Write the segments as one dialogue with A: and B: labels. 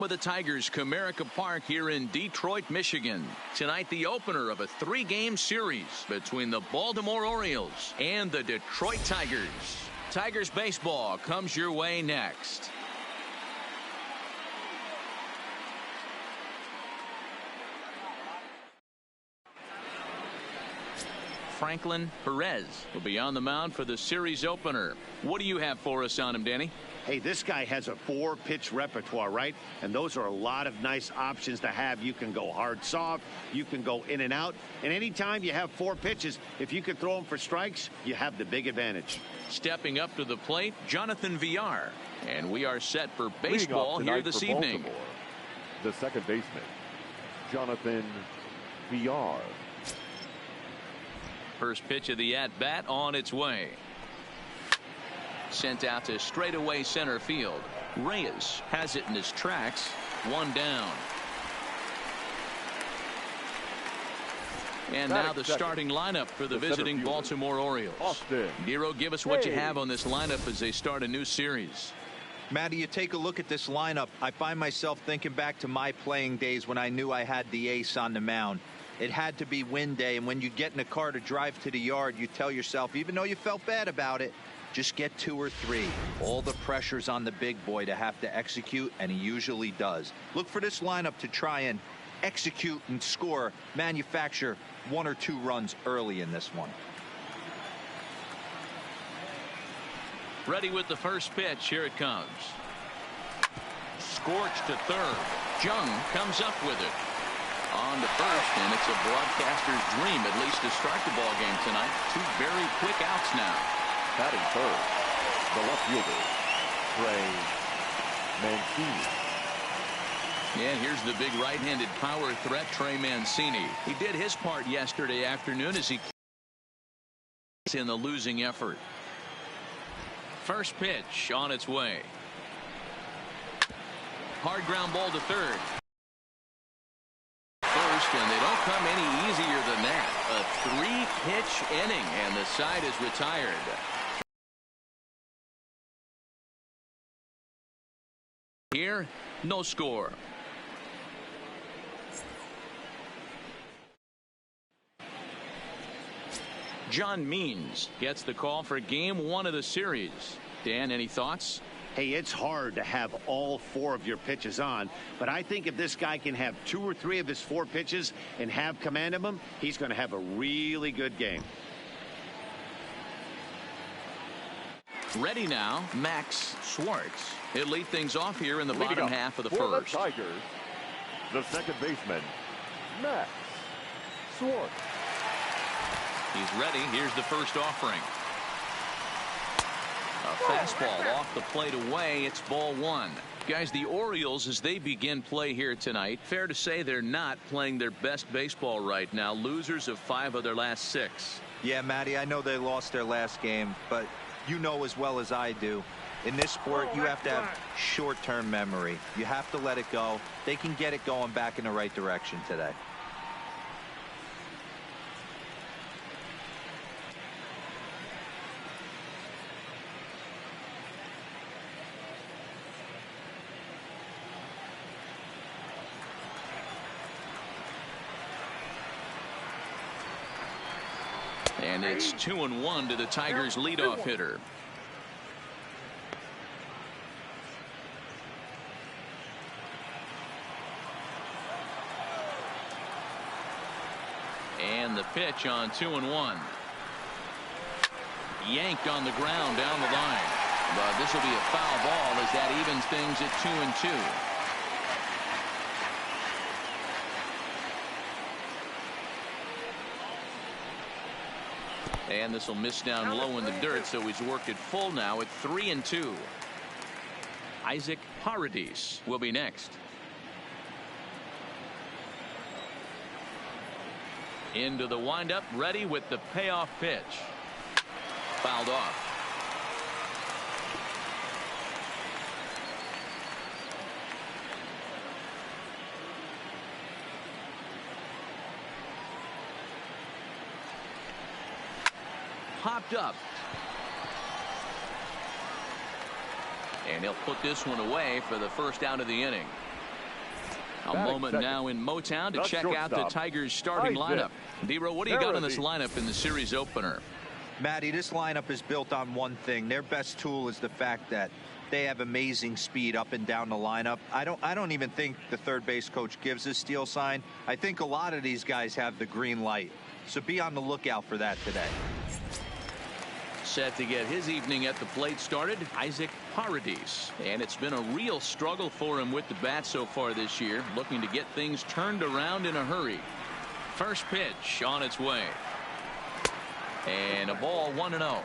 A: With the Tigers, Comerica Park here in Detroit, Michigan. Tonight, the opener of a 3-game series between the Baltimore Orioles and the Detroit Tigers. Tigers baseball comes your way next. Franklin Perez will be on the mound for the series opener. What do you have for us on him, Danny?
B: Hey, this guy has a 4-pitch repertoire, right? And those are a lot of nice options to have. You can go hard, soft. You can go in and out. And anytime you have 4 pitches, if you can throw them for strikes, you have the big advantage.
A: Stepping up to the plate, Jonathan Villar. And we are set for baseball here this evening.
C: Baltimore, the second baseman, Jonathan Villar.
A: First pitch of the at-bat on its way. Sent out to straightaway center field. Reyes has it in his tracks. 1 down. And now the starting lineup for the visiting Baltimore Orioles. Nero, give us what you have on this lineup as they start a new series.
D: Matty, you take a look at this lineup. I find myself thinking back to my playing days when I knew I had the ace on the mound. It had to be win day, and when you get in a car to drive to the yard, you tell yourself, even though you felt bad about it, just get 2 or 3. All the pressure's on the big boy to have to execute, and he usually does. Look for this lineup to try and execute and score, manufacture 1 or 2 runs early in this one.
A: Ready with the first pitch. Here it comes. Scorched to third. Jung comes up with it. On to first, and it's a broadcaster's dream, at least to start the ball game tonight. 2 very quick outs now.
C: Batting third, the left fielder, Trey Mancini.
A: And here's the big right-handed power threat, Trey Mancini. He did his part yesterday afternoon as he in the losing effort. First pitch on its way. Hard ground ball to third. And they don't come any easier than that. A 3-pitch inning, and the side is retired. Here, no score. John Means gets the call for game 1 of the series. Dan, any thoughts?
B: Hey, it's hard to have all 4 of your pitches on, but I think if this guy can have 2 or 3 of his 4 pitches and have command of them, he's going to have a really good game.
A: Ready now, Max Schwartz. He'll lead things off here in the bottom half of the first.
C: The Tigers, the second baseman, Max Schwartz.
A: He's ready. Here's the first offering. A fastball off the plate away. It's ball 1. Guys, the Orioles, as they begin play here tonight, fair to say they're not playing their best baseball right now. Losers of 5 of their last 6.
D: Yeah, Matty, I know they lost their last game, but you know as well as I do, in this sport, you have to have short-term memory. You have to let it go. They can get it going back in the right direction today.
A: And it's 2-1 to the Tigers' leadoff hitter. And the pitch on 2-1. Yanked on the ground down the line. But this will be a foul ball as that evens things at 2-2. And this will miss down low in the dirt, so he's worked it full now at 3-2. Isaac Paradis will be next. Into the windup, ready with the payoff pitch. Fouled off. Popped up. And he'll put this one away for the first out of the inning. A moment now in Motown to check out the Tigers starting lineup. D-Row, what do you got on this lineup in the series opener?
D: Matty, this lineup is built on one thing. Their best tool is the fact that they have amazing speed up and down the lineup. I don't even think the third base coach gives a steal sign. I think a lot of these guys have the green light. So be on the lookout for that today.
A: Set to get his evening at the plate started, Isaac Paradis. And it's been a real struggle for him with the bat so far this year, looking to get things turned around in a hurry. First pitch on its way. And a ball 1-0.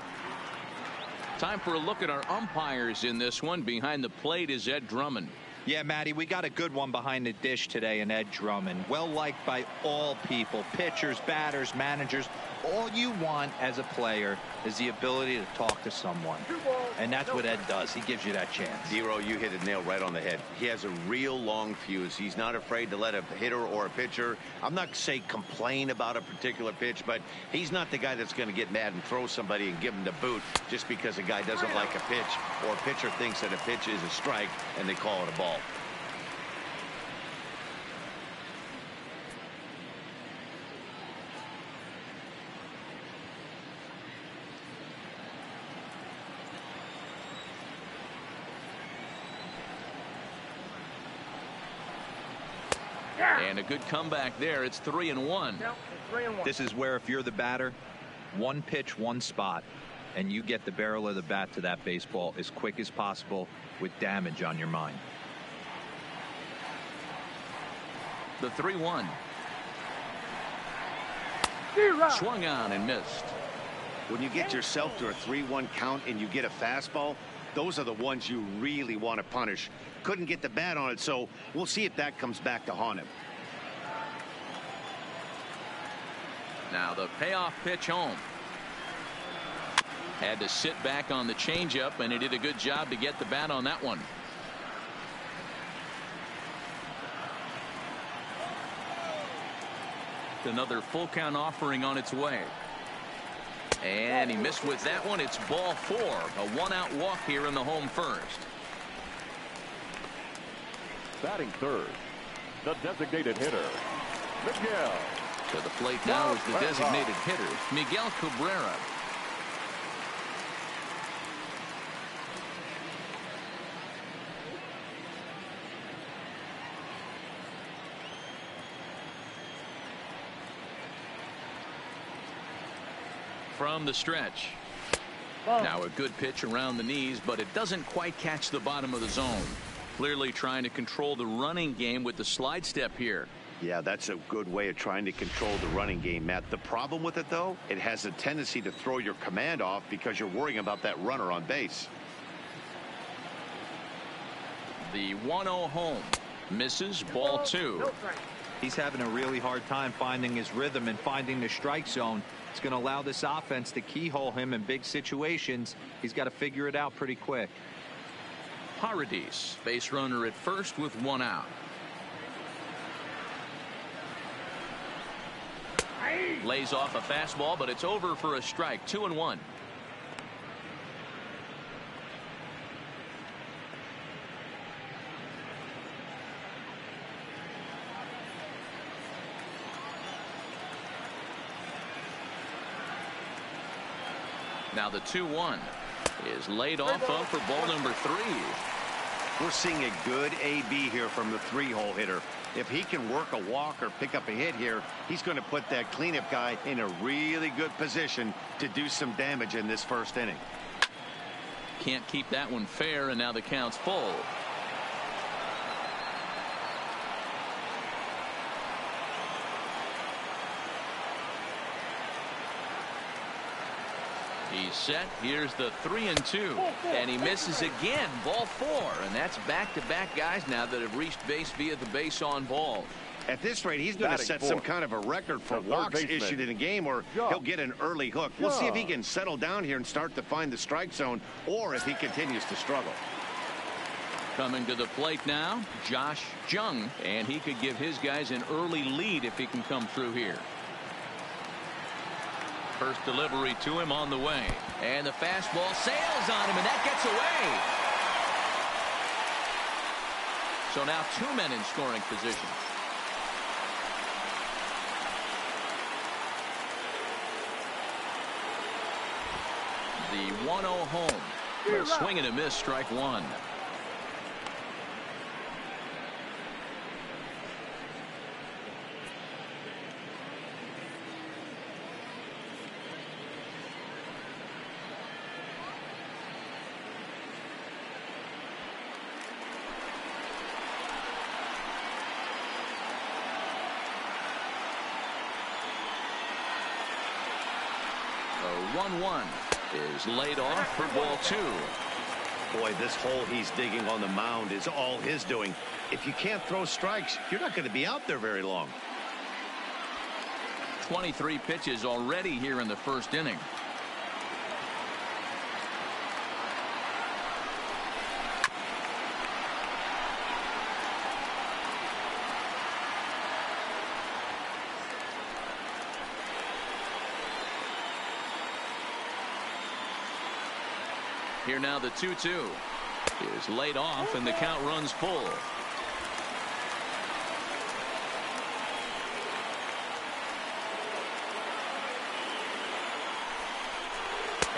A: Time for a look at our umpires in this one. Behind the plate is Ed Drummond.
D: Yeah, Matty, we got a good one behind the dish today in Ed Drummond. Well liked by all people, pitchers, batters, managers. All you want as a player is the ability to talk to someone. And that's what Ed does. He gives you that chance.
B: Zero, you hit it nail right on the head. He has a real long fuse. He's not afraid to let a hitter or a pitcher, I'm not say complain about a particular pitch, but he's not the guy that's going to get mad and throw somebody and give him the boot just because a guy doesn't like a pitch or a pitcher thinks that a pitch is a strike and they call it a ball.
A: And a good comeback there. It's 3-1.
D: This is where if you're the batter, one pitch, one spot, and you get the barrel of the bat to that baseball as quick as possible with damage on your mind.
A: The 3-1. Swung on and missed.
B: When you get yourself to a 3-1 count and you get a fastball, those are the ones you really want to punish. Couldn't get the bat on it, so we'll see if that comes back to haunt him.
A: Now the payoff pitch home. Had to sit back on the changeup, and he did a good job to get the bat on that one. Another full count offering on its way. And he missed with that one. It's ball 4. A one-out walk here in the home first.
C: Batting third, the designated hitter, Miguel.
A: To the plate now is the designated hitter, Miguel Cabrera. From the stretch. Now a good pitch around the knees, but it doesn't quite catch the bottom of the zone. Clearly trying to control the running game with the slide step here.
B: Yeah, that's a good way of trying to control the running game, Matt. The problem with it, though, it has a tendency to throw your command off because you're worrying about that runner on base.
A: The 1-0 home. Misses, ball 2.
D: He's having a really hard time finding his rhythm and finding the strike zone. It's going to allow this offense to keyhole him in big situations. He's got to figure it out pretty quick.
A: Paradis, base runner at first with 1 out. Lays off a fastball, but it's over for a strike. 2-1. Now the 2-1 is laid off of for ball number 3.
B: We're seeing a good AB here from the 3-hole hitter. If he can work a walk or pick up a hit here, he's going to put that cleanup guy in a really good position to do some damage in this first inning.
A: Can't keep that one fair, and now the count's full. He's set. Here's the 3-2, and he misses again. Ball 4, and that's back-to-back guys now that have reached base via the base on ball.
B: At this rate, he's going to set some kind of a record for walks issued in a game, or he'll get an early hook. We'll see if he can settle down here and start to find the strike zone, or if he continues to struggle.
A: Coming to the plate now, Josh Jung, and he could give his guys an early lead if he can come through here. First delivery to him on the way, and the fastball sails on him, and that gets away. So now 2 men in scoring position. The 1-0 home. A swing and a miss, strike one. The 1-1 is laid off for ball two.
B: Boy, this hole he's digging on the mound is all his doing. If you can't throw strikes, you're not going to be out there very long.
A: 23 pitches already here in the first inning. Here now the 2-2 is laid off and the count runs full.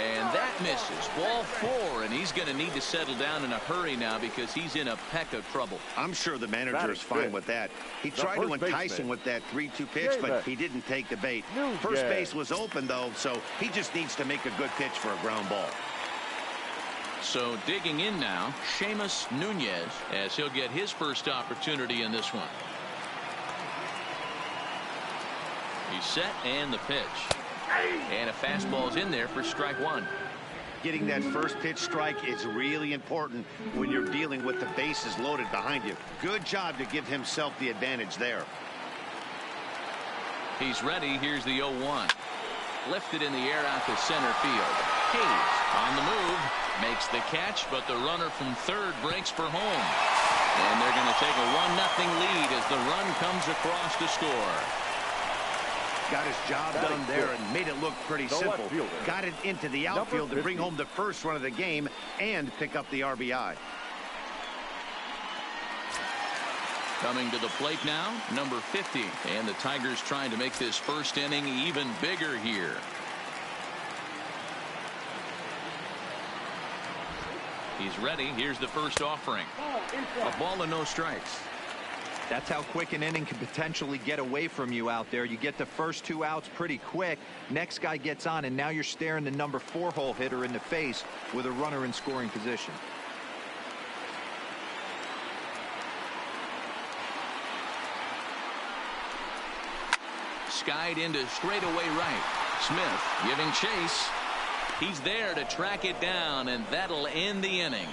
A: And that misses. Ball four, and he's going to need to settle down in a hurry now because he's in a peck of trouble.
B: I'm sure the manager is fine with that. He tried to entice him with that 3-2 pitch, but he didn't take the bait. First base was open, though, so he just needs to make a good pitch for a ground ball.
A: So digging in now, Seamus Nunez, as he'll get his first opportunity in this one. He's set and the pitch. And a fastball's in there for strike one.
B: Getting that first pitch strike is really important when you're dealing with the bases loaded behind you. Good job to give himself the advantage there.
A: He's ready. Here's the 0-1. Lifted in the air out to center field. Hayes on the move. Makes the catch, but the runner from third breaks for home. And they're going to take a 1-0 lead as the run comes across to score.
B: Got his job done there and made it look pretty simple. Got it into the outfield to bring home the first run of the game and pick up the RBI.
A: Coming to the plate now, number 50. And the Tigers trying to make this first inning even bigger here. He's ready. Here's the first offering. A ball and no strikes.
D: That's how quick an inning can potentially get away from you out there. You get the first 2 outs pretty quick. Next guy gets on, and now you're staring the number 4 hole hitter in the face with a runner in scoring position.
A: Skied into straightaway right. Smith giving chase. He's there to track it down, and that'll end the inning.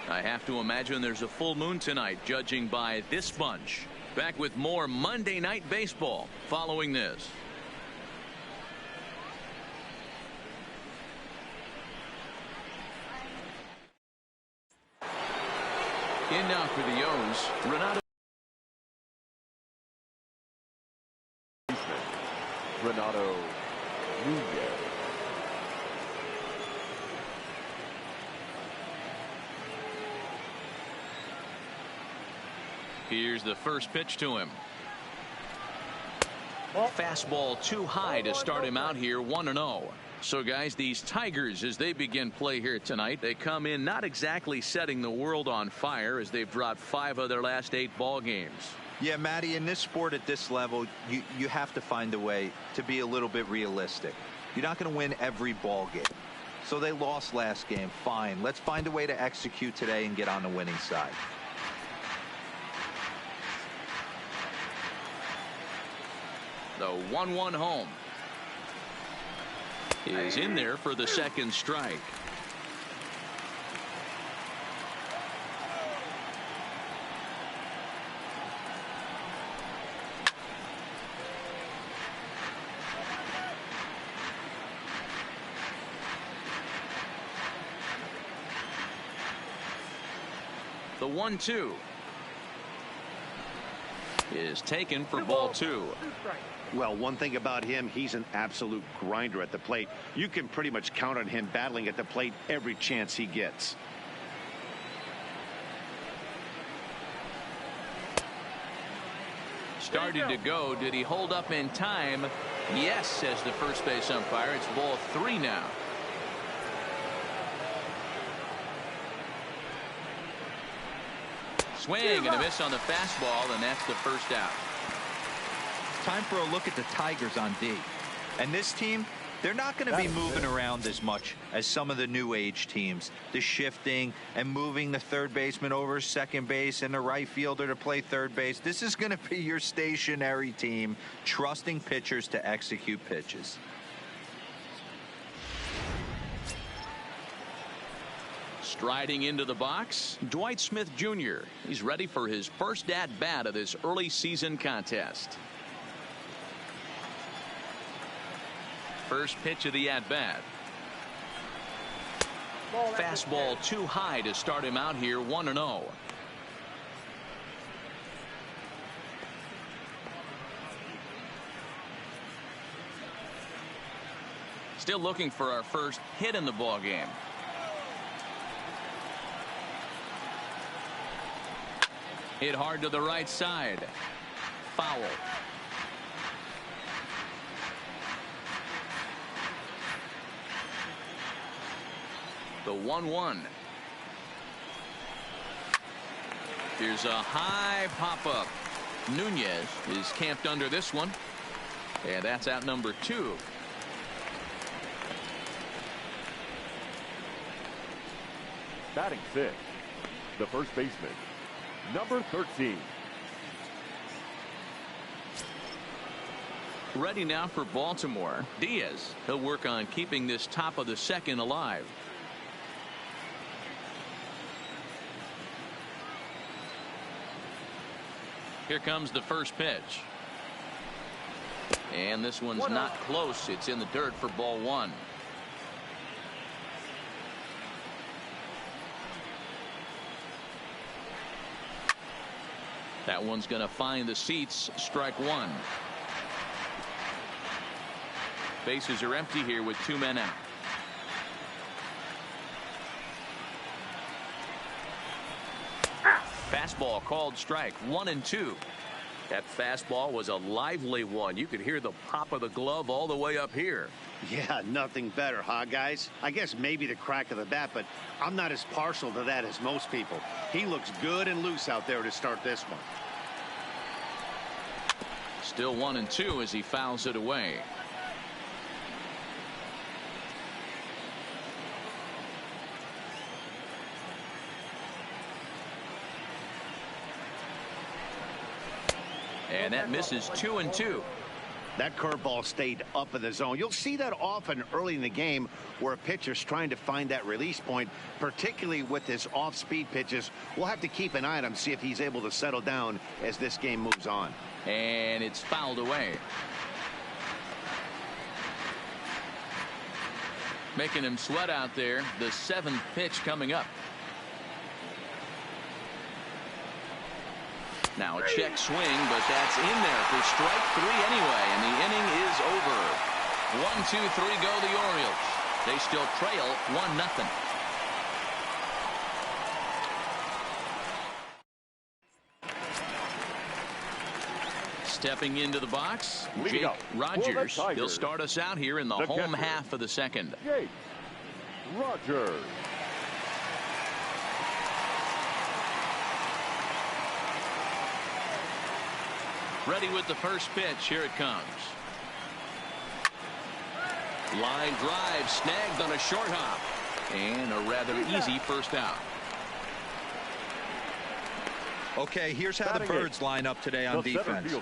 A: I have to imagine there's a full moon tonight, judging by this bunch. Back with more Monday Night Baseball following this. In now for the O's, Renato.
C: Renato Nunez.
A: Here's the first pitch to him. Fastball too high to start him out here, 1-0. So guys, these Tigers, as they begin play here tonight, they come in not exactly setting the world on fire as they've dropped 5 of their last 8 ball games.
D: Yeah, Matty, in this sport at this level, you have to find a way to be a little bit realistic. You're not going to win every ball game. So they lost last game. Fine. Let's find a way to execute today and get on the winning side.
A: The 1-1 home is in there for the second strike. The 1-2 is taken for ball 2.
B: Well, one thing about him, he's an absolute grinder at the plate. You can pretty much count on him battling at the plate every chance he gets.
A: started to go. Did he hold up in time? Yes, says the first base umpire. It's ball 3 now. Swing and a miss on the fastball, and that's the first out.
D: Time for a look at the Tigers on D. And this team, they're not going to be moving around as much as some of the new age teams. The shifting and moving the third baseman over second base and the right fielder to play third base. This is going to be your stationary team, trusting pitchers to execute pitches.
A: Striding into the box, Dwight Smith Jr. He's ready for his first at-bat of this early season contest. First pitch of the at-bat. Fastball too high to start him out here, 1-0. Still looking for our first hit in the ball game. Hit hard to the right side. Foul. The 1-1. Here's a high pop-up. Nunez is camped under this one. And that's out number 2.
C: Batting 6th, the first baseman, number 13.
A: Ready now for Baltimore. Diaz. He'll work on keeping this top of the second alive. Here comes the first pitch. And this one's not close. It's in the dirt for ball 1. That one's going to find the seats. Strike 1. Bases are empty here with 2 men out. Fastball called strike 1-2. That fastball was a lively one. You could hear the pop of the glove all the way up here.
B: Yeah, nothing better, huh, guys? I guess maybe the crack of the bat, but I'm not as partial to that as most people. He looks good and loose out there to start this one.
A: Still 1-2 as he fouls it away. And that misses 2-2.
B: That curveball stayed up in the zone. You'll see that often early in the game where a pitcher's trying to find that release point, particularly with his off-speed pitches. We'll have to keep an eye on him, see if he's able to settle down as this game moves on.
A: And it's fouled away. Making him sweat out there. The 7th pitch coming up. Now a check swing, but that's in there for strike 3 anyway, and the inning is over. 1-2-3 go the Orioles. They still trail 1-0. Stepping into the box, Jake Rogers. He'll start us out here in the home half of the second.
C: Jake Rogers.
A: Ready with the first pitch. Here it comes. Line drive snagged on a short hop. And a rather easy first out.
D: Okay, here's how the Birds line up today on defense.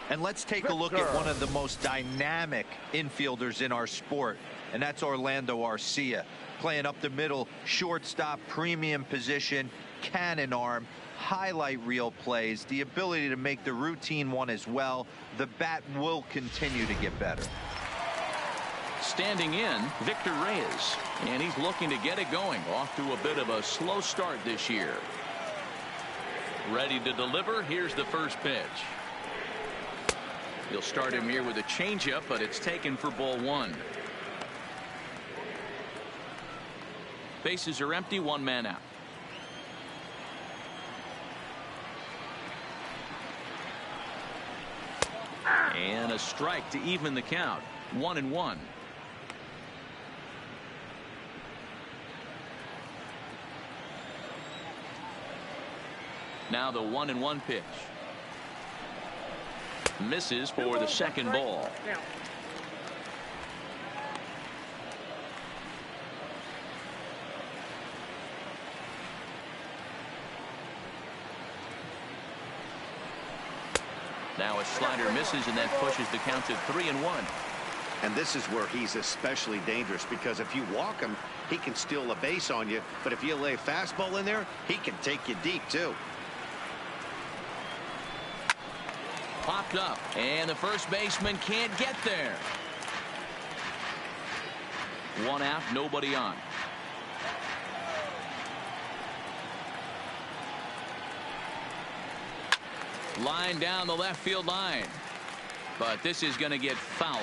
D: And let's take a look at one of the most dynamic infielders in our sport, and that's Orlando Arcia. Playing up the middle, shortstop, premium position, cannon arm, highlight reel plays, the ability to make the routine one as well. The bat will continue to get better.
A: Standing in, Victor Reyes, and he's looking to get it going. Off to a bit of a slow start this year. Ready to deliver. Here's the first pitch. He'll start him here with a changeup, but it's taken for ball 1. Bases are empty, 1 man out. And a strike to even the count. 1-1. Now the 1-1 pitch. Misses for the second ball. Now a slider misses, and that pushes the count to 3-1.
B: And this is where he's especially dangerous, because if you walk him, he can steal a base on you. But if you lay a fastball in there, he can take you deep, too.
A: Popped up, and the first baseman can't get there. One out, nobody on. Line down the left field line. But this is going to get foul.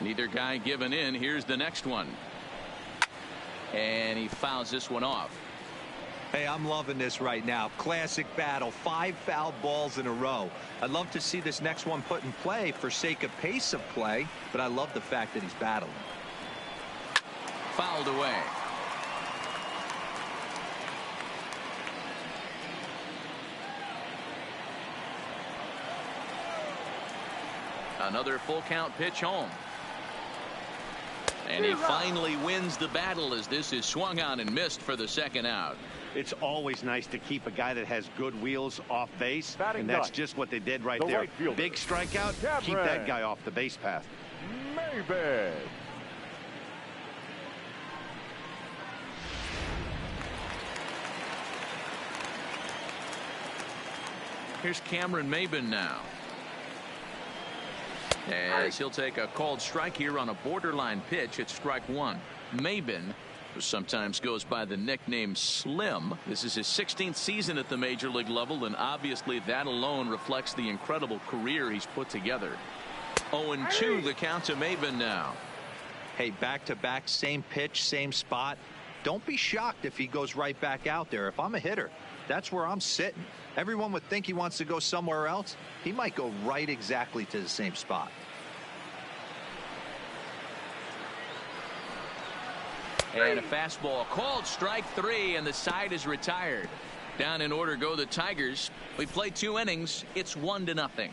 A: Neither guy giving in. Here's the next one. And he fouls this one off.
D: Hey, I'm loving this right now. Classic battle. 5 foul balls in a row. I'd love to see this next one put in play for sake of pace of play, but I love the fact that he's battling.
A: Fouled away. Another full count pitch home. And he finally wins the battle as this is swung on and missed for the second out.
B: It's always nice to keep a guy that has good wheels off base, and that's just what they did right there. Big strikeout, keep that guy off the base path.
C: Maybe.
A: Here's Cameron Maybin now. As he'll take a called strike here on a borderline pitch at strike one. Maybin, who sometimes goes by the nickname Slim. This is his 16th season at the major league level, and obviously that alone reflects the incredible career he's put together. 0-2 the count to Maybin now.
D: Hey, back-to-back, same pitch, same spot. Don't be shocked if he goes right back out there. If I'm a hitter, that's where I'm sitting. Everyone would think he wants to go somewhere else. He might go right exactly to the same spot.
A: And a fastball called strike 3, and the side is retired. Down in order go the Tigers. We played 2 innings. It's 1-0.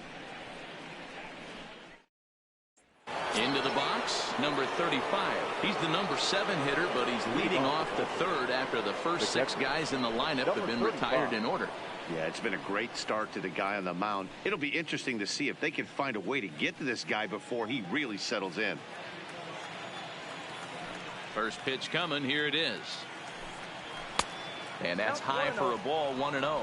A: Into the box, number 35. He's the number 7 hitter, but he's leading off the third after the first 6 guys in the lineup have been retired in order.
B: Yeah, it's been a great start to the guy on the mound. It'll be interesting to see if they can find a way to get to this guy before he really settles in.
A: First pitch coming. Here it is. And that's high for a ball. 1-0.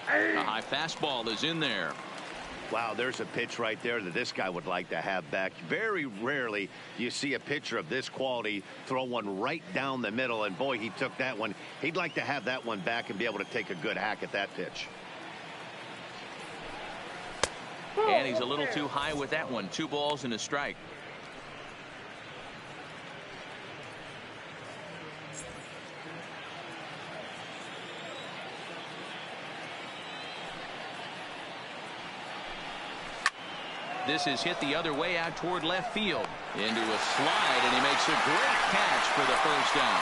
A: A high fastball is in there.
B: Wow, there's a pitch right there that this guy would like to have back. Very rarely you see a pitcher of this quality throw one right down the middle, and boy, he took that one. He'd like to have that one back and be able to take a good hack at that pitch.
A: And he's a little too high with that one. 2 balls and a strike. This is hit the other way out toward left field. Into a slide, and he makes a great catch for the first down.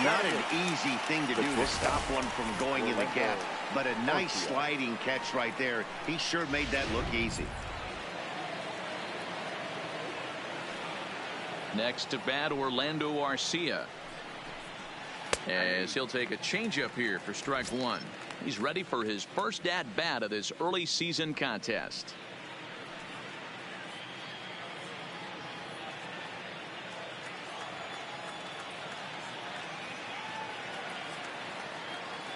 B: Not an easy thing to do to stop one from going in the gap, but a nice sliding catch right there. He sure made that look easy.
A: Next to bat, Orlando Arcia. As he'll take a changeup here for strike 1. He's ready for his first at bat of this early season contest.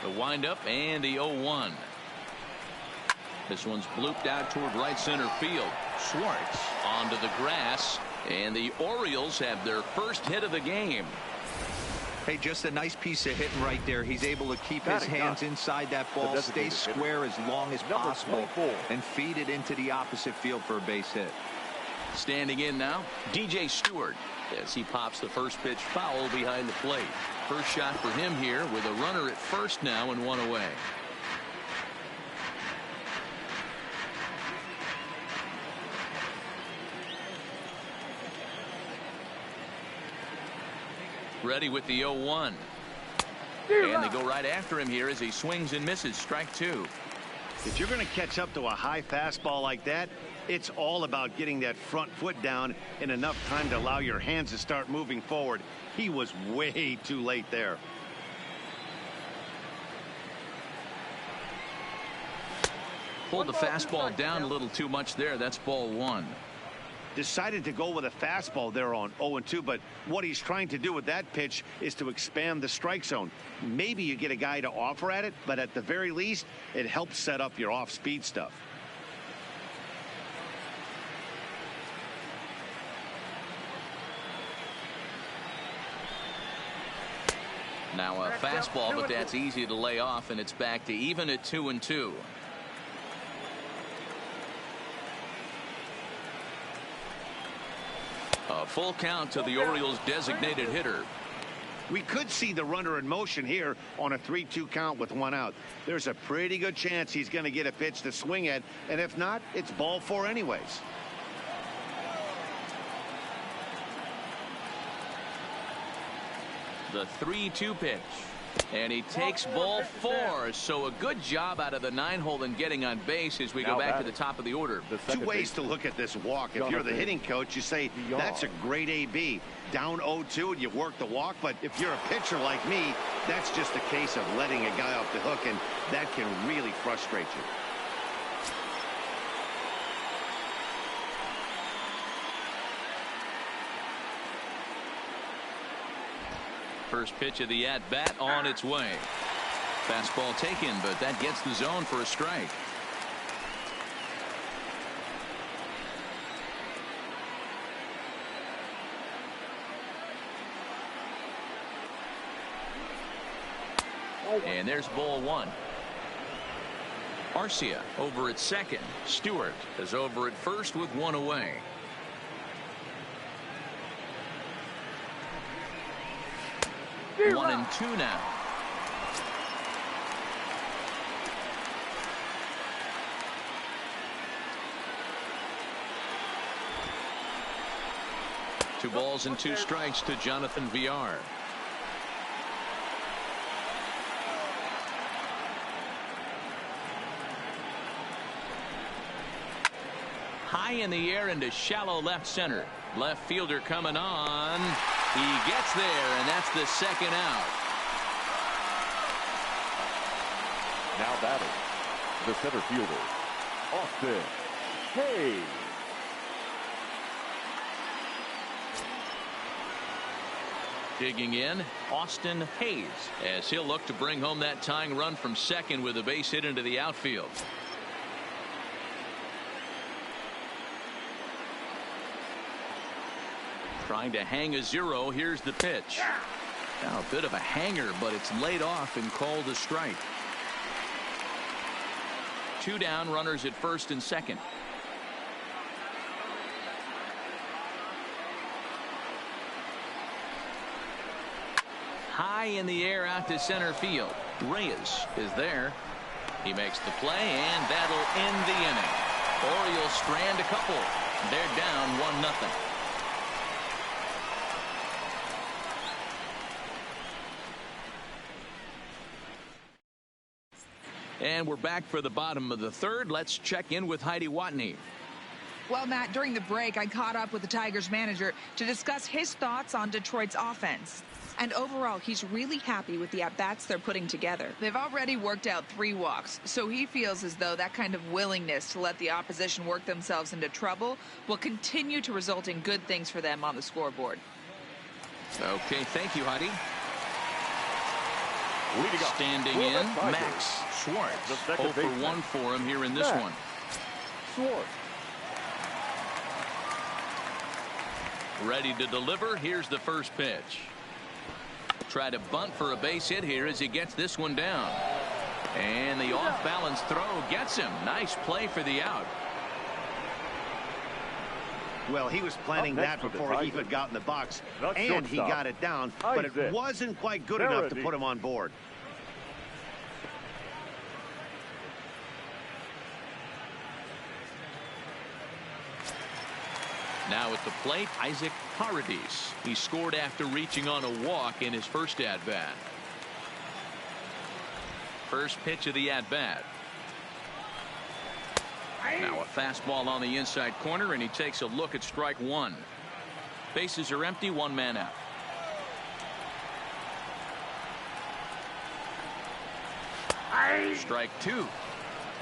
A: The windup and the 0-1. This one's blooped out toward right center field. Schwartz onto the grass, and the Orioles have their first hit of the game.
D: Hey, just a nice piece of hitting right there. He's able to keep his hands inside that ball, stay square as long as possible, and feed it into the opposite field for a base hit.
A: Standing in now, DJ Stewart, as he pops the first pitch foul behind the plate. First shot for him here with a runner at first now and one away. Ready with the 0-1. And they go right after him here as he swings and misses. Strike two.
B: If you're going to catch up to a high fastball like that, it's all about getting that front foot down in enough time to allow your hands to start moving forward. He was way too late there.
A: Pulled the fastball down a little too much there. That's ball one.
B: Decided to go with a fastball there on 0-2, but what he's trying to do with that pitch is to expand the strike zone. Maybe you get a guy to offer at it, but at the very least, it helps set up your off-speed stuff.
A: Now a fastball, but that's easy to lay off, and it's back to even at 2-2. A full count to the Orioles' designated hitter.
B: We could see the runner in motion here on a 3-2 count with one out. There's a pretty good chance he's going to get a pitch to swing at, and if not, it's ball four anyways.
A: The 3-2 pitch. And he takes ball four. So a good job out of the 9-hole in getting on base as we go back to the top of the order.
B: Two ways to look at this walk. If you're the hitting coach, you say that's a great AB. Down 0-2 and you work the walk. But if you're a pitcher like me, that's just a case of letting a guy off the hook, and that can really frustrate you.
A: First pitch of the at-bat on its way. Fastball taken, but that gets the zone for a strike. And there's ball one. Arcia over at second. Stewart is over at first with one away. One and two now. Two balls and two strikes to Jonathan Villar. High in the air into shallow left center. Left fielder coming on. He gets there, and that's the second out.
C: Now batting, the center fielder, Austin Hayes.
A: Digging in, Austin Hayes, as he'll look to bring home that tying run from second with a base hit into the outfield. Trying to hang a zero. Here's the pitch. Now a bit of a hanger, but it's laid off and called a strike. Two down, runners at first and second. High in the air out to center field. Reyes is there. He makes the play, and that'll end the inning. Orioles strand a couple. They're down 1-0. And we're back for the bottom of the third. Let's check in with Heidi Watney.
E: Well, Matt, during the break, I caught up with the Tigers manager to discuss his thoughts on Detroit's offense. And overall, he's really happy with the at-bats they're putting together. They've already worked out 3 walks, so he feels as though that kind of willingness to let the opposition work themselves into trouble will continue to result in good things for them on the scoreboard.
A: Okay, thank you, Heidi.
C: Leading up
A: Standing
C: for the
A: in,
C: Tigers,
A: Max Schwartz.
C: the
A: 0
C: second
A: for
C: baseman,
A: 1 for him here in this
C: Max
A: one.
C: Schwartz.
A: Ready to deliver. Here's the first pitch. Try to bunt for a base hit here as he gets this one down. And the off-balance throw gets him. Nice play for the out.
B: Well, he was planning
C: Up
B: that
C: next for the
B: before he
C: Tigers,
B: even got in the box,
C: the
B: and he
C: shortstop,
B: got it down, but it
C: Isaac
B: wasn't quite good enough to
C: Paradis.
B: put him on board.
A: Now at the plate, Isaac Paradis. He scored after reaching on a walk in his first at-bat. First pitch of the at-bat. Now a fastball on the inside corner, and he takes a look at strike one. Bases are empty, one man out. Strike two.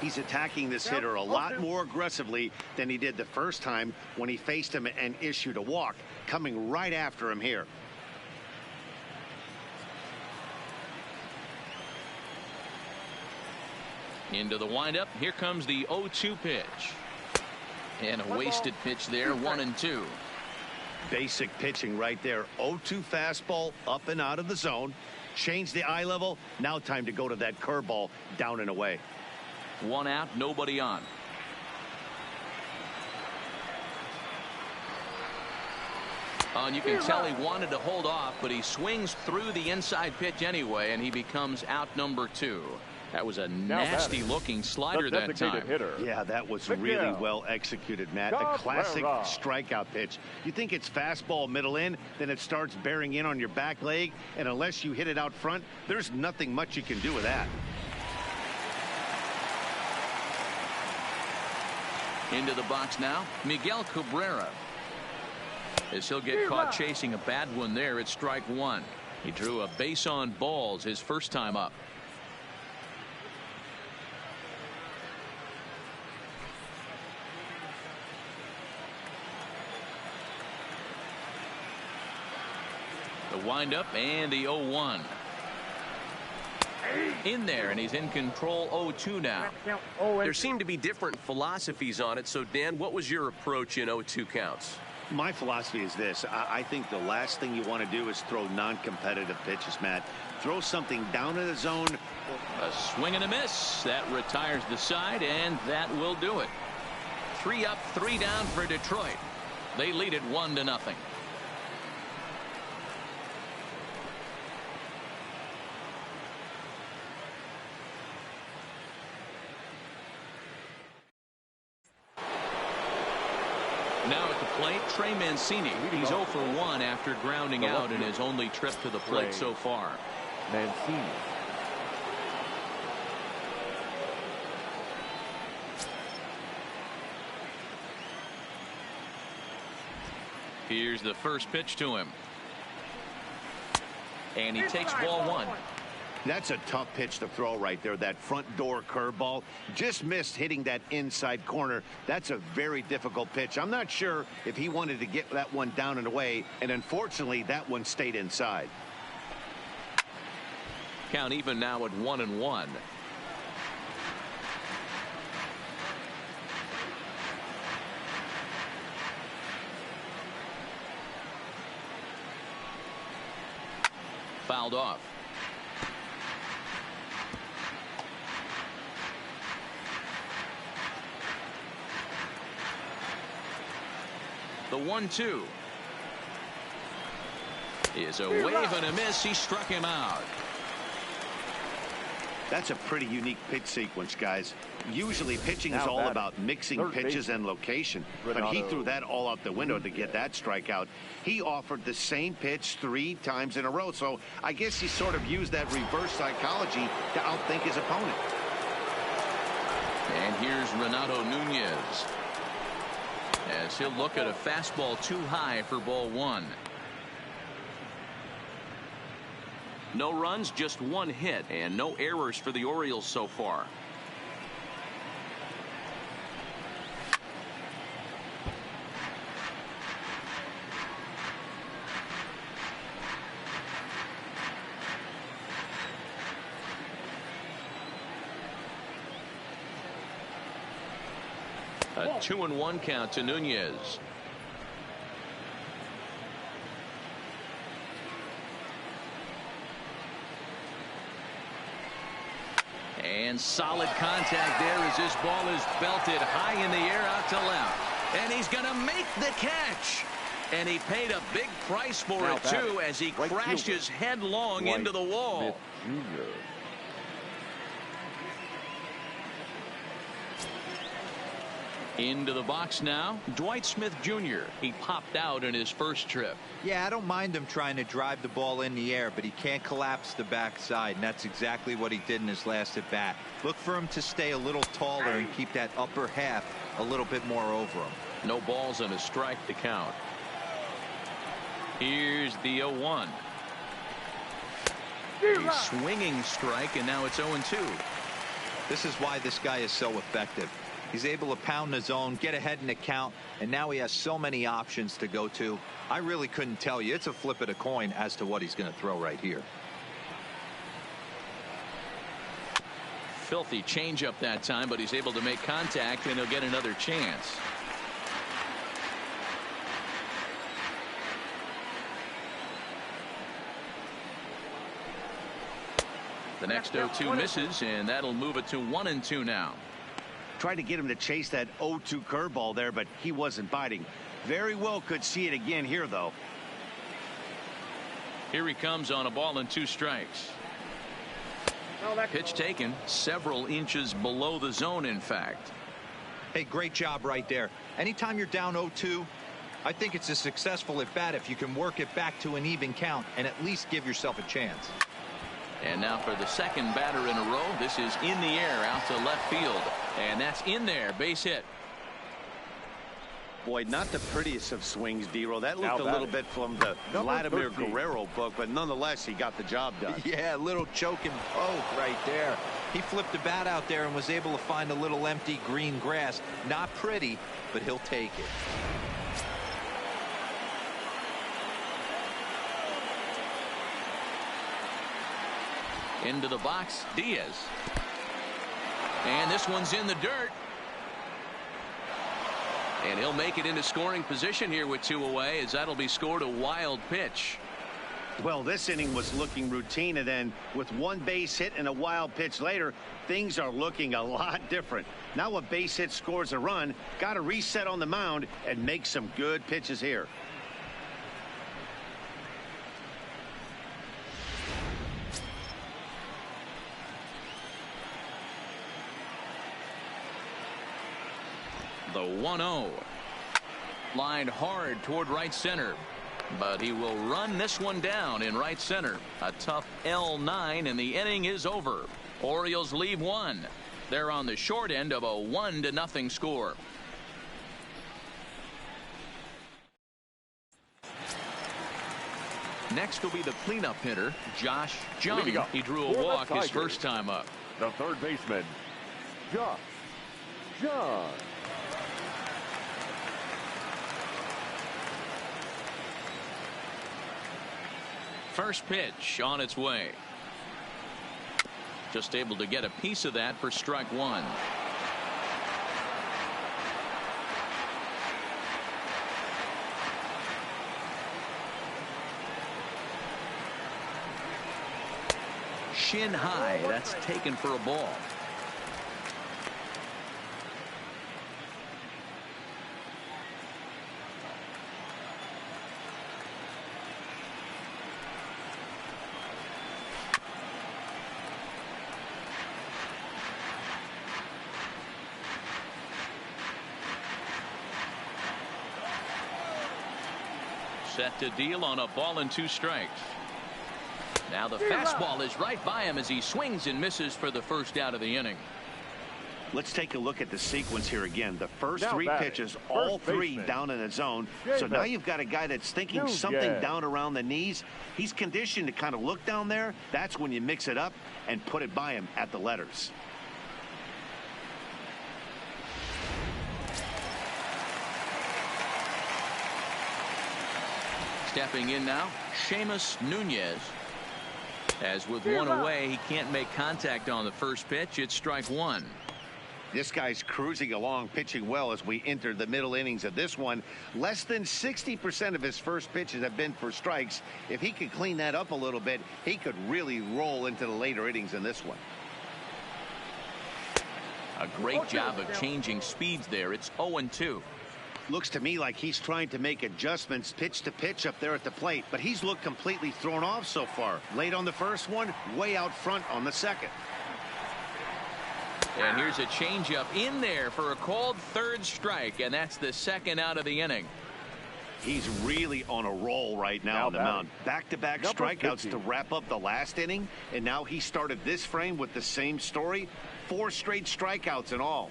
B: He's attacking this hitter a lot more aggressively than he did the first time when he faced him and issued a walk, coming right after him here.
A: Into the windup. Here comes the 0-2 pitch. And a wasted pitch there, 1-2.
B: Basic pitching right there. 0-2 fastball up and out of the zone. Change the eye level. Now time to go to that curveball down and away.
A: One out, nobody on. And you can tell he wanted to hold off, but he swings through the inside pitch anyway, and he becomes out number 2. That was a nasty looking slider that time.
C: Hitter.
B: Yeah, that was
C: Miguel.
B: really well executed, Matt. A classic strikeout pitch. You think it's fastball middle in, then it starts bearing in on your back leg, and unless you hit it out front, there's nothing much you can do with that.
A: Into the box now, Miguel Cabrera. As he'll get caught chasing a bad one there at strike one. He drew a base on balls his first time up. The windup and the 0-1. In there, and he's in control. 0-2 now.
F: There seem to be different philosophies on it. So, Dan, what was your approach in 0-2 counts?
B: My philosophy is this. I think the last thing you want to do is throw non-competitive pitches, Matt. Throw something down in the zone.
A: A swing and a miss. That retires the side, and that will do it. 3 up, 3 down for Detroit. They lead it 1-0. Now at the plate, Trey Mancini. He's 0 for 1 after grounding out in his only trip to the plate so far.
C: Mancini.
A: Here's the first pitch to him. And he takes ball 1.
B: That's a tough pitch to throw right there. That front door curveball just missed hitting that inside corner. That's a very difficult pitch. I'm not sure if he wanted to get that one down and away, and unfortunately that one stayed inside.
A: Count even now at 1-1. Fouled off. The 1-2 is a wave and a miss. He struck him out.
B: That's a pretty unique pitch sequence, guys. Usually pitching is
C: Now
B: all
C: batting.
B: about mixing
C: Third
B: pitches
C: baseman.
B: and location, but he
C: Renato.
B: threw that all out the window to get that strikeout. He offered the same pitch 3 times in a row, so I guess he sort of used that reverse psychology to outthink his opponent.
A: And here's Renato Nunez, as he'll look at a fastball too high for ball 1. No runs, just 1 hit, and no errors for the Orioles so far. A 2-1 count to Nunez. And solid contact there as this ball is belted high in the air out to left. And he's going to make the catch. And he paid a big price for it, too, as he crashes headlong into the wall. Into the box now, Dwight Smith Jr. He popped out in his first trip.
D: Yeah, I don't mind him trying to drive the ball in the air, but he can't collapse the backside, and that's exactly what he did in his last at bat. Look for him to stay a little taller and keep that upper half a little bit more over him.
A: No balls and a strike to count. Here's the 0-1. A swinging strike, and now it's 0-2.
D: This is why this guy is so effective. He's able to pound the zone, get ahead in the count, and now he has so many options to go to. I really couldn't tell you. It's a flip of the coin as to what he's going to throw right here.
A: Filthy changeup that time, but he's able to make contact, and he'll get another chance. The next 0-2 misses, and that'll move it to 1-2 now.
B: Tried to get him to chase that 0-2 curveball there, but he wasn't biting. Very well could see it again here, though.
A: Here he comes on a ball and 2 strikes. Pitch taken several inches below the zone, in fact.
D: Hey, great job right there. Anytime you're down 0-2, I think it's a successful at bat if you can work it back to an even count and at least give yourself a chance.
A: And now for the second batter in a row. This is in the air out to left field. And that's in there. Base hit.
B: Boy, not the prettiest of swings, D-Roll. That looked a little bit from the Vladimir Guerrero book, but nonetheless, he got the job done.
D: Yeah, a little choking poke right there. He flipped the bat out there and was able to find a little empty green grass. Not pretty, but he'll take it.
A: Into the box, Diaz. And this one's in the dirt. And he'll make it into scoring position here with 2 away, as that'll be scored a wild pitch.
B: Well, this inning was looking routine, and then with 1 base hit and a wild pitch later, things are looking a lot different. Now a base hit scores a run, got to reset on the mound and make some good pitches here.
A: The 1-0. Lined hard toward right center. But he will run this one down in right center. A tough L9, and the inning is over. Orioles leave 1. They're on the short end of a 1-0 score. Next will be the cleanup hitter, Josh Jung. He drew a walk his first time up.
C: The third baseman, Josh Jung.
A: First pitch on its way. Just able to get a piece of that for strike 1. Shin high. That's taken for a ball. Set to deal on a ball and 2 strikes. Now the fastball is right by him as he swings and misses for the first out of the inning.
B: Let's take a look at the sequence here again. The first 3 pitches, all 3 down in the zone. So now you've got a guy that's thinking something down around the knees. He's conditioned to kind of look down there. That's when you mix it up and put it by him at the letters.
A: Stepping in now, Seamus Nunez. As with 1 away, he can't make contact on the first pitch. It's strike 1.
B: This guy's cruising along, pitching well as we enter the middle innings of this one. Less than 60% of his first pitches have been for strikes. If he could clean that up a little bit, he could really roll into the later innings in this one.
A: A great job of changing speeds there. It's 0-2.
B: Looks to me like he's trying to make adjustments pitch to pitch up there at the plate, but he's looked completely thrown off so far. Late on the first one, way out front on the second.
A: And here's a changeup in there for a called third strike, and that's the second out of the inning.
B: He's really on a roll right now on the mound. Back-to-back strikeouts to wrap up the last inning, and now he started this frame with the same story. 4 straight strikeouts in all.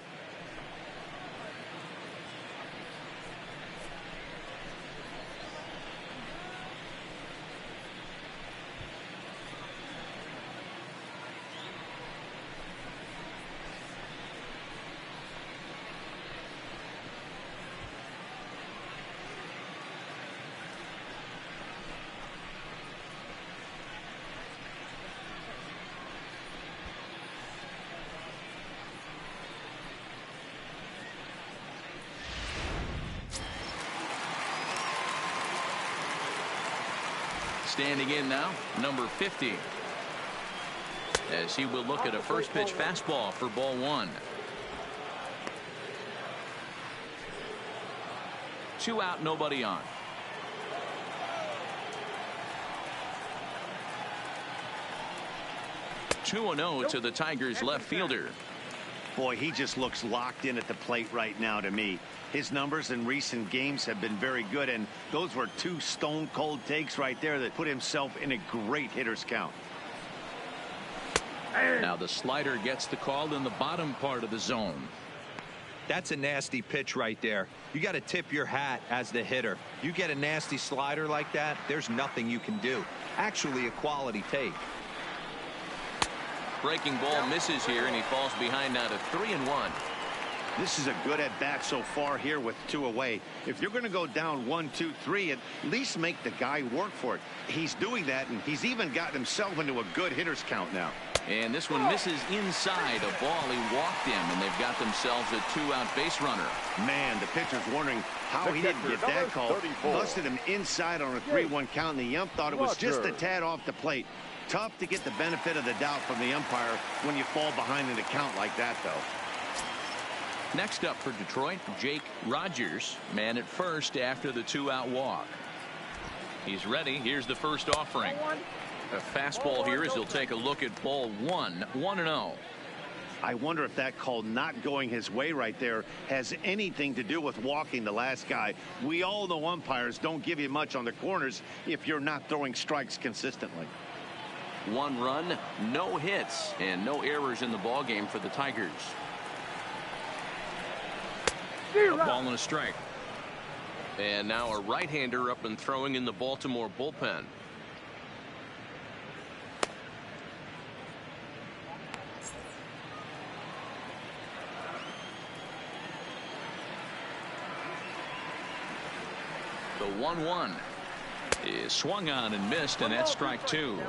A: Standing in now, number 50. As he will look at a first pitch fastball for ball 1. 2 out, nobody on. Two 2-0 to the Tigers left fielder.
B: Boy, he just looks locked in at the plate right now to me. His numbers in recent games have been very good, and those were 2 stone-cold takes right there that put himself in a great hitter's count.
A: Now the slider gets the call in the bottom part of the zone.
D: That's a nasty pitch right there. You got to tip your hat as the hitter. You get a nasty slider like that, there's nothing you can do. Actually a quality take.
A: Breaking ball misses here, and he falls behind now to 3-1.
B: This is a good at-bat so far here with 2 away. If you're going to go down 1, 2, 3, at least make the guy work for it. He's doing that, and he's even gotten himself into a good hitter's count now.
A: And this one misses inside a ball. He walked him, and they've got themselves a 2-out base runner.
B: Man, the pitcher's wondering how he didn't get that call. Busted him inside on a 3-1 count, and the ump thought it was just a tad off the plate. Tough to get the benefit of the doubt from the umpire when you fall behind in a count like that, though.
A: Next up for Detroit, Jake Rogers, man at first after the 2-out walk. He's ready. Here's the first offering. A fastball here as he'll take a look at ball 1, 1-0.
B: I wonder if that call not going his way right there has anything to do with walking the last guy. We all know umpires don't give you much on the corners if you're not throwing strikes consistently.
A: 1 run, no hits, and no errors in the ball game for the Tigers. A ball and a strike. And now a right-hander up and throwing in the Baltimore bullpen. The 1-1 is swung on and missed, and that's strike 2.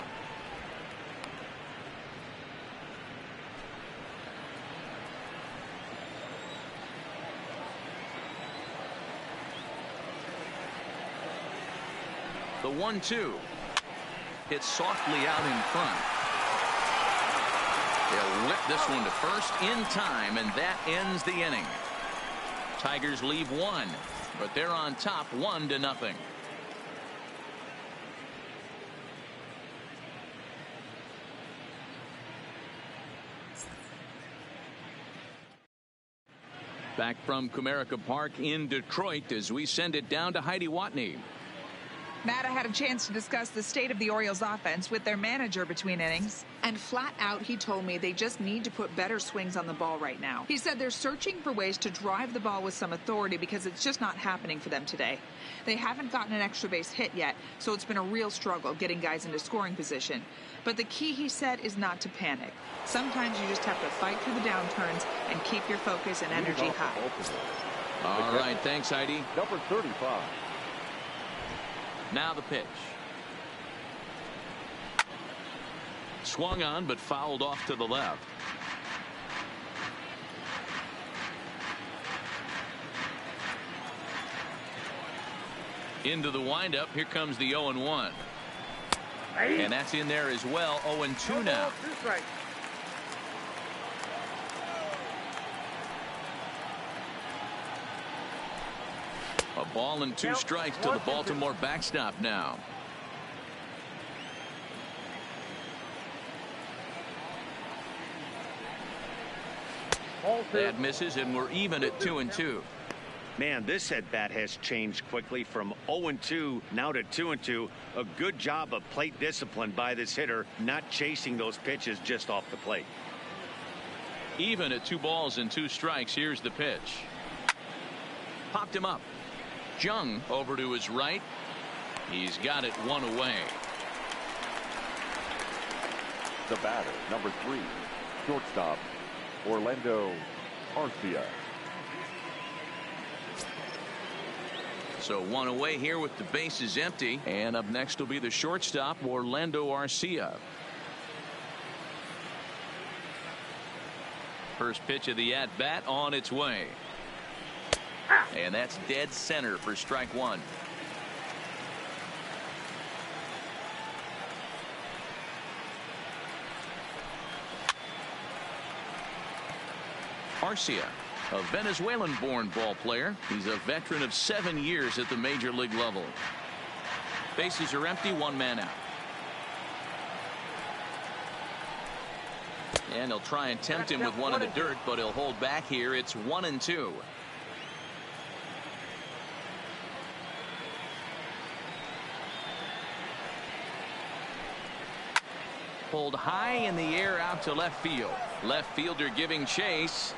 A: The 1-2 hits softly out in front. They'll whip this one to first in time, and that ends the inning. Tigers leave 1, but they're on top 1-0. Back from Comerica Park in Detroit as we send it down to Heidi Watney.
E: Matt, I had a chance to discuss the state of the Orioles offense with their manager between innings. And flat out, he told me they just need to put better swings on the ball right now. He said they're searching for ways to drive the ball with some authority because it's just not happening for them today. They haven't gotten an extra base hit yet, so it's been a real struggle getting guys into scoring position. But the key, he said, is not to panic. Sometimes you just have to fight through the downturns and keep your focus and energy high.
A: All right, thanks, Heidi.
C: Number 35.
A: Now the pitch. Swung on but fouled off to the left. Into the windup. Here comes the 0-1. And that's in there as well. 0-2 now. A ball and 2 strikes to the Baltimore backstop now. That misses, and we're even at 2-2.
B: Man, this at-bat has changed quickly from 0-2 now to 2-2. A good job of plate discipline by this hitter, not chasing those pitches just off the plate.
A: Even at 2 balls and 2 strikes. Here's the pitch. Popped him up. Jung over to his right. He's got it 1 away.
C: The batter, number 3, shortstop, Orlando Arcia.
A: So 1 away here with the bases empty. And up next will be the shortstop, Orlando Arcia. First pitch of the at-bat on its way. And that's dead center for strike 1. Arcia, a Venezuelan-born ball player. He's a veteran of 7 years at the major league level. Bases are empty, 1 man out. And he'll try and tempt him with 1 in the dirt, but he'll hold back here. It's 1-2. Pulled high in the air out to left field. Left fielder giving chase.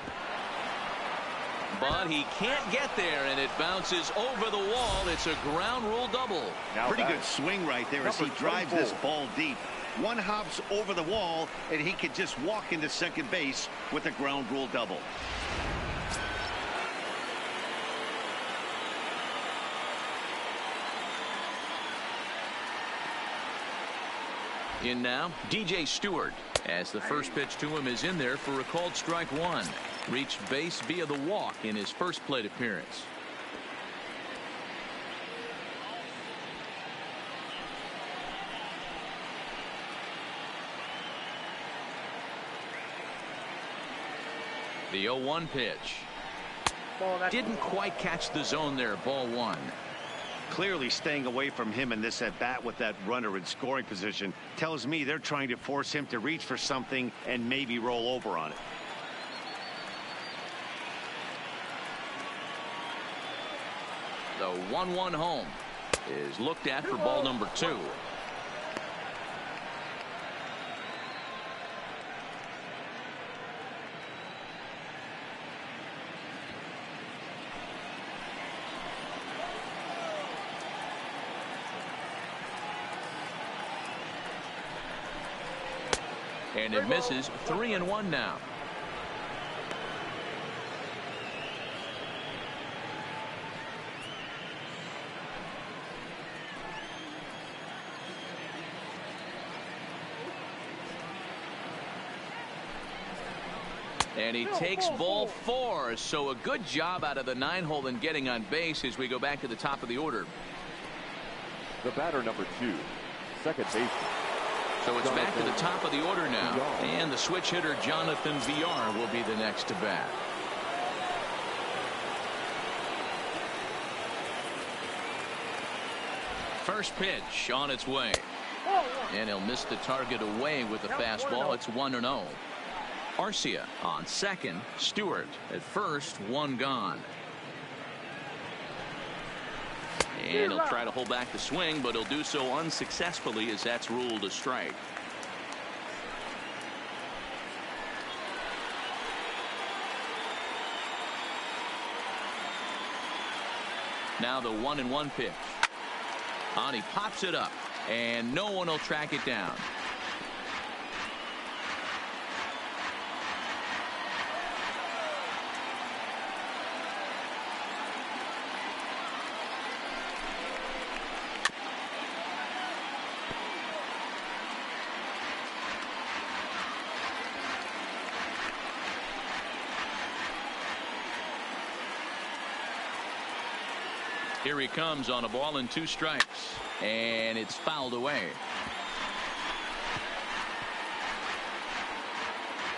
A: But he can't get there, and it bounces over the wall. It's a ground rule double.
B: Pretty good swing right there as he drives this ball deep. 1 hops over the wall, and he could just walk into second base with a ground rule double.
A: In now, DJ Stewart, as the first pitch to him is in there for a called strike 1. Reached base via the walk in his first plate appearance. The 0-1 pitch. Didn't quite catch the zone there. Ball 1.
B: Clearly staying away from him in this at bat with that runner in scoring position tells me they're trying to force him to reach for something and maybe roll over on it.
A: The 1-1 home is looked at for ball number 2. And it misses. 3-1 now. And he takes ball 4. So a good job out of the 9-hole in getting on base as we go back to the top of the order.
C: The batter, number 2, second baseman.
A: So it's back to the top of the order now. And the switch hitter, Jonathan Villar, will be the next to bat. First pitch on its way. And he'll miss the target away with the fastball. It's 1-0. Arcia on second. Stewart at first. 1 gone. And he'll try to hold back the swing, but he'll do so unsuccessfully as that's ruled a strike. Now the 1-1 pitch. He pops it up, and no one will track it down. Here he comes on a ball and 2 strikes. And it's fouled away.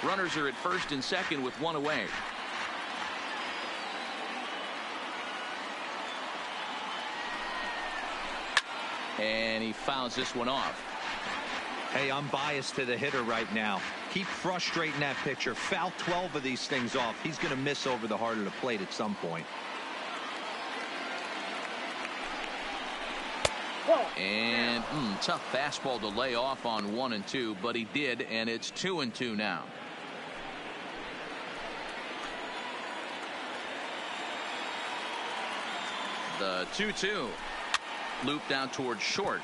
A: Runners are at first and second with 1 away. And he fouls this one off.
D: Hey, I'm biased to the hitter right now. Keep frustrating that pitcher. Foul 12 of these things off. He's going to miss over the heart of the plate at some point.
A: And tough fastball to lay off on 1 and 2, but he did, and it's 2 and 2 now. The 2-2. Looped out towards short.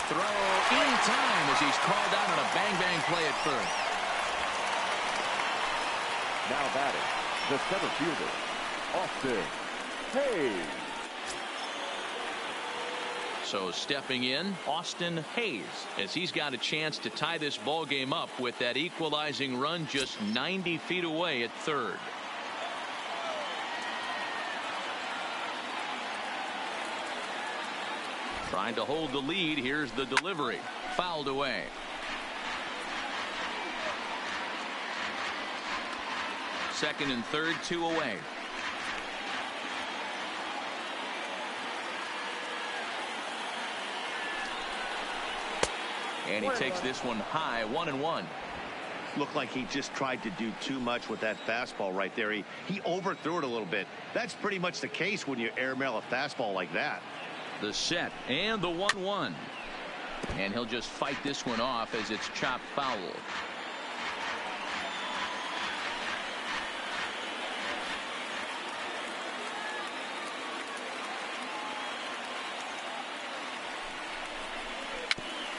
A: Throw in time as he's called out on a bang-bang play at first.
C: Now batting, the center fielder, Austin Hayes.
A: So stepping in, Austin Hayes, as he's got a chance to tie this ball game up with that equalizing run just 90 feet away at third. Trying to hold the lead. Here's the delivery. Fouled away. Second and third, 2 away. And he takes this one high, 1-1.
B: Looked like he just tried to do too much with that fastball right there. He overthrew it a little bit. That's pretty much the case when you airmail a fastball like that.
A: The set and the 1-1. And he'll just fight this one off as it's chopped foul.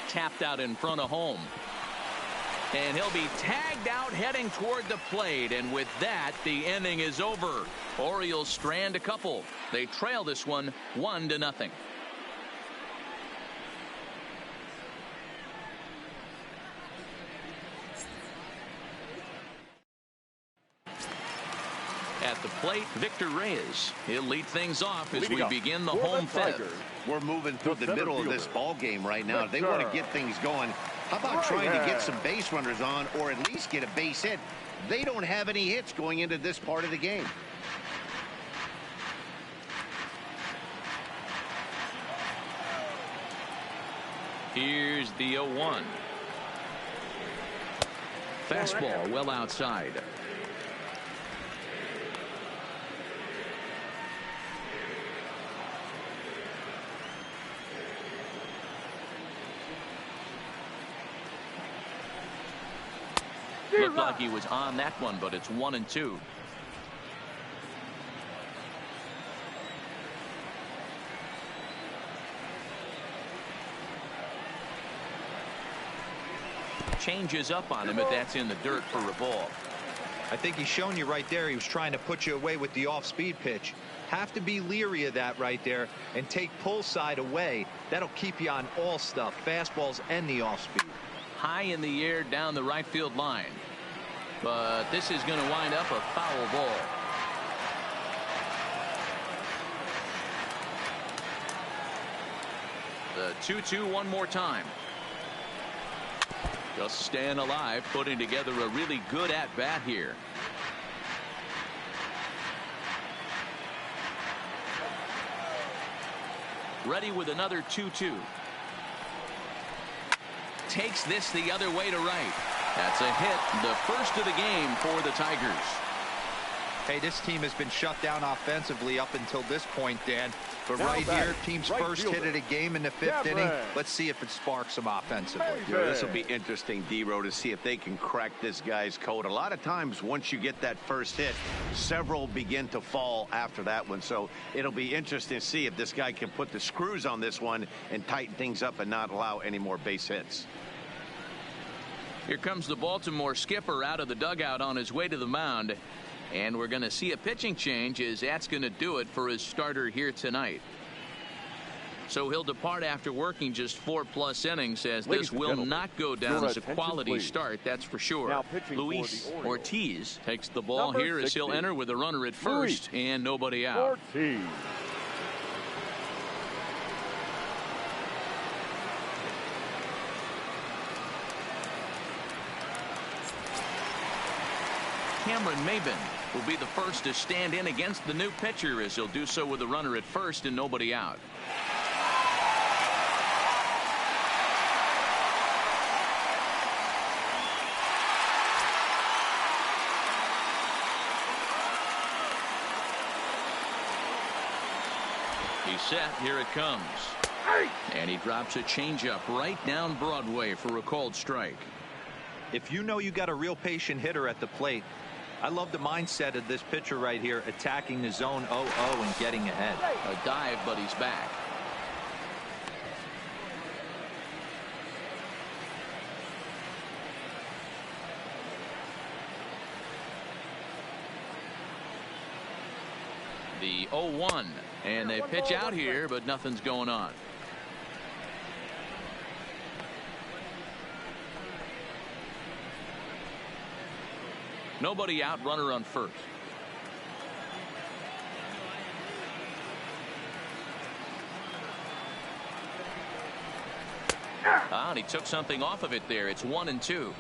A: Tapped out in front of home. And he'll be tagged out heading toward the plate. And with that, the inning is over. Orioles strand a couple. They trail this one 1-0. At the plate, Victor Reyes. He'll lead things off as we begin the home fifth.
B: We're moving through the middle of this ball game right now. They want to get things going. How about trying to get some base runners on, or at least get a base hit? They don't have any hits going into this part of the game.
A: Here's the 0-1. Fastball well outside. Looked like he was on that one, but it's 1-2. Changes up on him, but that's in the dirt for a ball.
D: I think he's shown you right there. He was trying to put you away with the off-speed pitch. Have to be leery of that right there and take pull side away. That'll keep you on all stuff, fastballs and the off-speed.
A: High in the air down the right field line. But this is going to wind up a foul ball. The 2-2 one more time. Just staying alive, putting together a really good at-bat here. Ready with another 2-2. Takes this the other way to right. That's a hit, the first of the game for the Tigers.
D: Hey, this team has been shut down offensively up until this point, Dan. But
C: Now
D: right
C: back,
D: here, team's
C: right
D: first
C: fielder.
D: hit of the game in the fifth
C: Devin.
D: inning. Let's see if it sparks some offensively.
B: This will be interesting, D-Row, to see if they can crack this guy's code. A lot of times, once you get that first hit, several begin to fall after that one. So it'll be interesting to see if this guy can put the screws on this one and tighten things up and not allow any more base hits.
A: Here comes the Baltimore skipper out of the dugout on his way to the mound. And we're going to see a pitching change, as that's going to do it for his starter here tonight. So he'll depart after working just 4+ innings, as
C: Ladies
A: this
C: and
A: will
C: gentlemen,
A: not go down
C: your
A: as a
C: attention,
A: quality
C: please.
A: start, that's for sure.
C: Now pitching for
A: Luis
C: the Orioles,
A: Ortiz takes the ball
C: number
A: here as he'll
C: 60,
A: enter with a runner at first and nobody out.
C: Ortiz.
A: Cameron Maben will be the first to stand in against the new pitcher, as he'll do so with a runner at first and nobody out. He's set. Here it comes. And he drops a changeup right down Broadway for a called strike.
D: If you know you got a real patient hitter at the plate, I love the mindset of this pitcher right here, attacking the zone 0-0 and getting ahead.
A: A dive, but he's back. The 0-1, and they pitch out here, but nothing's going on. Nobody out, runner on first. And he took something off of it there. It's 1-2.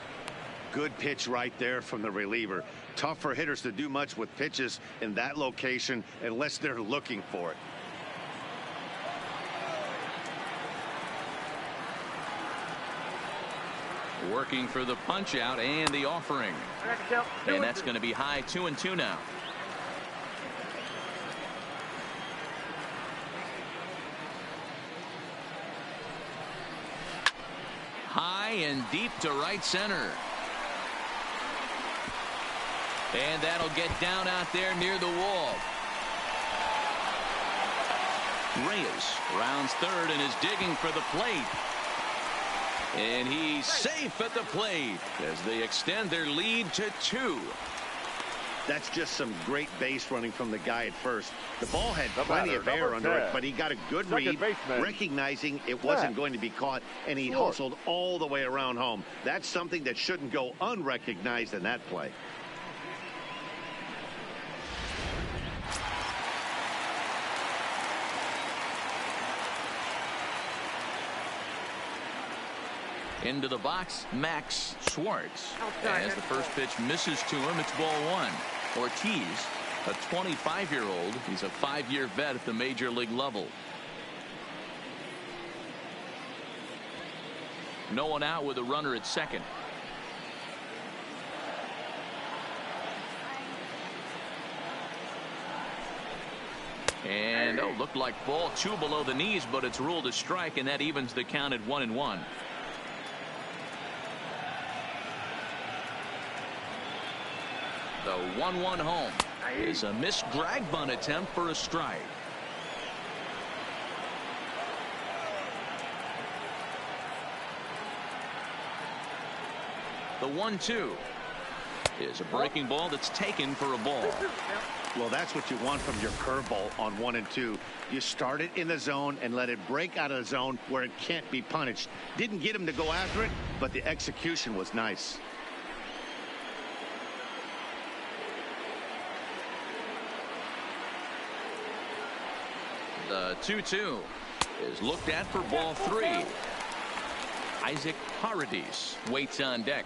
B: Good pitch right there from the reliever. Tough for hitters to do much with pitches in that location unless they're looking for it.
A: Working for the punch out and the offering. And that's going to be high. 2-2 now. High and deep to right center. And that'll get down out there near the wall. Reyes rounds third and is digging for the plate. And he's safe at the plate as they extend their lead to 2.
B: That's just some great base running from the guy at first. The ball had plenty of air under it, but he got a good read, recognizing it wasn't going to be caught, and he hustled all the way around home. That's something that shouldn't go unrecognized in that play.
A: Into the box, Max Schwartz. As the first pitch misses to him, it's ball 1. Ortiz, a 25-year-old. He's a 5-year vet at the major league level. No one out with a runner at second. And looked like ball 2 below the knees, but it's ruled a strike, and that evens the count at 1-1. The 1-1 home is a missed drag bunt attempt for a strike. The 1-2 is a breaking ball that's taken for a ball.
B: Well, that's what you want from your curveball on 1 and 2. You start it in the zone and let it break out of the zone where it can't be punished. Didn't get him to go after it, but the execution was nice.
A: The 2-2 is looked at for ball 3. Isaac Paradis waits on deck.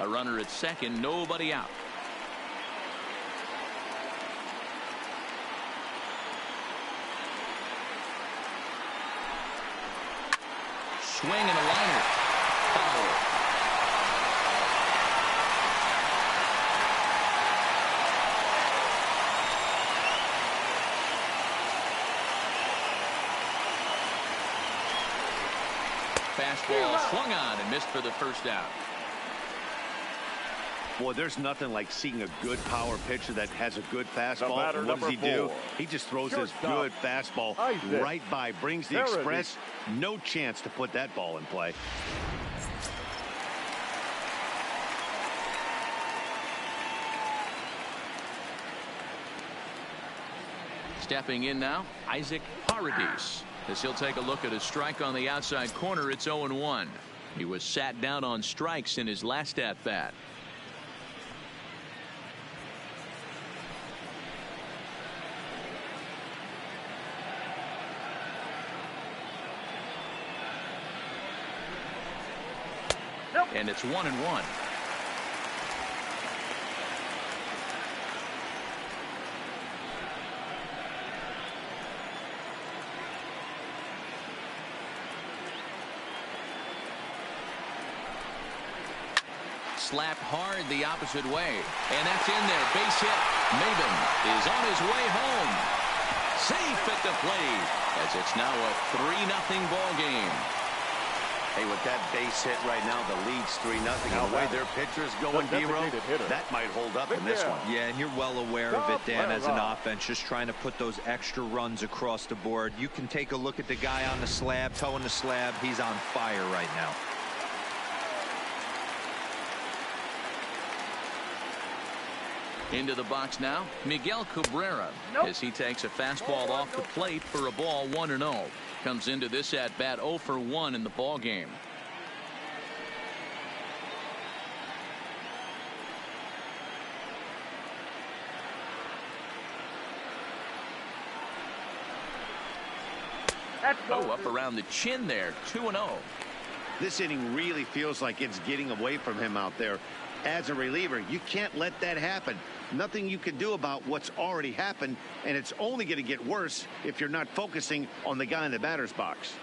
A: A runner at second, nobody out. Swing and a liner. Foul. Fastball swung on and missed for the first out.
B: Boy, there's nothing like seeing a good power pitcher that has a good fastball. And what does he do? He just throws his good fastball right by, brings the express. No chance to put that ball in play.
A: Stepping in now, Isaac Paradis. As he'll take a look at a strike on the outside corner, it's 0-1. He was sat down on strikes in his last at-bat. And it's 1-1. Slapped hard the opposite way, and that's in there. Base hit. Maben is on his way home. Safe at the plate, as it's now a 3-0 ball game.
B: Hey, with that base hit right now, the lead's 3-0. The way their pitcher's going, D-Row, that might hold up in this one.
D: Yeah, and you're well aware of it, Dan, as an offense, just trying to put those extra runs across the board. You can take a look at the guy on the slab, toeing the slab. He's on fire right now.
A: Into the box now, Miguel Cabrera, as he takes a fastball off the plate for a ball, 1-0. Comes into this at bat 0 for 1 in the ball game. Oh, up around the chin there, 2-0.
B: This inning really feels like it's getting away from him out there. As a reliever, you can't let that happen. Nothing you can do about what's already happened, and it's only going to get worse if you're not focusing on the guy in the batter's box.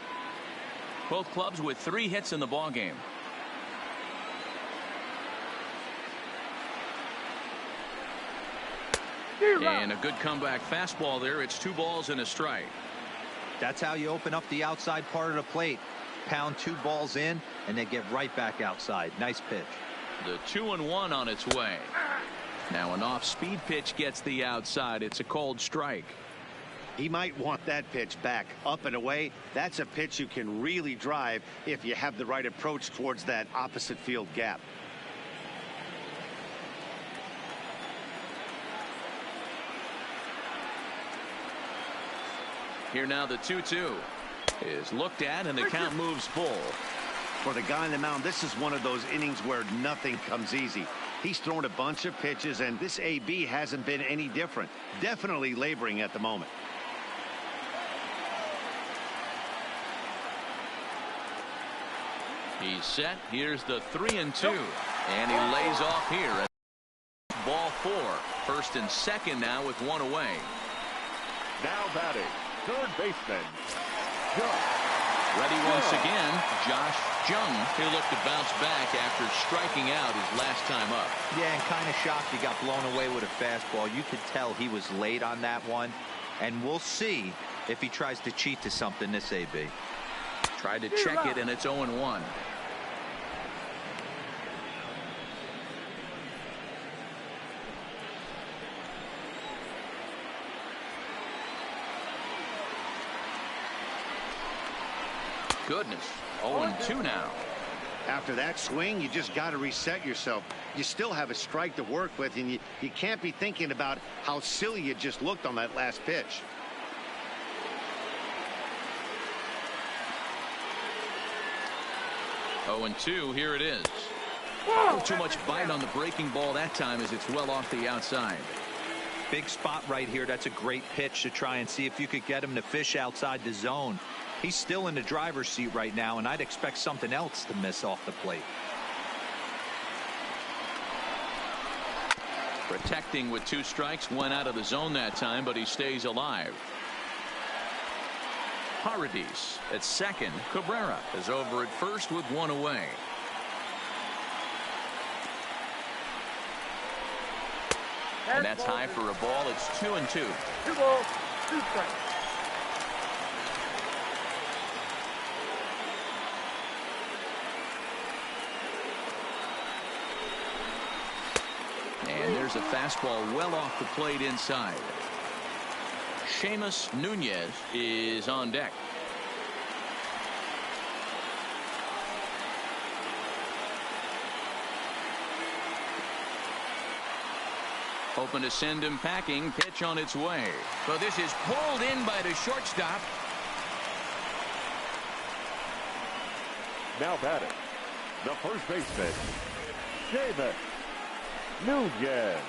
A: Both clubs with 3 hits in the ball game. And a good comeback fastball there. It's 2 balls and a strike.
D: That's how you open up the outside part of the plate. Pound 2 balls in, and they get right back outside. Nice pitch.
A: The 2-1 on its way. Now an off-speed pitch gets the outside. It's a cold strike.
B: He might want that pitch back, up and away. That's a pitch you can really drive if you have the right approach towards that opposite field gap.
A: Here now the 2-2 is looked at, and the count moves full.
B: For the guy on the mound, this is one of those innings where nothing comes easy. He's thrown a bunch of pitches, and this AB hasn't been any different. Definitely laboring at the moment.
A: He's set. Here's the 3-2. And he lays off here. Ball 4. First and second now with 1 away.
C: Now batting, third baseman,
A: Ready once again, Josh Jung. He'll look to bounce back after striking out his last time up.
D: Yeah, and kind of shocked he got blown away with a fastball. You could tell he was late on that one. And we'll see if he tries to cheat to something this AB.
A: Tried to check it, and it's 0-1. Goodness, 0-2 now.
B: After that swing, you just got to reset yourself. You still have a strike to work with, and you can't be thinking about how silly you just looked on that last pitch.
A: Oh, and 2, here it is. Oh, too much bite on the breaking ball that time as it's well off the outside.
D: Big spot right here. That's a great pitch to try and see if you could get him to fish outside the zone. He's still in the driver's seat right now, and I'd expect something else to miss off the plate.
A: Protecting with 2 strikes, went out of the zone that time, but he stays alive. Paradis at second. Cabrera is over at first with 1 away. And that's high for a ball. It's 2-2.
G: 2 balls, 2 strikes.
A: And there's a fastball well off the plate inside. Seamus Nunez is on deck. Hoping to send him packing. Pitch on its way.
H: So this is pulled in by the shortstop.
C: Now batting, the first baseman, David Nunez.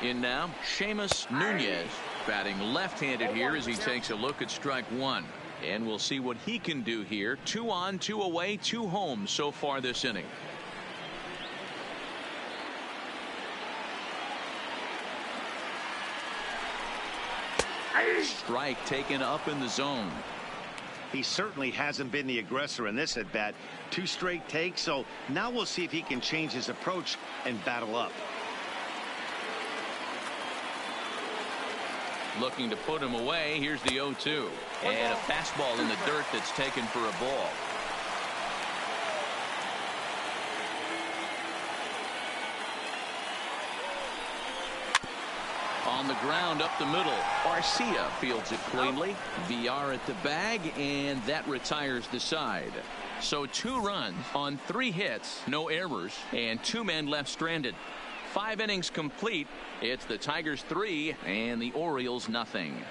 A: In now, Seamus Nunez, batting left-handed here as he takes a look at strike one. And we'll see what he can do here. 2 on, 2 away, 2 home so far this inning. Strike taken up in the zone.
B: He certainly hasn't been the aggressor in this at bat. 2 straight takes, so now we'll see if he can change his approach and battle up.
A: Looking to put him away. Here's the 0-2. And a fastball in the dirt that's taken for a ball. On the ground up the middle. Garcia fields it cleanly. VR at the bag, and that retires the side. So 2 runs on 3 hits, no errors, and 2 men left stranded. 5 innings complete. It's the Tigers 3 and the Orioles nothing.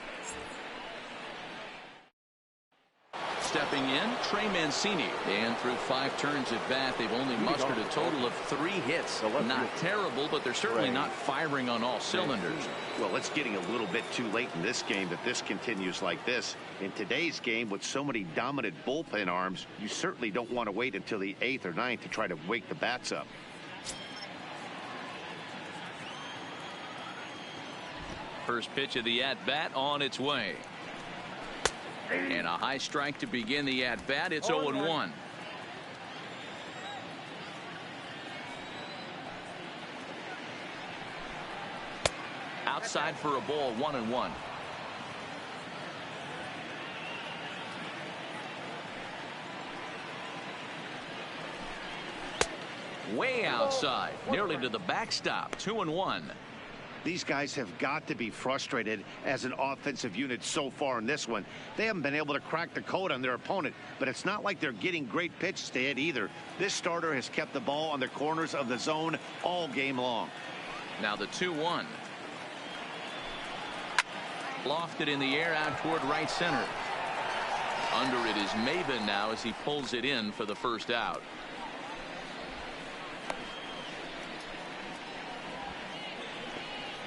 A: Stepping in, Trey Mancini. And through 5 turns at bat, they've only mustered a total of 3 hits. Not terrible, but they're certainly not firing on all cylinders.
B: Well, it's getting a little bit too late in this game if this continues like this. In today's game, with so many dominant bullpen arms, you certainly don't want to wait until the 8th or 9th to try to wake the bats up.
A: First pitch of the at-bat on its way. And a high strike to begin the at-bat. It's 0-1. Outside for a ball, 1-1. Way outside, nearly to the backstop, 2-1.
B: These guys have got to be frustrated as an offensive unit so far in this one. They haven't been able to crack the code on their opponent, but it's not like they're getting great pitches to hit either. This starter has kept the ball on the corners of the zone all game long.
A: Now the 2-1. Lofted in the air out toward right center. Under it is Maven now as he pulls it in for the first out.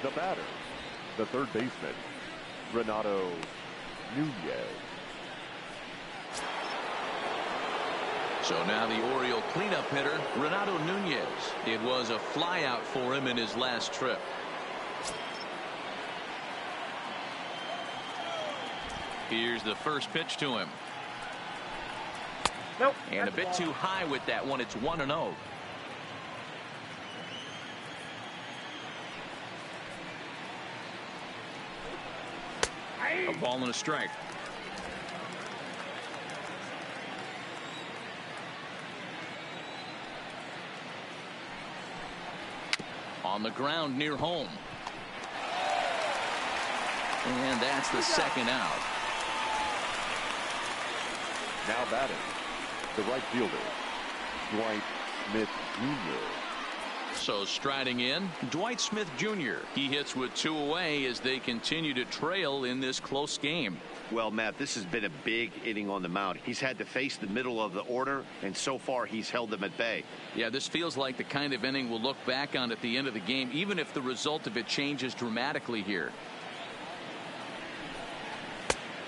C: The batter, the third baseman, Renato Nunez.
A: So now the Oriole cleanup hitter, Renato Nunez. It was a flyout for him in his last trip. Here's the first pitch to him.
G: Nope.
A: And a bit too high with that one. It's 1-0. A ball and a strike. On the ground near home. And that's the second out.
C: Now batting, the right fielder, Dwight Smith Jr.
A: So striding in, Dwight Smith Jr. He hits with 2 away as they continue to trail in this close game.
B: Well, Matt, this has been a big inning on the mound. He's had to face the middle of the order, and so far he's held them at bay.
A: Yeah, this feels like the kind of inning we'll look back on at the end of the game, even if the result of it changes dramatically here.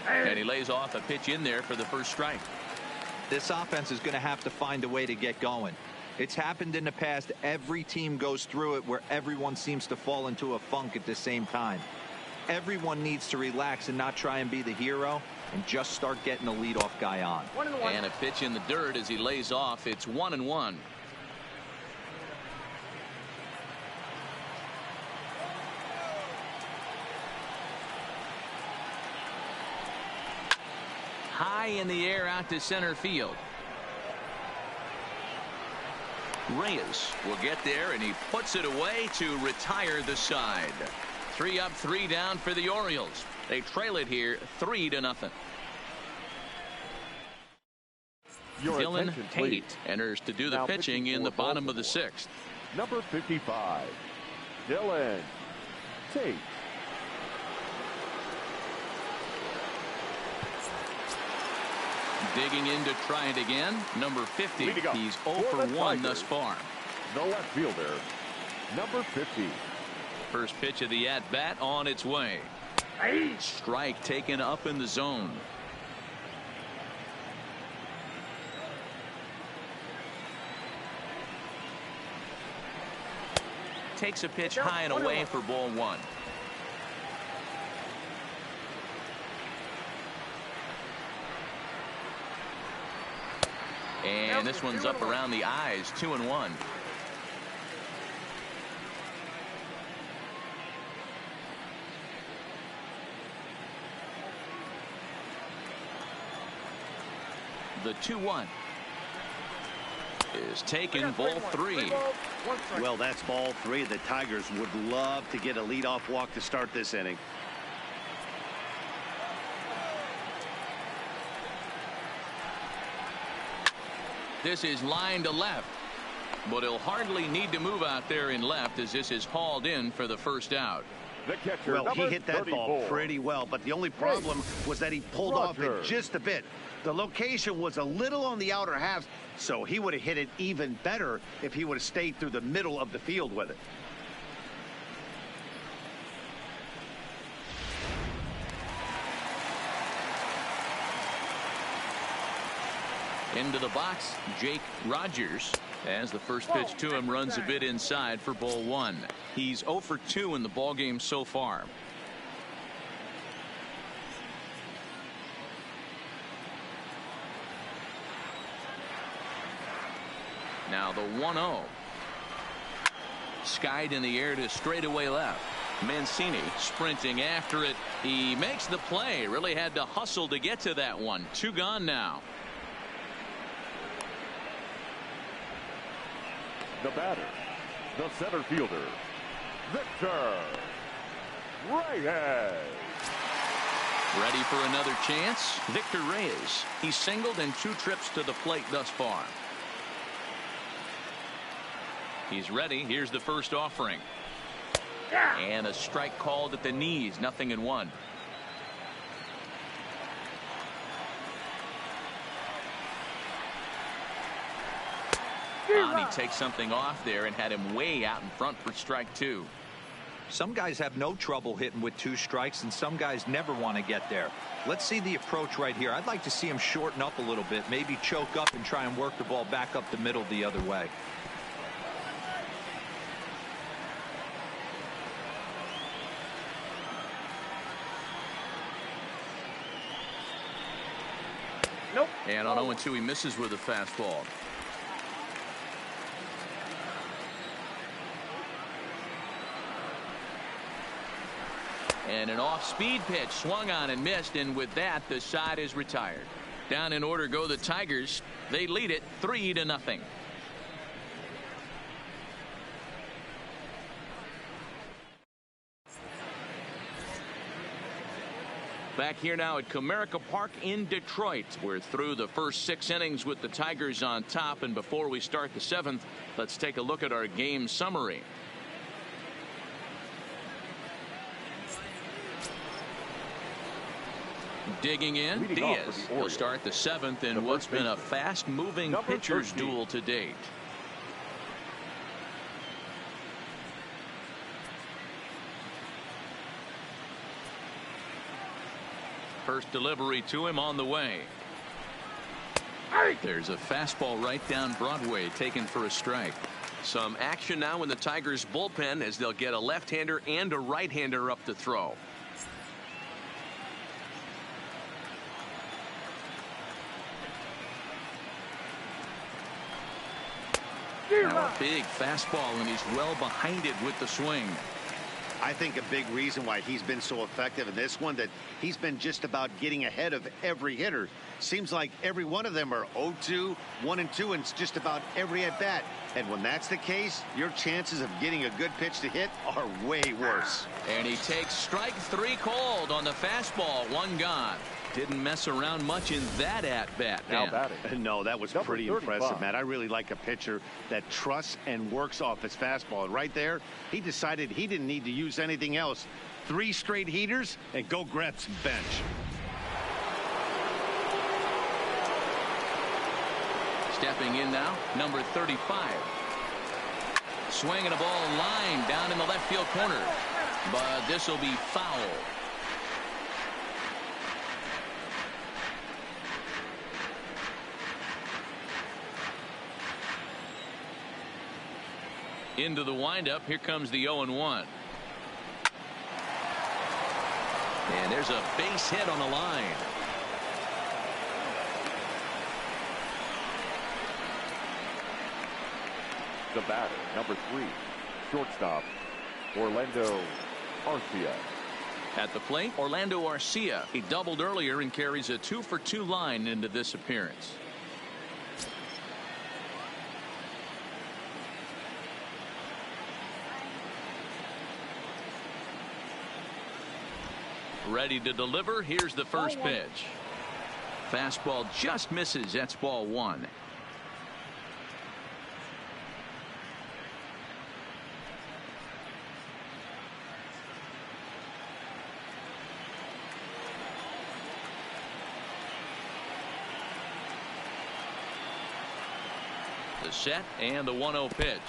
A: And he lays off a pitch in there for the first strike.
D: This offense is going to have to find a way to get going. It's happened in the past. Every team goes through it where everyone seems to fall into a funk at the same time. Everyone needs to relax and not try and be the hero and just start getting the leadoff guy on.
G: 1-1.
A: And a pitch in the dirt as he lays off. It's 1-1. High in the air out to center field. Reyes will get there, and he puts it away to retire the side. 3 up, 3 down for the Orioles. They trail it here 3-0. Dylan Tate enters to do the pitching in the bottom of the 6th.
C: Number 55, Dylan Tate.
A: Digging in to try it again. Number 50. He's 0 for 1 thus far.
C: The left fielder, number 50.
A: First pitch of the at-bat on its way. Strike taken up in the zone. Takes a pitch high and away for ball 1. And this one's up around the eyes. 2-1. The 2-1 is taken. Ball 3.
B: Well, that's ball 3. The Tigers would love to get a leadoff walk to start this inning.
A: This is line to left, but he'll hardly need to move out there in left as this is hauled in for the first out.
C: The catcher,
B: well, he hit that
C: 34.
B: ball pretty well, but the only problem was that he pulled off it just a bit. The location was a little on the outer half, so he would have hit it even better if he would have stayed through the middle of the field with it.
A: Into the box, Jake Rogers, as the first pitch to him runs a bit inside for ball 1. He's 0 for 2 in the ballgame so far. Now the 1-0. Skied in the air to straightaway left. Mancini sprinting after it. He makes the play. Really had to hustle to get to that one. 2 gone now.
C: The batter, the center fielder, Victor Reyes.
A: Ready for another chance. Victor Reyes. He's singled in 2 trips to the plate thus far. He's ready. Here's the first offering. And a strike called at the knees. 0-1. He takes something off there and had him way out in front for strike 2.
D: Some guys have no trouble hitting with 2 strikes, and some guys never want to get there. Let's see the approach right here. I'd like to see him shorten up a little bit, maybe choke up and try and work the ball back up the middle the other way.
G: Nope.
A: And on 0-2, he misses with a fastball. And an off-speed pitch swung on and missed, and with that the side is retired. Down in order go the Tigers. They lead it 3-0. Back here now at Comerica Park in Detroit. We're through the first 6 innings with the Tigers on top, and before we start the 7th, let's take a look at our game summary. Digging in, Diaz will start the 7th in what's been a fast-moving pitcher's duel to date. First delivery to him on the way. There's a fastball right down Broadway, taken for a strike.
F: Some action now in the Tigers bullpen as they'll get a left-hander and a right-hander up to throw.
A: Now a big fastball, and he's well behind it with the swing.
B: I think a big reason why he's been so effective in this one, that he's been just about getting ahead of every hitter. Seems like every one of them are 0-2, 1-2, and just about every at bat. And when that's the case, your chances of getting a good pitch to hit are way worse.
A: And he takes strike 3 called on the fastball. 1 gone. Didn't mess around much in that at-bat.
C: Now batting.
B: No, that was
C: Number
B: pretty
C: 35.
B: impressive, Matt. I really like a pitcher that trusts and works off his fastball. And right there, he decided he didn't need to use anything else. 3 straight heaters and go grab some bench.
A: Stepping in now, number 35. Swinging a ball line down in the left field corner. But this will be foul. Into the windup. Here comes the 0-1. And there's a base hit on the line.
C: The batter, number 3, shortstop, Orlando Arcia.
A: At the plate, Orlando Arcia. He doubled earlier and carries a 2-for-2 line into this appearance. Ready to deliver. Here's the first pitch. Fastball just misses. That's ball 1. The set and the 1-0 pitch.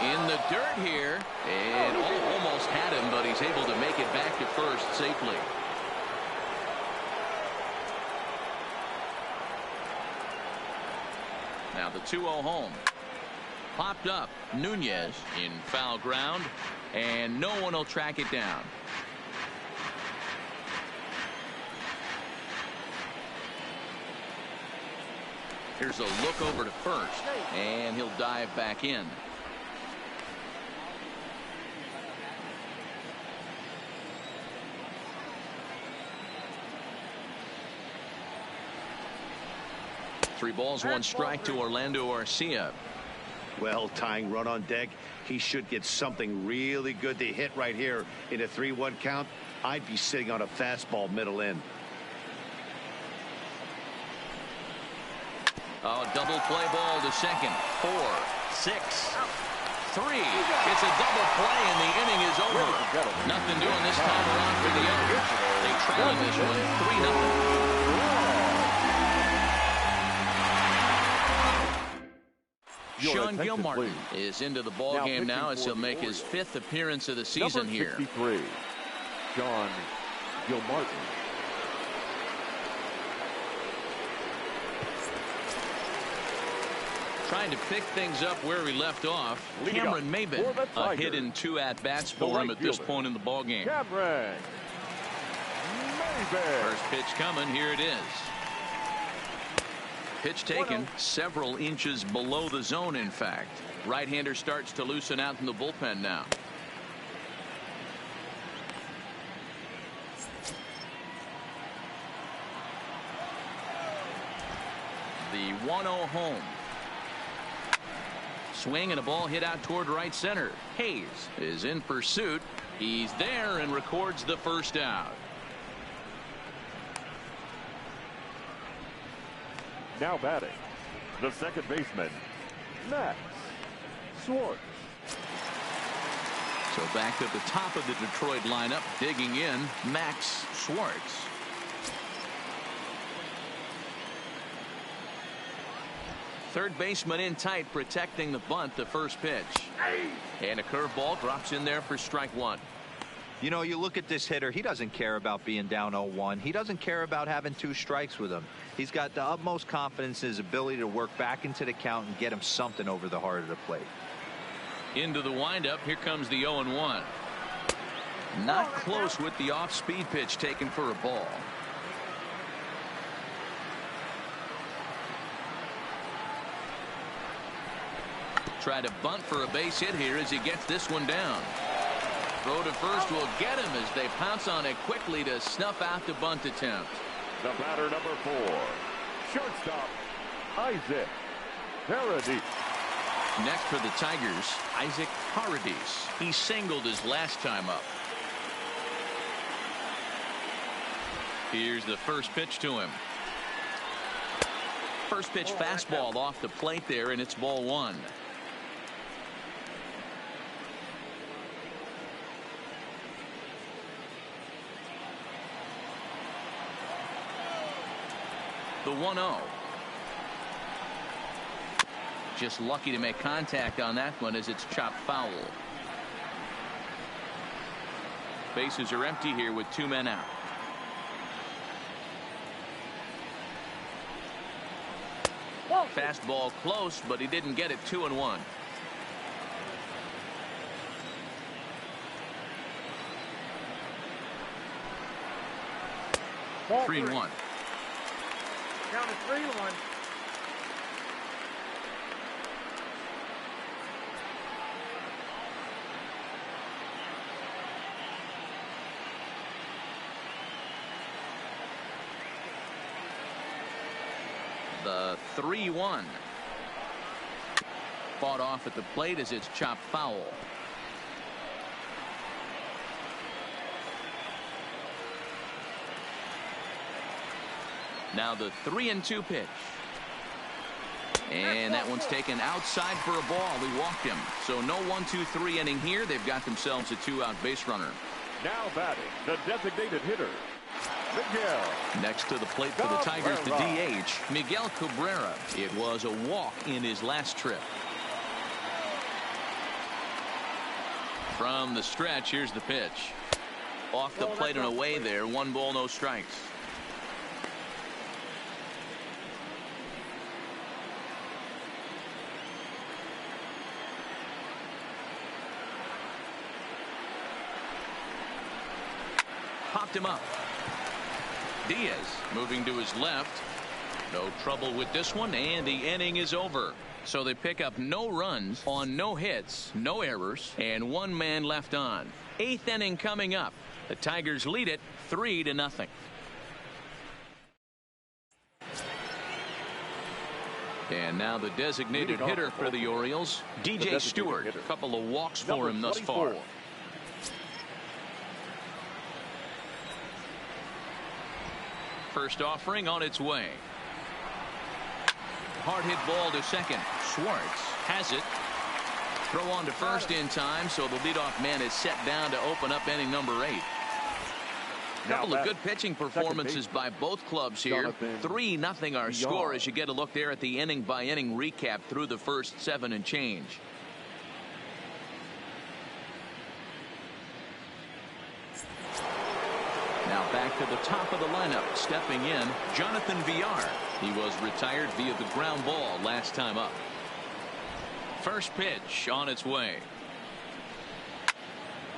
A: In the dirt here, and almost had him, but he's able to make it back to first safely. Now the 2-0 home. Popped up. Nunez in foul ground, and no one will track it down. Here's a look over to first, and he'll dive back in. Three balls, 1 strike to Orlando Arcia.
B: Well, tying run on deck. He should get something really good to hit right here in a 3-1 count. I'd be sitting on a fastball middle in.
A: Oh, double play ball to second. 4, 6, 3. It's a double play, and the inning is over. Nothing doing this time around for the O's. They trail in this one 3-0. Sean Gilmartin is into the ball game now as he'll make his 5th appearance of the season here.
C: Number 63, Sean Gilmartin.
A: Trying to pick things up where he left off. Cameron Maybin, a hit in 2 at-bats for him at this point in the ball game.
C: Cameron Maybin.
A: First pitch coming. Here it is. Pitch taken several inches below the zone, in fact. Right-hander starts to loosen out in the bullpen now. The 1-0 home. Swing and a ball hit out toward right center. Hayes is in pursuit. He's there and records the first out.
C: Now batting, the second baseman, Max Schwartz.
A: So back at the top of the Detroit lineup, digging in, Max Schwartz. Third baseman in tight, protecting the bunt. The first pitch, and a curveball drops in there for strike 1.
D: You know, you look at this hitter, he doesn't care about being down 0-1. He doesn't care about having 2 strikes with him. He's got the utmost confidence in his ability to work back into the count and get him something over the heart of the plate.
A: Into the windup. Here comes the 0-1. Not close with the off-speed pitch taken for a ball. Try to bunt for a base hit here as he gets this one down. Throw to first will get him as they pounce on it quickly to snuff out the bunt attempt.
C: The batter number 4, shortstop, Isaac Paradis.
A: Next for the Tigers, Isaac Paradis. He singled his last time up. Here's the first pitch to him. First pitch fastball off the plate there, and it's ball 1. The 1-0. Just lucky to make contact on that one as it's chopped foul. Bases are empty here with 2 men out. Fastball close, but he didn't get it. 2-1.
G: Ball
A: 3-1.
G: Count is 3-1.
A: The 3-1. Fought off at the plate as it's chopped foul. Now the 3-2 pitch. And that one's taken outside for a ball. He walked him. So no 1-2-3 inning here. They've got themselves a 2-out base runner.
C: Now batting, the designated hitter, Miguel.
A: Next to the plate for the Tigers, the DH, Miguel Cabrera. It was a walk in his last trip. From the stretch, here's the pitch. Off the plate and away there. 1 ball, no strikes. Popped him up. Diaz moving to his left. No trouble with this one, and the inning is over. So they pick up no runs on no hits, no errors, and 1 man left on. 8th inning coming up. The Tigers lead it 3-0. And now the designated hitter for the Orioles, DJ Stewart. A couple of walks for him thus far. First offering on its way. Hard hit ball to second. Schwartz has it. Throw on to first in time, so the leadoff man is set down to open up inning number 8. A couple of good pitching performances by both clubs here. 3-0 our score as you get a look there at the inning by inning recap through the first 7 and change. Now back to the top of the lineup. Stepping in, Jonathan Villar. He was retired via the ground ball last time up. First pitch on its way.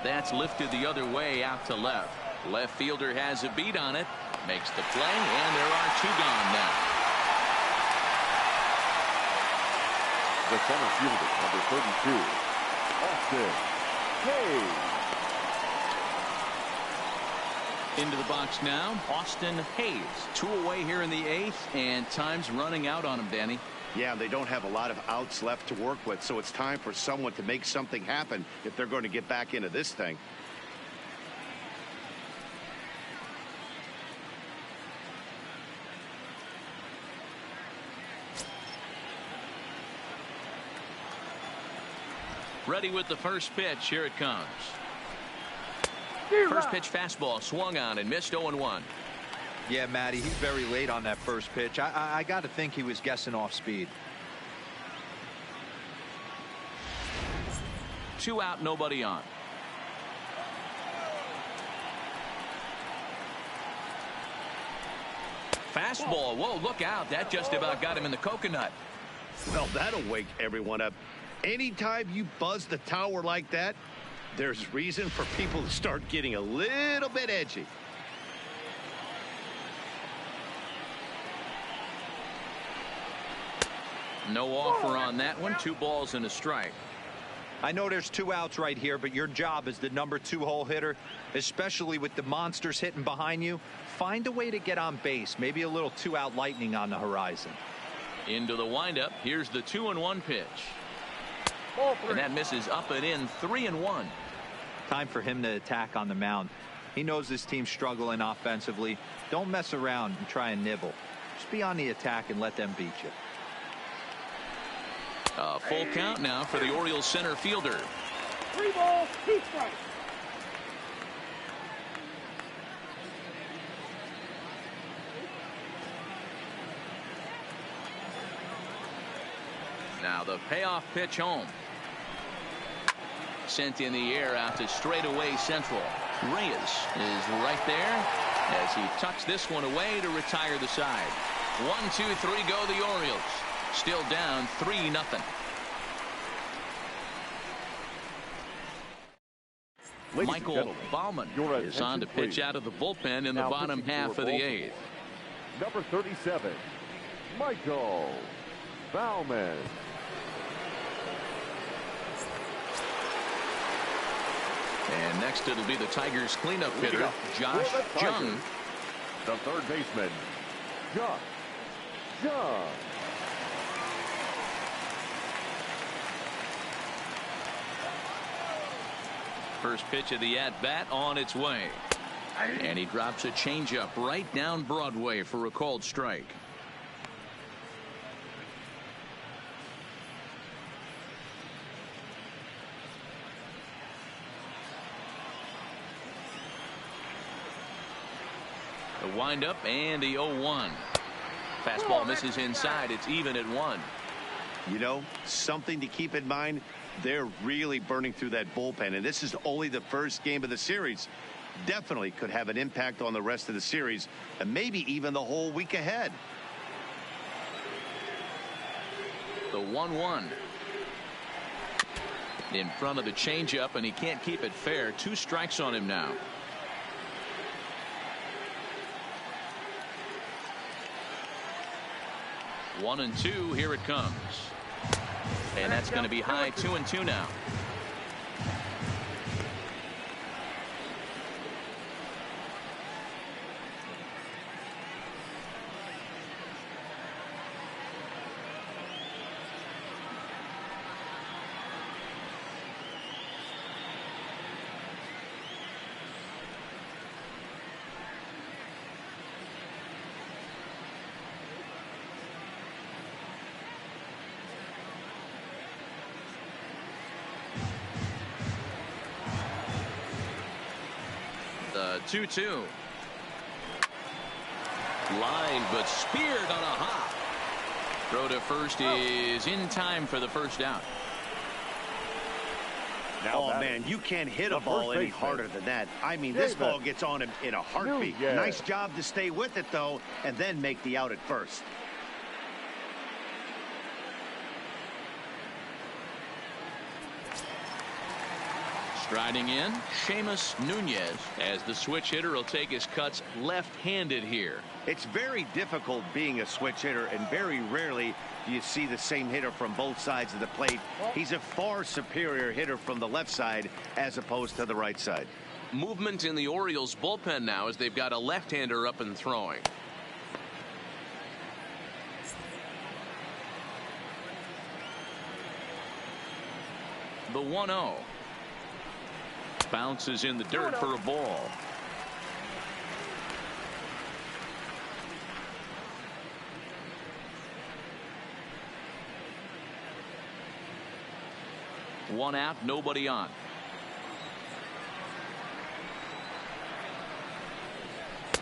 A: That's lifted the other way out to left. Left fielder has a beat on it. Makes the play, and there are 2 gone now.
C: The center fielder, number 32, Austin Hayes.
A: Into the box now, Austin Hayes. 2 away here in the 8th, and time's running out on him, Danny.
B: Yeah, they don't have a lot of outs left to work with, so it's time for someone to make something happen if they're going to get back into this thing.
A: Ready with the first pitch. Here it comes. First pitch fastball swung on and missed. 0-1.
D: Yeah, Matty, he's very late on that first pitch. I got to think he was guessing off speed.
A: 2 out, nobody on. Fastball. Whoa, look out. That just about got him in the coconut.
B: Well, that'll wake everyone up. Anytime you buzz the tower like that, there's reason for people to start getting a little bit edgy.
A: No offer on that one. 2 balls and a strike.
D: I know there's 2 outs right here, but your job as the number 2 hole hitter, especially with the monsters hitting behind you, find a way to get on base. Maybe a little 2-out lightning on the horizon.
A: Into the windup. Here's the 2-1 pitch. And that misses up and in. 3-1.
D: Time for him to attack on the mound. He knows this team's struggling offensively. Don't mess around and try and nibble. Just be on the attack and let them beat you.
A: A full count now for the Orioles center fielder.
G: 3 balls, 2 strikes.
A: Now the payoff pitch home. Sent in the air out to straightaway central. Reyes is right there as he tucks this one away to retire the side. 1, 2, 3 go the Orioles. Still down 3-0. Michael Baumann is on to pitch out of the bullpen in the bottom half of the 8th.
C: Number 37, Michael Baumann.
A: And next it'll be the Tigers cleanup hitter, Josh Jung.
C: The third baseman, Josh Jung.
A: First pitch of the at-bat on its way. And he drops a changeup right down Broadway for a called strike. The windup and the 0-1. Fastball misses inside. It's even at 1.
B: You know, something to keep in mind. They're really burning through that bullpen, and this is only the first game of the series. Definitely could have an impact on the rest of the series and maybe even the whole week ahead.
A: The 1-1 in front of the changeup, and he can't keep it fair. 2 strikes on him now. One and 2. Here it comes. And that's going to be high. 2-2 now. The 2-2. Line, but speared on a hop. Throw to first is in time for the first out.
B: Oh, man, you can't hit a ball any harder than that. I mean, this ball gets on him in a heartbeat. Nice job to stay with it, though, and then make the out at first.
A: Striding in, Seamus Nunez, as the switch hitter will take his cuts left-handed here.
B: It's very difficult being a switch hitter, and very rarely do you see the same hitter from both sides of the plate. He's a far superior hitter from the left side as opposed to the right side.
F: Movement in the Orioles bullpen now as they've got a left-hander up and throwing.
A: The 1-0. Bounces in the dirt for a ball. One out, nobody on.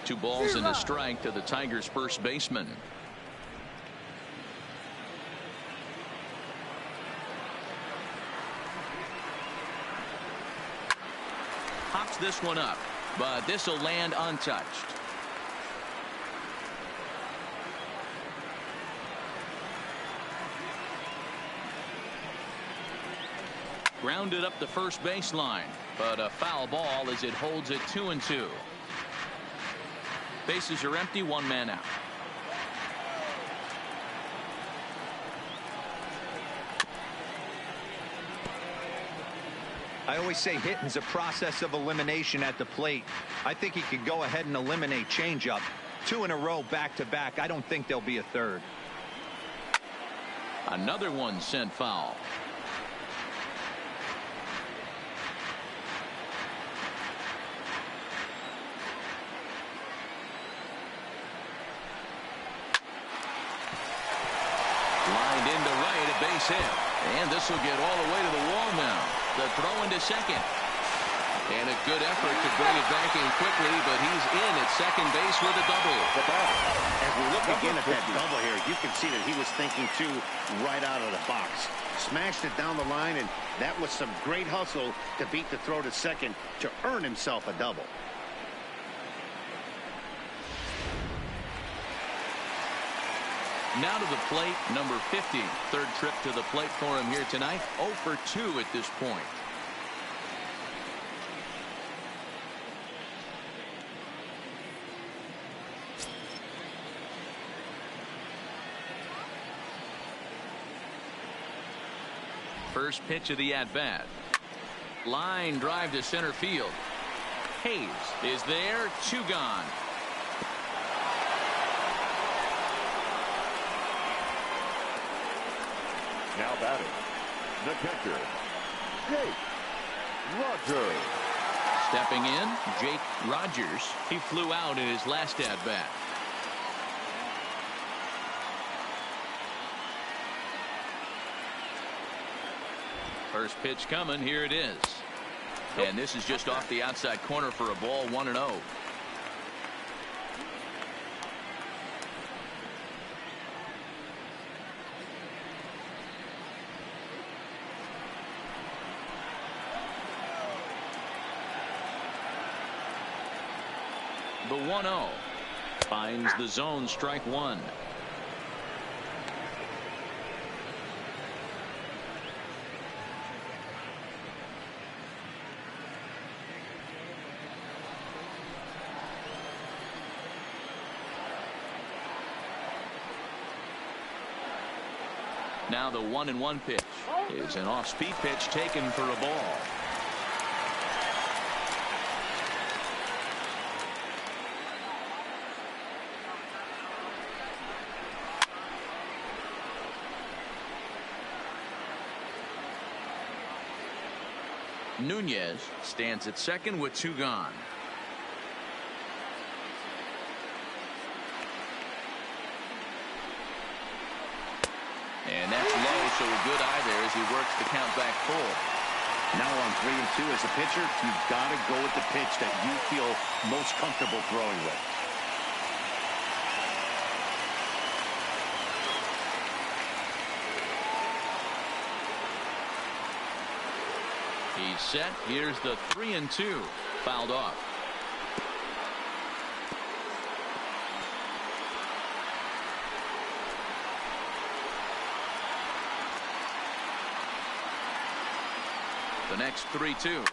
A: Two balls and a strike to the Tigers' first baseman. Pops this one up, but this will land untouched. Grounded up the first baseline, but a foul ball as it holds it 2-2. Bases are empty, one man out.
D: I always say hitting's a process of elimination at the plate. I think he could go ahead and eliminate changeup. 2 in a row back-to-back. I don't think there'll be a third.
A: Another one sent foul. Lined into right, a base hit. And this will get all the way to the wall now. The throw into second. And a good effort to bring it back in quickly, but he's in at second base with a double.
B: As we look again at that double here, you can see that he was thinking, too, right out of the box. Smashed it down the line, and that was some great hustle to beat the throw to second to earn himself a double.
A: Now to the plate, number 50. Third trip to the plate for him here tonight. 0 for 2 at this point. First pitch of the at-bat. Line drive to center field. Hayes is there. 2 gone.
C: Now batting, the catcher, Jake Rogers.
A: Stepping in, Jake Rogers. He flew out in his last at-bat. First pitch coming. Here it is. And this is just off the outside corner for a ball. 1-0. The 1-0 finds the zone, strike one. Now the 1-1 pitch is an off-speed pitch taken for a ball. Nunez stands at second with 2 gone. And that's low, so a good eye there as he works the count back full.
B: Now on 3-2 as a pitcher, you've got to go with the pitch that you feel most comfortable throwing with.
A: He's set. Here's the 3-2. Fouled off. The next 3-2.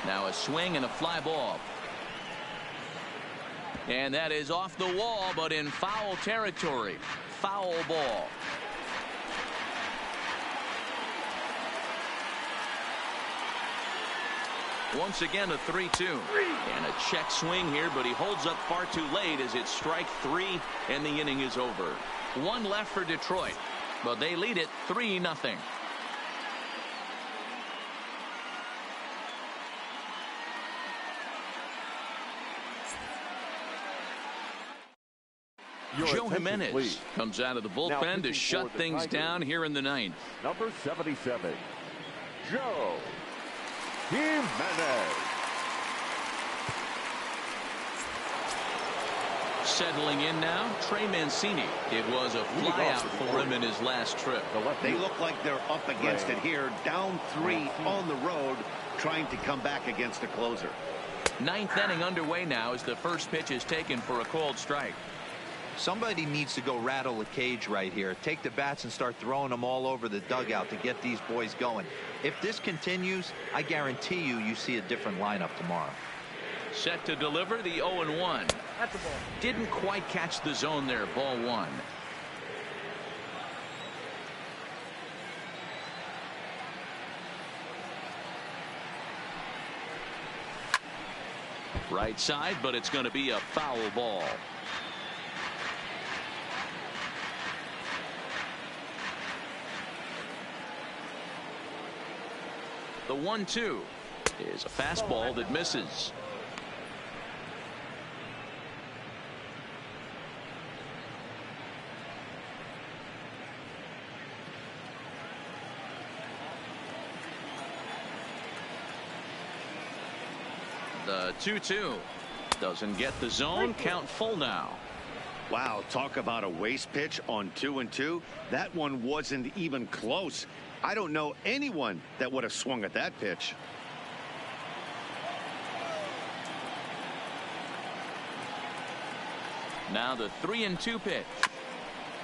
A: Now a swing and a fly ball. And that is off the wall, but in foul territory. Foul ball. Once again a 3-2. And a check swing here, but he holds up far too late as it's strike 3 and the inning is over. 1 left for Detroit, but they lead it 3-0. Joe Jimenez comes out of the bullpen to shut things down here in the 9th.
C: Number 77, Joe Jimenez.
A: Settling in now, Trey Mancini. It was a flyout for him in his last trip.
B: They look like they're up against it here, down 3 on the road, trying to come back against the closer.
A: 9th inning underway now as the first pitch is taken for a called strike.
D: Somebody needs to go rattle the cage right here. Take the bats and start throwing them all over the dugout to get these boys going. If this continues, I guarantee you see a different lineup tomorrow.
A: Set to deliver the 0-1.
G: That's a ball.
A: Didn't quite catch the zone there. Ball 1. Right side, but it's going to be a foul ball. The 1-2 is a fastball that misses. The 2-2 doesn't get the zone. Count full now.
B: Wow, talk about a waste pitch on 2-2. That one wasn't even close. I don't know anyone that would have swung at that pitch.
A: Now the 3-2 pitch.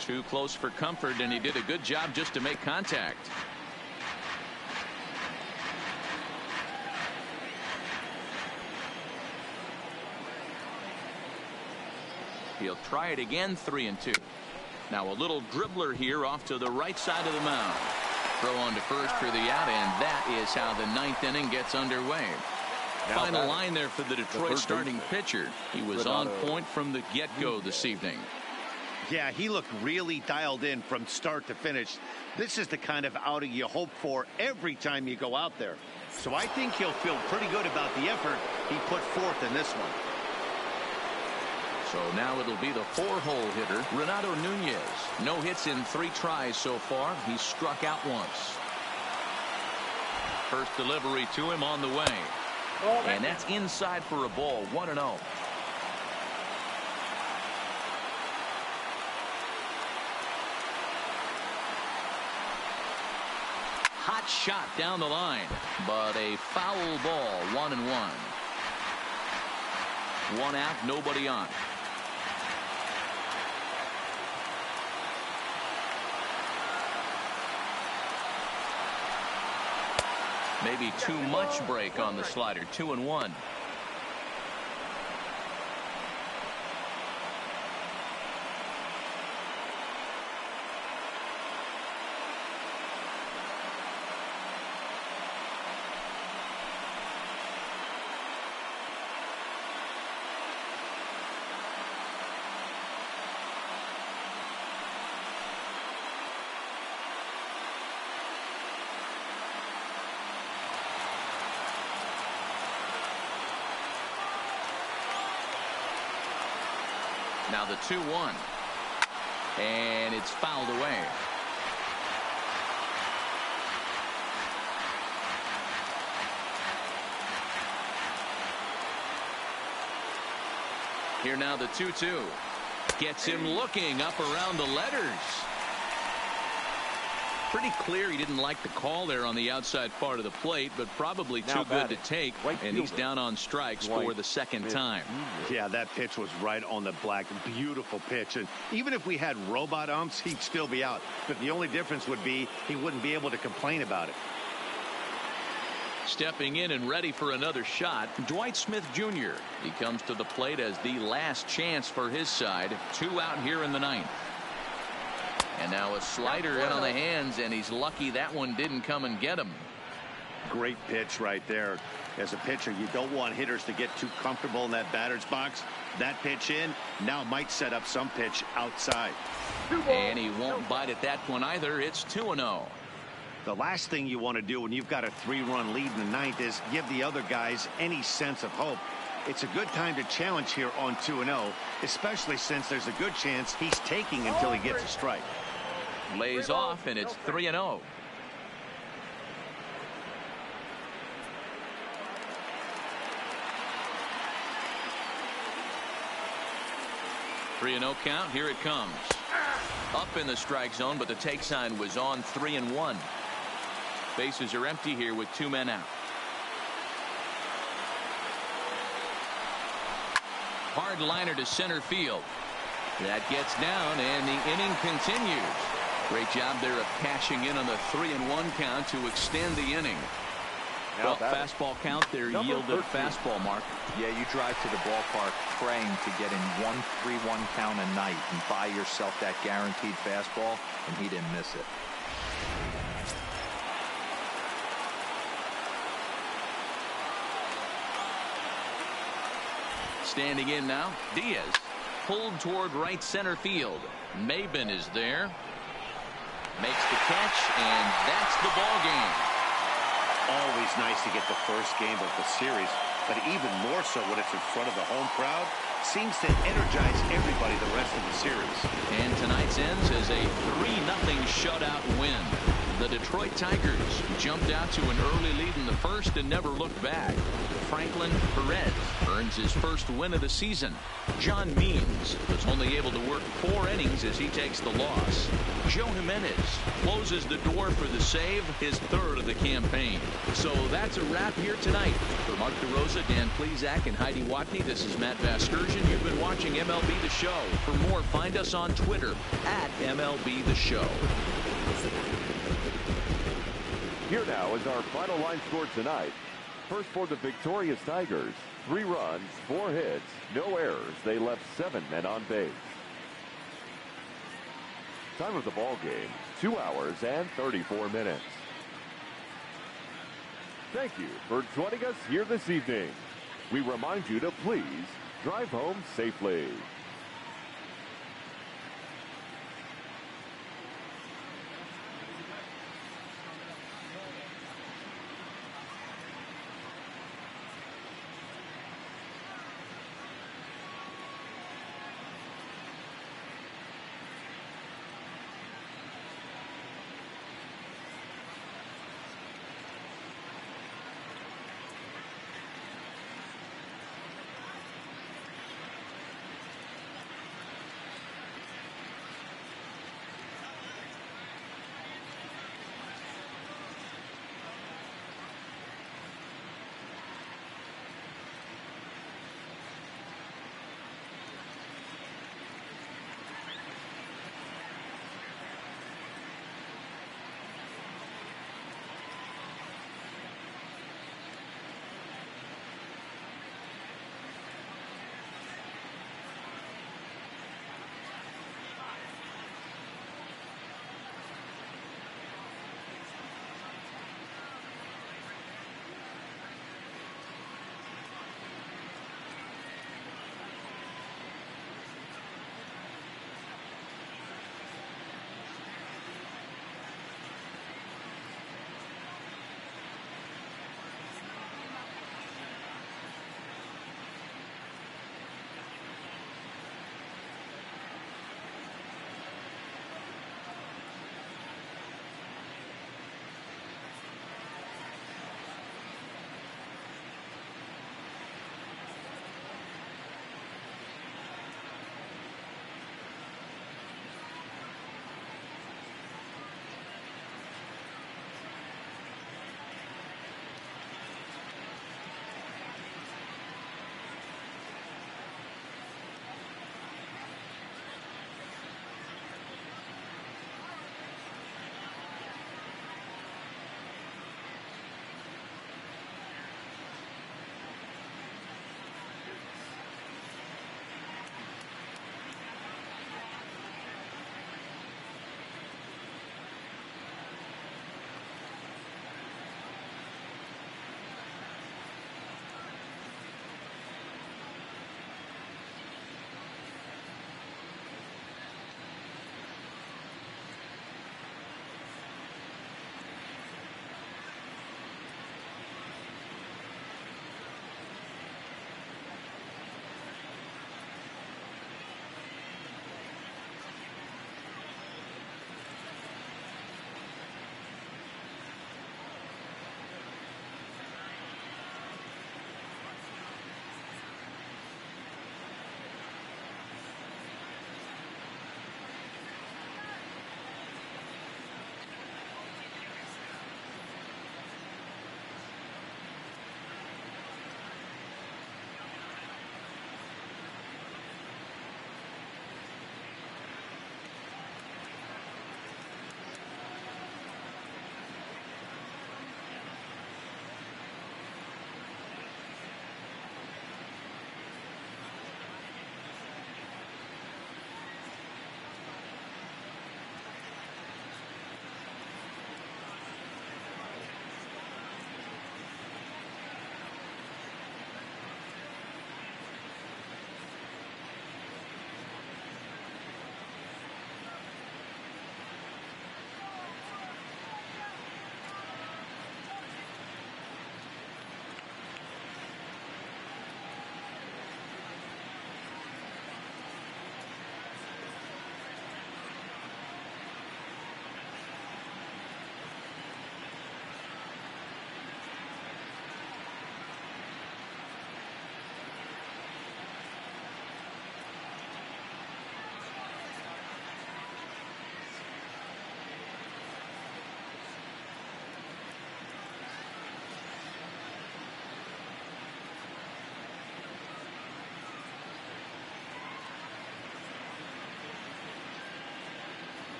A: Too close for comfort, and he did a good job just to make contact. He'll try it again. 3-2. Now a little dribbler here off to the right side of the mound. Throw on to first for the out, and that is how the 9th inning gets underway. Final line there for the Detroit starting pitcher. He was on point from the get-go this evening.
B: Yeah, he looked really dialed in from start to finish. This is the kind of outing you hope for every time you go out there. So I think he'll feel pretty good about the effort he put forth in this one.
A: So now it'll be the 4-hole hitter, Renato Nunez. No hits in 3 tries so far. He's struck out once. First delivery to him on the way. And that's inside for a ball. 1-0. Hot shot down the line, but a foul ball. 1-1. 1 out, nobody on. Maybe too much break on the slider. 2-1. Now the 2-1, and it's fouled away. Here now the 2-2 gets him looking up around the letters. Pretty clear he didn't like the call there on the outside part of the plate, but probably too good to take, and he's down on strikes for the second time.
B: Yeah, that pitch was right on the black. Beautiful pitch, and even if we had robot umps, he'd still be out. But the only difference would be he wouldn't be able to complain about it.
A: Stepping in and ready for another shot, Dwight Smith Jr. He comes to the plate as the last chance for his side. 2 out here in the 9th. And now a slider in on the hands, and he's lucky that one didn't come and get him.
B: Great pitch right there. As a pitcher, you don't want hitters to get too comfortable in that batter's box. That pitch in now might set up some pitch outside.
A: And he won't bite at that one either. It's 2-0.
B: The last thing you want to do when you've got a 3-run lead in the 9th is give the other guys any sense of hope. It's a good time to challenge here on 2-0, especially since there's a good chance he's taking until he gets a strike.
A: Lays off, and it's 3-0. 3-0 count. Here it comes. Up in the strike zone, but the take sign was on. 3-1. Bases are empty here with 2 men out. Hard liner to center field. That gets down, and the inning continues. Great job there of cashing in on the 3-1 count to extend the inning. Well, fastball count there yielded fastball, Mark.
D: Yeah, you drive to the ballpark praying to get in 1-3-1 count a night and buy yourself that guaranteed fastball, and he didn't miss it.
A: Standing in now, Diaz. Pulled toward right center field. Maben is there. Makes the catch, and that's the ball game.
B: Always nice to get the first game of the series, but even more so when it's in front of the home crowd. Seems to energize everybody the rest of the series.
A: And tonight's ends as a 3-0 shutout win. The Detroit Tigers jumped out to an early lead in the first and never looked back. Franklin Perez earns his first win of the season. John Means was only able to work 4 innings as he takes the loss. Joe Jimenez closes the door for the save, his 3rd of the campaign. So that's a wrap here tonight. For Mark DeRosa, Dan Plesac, and Heidi Watney, this is Matt Vasgersian. You've been watching MLB The Show. For more, find us on Twitter at MLB The Show.
C: Here now is our final line score tonight. First for the victorious Tigers, 3 runs, 4 hits, no errors. They left 7 men on base. Time of the ball game, 2 hours and 34 minutes. Thank you for joining us here this evening. We remind you to please drive home safely.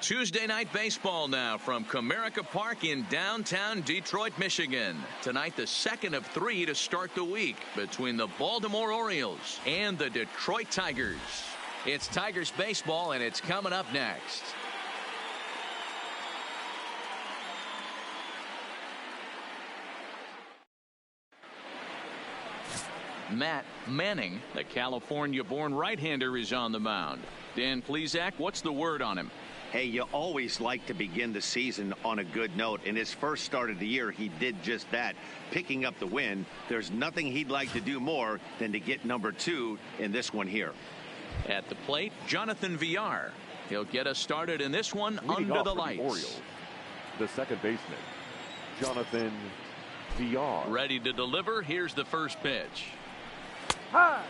A: Tuesday night baseball now from Comerica Park in downtown Detroit, Michigan. Tonight, the second of 3 to start the week between the Baltimore Orioles and the Detroit Tigers. It's Tigers baseball, and it's coming up next. Matt Manning, the California-born right-hander, is on the mound. Dan Plesac, what's the word on him?
B: Hey, you always like to begin the season on a good note. In his first start of the year, he did just that, picking up the win. There's nothing he'd like to do more than to get number 2 in this one here.
A: At the plate, Jonathan Villar. He'll get us started in this one under the lights.
C: Orioles, the second baseman, Jonathan Villar.
A: Ready to deliver. Here's the first pitch.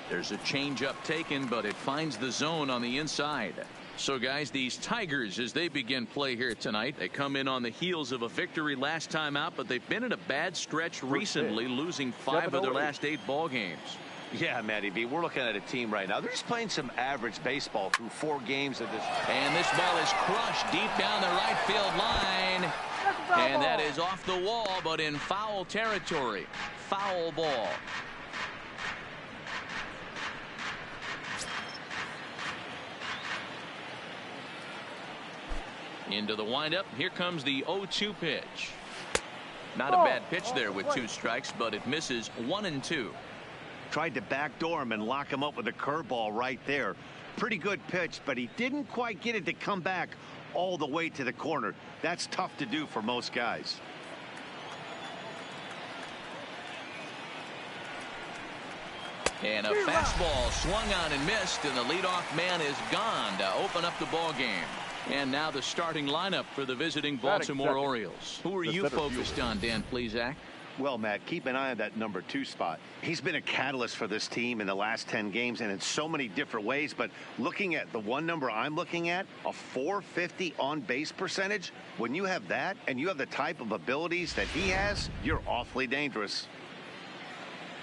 A: There's a changeup taken, but it finds the zone on the inside. So, guys, these Tigers, as they begin play here tonight, they come in on the heels of a victory last time out, but they've been in a bad stretch recently, losing 5 of their last 8 ball games.
B: Yeah, Matty B, we're looking at a team right now. They're just playing some average baseball through 4 games of this.
A: And this ball is crushed deep down the right field line. And that is off the wall, but in foul territory. Foul ball. Into the windup. Here comes the 0-2 pitch. Not a bad pitch there with 2 strikes, but it misses 1-2.
B: Tried to backdoor him and lock him up with a curveball right there. Pretty good pitch, but he didn't quite get it to come back all the way to the corner. That's tough to do for most guys.
A: And a fastball swung on and missed, and the leadoff man is gone to open up the ball game. And now the starting lineup for the visiting Baltimore Orioles. Who are you focused on, Dan Plesac?
B: Well, Matt, keep an eye on that number 2 spot. He's been a catalyst for this team in the last 10 games and in so many different ways. But looking at the one number I'm looking at, a .450 on-base percentage, when you have that and you have the type of abilities that he has, you're awfully dangerous.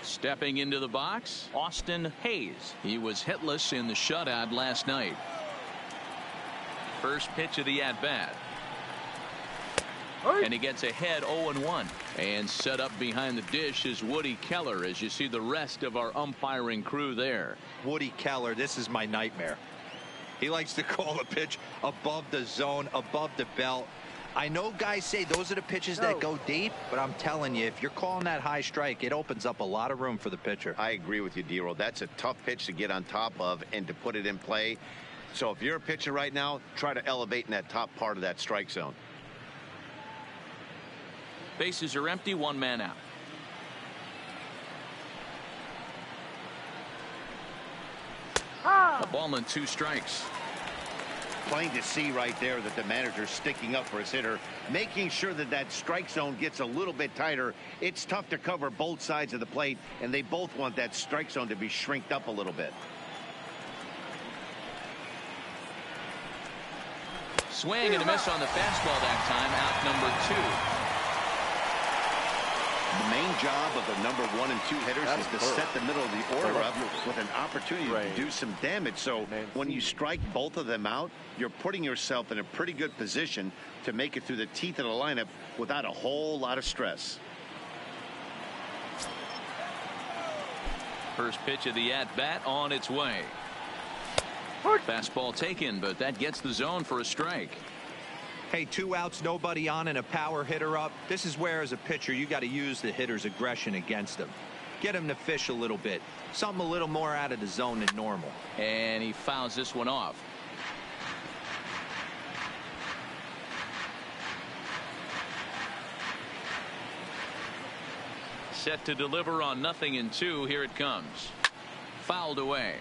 A: Stepping into the box, Austin Hayes. He was hitless in the shutout last night. First pitch of the at-bat. And he gets ahead 0-1. And set up behind the dish is Woody Keller, as you see the rest of our umpiring crew there.
D: Woody Keller, this is my nightmare. He likes to call a pitch above the zone, above the belt. I know guys say those are the pitches that go deep, but I'm telling you, if you're calling that high strike, it opens up a lot of room for the pitcher.
B: I agree with you, D-Roll. That's a tough pitch to get on top of and to put it in play. So if you're a pitcher right now, try to elevate in that top part of that strike zone.
A: Bases are empty, 1 man out. A ball and 2 strikes.
B: Plain to see right there that the manager's sticking up for his hitter, making sure that that strike zone gets a little bit tighter. It's tough to cover both sides of the plate, and they both want that strike zone to be shrinked up a little bit.
A: Swing and a miss on the fastball that time. Out number 2.
B: The main job of the number 1 and 2 hitters is to set the middle of the order up with an opportunity to do some damage. So when you strike both of them out, you're putting yourself in a pretty good position to make it through the teeth of the lineup without a whole lot of stress.
A: First pitch of the at-bat on its way. Fastball taken, but that gets the zone for a strike.
D: Hey, 2 outs, nobody on, and a power hitter up. This is where, as a pitcher, you got to use the hitter's aggression against him. Get him to fish a little bit. Something a little more out of the zone than normal.
A: And he fouls this one off. Set to deliver on 0-2. Here it comes. Fouled away.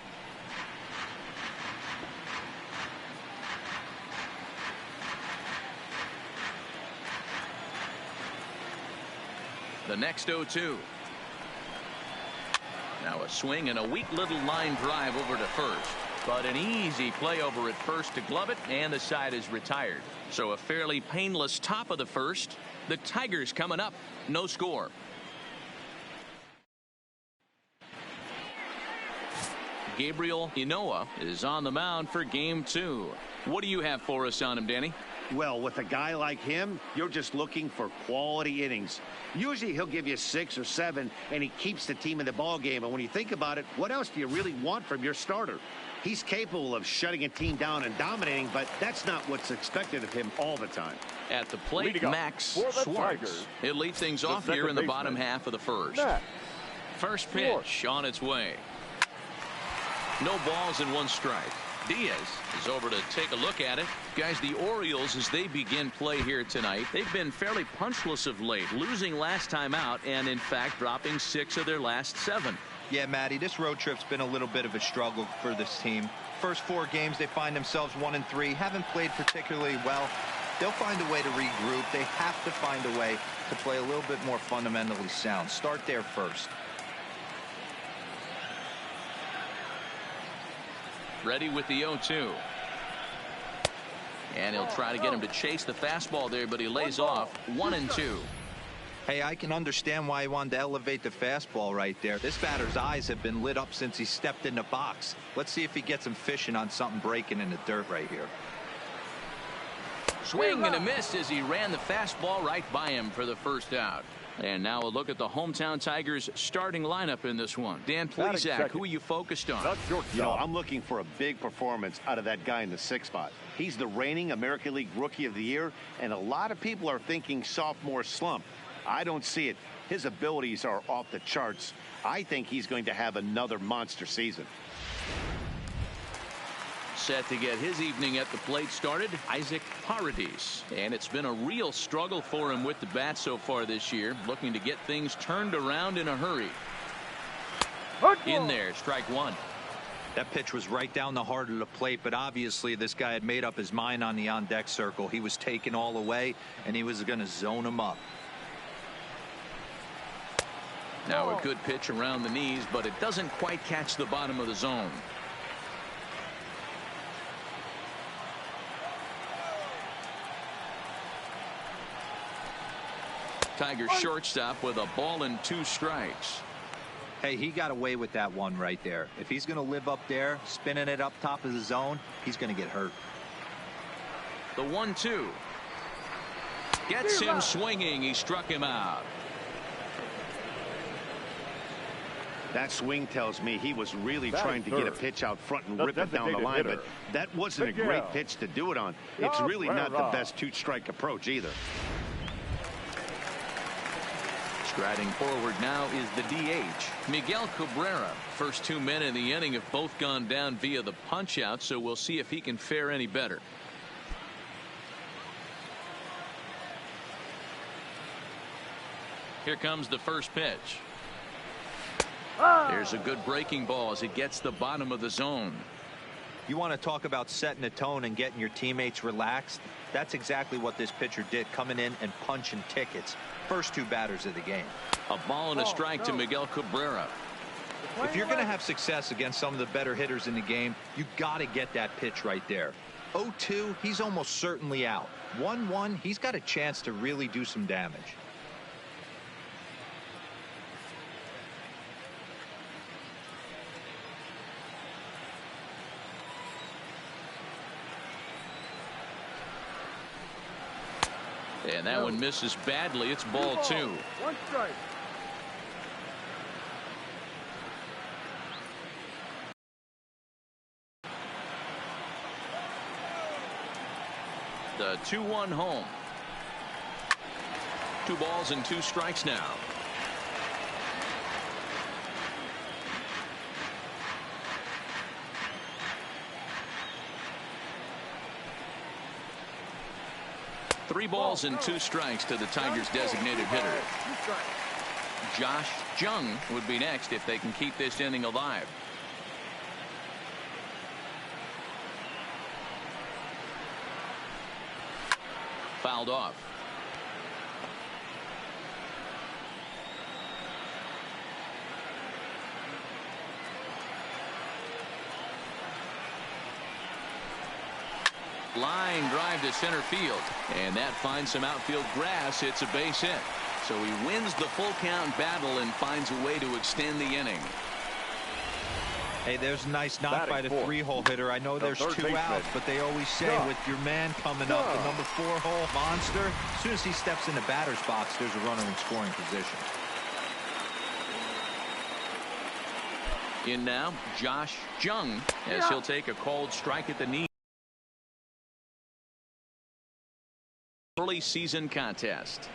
A: The next 0-2. Now a swing and a weak little line drive over to first. But an easy play over at first to glove it, and the side is retired. So a fairly painless top of the first. The Tigers coming up. No score. Gabriel Inoa is on the mound for game 2. What do you have for us on him, Danny?
B: Well, with a guy like him, you're just looking for quality innings. Usually he'll give you 6 or 7, and he keeps the team in the ball game. And when you think about it, what else do you really want from your starter? He's capable of shutting a team down and dominating, but that's not what's expected of him all the time.
A: At the plate, Max Schwartz. He'll lead things off here in the bottom half of the first. First pitch on its way. No balls and 1 strike. Diaz is over to take a look at it. Guys, the Orioles, as they begin play here tonight, they've been fairly punchless of late, losing last time out and, in fact, dropping 6 of their last 7.
D: Yeah, Matty, this road trip's been a little bit of a struggle for this team. First 4 games, they find themselves 1-3, haven't played particularly well. They'll find a way to regroup. They have to find a way to play a little bit more fundamentally sound. Start there first.
A: Ready with the 0-2. And he'll try to get him to chase the fastball there, but he lays off 1-2.
D: Hey, I can understand why he wanted to elevate the fastball right there. This batter's eyes have been lit up since he stepped in the box. Let's see if he gets him fishing on something breaking in the dirt right here.
A: Swing and a miss as he ran the fastball right by him for the first out. And now a look at the hometown Tigers starting lineup in this one. Dan Plesac, who are you focused on?
B: You know, I'm looking for a big performance out of that guy in the 6th spot. He's the reigning American League Rookie of the Year, and a lot of people are thinking sophomore slump. I don't see it. His abilities are off the charts. I think he's going to have another monster season.
A: Set to get his evening at the plate started, Isaac Paredes. And it's been a real struggle for him with the bat so far this year, looking to get things turned around in a hurry. In there, strike 1.
D: That pitch was right down the heart of the plate, but obviously this guy had made up his mind on the on-deck circle. He was taken all the way, and he was going to zone him up.
A: Now a good pitch around the knees, but it doesn't quite catch the bottom of the zone. Tigers shortstop with a ball and 2 strikes.
D: Hey, he got away with that one right there. If he's going to live up there, spinning it up top of the zone, he's going to get hurt.
A: The 1-2. Gets him swinging. He struck him out.
B: That swing tells me he was really trying to get a pitch out front and rip it down the line, but that wasn't a great pitch to do it on. It's really not the best 2-strike approach either.
A: Striding forward now is the DH, Miguel Cabrera. First 2 men in the inning have both gone down via the punch out, so we'll see if he can fare any better. Here comes the first pitch. There's a good breaking ball as it gets the bottom of the zone.
D: You want to talk about setting a tone and getting your teammates relaxed? That's exactly what this pitcher did, coming in and punching tickets. First 2 batters of the game.
A: A ball and a strike to Miguel Cabrera.
D: If you're going to have success against some of the better hitters in the game, you got to get that pitch right there. 0-2, he's almost certainly out. 1-1, he's got a chance to really do some damage.
A: And that one misses badly. It's ball 2.
G: 1 strike.
A: The 2-1 home. 2 balls and 2 strikes now. Three balls and 2 strikes to the Tigers' designated hitter. Josh Jung would be next if they can keep this inning alive. Fouled off. Line drive to center field, and that finds some outfield grass. It's a base hit, so he wins the full count battle and finds a way to extend the inning.
D: Hey, there's a nice knock by the 3-hole hitter. I know there's 2 outs, but they always say with your man coming up, the number 4-hole monster, as soon as he steps in the batter's box, there's a runner in scoring position.
A: In now, Josh Jung, as he'll take a called strike at the knee. Early season contest.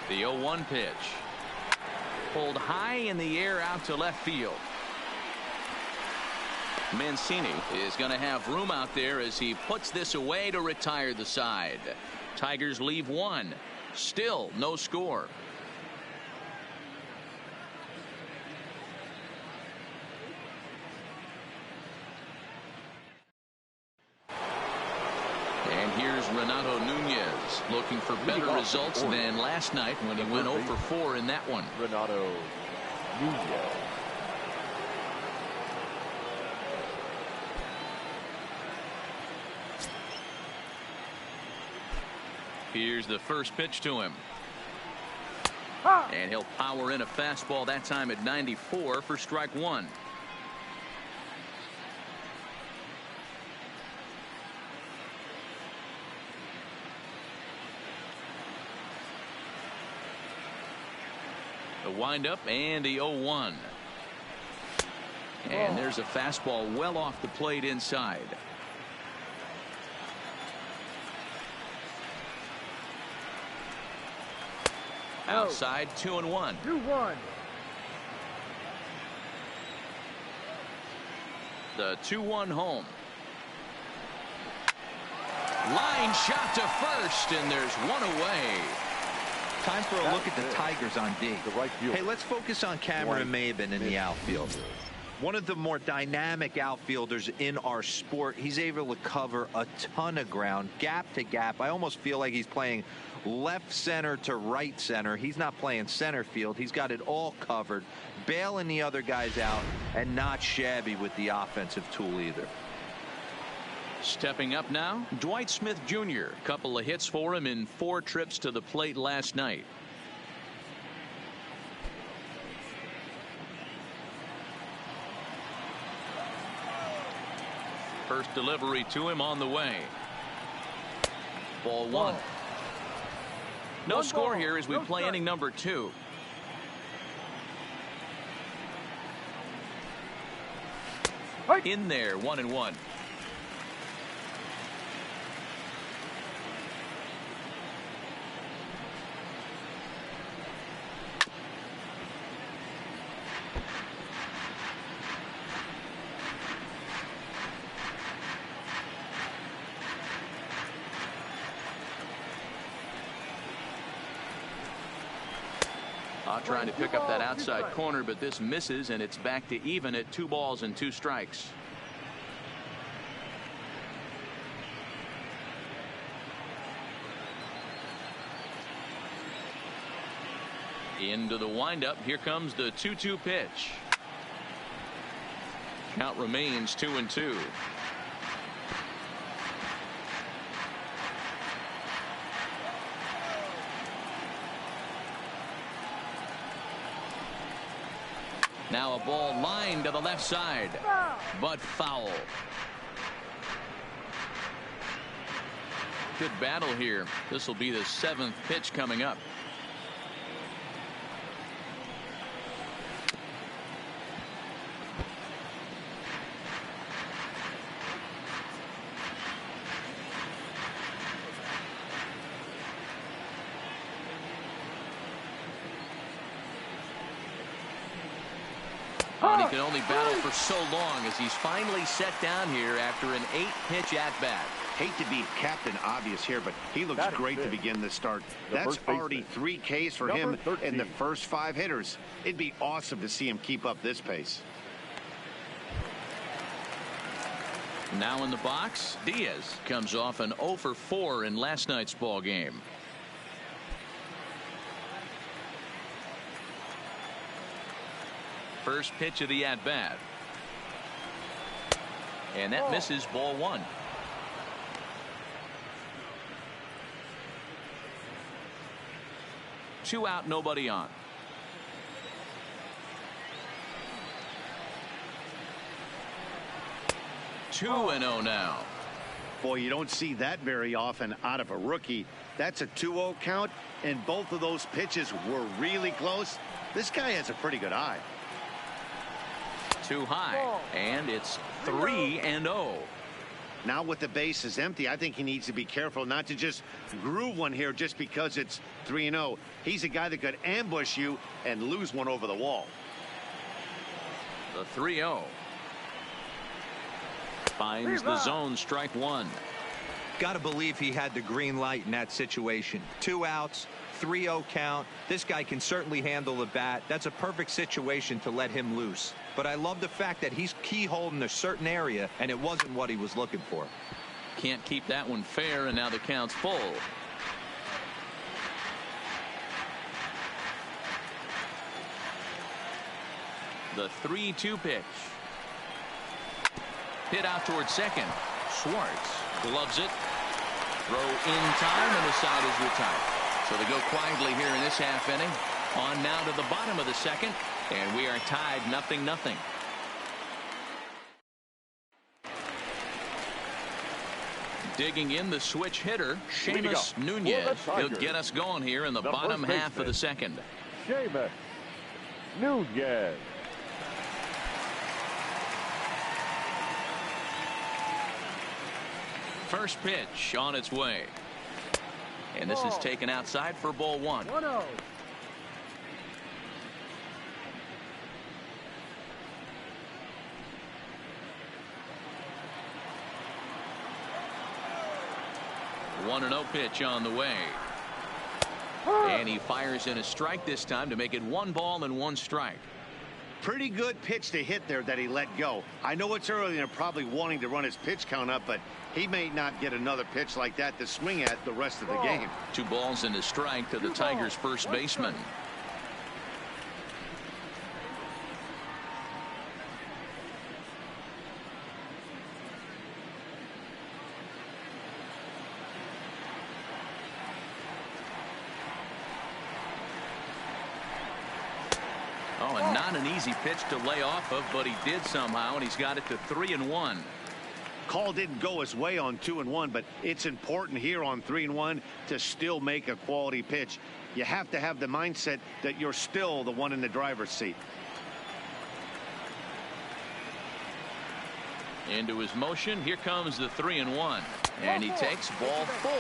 A: The 0-1 pitch. Pulled high in the air out to left field. Mancini is going to have room out there as he puts this away to retire the side. Tigers leave 1. Still no score. And here's Renato Nunez looking for better results than last night when he went 0 for 4 in that one.
C: Renato Nunez.
A: Here's the first pitch to him. And he'll power in a fastball that time at 94 for strike 1. The windup and the 0-1. And there's a fastball well off the plate inside. Outside, 2-1.
G: 2-1.
A: The 2-1 home. Line shot to first, and there's one away.
D: Time for a look at the Tigers on D. Hey, let's focus on Cameron Maybin in the outfield. One of the more dynamic outfielders in our sport. He's able to cover a ton of ground, gap to gap. I almost feel like he's playing left center to right center. He's not playing center field. He's got it all covered, bailing the other guys out, and not shabby with the offensive tool either.
A: Stepping up now, Dwight Smith Jr. Couple of hits for him in 4 trips to the plate last night. First delivery to him on the way. Ball 1. No score here as we play inning number 2. In there, 1-1. Trying to pick up that outside corner, but this misses, and it's back to even at 2 balls and 2 strikes. Into the windup. Here comes the 2-2 pitch. Count remains 2-2. Now a ball lined to the left side, but foul. Good battle here. This will be the 7th pitch coming up. And he can only battle for so long as he's finally set down here after an 8-pitch at-bat.
B: Hate to be Captain Obvious here, but he looks great to begin this start. That's already 3 Ks for him in the first 5 hitters. It'd be awesome to see him keep up this pace.
A: Now in the box, Diaz comes off an 0 for 4 in last night's ball game. First pitch of the at-bat. And that misses, ball 1. 2 out, nobody on. Two and 0 now.
B: Boy, you don't see that very often out of a rookie. That's a 2-0 count, and both of those pitches were really close. This guy has a pretty good eye.
A: Too high, and it's 3 and 0.
B: Now with the bases empty, I think he needs to be careful not to just groove one here just because it's 3 and 0. He's a guy that could ambush you and lose one over the wall.
A: The 3-0. Finds the zone, strike one.
D: Got to believe he had the green light in that situation. 2 outs, 3-0 count. This guy can certainly handle the bat. That's a perfect situation to let him loose. But I love the fact that he's keyholed in a certain area, and it wasn't what he was looking for.
A: Can't keep that one fair, and now the count's full. The 3-2 pitch. Hit out towards second. Schwartz gloves it. Throw in time, and the side is retired. So they go quietly here in this half inning. On now to the bottom of the second, and we are tied 0-0. Digging in the switch hitter, Seamus Nunez. He'll get us going here in the bottom half of the second.
C: Seamus Nunez.
A: First pitch on its way. And this is taken outside for ball 1.
G: 1-0.
A: One 1-0 pitch on the way. And he fires in a strike this time to make it 1 ball and 1 strike.
B: Pretty good pitch to hit there that he let go. I know it's early and they're probably wanting to run his pitch count up, but he may not get another pitch like that to swing at the rest of the game.
A: 2 balls and a strike to the Tigers' first baseman. Oh, and not an easy pitch to lay off of, but he did somehow, and he's got it to 3-1.
B: Call didn't go his way on 2-1, but it's important here on 3-1 to still make a quality pitch. You have to have the mindset that you're still the one in the driver's seat.
A: Into his motion. Here comes the 3-1. And he takes ball 4.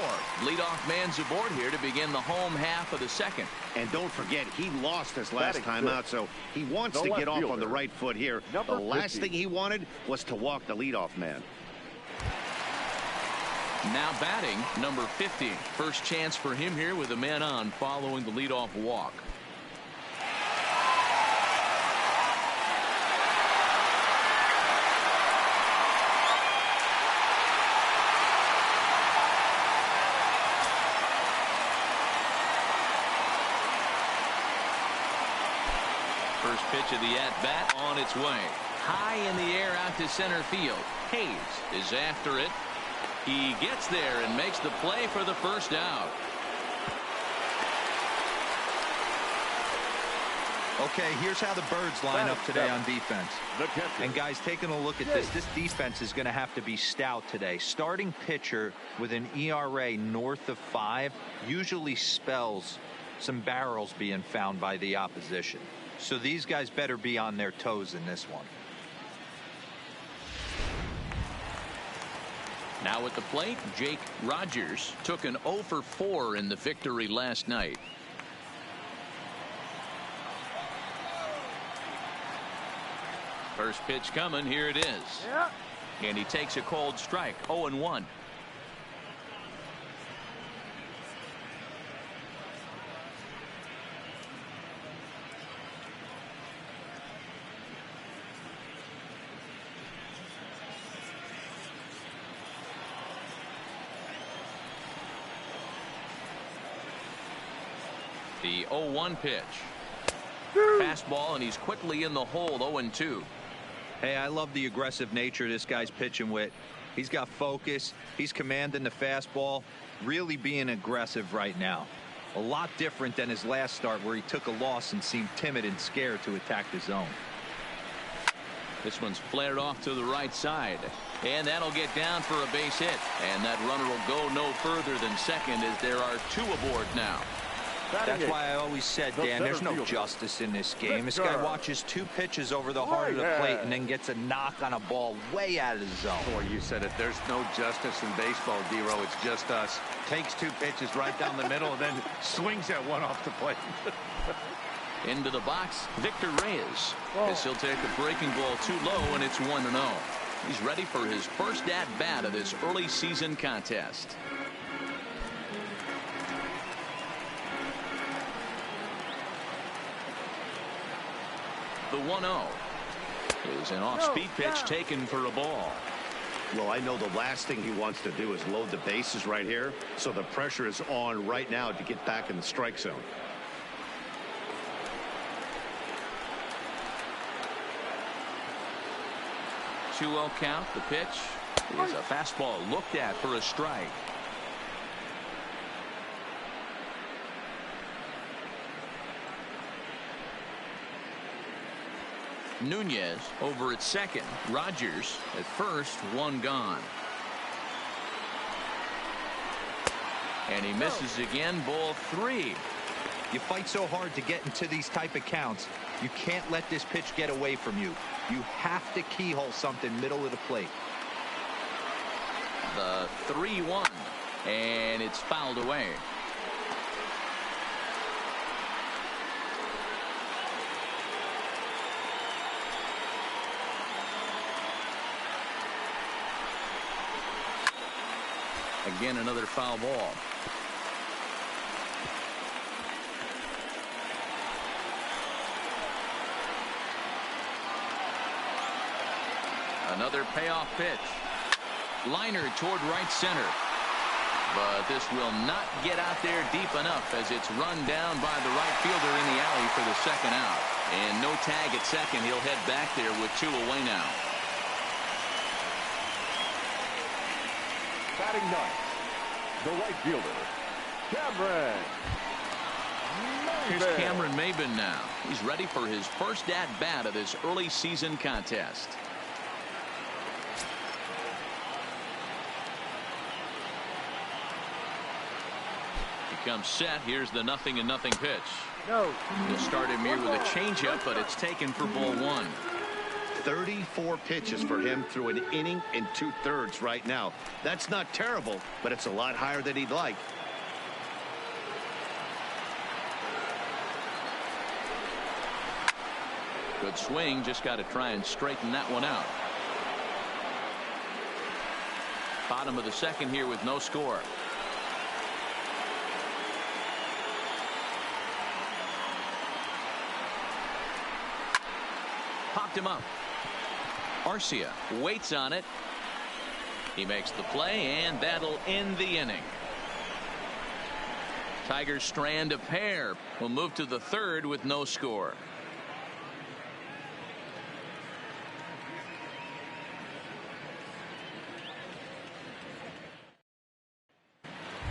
A: Leadoff man's aboard here to begin the home half of the second.
B: And don't forget, he lost his last time out, so he wants to get off on the right foot here. The last thing he wanted was to walk the leadoff man.
A: Now batting, number 50. First chance for him here with a man on following the leadoff walk. First pitch of the at-bat on its way. High in the air out to center field. Hayes is after it. He gets there and makes the play for the first out.
D: Okay, here's how the Birds line up today on defense. And guys, taking a look at this defense is going to have to be stout today. Starting pitcher with an ERA north of 5 usually spells some barrels being found by the opposition. So these guys better be on their toes in this one.
A: Now at the plate, Jake Rogers took an 0 for 4 in the victory last night. First pitch coming. Here it is. And he takes a cold strike. 0-1. The 0-1 pitch. Fastball, and he's quickly in the hole. 0-2.
D: Hey, I love the aggressive nature this guy's pitching with. He's got focus. He's commanding the fastball. Really being aggressive right now. A lot different than his last start where he took a loss and seemed timid and scared to attack the zone.
A: This one's flared off to the right side. And that'll get down for a base hit. And that runner will go no further than second as there are 2 aboard now.
D: That's why I always said, Dan, there's no justice in this game. This guy watches 2 pitches over the heart of the plate and then gets a knock on a ball way out of the zone.
B: Boy, you said it. There's no justice in baseball, D-Row. It's just us. Takes 2 pitches right down the middle and then swings at one off the plate.
A: Into the box, Victor Reyes. As he'll take a breaking ball too low, and it's 1-0. He's ready for his first at-bat of this early season contest. The 1-0 is an off-speed pitch taken for a ball.
B: Well, I know the last thing he wants to do is load the bases right here, so the pressure is on right now to get back in the strike zone.
A: Two-0 count. The pitch is a fastball looked at for a strike. Nunez over at second. Rogers at first. 1 gone. And he misses again. Ball 3.
D: You fight so hard to get into these type of counts. You can't let this pitch get away from you. You have to keyhole something middle of the plate.
A: The 3-1. And it's fouled away. Again, another foul ball. Another payoff pitch. Liner toward right center. But this will not get out there deep enough as it's run down by the right fielder in the alley for the second out. And no tag at second. He'll head back there with 2 away now.
C: Batting ninth, the right fielder, Cameron.
A: Here's Cameron Maybin now. He's ready for his first at-bat of this early season contest. He comes set. Here's the 0-0 pitch. He'll start him here with a changeup, but it's taken for ball 1.
B: 34 pitches for him through an inning and 2/3 right now. That's not terrible, but it's a lot higher than he'd like.
A: Good swing. Just got to try and straighten that one out. Bottom of the second here with no score. Popped him up. Arcia waits on it. He makes the play, and that'll end the inning. Tigers strand a pair. Will move to the 3rd with no score.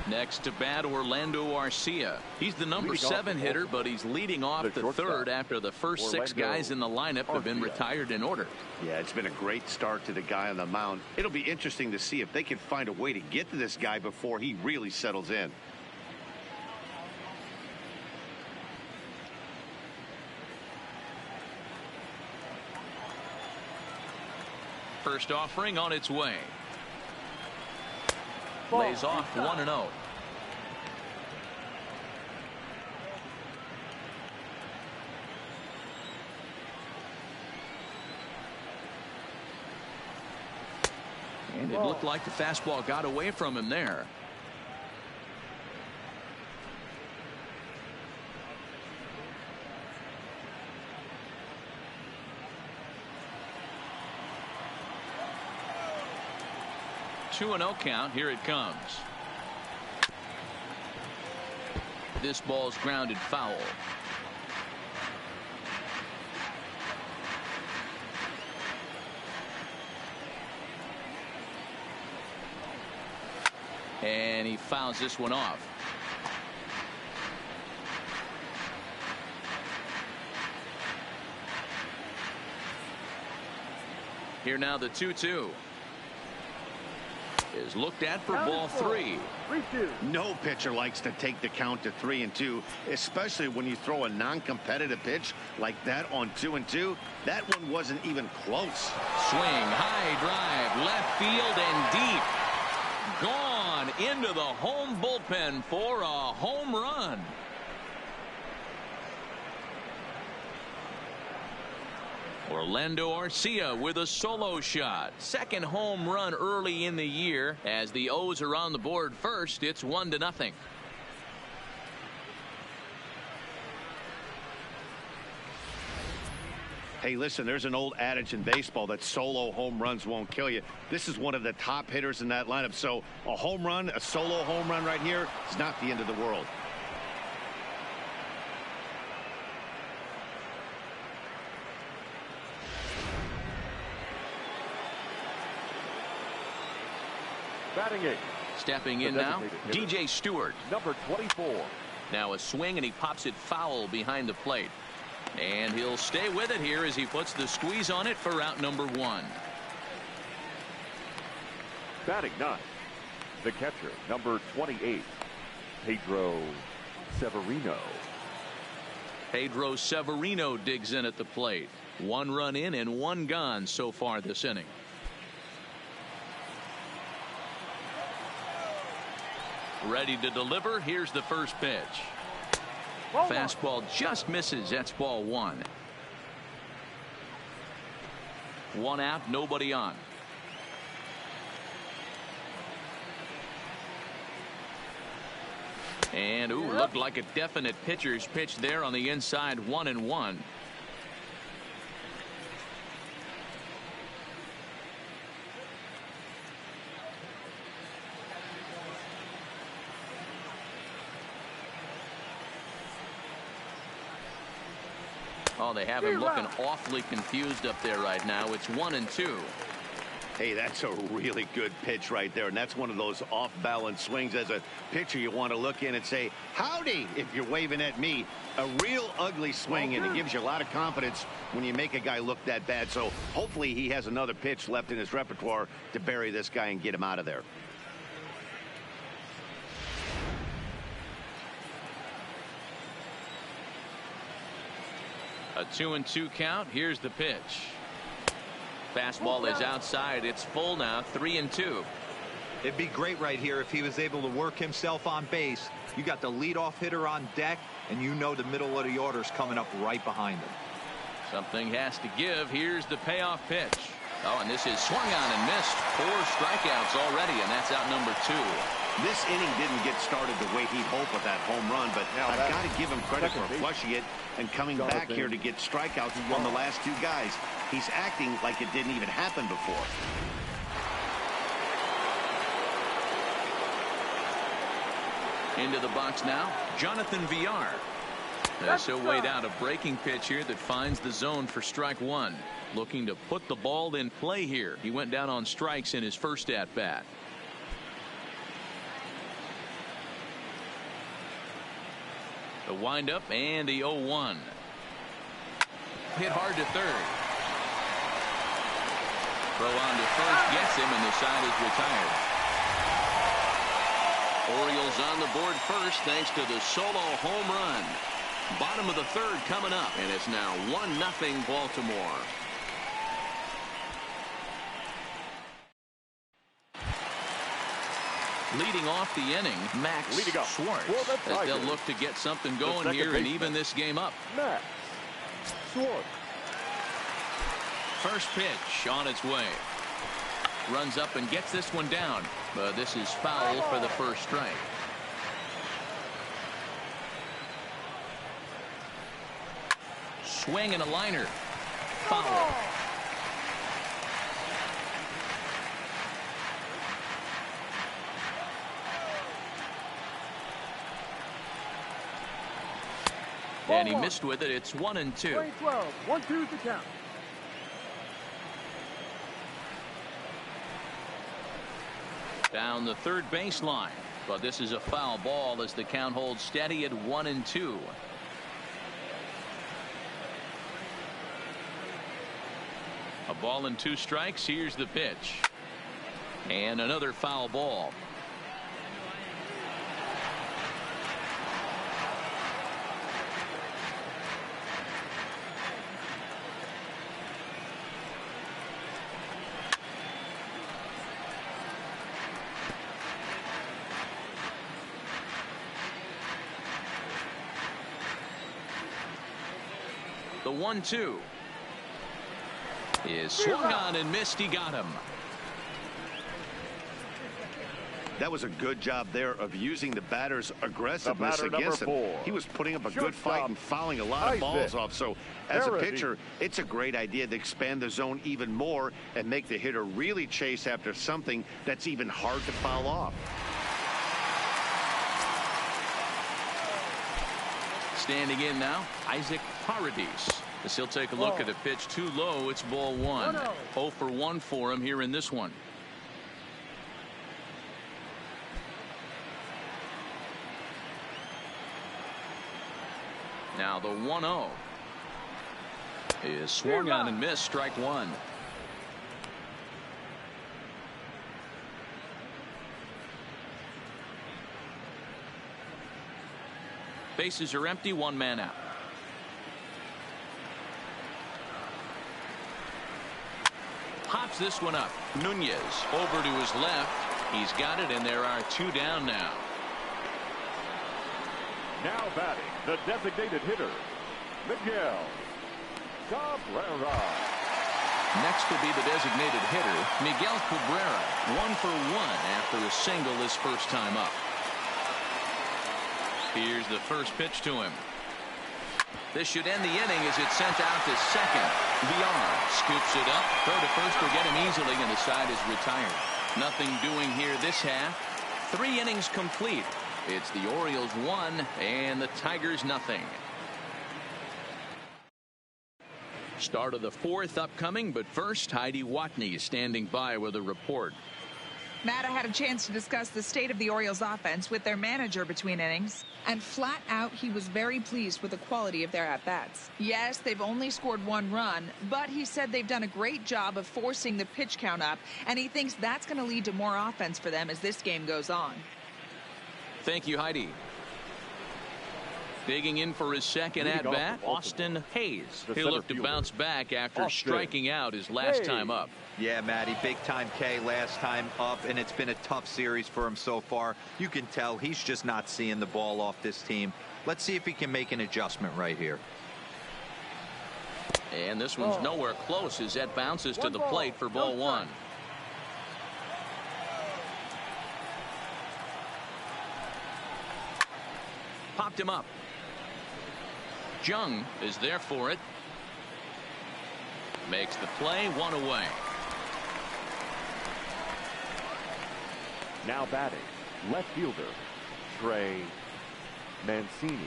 A: Next to bat, Orlando Arcia. He's the number 7 hitter, but he's leading off the 3rd after the first 6 guys in the lineup have been retired in order.
B: Yeah, it's been a great start to the guy on the mound. It'll be interesting to see if they can find a way to get to this guy before he really settles in.
A: First offering on its way. Lays off 1-0. And it looked like the fastball got away from him there. Two 2-0 count. Here it comes. This ball's grounded foul. And he fouls this one off. Here now the 2-2 is looked at for ball 3.
G: 3-2.
B: No pitcher likes to take the count to 3-2, especially when you throw a non-competitive pitch like that on 2-2. That one wasn't even close.
A: Swing, high drive, left field and deep. Gone into the home bullpen for a home run. Orlando Arcia with a solo shot. Second home run early in the year. As the O's are on the board first, it's 1-0.
B: Hey, listen, there's an old adage in baseball that solo home runs won't kill you. This is one of the top hitters in that lineup. So a home run, a solo home run right here is not the end of the world.
C: Batting 8.
A: Stepping in now, DJ Stewart.
C: Number 24.
A: Now a swing, and he pops it foul behind the plate. And he'll stay with it here as he puts the squeeze on it for out number 1.
C: Batting 9. The catcher, number 28, Pedro Severino.
A: Pedro Severino digs in at the plate. 1 run in and 1 gone so far this inning. Ready to deliver. Here's the first pitch. Fastball just misses. That's ball 1. 1 out, nobody on. And looked like a definite pitcher's pitch there on the inside. 1-1. Oh, they have him looking awfully confused up there right now. It's 1-2.
B: Hey, that's a really good pitch right there, and that's one of those off-balance swings. As a pitcher, you want to look in and say, howdy, if you're waving at me. A real ugly swing, and it gives you a lot of confidence when you make a guy look that bad. So hopefully he has another pitch left in his repertoire to bury this guy and get him out of there.
A: A 2-2 count. Here's the pitch. Fastball is outside. It's full now. 3-2.
D: It'd be great right here if he was able to work himself on base. You got the leadoff hitter on deck, and you know the middle of the order is coming up right behind him.
A: Something has to give. Here's the payoff pitch. Oh, and this is swung on and missed. 4 strikeouts already, and that's out number 2.
B: This inning didn't get started the way he'd hoped with that home run, but I've got to give him credit for flushing it and coming back here to get strikeouts on the last 2 guys. He's acting like it didn't even happen before.
A: Into the box now, Jonathan Villar. So weighed out a breaking pitch here that finds the zone for strike 1. Looking to put the ball in play here. He went down on strikes in his first at bat. The windup and the 0-1. Hit hard to third. Throw on to first gets him, and the side is retired. Orioles on the board first thanks to the solo home run. Bottom of the 3rd coming up, and it's now 1-0 Baltimore. Leading off the inning, Max Schwartz, as they'll look to get something going here and even this game up.
C: Max Schwartz.
A: First pitch on its way. Runs up and gets this one down, but this is foul for the first strike. Swing and a liner. Foul. And he missed with it. It's 1-2.
G: 12. 1-2 to count.
A: Down the third baseline, but this is a foul ball as the count holds steady at 1-2. A Ball and 2 strikes. Here's the pitch. And another foul ball. The 1-2 is swung on and missed. He got him.
B: That was a good job there of using the batter's aggressiveness against him. He was putting up a good fight and fouling a lot of balls off. So as a pitcher, it's a great idea to expand the zone even more and make the hitter really chase after something that's even hard to foul off.
A: Standing in now, Isaac Paradis. As he'll take a look at a pitch too low. It's ball 1. 0 for 1 for him here in this one. Now the 1-0 is swung on and missed. Strike 1. Bases are empty. 1 man out. Pops this one up. Nunez over to his left. He's got it, and there are 2 down now.
C: Now batting, the designated hitter, Miguel Cabrera.
A: Next will be the designated hitter, Miguel Cabrera. 1 for 1 after a single his first time up. Here's the first pitch to him. This should end the inning as it's sent out to second. Villar scoops it up. Throw to first will get him easily, and the side is retired. Nothing doing here this half. 3 innings complete. It's the Orioles 1 and the Tigers nothing. Start of the 4th upcoming, but first Heidi Watney is standing by with a report.
E: Matt, I had a chance to discuss the state of the Orioles offense with their manager between innings, and flat out he was very pleased with the quality of their at-bats. Yes, they've only scored 1 run, but he said they've done a great job of forcing the pitch count up, and he thinks that's going to lead to more offense for them as this game goes on.
A: Thank you, Heidi. Digging in for his second at-bat, Austin Hayes. He'll look to bounce back after striking out his last time up.
D: Yeah, Matty, big-time K last time up, and it's been a tough series for him so far. You can tell he's just not seeing the ball off this team. Let's see if he can make an adjustment right here.
A: And this one's nowhere close as that bounces to the plate for ball 1. Popped him up. Jung is there for it. Makes the play. 1 away.
C: Now batting, left fielder, Trey Mancini.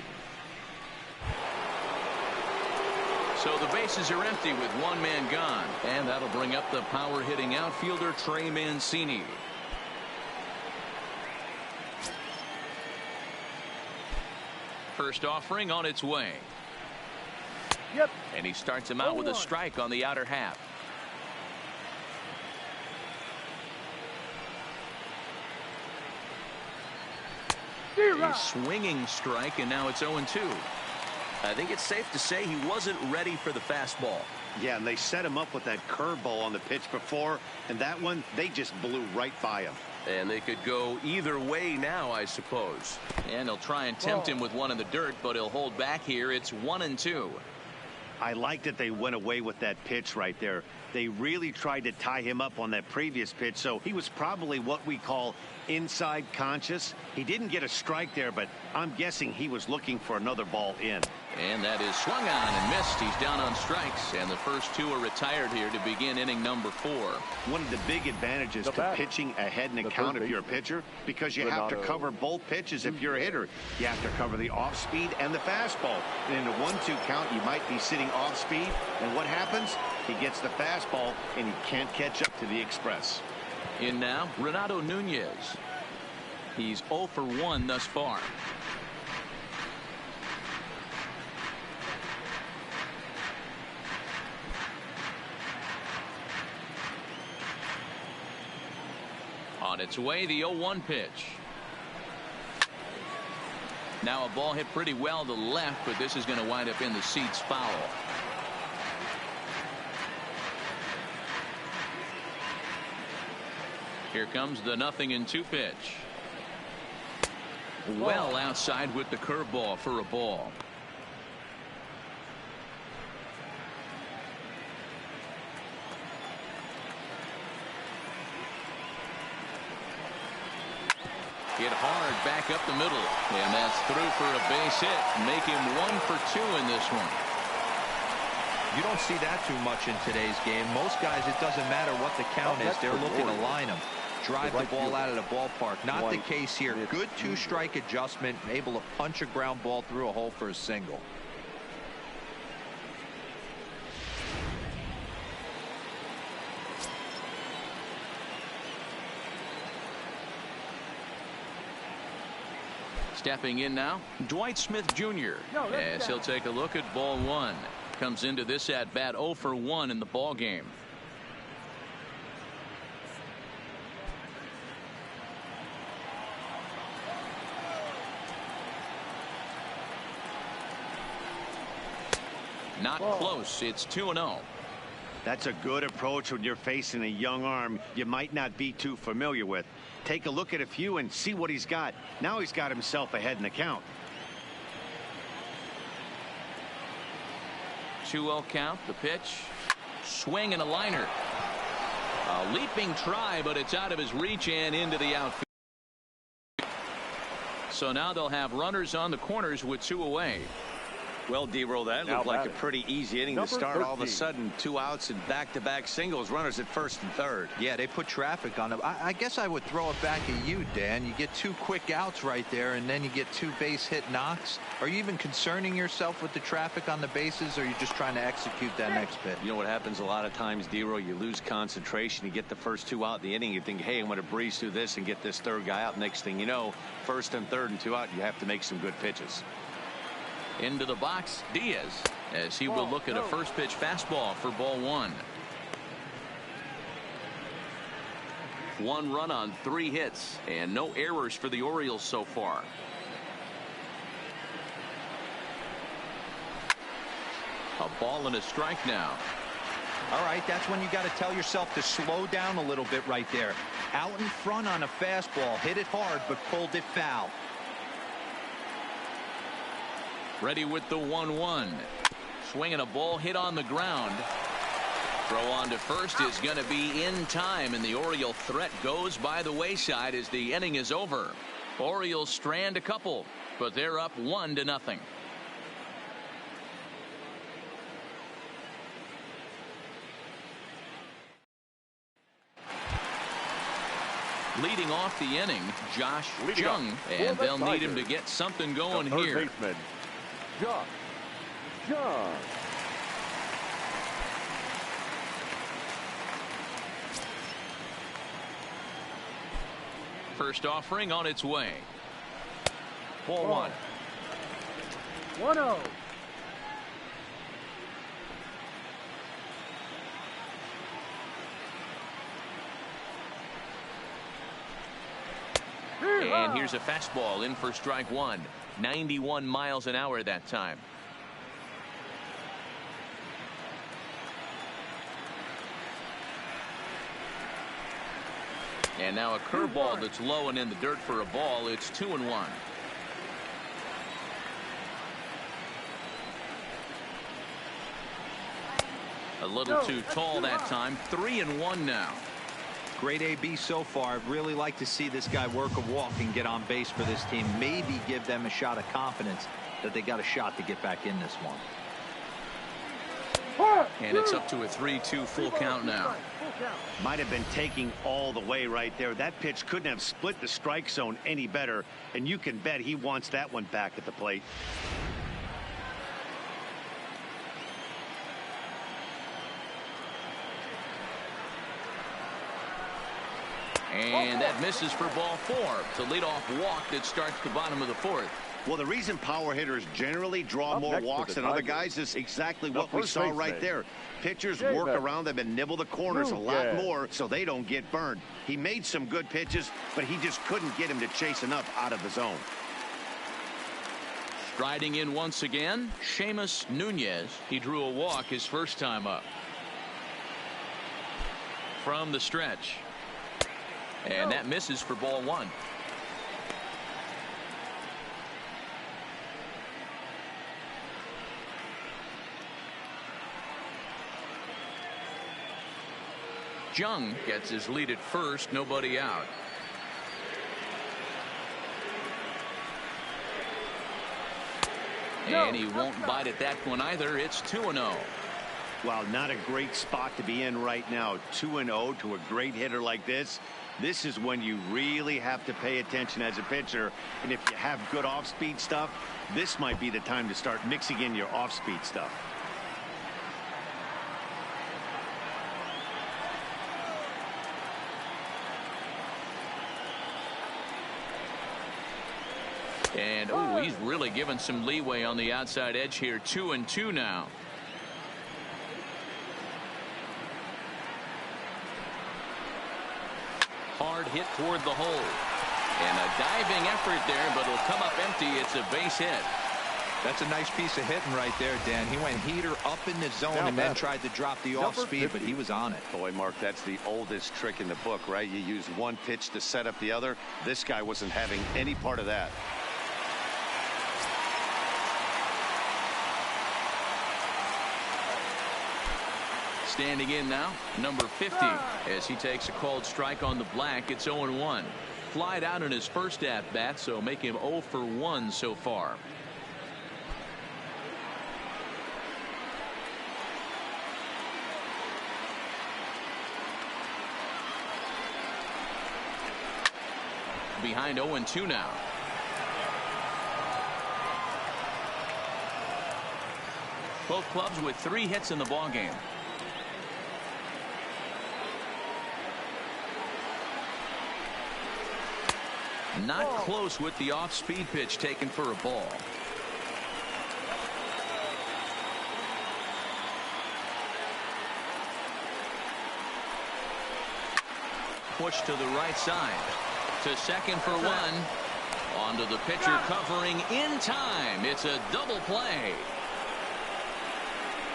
A: So the bases are empty with 1 man gone. And that'll bring up the power hitting outfielder Trey Mancini. First offering on its way.
G: Yep.
A: And he starts him out with a strike on the outer half. A swinging strike, and now it's 0-2.
F: I think it's safe to say he wasn't ready for the fastball.
B: Yeah, and they set him up with that curveball on the pitch before, and that one, they just blew right by him.
F: And they could go either way now, I suppose.
A: And he'll try and tempt him with one in the dirt, but he'll hold back here. It's 1-2.
B: I like that they went away with that pitch right there. They really tried to tie him up on that previous pitch, so he was probably what we call inside conscious. He didn't get a strike there, but I'm guessing he was looking for another ball in.
A: And that is swung on and missed. He's down on strikes, and the first 2 are retired here to begin inning number 4.
B: One of the big advantages to pitching ahead in a count if you're a pitcher, because you have to cover both pitches if you're a hitter. You have to cover the off speed and the fastball. And in a 1-2 count, you might be sitting off speed, and what happens? He gets the fastball, and he can't catch up to the express.
A: In now, Renato Nunez. He's 0 for 1 thus far. On its way, the 0-1 pitch. Now a ball hit pretty well to the left, but this is going to wind up in the seats foul. Here comes the 0-2 pitch. Well outside with the curveball for a ball. Hit hard back up the middle, and that's through for a base hit. Make him 1 for 2 in this one.
D: You don't see that too much in today's game. Most guys, it doesn't matter what the count is. They're looking to line them, drive the ball out of the ballpark. Not the case here. Good two-strike adjustment, able to punch a ground ball through a hole for a single.
A: Stepping in now, Dwight Smith Jr. As he'll take a look at ball 1. Comes into this at bat 0 for 1 in the ball game. Not close. It's 2-0.
B: That's a good approach when you're facing a young arm you might not be too familiar with. Take a look at a few and see what he's got. Now he's got himself ahead in the count.
A: 2-0 count. The pitch. Swing and a liner. A leaping try, but it's out of his reach and into the outfield. So now they'll have runners on the corners with 2 away.
I: Well, D-Roll, that looked like a pretty easy inning to start. All of a sudden, 2 outs and back-to-back singles, runners at first and third.
D: Yeah, they put traffic on them. I guess I would throw it back at you, Dan. You get 2 quick outs right there, and then you get 2 base hit knocks. Are you even concerning yourself with the traffic on the bases, or are you just trying to execute that next pitch?
I: You know what happens a lot of times, D-Roll? You lose concentration. You get the first 2 out in the inning. You think, hey, I'm going to breeze through this and get this third guy out. Next thing you know, first and third and 2 out, you have to make some good pitches.
A: Into the box, Diaz, as he will look at a first pitch fastball for ball 1. 1 run on 3 hits and no errors for the Orioles so far. A ball and a strike now.
D: All right, that's when you got to tell yourself to slow down a little bit right there. Out in front on a fastball, hit it hard, but pulled it foul.
A: Ready with the 1-1. Swinging a ball hit on the ground. Throw on to first is going to be in time, and the Oriole threat goes by the wayside as the inning is over. Orioles strand a couple, but they're up 1-0. Leading off the inning, Josh Jung, and they'll need him to get something going here.
C: Jung.
A: First offering on its way.
D: Ball 1.
G: 1-0.
A: And here's a fastball in for strike 1. 91 miles an hour that time. And now a curveball that's low and in the dirt for a ball. It's 2-1. A little too tall that time. 3-1 now.
D: Great AB so far. I'd really like to see this guy work a walk and get on base for this team. Maybe give them a shot of confidence that they got a shot to get back in this one.
A: And it's up to a 3-2 full count now.
B: Might have been taking all the way right there. That pitch couldn't have split the strike zone any better, and you can bet he wants that one back at the plate.
A: And that misses for ball 4. The leadoff walk that starts the bottom of the 4th.
B: Well, the reason power hitters generally draw
C: Up
B: more
C: next for
B: walks
C: the
B: than other
C: Tigers,
B: guys is exactly
C: the
B: what we
C: first
B: saw
C: baseman,
B: right there. Pitchers
C: Davis.
B: work around them and nibble the corners a lot
C: Lucas.
B: more so they don't get burned. He made some good pitches, but he just couldn't get him to chase enough out of the zone.
A: Striding in once again, Seamus Nunez. He drew a walk his first time up. From the stretch. And that misses for ball one. Jung gets his lead at first, nobody out. And he won't bite at that one either. It's 2-0.
B: Well, not a great spot to be in right now. 2-0 to a great hitter like this. This is when you really have to pay attention as a pitcher. And if you have good off-speed stuff, this might be the time to start mixing in your off-speed stuff.
A: And, oh, he's really given some leeway on the outside edge here. 2-2 now. Hard hit toward the hole. And a diving effort there, but it'll come up empty. It's a base hit.
D: That's a nice piece of hitting right there, Dan. He went heater up in the zone and then tried to drop the off speed, but he was on it.
I: Boy, Mark, that's the oldest trick in the book, right? You use one pitch to set up the other. This guy wasn't having any part of that.
A: Standing in now, number 50, as he takes a called strike on the black. It's 0-1. Flied out in his first at-bat, so make him 0 for 1 so far. Behind 0-2 now. Both clubs with 3 hits in the ballgame. Not close with the off-speed pitch taken for a ball. Push to the right side. To second for 1. Onto the pitcher covering in time. It's a double play.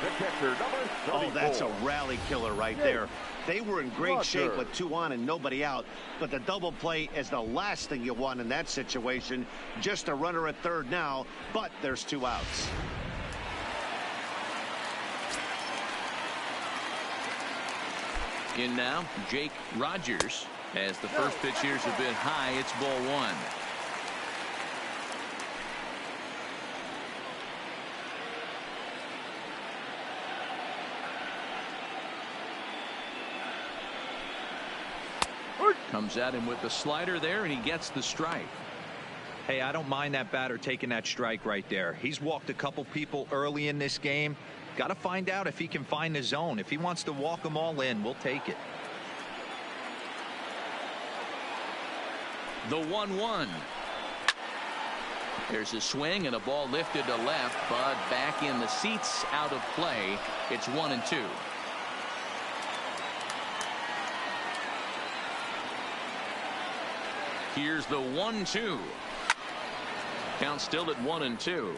C: The catcher, number 34.
B: Oh, that's a rally killer right there. They were in great shape with 2 on and nobody out, but the double play is the last thing you want in that situation. Just a runner at third now, but there's 2 outs.
A: In now, Jake Rogers. As the first pitch here's a bit high, it's ball 1. Comes at him with the slider there, and he gets the strike.
D: Hey, I don't mind that batter taking that strike right there. He's walked a couple people early in this game. Got to find out if he can find the zone. If he wants to walk them all in, we'll take it.
A: The 1-1. There's a swing and a ball lifted to left, but back in the seats, out of play. It's 1-2. Here's the 1-2. Count still at 1-2.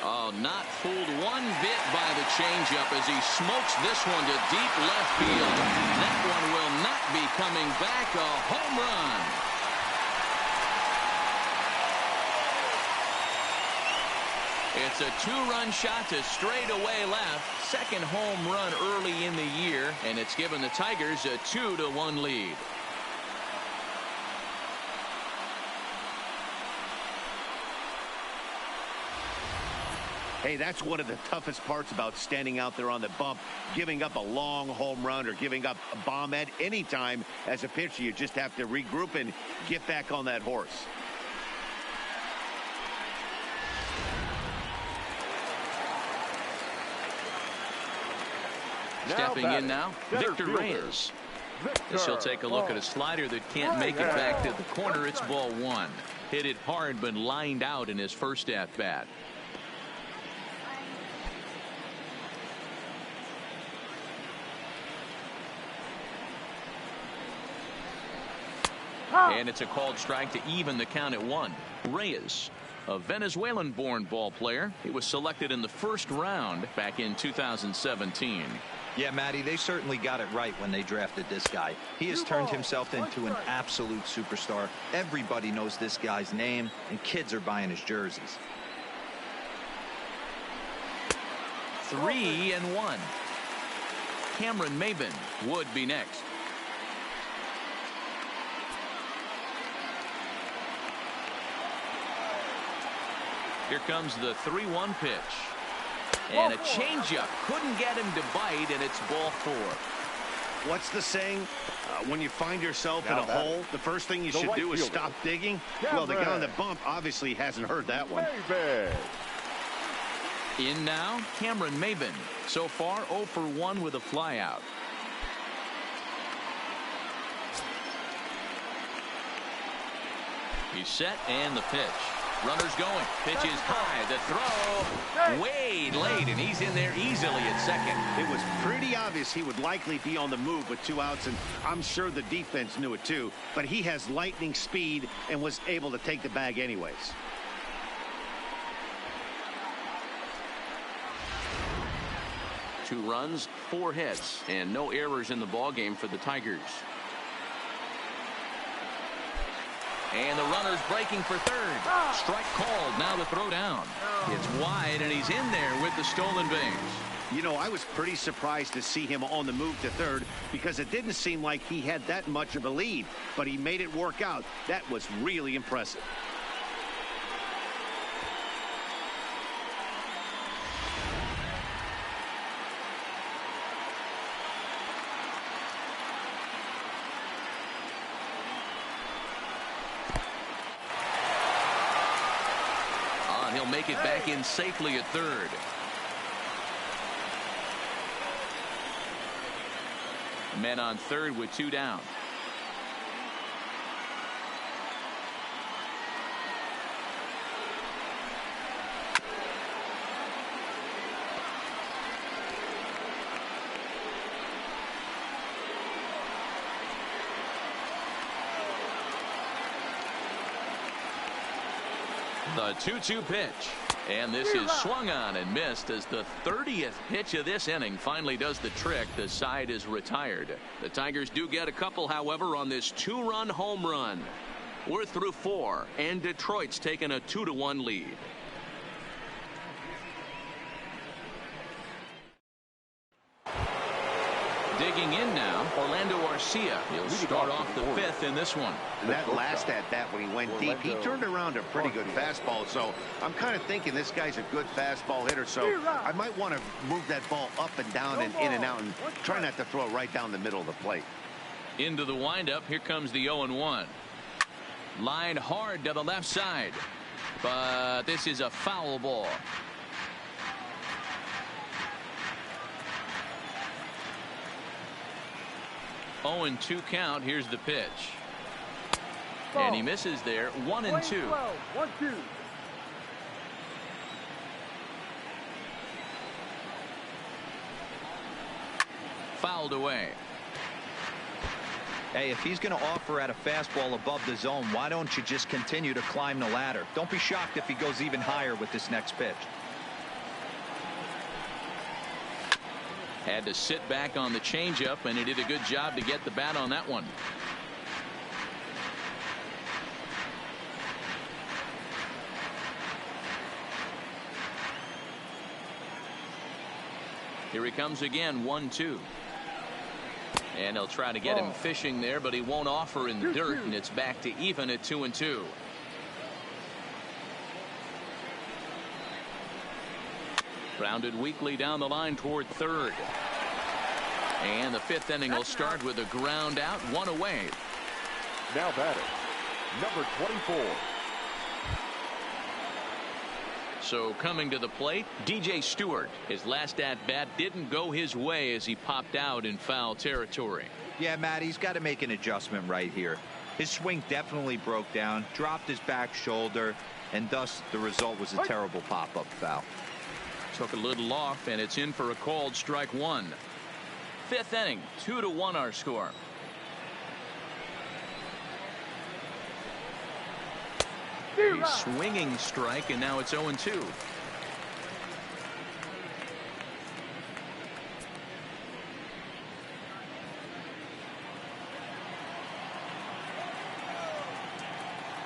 A: Oh, not fooled one bit by the changeup as he smokes this one to deep left field. That one will not be coming back. A home run. It's a 2-run shot to straightaway left. Second home run early in the year, and it's given the Tigers a 2-1 lead.
B: Hey, that's one of the toughest parts about standing out there on the bump. Giving up a long home run or giving up a bomb at any time as a pitcher. You just have to regroup and get back on that horse.
A: Stepping in now, Victor Reyes. This he'll take a look at a slider that can't make it back to the corner. It's ball one. Hit it hard, but lined out in his first at bat. And it's a called strike to even the count at one. Reyes, a Venezuelan-born ball player. He was selected in the first round back in 2017.
D: Yeah, Matty, they certainly got it right when they drafted this guy. He has turned himself into an absolute superstar. Everybody knows this guy's name, and kids are buying his jerseys.
A: 3-1. Cameron Maben would be next. Here comes the 3-1 pitch. And a changeup. Couldn't get him to bite, and it's ball four.
B: What's the saying? When you find yourself in a hole, the first thing you should do is stop digging. Well, the guy on the bump obviously hasn't heard that one.
A: In now, Cameron Maben. So far, 0 for 1 with a flyout. He's set, and the pitch. Runners going. Pitch is high. The throw way late, and he's in there easily at second.
B: It was pretty obvious he would likely be on the move with 2 outs, and I'm sure the defense knew it too. But he has lightning speed and was able to take the bag anyways.
A: Two runs, 4 hits, and no errors in the ballgame for the Tigers. And the runner's breaking for third. Strike called. Now the throw down. It's wide, and he's in there with the stolen base.
B: You know, I was pretty surprised to see him on the move to third because it didn't seem like he had that much of a lead. But he made it work out. That was really impressive.
A: Make it back in safely at third. Men on third with 2 down. The 2-2 pitch. And this is swung on and missed as the 30th pitch of this inning finally does the trick. The side is retired. The Tigers do get a couple, however, on this 2-run home run. We're through 4, and Detroit's taken a 2-1 lead. Digging in now, Orlando Arcia. He'll start off the 5th in this one.
B: That last at bat when he went deep, he turned around a pretty good fastball. So I'm kind of thinking this guy's a good fastball hitter. So I might want to move that ball up and down and in and out and try not to throw it right down the middle of the plate.
A: Into the windup. Here comes the 0-1. Line hard to the left side. But this is a foul ball. 0-2 count. Here's the pitch. And he misses there. 1-2.
G: 1-2.
A: Fouled away.
D: Hey, if he's going to offer at a fastball above the zone, why don't you just continue to climb the ladder? Don't be shocked if he goes even higher with this next pitch.
A: Had to sit back on the changeup, and he did a good job to get the bat on that one. Here he comes again, 1-2. And he'll try to get him fishing there, but he won't offer in the dirt, and it's back to even at 2-2. Grounded weakly down the line toward third. And the 5th inning will start with a ground out, 1 away.
C: Now batting, number 24.
A: So coming to the plate, DJ Stewart. His last at-bat didn't go his way as he popped out in foul territory.
D: Yeah, Matt, he's got to make an adjustment right here. His swing definitely broke down, dropped his back shoulder, and thus the result was a terrible pop-up foul.
A: Took a little off, and it's in for a called strike one. Fifth inning, 2-1 our score. A swinging strike, and now it's 0-2.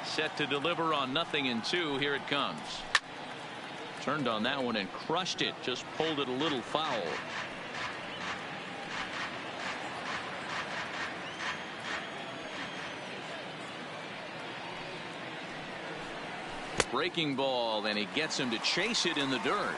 A: Set to deliver on 0-2. Here it comes. Turned on that one and crushed it. Just pulled it a little foul. Breaking ball, and he gets him to chase it in the dirt.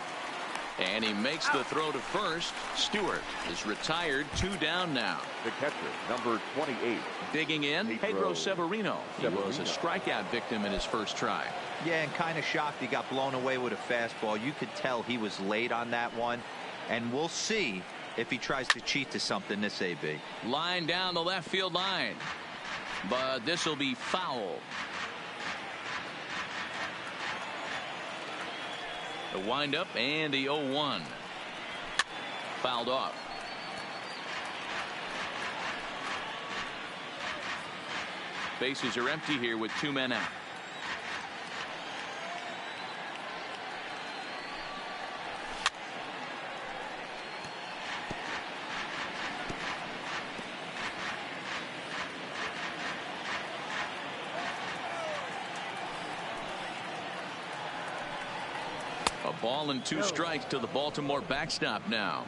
A: And he makes the throw to first. Stewart is retired. 2 down now.
C: The catcher, number 28.
A: Digging in, Pedro Severino. He was a strikeout victim in his first try.
D: Yeah, and kind of shocked he got blown away with a fastball. You could tell he was late on that one. And we'll see if he tries to cheat to something this AB.
A: Line down the left field line. But this will be foul. The windup and the 0-1. Fouled off. Bases are empty here with 2 men out. A ball and 2 strikes to the Baltimore backstop now.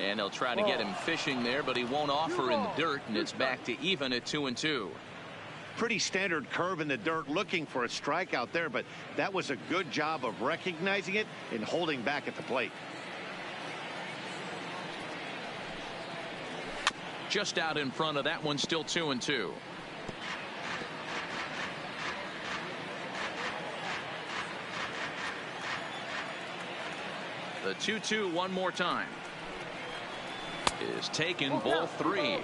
A: And they'll try to get him fishing there, but he won't offer in the dirt, and it's back to even at 2-2.
B: Pretty standard curve in the dirt, looking for a strikeout there, but that was a good job of recognizing it and holding back at the plate.
A: Just out in front of that one, still 2-2. The 2-2 one more time. Is taken, ball 3.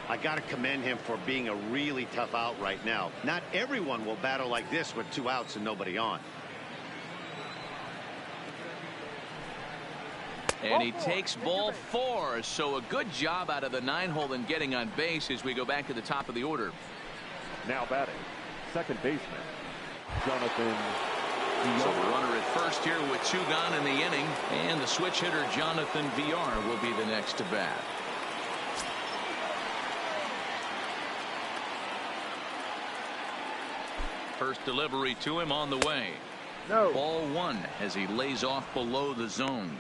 B: I got to commend him for being a really tough out right now. Not everyone will battle like this with 2 outs and nobody on.
A: And he takes ball 4. So a good job out of the 9-hole in getting on base as we go back to the top of the order.
C: Now batting, second baseman, Jonathan.
A: So the runner at first here with 2 gone in the inning. And the switch hitter Jonathan VR will be the next to bat. First delivery to him on the way. Ball 1 as he lays off below the zone.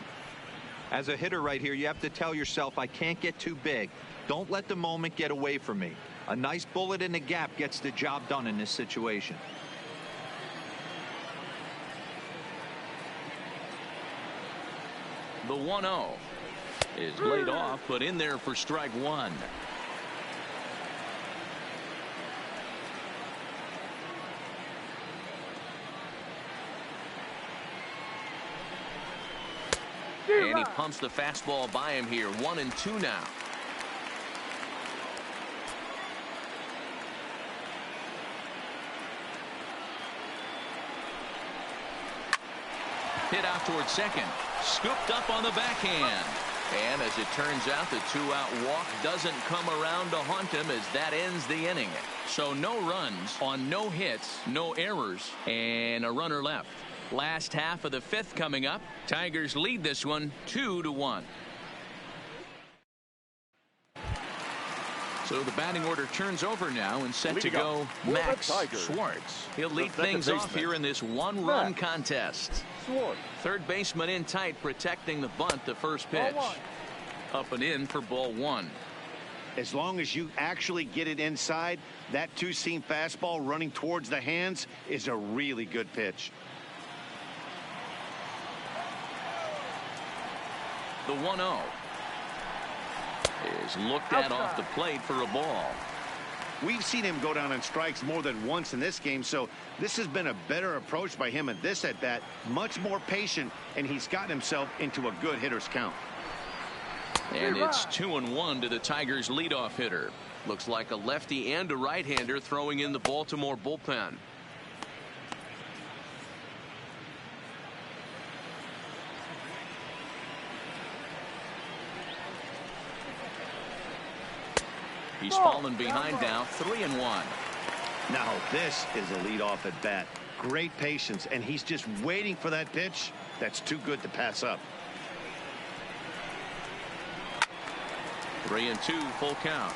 D: As a hitter right here, you have to tell yourself, I can't get too big. Don't let the moment get away from me. A nice bullet in the gap gets the job done in this situation.
A: The 1-0 is laid off, but in there for strike 1. And he pumps the fastball by him here. 1-2 now. Hit out towards second. Scooped up on the backhand. And as it turns out, the 2-out walk doesn't come around to haunt him as that ends the inning. So no runs on no hits, no errors, and a runner left. Last half of the 5th coming up. Tigers lead this one 2-1. So the batting order turns over now and set to go Max Schwartz. He'll lead things off here in this 1-run contest. Third baseman in tight, protecting the bunt, the first pitch. Up and in for ball 1.
B: As long as you actually get it inside, that 2-seam fastball running towards the hands is a really good pitch.
A: The 1-0 is looked at off the plate for a ball.
B: We've seen him go down on strikes more than once in this game, so this has been a better approach by him at this at-bat, much more patient, and he's gotten himself into a good hitter's count.
A: And it's 2-1 to the Tigers' leadoff hitter. Looks like a lefty and a right-hander throwing in the Baltimore bullpen. He's fallen behind now, 3-1.
B: Now this is a leadoff at bat. Great patience, and he's just waiting for that pitch. That's too good to pass up.
A: 3-2, full count.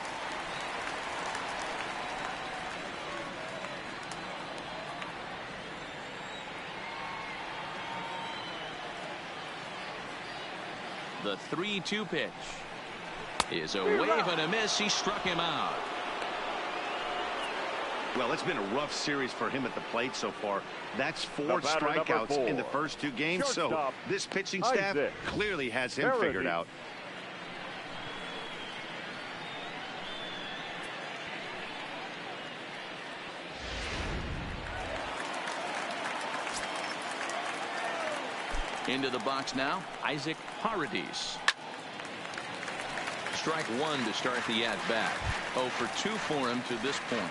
A: The 3-2 pitch is a wave and a miss. He struck him out.
B: Well, it's been a rough series for him at the plate so far. That's 4 strikeouts in the first 2 games. So this pitching staff clearly has him figured out.
A: Into the box now, Isaac Paradis. Strike 1 to start the at-bat. 0 for 2 for him to this point.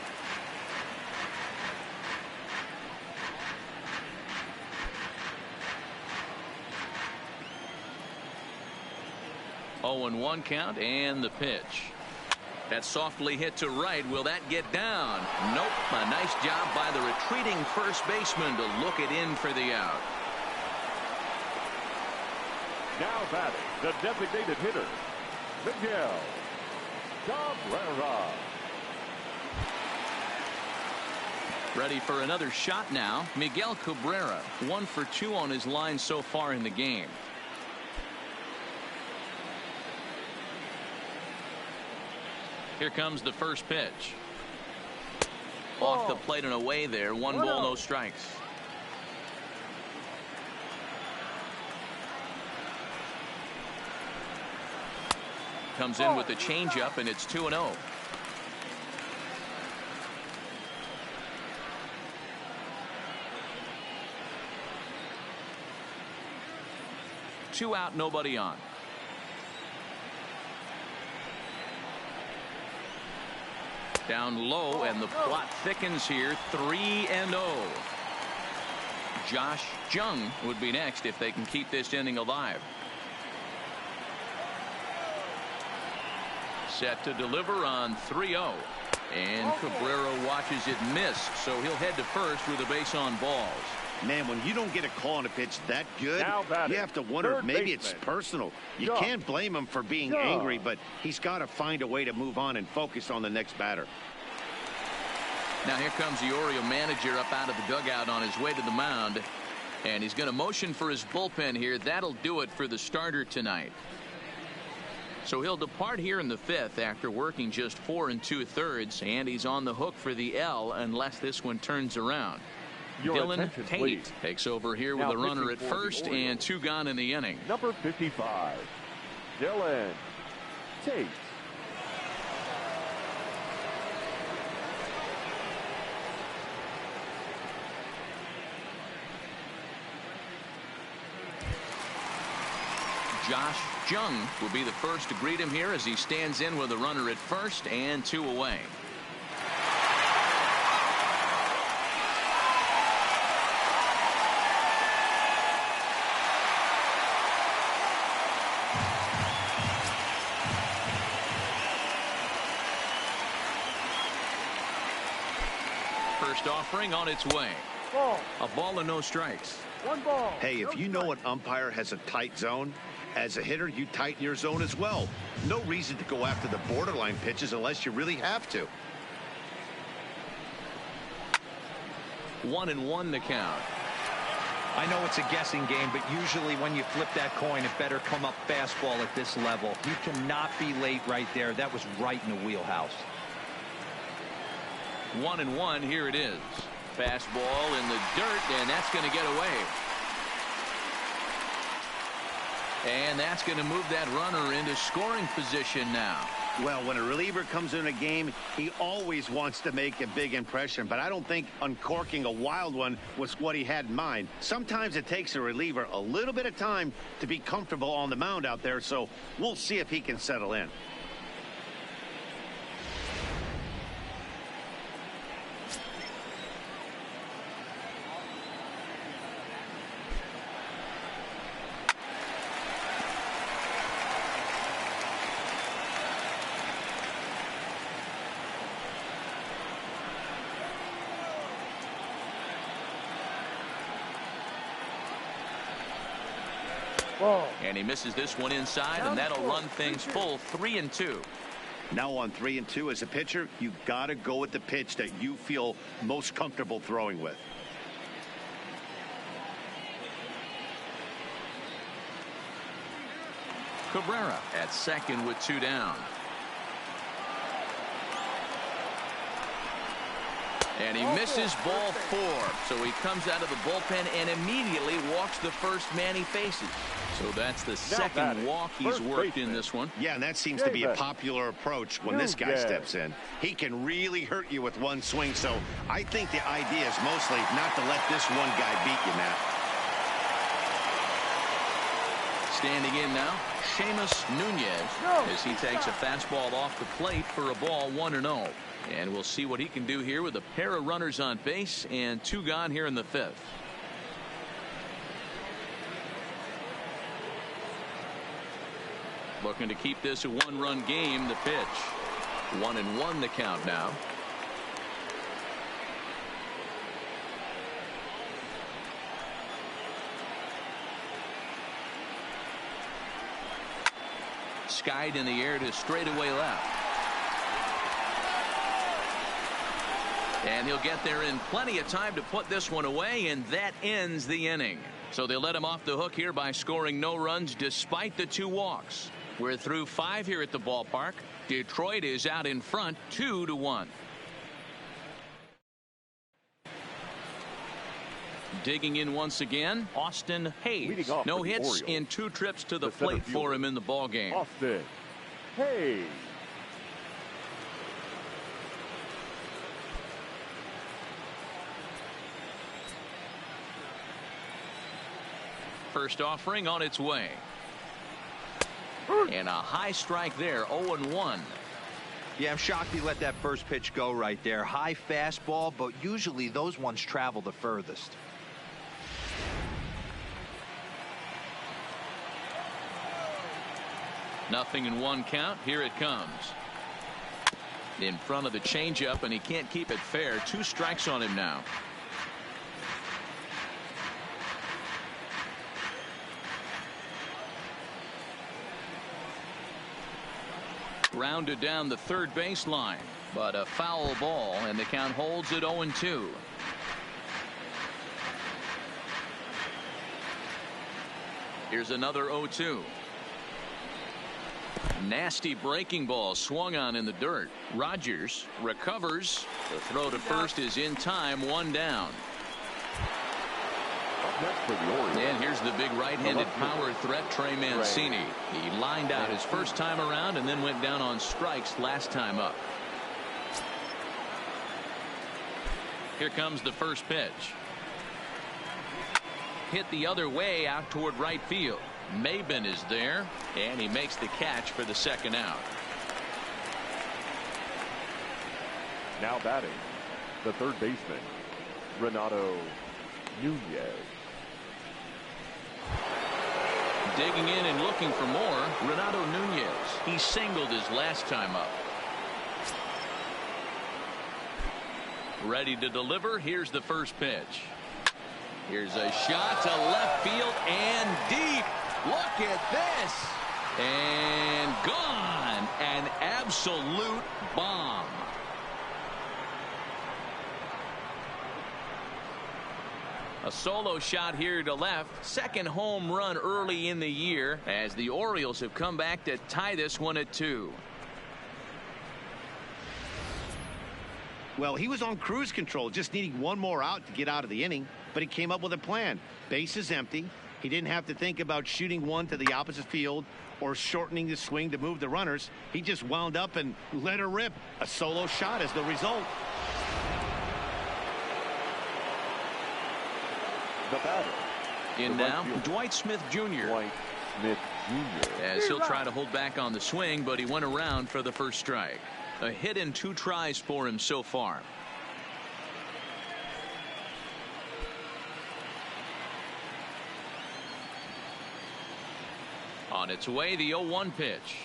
A: Oh, and 1 count, and the pitch. That's softly hit to right. Will that get down? Nope. A nice job by the retreating first baseman to look it in for the out.
C: Now batting, the designated hitter, Miguel Cabrera.
A: Ready for another shot now. Miguel Cabrera, 1 for 2 on his line so far in the game. Here comes the first pitch. Off the plate and away there. 1 ball, no strikes. Comes in with the changeup, and it's 2-0. Two out, nobody on. Down low, and the plot thickens here. 3-0. Josh Jung would be next if they can keep this inning alive. Set to deliver on 3-0. And Cabrera watches it miss, so he'll head to first with a base on balls.
B: Man, when you don't get a call on a pitch that good, you have to wonder if maybe it's personal. You can't blame him for being angry, but he's got to find a way to move on and focus on the next batter.
A: Now here comes the Oriole manager up out of the dugout on his way to the mound. And he's going to motion for his bullpen here. That'll do it for the starter tonight. So he'll depart here in the 5th after working just 4 2/3, and he's on the hook for the L unless this one turns around. Dylan Tate takes over here with a runner at first and 2 gone in the inning.
C: Number 55, Dylan Tate.
A: Josh Jung will be the first to greet him here as he stands in with a runner at first and 2 away. First offering on its way. A ball and no strikes.
G: 1 ball.
B: Hey, if you know an umpire has a tight zone, as a hitter, you tighten your zone as well. No reason to go after the borderline pitches unless you really have to.
A: 1-1 the count.
D: I know it's a guessing game, but usually when you flip that coin, it better come up fastball at this level. You cannot be late right there. That was right in the wheelhouse.
A: 1-1, here it is. Fastball in the dirt, and that's going to get away. And that's going to move that runner into scoring position now.
B: Well, when a reliever comes in a game, he always wants to make a big impression, but I don't think uncorking a wild one was what he had in mind. Sometimes it takes a reliever a little bit of time to be comfortable on the mound out there, so we'll see if he can settle in.
H: And he misses this one inside, and that'll run things full 3-2.
B: Now on 3-2 as a pitcher, you got to go with the pitch that you feel most comfortable throwing with.
A: Cabrera at second with 2 down. And he misses ball 4. So he comes out of the bullpen and immediately walks the first man he faces. So that's the second walk he's worked in this one.
B: Yeah, and that seems to be a popular approach when this guy steps in. He can really hurt you with one swing. So I think the idea is mostly not to let this one guy beat you, Matt.
A: Standing in now, Seamus Nunez as he takes a fastball off the plate for a ball 1-0. And we'll see what he can do here with a pair of runners on base and 2 gone here in the 5th. Looking to keep this a 1-run game. The pitch. 1-1 the count now. Skied in the air to straightaway left. And he'll get there in plenty of time to put this one away, and that ends the inning. So they let him off the hook here by scoring no runs despite the 2 walks. We're through 5 here at the ballpark. Detroit is out in front 2-1. Digging in once again, Austin Hayes. No hits in 2 trips to the plate for him in the ballgame.
C: Austin Hayes.
A: First offering on its way. And a high strike there, 0-1.
D: Yeah, I'm shocked he let that first pitch go right there. High fastball, but usually those ones travel the furthest.
A: Nothing in 1 count. Here it comes. In front of the changeup, and he can't keep it fair. 2 strikes on him now. Rounded down the third baseline, but a foul ball, and the count holds at 0-2. Here's another 0-2. Nasty breaking ball swung on in the dirt. Rogers recovers. The throw to first is in time. 1 down. And here's the big right-handed power threat, Trey Mancini. He lined out his first time around and then went down on strikes last time up. Here comes the first pitch. Hit the other way out toward right field. Maben is there, and he makes the catch for the 2nd out.
C: Now batting, the third baseman, Renato Nunez.
A: Digging in and looking for more, Renato Nunez. He singled his last time up. Ready to deliver. Here's the first pitch. Here's a shot to left field and deep. Look at this. And gone. An absolute bomb. A solo shot here to left. 2nd home run early in the year as the Orioles have come back to tie this one at 2.
B: Well, he was on cruise control, just needing 1 more out to get out of the inning, but he came up with a plan. Base is empty. He didn't have to think about shooting one to the opposite field or shortening the swing to move the runners. He just wound up and let her rip. A solo shot is the result.
C: The batter.
A: In now, Dwight Smith Jr.
C: Dwight Smith Jr.
A: As he'll try to hold back on the swing, but he went around for the first strike. A hit in 2 tries for him so far. On its way, the 0-1 pitch.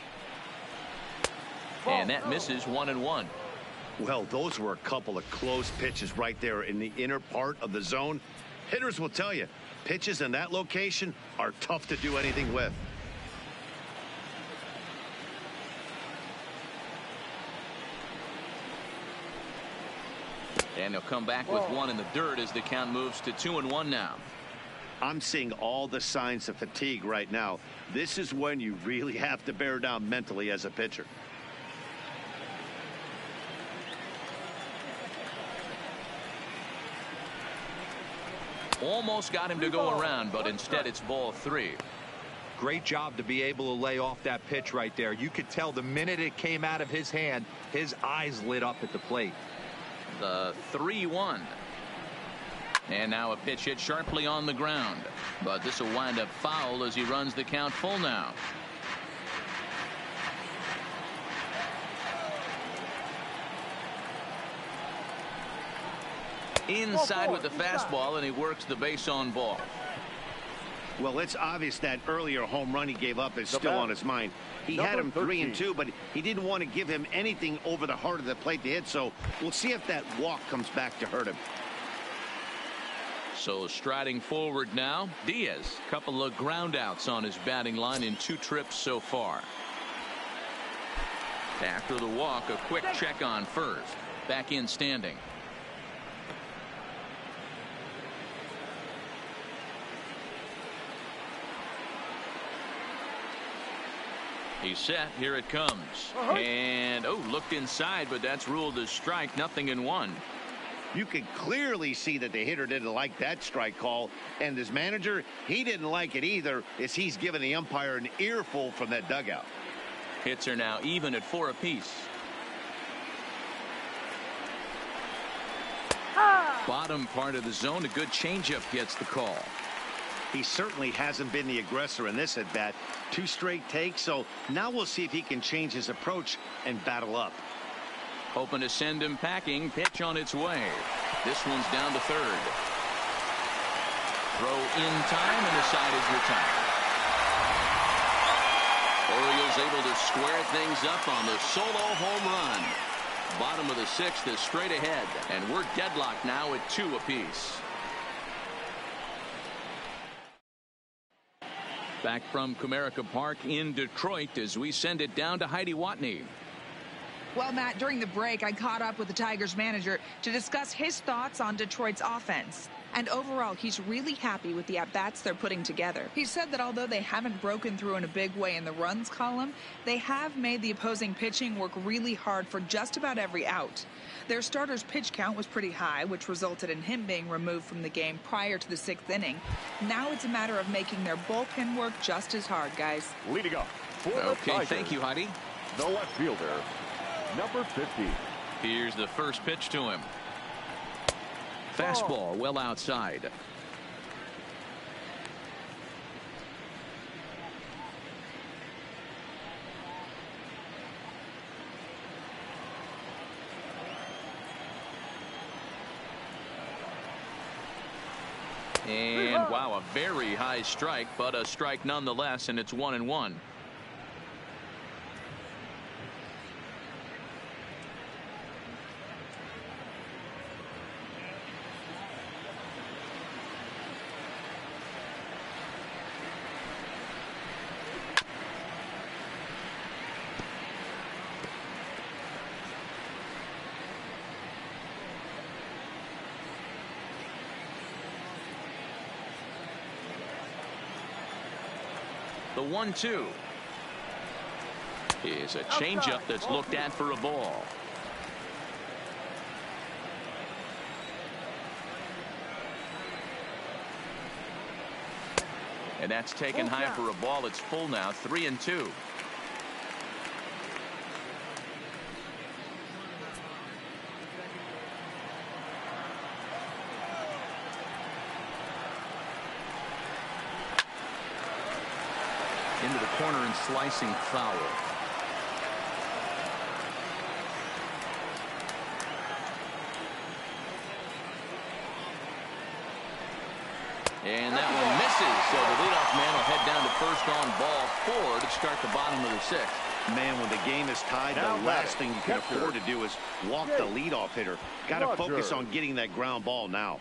A: And that misses 1-1.
B: Well, those were a couple of close pitches right there in the inner part of the zone. Hitters will tell you, pitches in that location are tough to do anything with.
A: And he'll come back with one in the dirt as the count moves to 2-1 now.
B: I'm seeing all the signs of fatigue right now. This is when you really have to bear down mentally as a pitcher.
A: Almost got him to go around, but instead it's ball 3.
D: Great job to be able to lay off that pitch right there. You could tell the minute it came out of his hand, his eyes lit up at the plate.
A: The 3-1. And now a pitch hit sharply on the ground. But this will wind up foul as he runs the count full now. Inside with the fastball, and he works the base on ball.
B: Well, it's obvious that earlier home run he gave up is still on his mind. He had him 3-2, but he didn't want to give him anything over the heart of the plate to hit, so we'll see if that walk comes back to hurt him.
A: So striding forward now, Diaz. Couple of ground outs on his batting line in 2 trips so far. After the walk, a quick check on first. Back in standing. He's set. Here it comes. And, looked inside, but that's ruled as strike. Nothing in 1.
B: You can clearly see that the hitter didn't like that strike call, and his manager, he didn't like it either, as he's given the umpire an earful from that dugout.
A: Hits are now even at 4 apiece. Bottom part of the zone, a good changeup gets the call.
B: He certainly hasn't been the aggressor in this at bat. 2 straight takes, so now we'll see if he can change his approach and battle up.
A: Hoping to send him packing. Pitch on its way. This one's down to third. Throw in time, and the side is retired. Orioles able to square things up on the solo home run. Bottom of the 6th is straight ahead, and we're deadlocked now at 2 apiece. Back from Comerica Park in Detroit as we send it down to Heidi Watney.
E: Well, Matt, during the break, I caught up with the Tigers manager to discuss his thoughts on Detroit's offense. And overall, he's really happy with the at-bats they're putting together. He said that although they haven't broken through in a big way in the runs column, they have made the opposing pitching work really hard for just about every out. Their starter's pitch count was pretty high, which resulted in him being removed from the game prior to the 6th inning. Now it's a matter of making their bullpen work just as hard, guys.
C: Leading up.
A: Okay, thank you, Heidi.
C: The left fielder, number 50.
A: Here's the first pitch to him. Fastball well outside. And wow, a very high strike, but a strike nonetheless, and it's 1-1. The 1-2 is a changeup that's looked at for a ball. And that's taken high for a ball. It's full now, 3-2. Into the corner and slicing foul. And that one misses, so the leadoff man will head down to first on ball 4 to start the bottom of the 6th.
B: Man, when the game is tied, the last thing you can afford to do is walk the leadoff hitter. Got to focus on getting that ground ball now.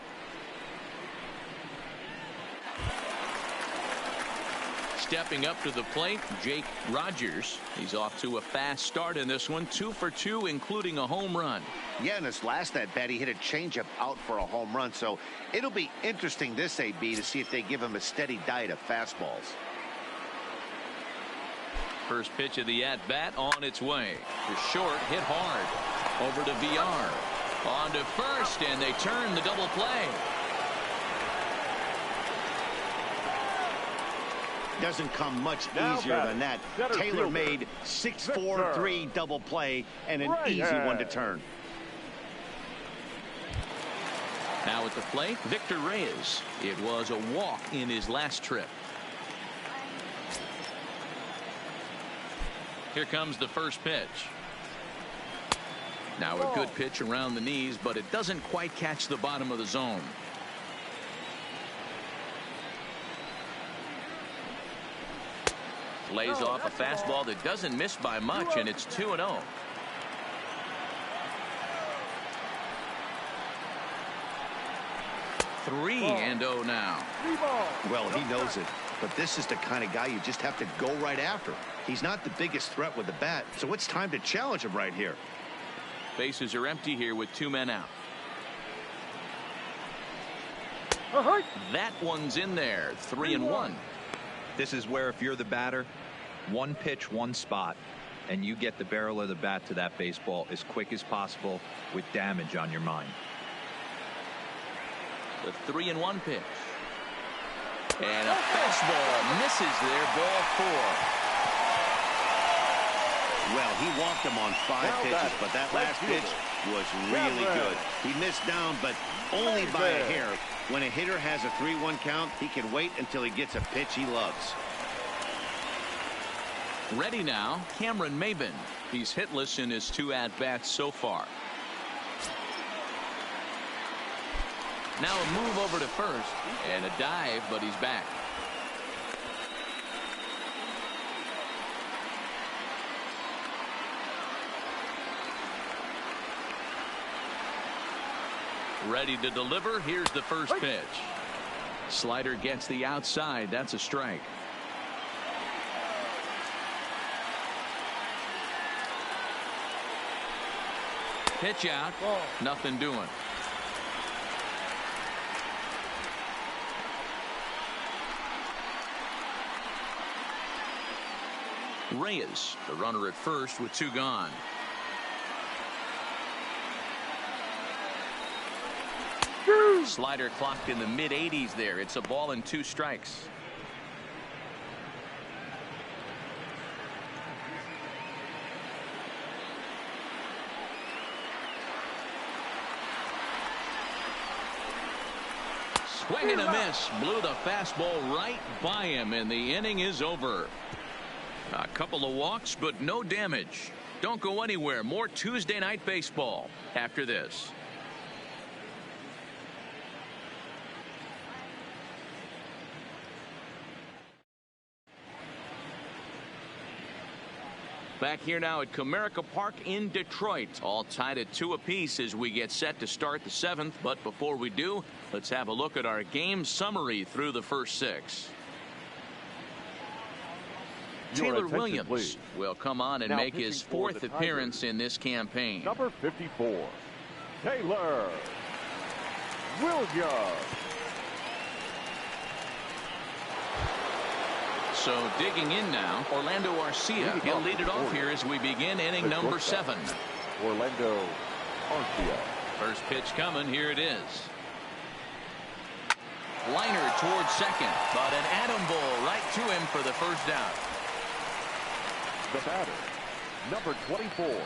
A: Stepping up to the plate, Jake Rogers. He's off to a fast start in this one, 2 for 2, including a home run.
B: Yeah, in his last at bat, he hit a changeup out for a home run, so it'll be interesting this AB to see if they give him a steady diet of fastballs.
A: First pitch of the at-bat on its way. To short, hit hard. Over to VR. On to first, and they turn the double play.
B: Doesn't come much easier than that. Tailor-made 6-4-3 double play and an easy one to turn.
A: Now at the plate, Victor Reyes. It was a walk in his last trip. Here comes the first pitch. Now a good pitch around the knees, but it doesn't quite catch the bottom of the zone. Lays off a fastball that doesn't miss by much, and it's 2-0. Three and 0 now.
B: Well, he knows it, but this is the kind of guy you just have to go right after. He's not the biggest threat with the bat, so it's time to challenge him right here.
A: Bases are empty here with 2 men out. That one's in there, 3-1.
D: This is where if you're the batter, one pitch, one spot, and you get the barrel of the bat to that baseball as quick as possible with damage on your mind.
A: The 3-1 pitch. And a fastball misses there, ball 4.
B: Well, he walked him on 5 pitches, but that last pitch was really good. He missed down, but only by a hair. When a hitter has a 3-1 count, he can wait until he gets a pitch he loves.
A: Ready now, Cameron Maben. He's hitless in his 2 at-bats so far. Now a move over to first and a dive, but he's back. Ready to deliver. Here's the first pitch. Slider gets the outside. That's a strike. Pitch out. Nothing doing. Reyes, the runner at first with 2 gone. Slider clocked in the mid-80s there. It's a ball and 2 strikes. Swing and a miss. Blew the fastball right by him, and the inning is over. A couple of walks, but no damage. Don't go anywhere. More Tuesday Night Baseball after this. Back here now at Comerica Park in Detroit. All tied at 2 apiece as we get set to start the 7th. But before we do, let's have a look at our game summary through the first 6. Taylor Williams will come on and make his 4th appearance in this campaign.
C: Number 54, Taylor Williams.
A: So digging in now, Orlando Arcia. He'll lead it off here as we begin inning number 7.
C: Orlando Arcia.
A: First pitch coming. Here it is. Liner towards second, but an atom ball right to him for the first down.
C: The batter, number 24.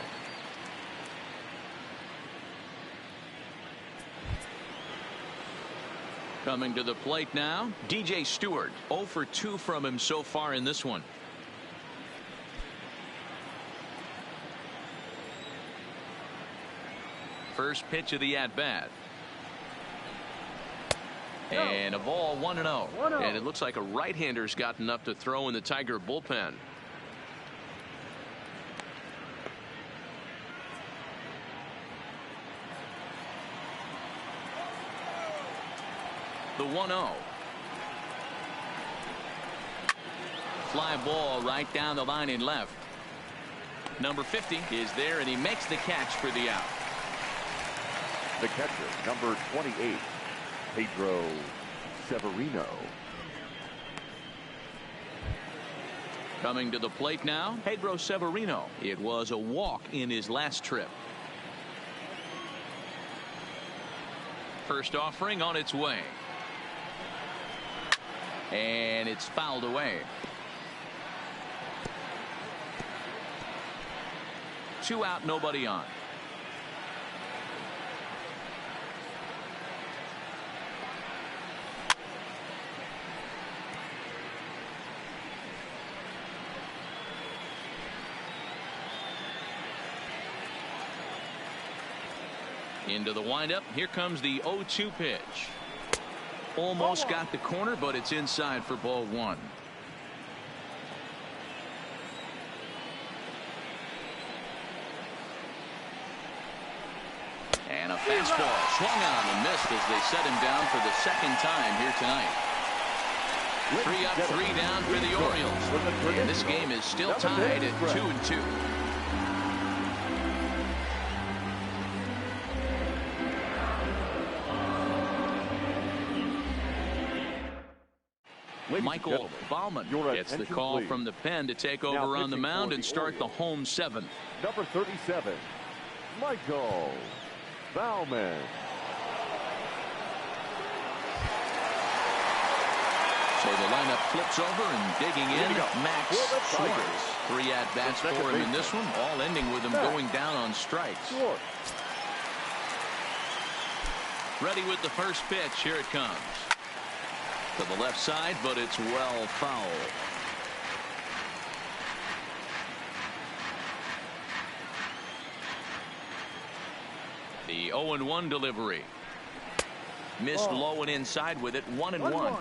A: Coming to the plate now, DJ Stewart. 0 for 2 from him so far in this one. First pitch of the at-bat. And a ball 1-0. And it looks like a right-hander's got enough to throw in the Tiger bullpen. The 1-0. Fly ball right down the line and left. Number 50 is there, and he makes the catch for the out.
C: The catcher, number 28, Pedro Severino.
A: Coming to the plate now, Pedro Severino. It was a walk in his last trip. First offering on its way. And it's fouled away. 2 out, nobody on. Into the windup. Here comes the 0-2 pitch. Almost got the corner, but it's inside for ball 1. And a fastball swung on and missed as they set him down for the second time here tonight. 3 up, 3 down for the Orioles. And this game is still tied at 2-2. Michael Baumann gets the call from the pen to take over on the mound and start the home 7th.
C: Number 37, Michael Baumann.
A: So the lineup flips over and digging in, Max Schwartz. 3 at-bats for him in this one, all ending with him going down on strikes. Ready with the first pitch. Here it comes. To the left side, but it's well foul. The 0-1 delivery. Missed low and inside with it. 1-1.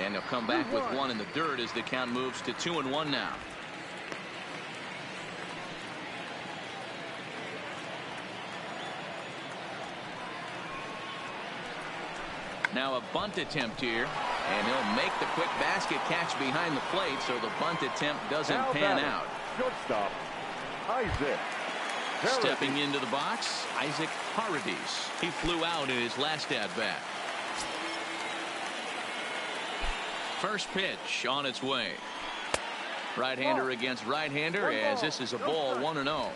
A: And he'll come back with 1 in the dirt as the count moves to 2-1 now. Now a bunt attempt here, and he'll make the quick basket catch behind the plate, so the bunt attempt doesn't pan out.
C: Shortstop, Isaac.
A: Stepping into the box, Isaac Paradis. He flew out in his last at-bat. First pitch on its way. Right-hander against right-hander, as this is a ball 1-0.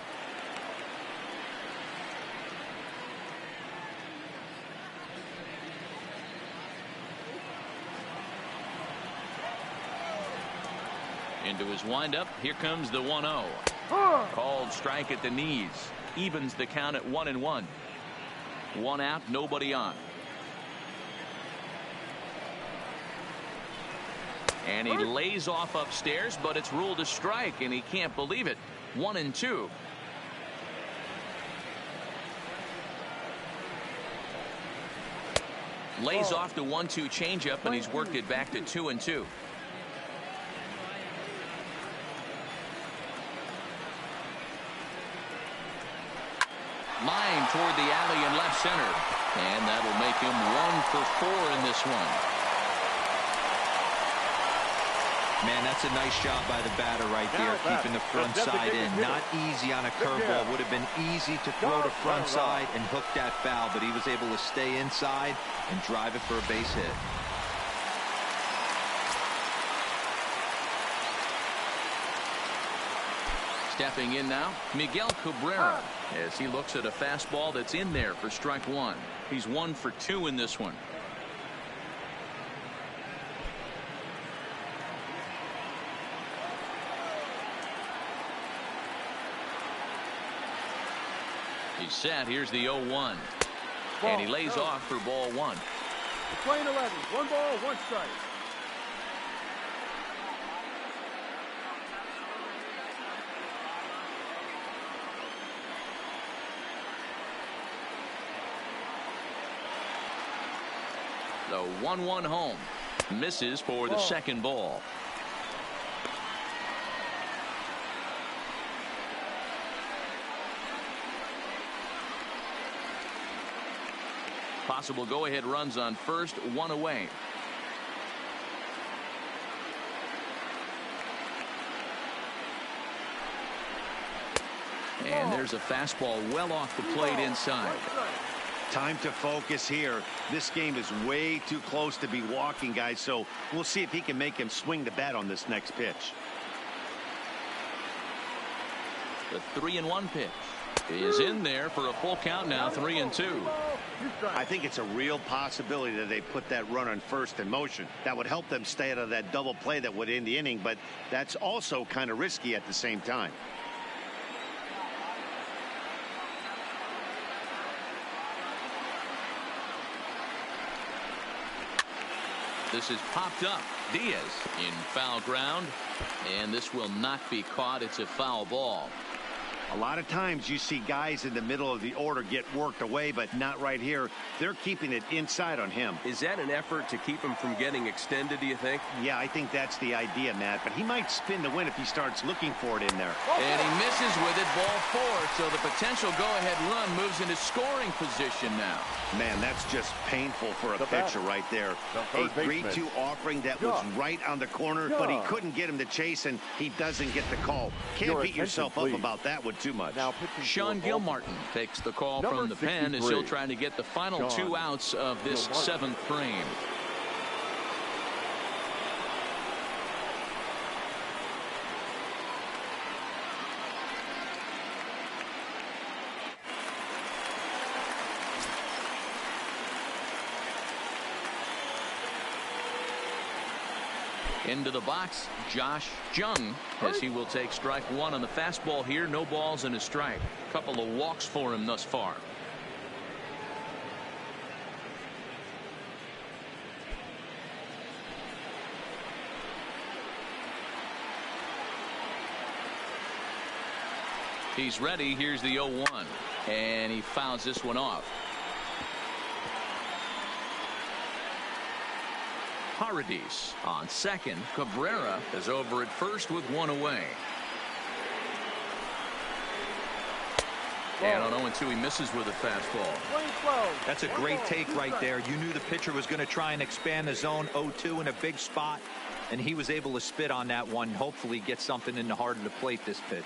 A: Into his windup. Here comes the 1-0. Called strike at the knees. Evens the count at 1-1. 1 out, nobody on. And he lays off upstairs, but it's ruled a strike, and he can't believe it. 1-2. Lays off the 1-2 changeup, and he's worked it back to 2-2. Line toward the alley in left center. And that'll make him 1 for 4 in this one.
D: Man, that's a nice job by the batter right there, keeping the front side in. Not easy on a curveball. Would have been easy to throw to front side and hook that foul, but he was able to stay inside and drive it for a base hit.
A: Stepping in now, Miguel Cabrera, as he looks at a fastball that's in there for strike one. He's 1 for 2 in this one. He's set. Here's the 0-1. And he lays off for ball 1.
G: Playing 11. 1 ball, 1 strike.
A: The 1-1 home. Misses for the second ball. Possible go-ahead runs on first, 1 away. And there's a fastball well off the plate inside.
B: Time to focus here. This game is way too close to be walking, guys, so we'll see if he can make him swing the bat on this next pitch.
A: The 3-1 pitch is in there for a full count now, 3-2.
B: I think it's a real possibility that they put that run on first in motion. That would help them stay out of that double play that would end the inning, but that's also kind of risky at the same time.
A: This is popped up. Diaz in foul ground, and this will not be caught. It's a foul ball.
B: A lot of times you see guys in the middle of the order get worked away, but not right here. They're keeping it inside on him.
F: Is that an effort to keep him from getting extended, do you think?
B: Yeah, I think that's the idea, Matt, but he might spin to win if he starts looking for it in there.
A: And he misses with it, ball 4, so the potential go-ahead run moves into scoring position now.
B: Man, that's just painful for a pitcher right there. A 3-2 offering that was right on the corner, but he couldn't get him to chase, and he doesn't get the call. Can't beat yourself up about that one too much.
A: Sean Gilmartin takes the call from the pen as he'll try to get the final 2 outs of this 7th frame. Into the box, Josh Jung, as he will take strike 1 on the fastball here. No balls and a strike. Couple of walks for him thus far. He's ready. Here's the 0-1, and he fouls this one off. Paradis on second. Cabrera is over at first with 1 away. And on 0-2, he misses with a fastball.
D: That's a great take right there. You knew the pitcher was going to try and expand the zone. 0-2 in a big spot, and he was able to spit on that one. Hopefully get something in the heart of the plate this pitch.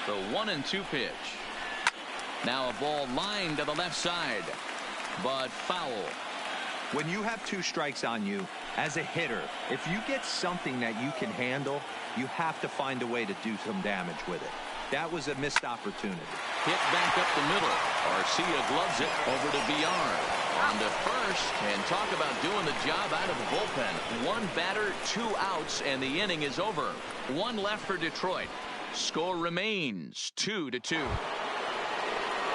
A: The 1-2 pitch. Now a ball lined to the left side, but foul.
D: When you have 2 strikes on you as a hitter, if you get something that you can handle, you have to find a way to do some damage with it. That was a missed opportunity.
A: Hit back up the middle. Garcia gloves it over to Villar. On to first, and talk about doing the job out of the bullpen. 1 batter, 2 outs, and the inning is over. 1 left for Detroit. Score remains 2-2.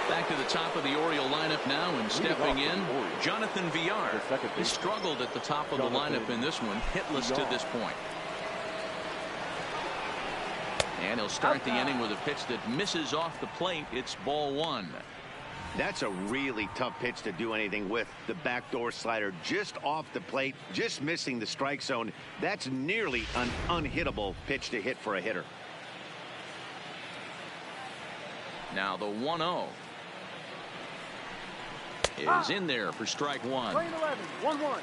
A: Back to the top of the Oriole lineup now, and stepping in, Jonathan Villar. He struggled at the top of the lineup in this one, hitless to this point. And he'll start the inning with a pitch that misses off the plate. It's ball 1.
B: That's a really tough pitch to do anything with. The backdoor slider just off the plate, just missing the strike zone. That's nearly an unhittable pitch to hit for a hitter.
A: Now the 1-0 is in there for strike one.
G: Lane 11, 1-1.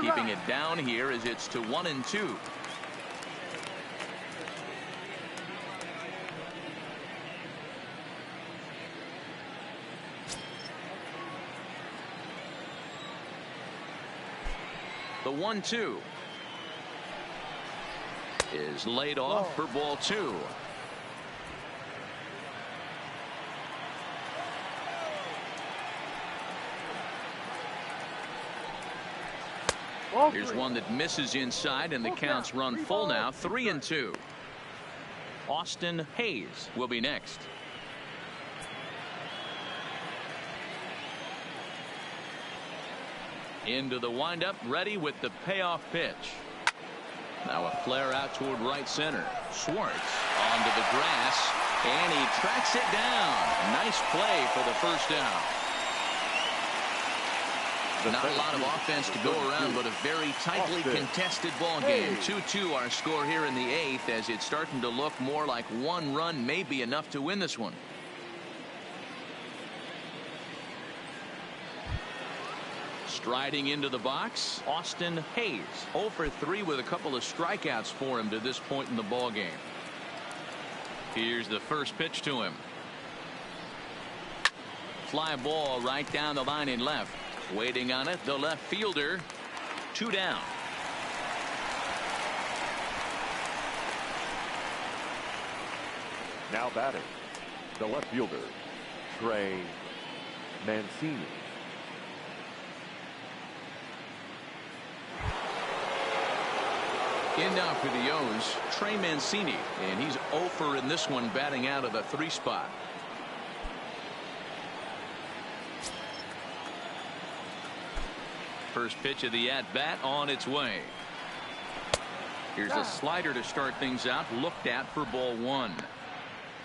A: Keeping it down here as it's to 1-2. The 1-2 is laid off for ball two. Here's one that misses inside, and the count's run full now. 3-2. Austin Hayes will be next. Into the windup, ready with the payoff pitch. Now a flare out toward right center. Schwartz onto the grass, and he tracks it down. Nice play for the first down. Not a lot of offense to go around, but a very tightly contested ball game. 2-2 our score here in the 8th, as it's starting to look more like one run may be enough to win this one. Striding into the box, Austin Hayes. 0 for 3 with a couple of strikeouts for him to this point in the ball game. Here's the first pitch to him. Fly ball right down the line in left. Waiting on it, the left fielder. 2 down.
C: Now batting, the left fielder, Trey Mancini.
A: In now for the O's, Trey Mancini, and he's 0 for in this one, batting out of the 3 spot. First pitch of the at-bat on its way. Here's a slider to start things out, looked at for ball one.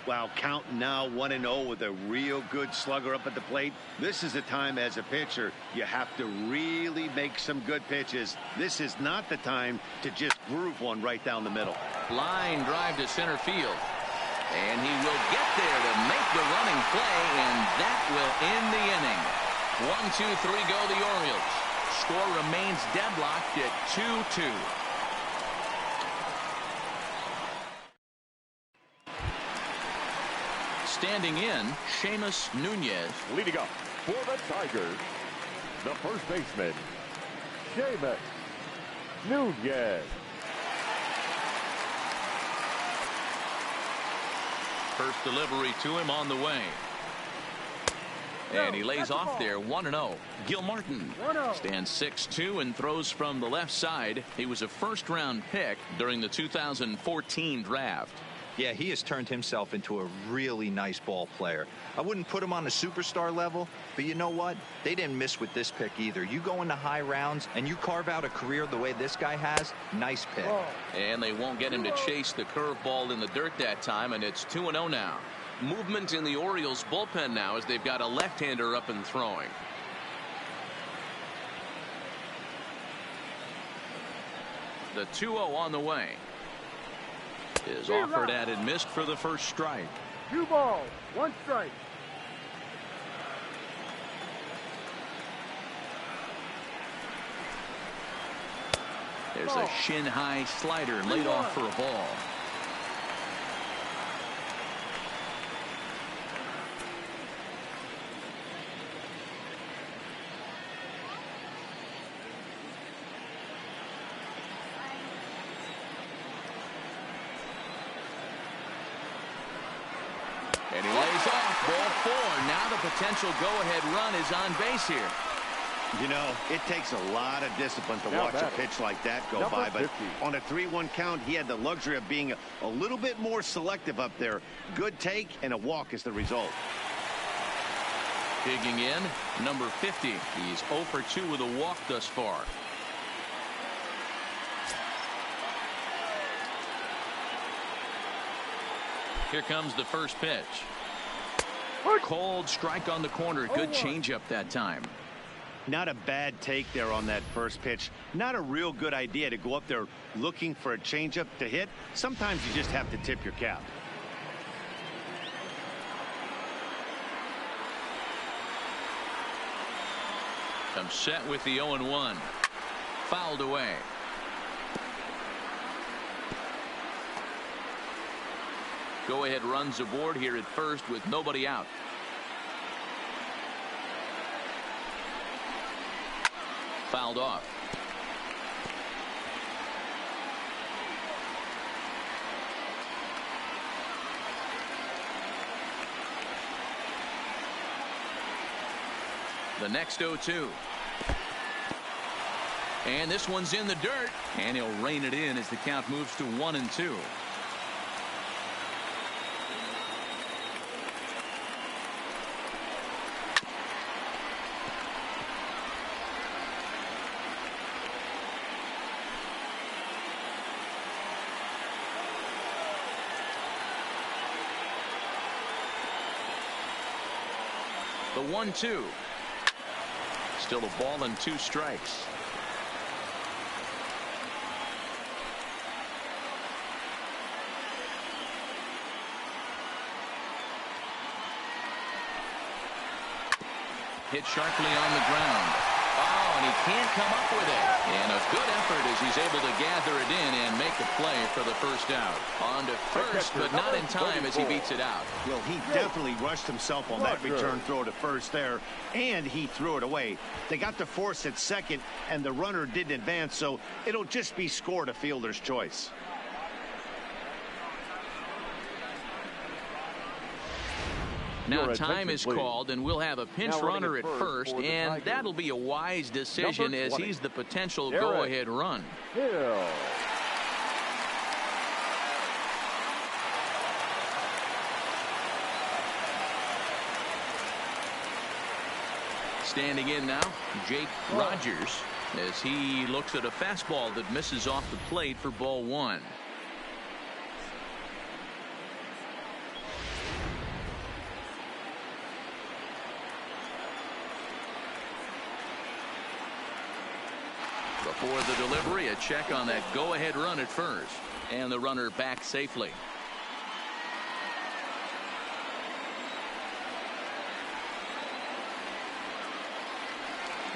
B: Wow, counting now 1-0 with a real good slugger up at the plate. This is a time as a pitcher you have to really make some good pitches. This is not the time to just groove one right down the middle.
A: Line drive to center field. And he will get there to make the running play, and that will end the inning. 1-2-3 go the Orioles. Score remains deadlocked at 2-2. Standing in, Seamus Nunez.
C: Leading up for the Tigers, the first baseman, Seamus Nunez.
A: First delivery to him on the way. And he lays off there, 1-0. Gil Martin stands 6'2" and throws from the left side. He was a first-round pick during the 2014 draft.
D: Yeah, he has turned himself into a really nice ball player. I wouldn't put him on the superstar level, but you know what? They didn't miss with this pick either. You go into high rounds and you carve out a career the way this guy has, nice pick.
A: And they won't get him to chase the curveball in the dirt that time, and it's 2-0 now. Movement in the Orioles bullpen now as they've got a left-hander up and throwing. The 2-0 on the way. Is offered at and missed for the first strike.
G: 2 balls, 1 strike.
A: There's a shin-high slider laid off for a ball. And he lays off, ball 4. Now the potential go-ahead run is on base here.
B: You know, it takes a lot of discipline to watch a pitch like that go by, but on a 3-1 count, he had the luxury of being a little bit more selective up there. Good take, and a walk is the result.
A: Digging in, number 50. He's 0 for 2 with a walk thus far. Here comes the first pitch. Cold strike on the corner. Good changeup that time.
B: Not a bad take there on that first pitch. Not a real good idea to go up there looking for a changeup to hit. Sometimes you just have to tip your cap.
A: I'm set with the 0-1. Fouled away. Go-ahead runs aboard here at first with nobody out. Fouled off. The next 0-2. And this one's in the dirt. And he'll rein it in as the count moves to 1-2. The 1-2. Still a ball and 2 strikes. Hit sharply on the ground. Oh, and he can't come up with it. And a good effort as he's able to gather it in and make a play for the first out. On to first, but not in time as he beats it out.
B: Well, he definitely rushed himself on that return throw to first there, and he threw it away. They got the force at second, and the runner didn't advance, so it'll just be scored a fielder's choice.
A: Now time is called, and we'll have a pinch runner at first, and that'll be a wise decision as he's the potential go-ahead run. Standing in now, Jake Rogers, as he looks at a fastball that misses off the plate for ball 1. Before the delivery, a check on that go-ahead run at first, and the runner back safely.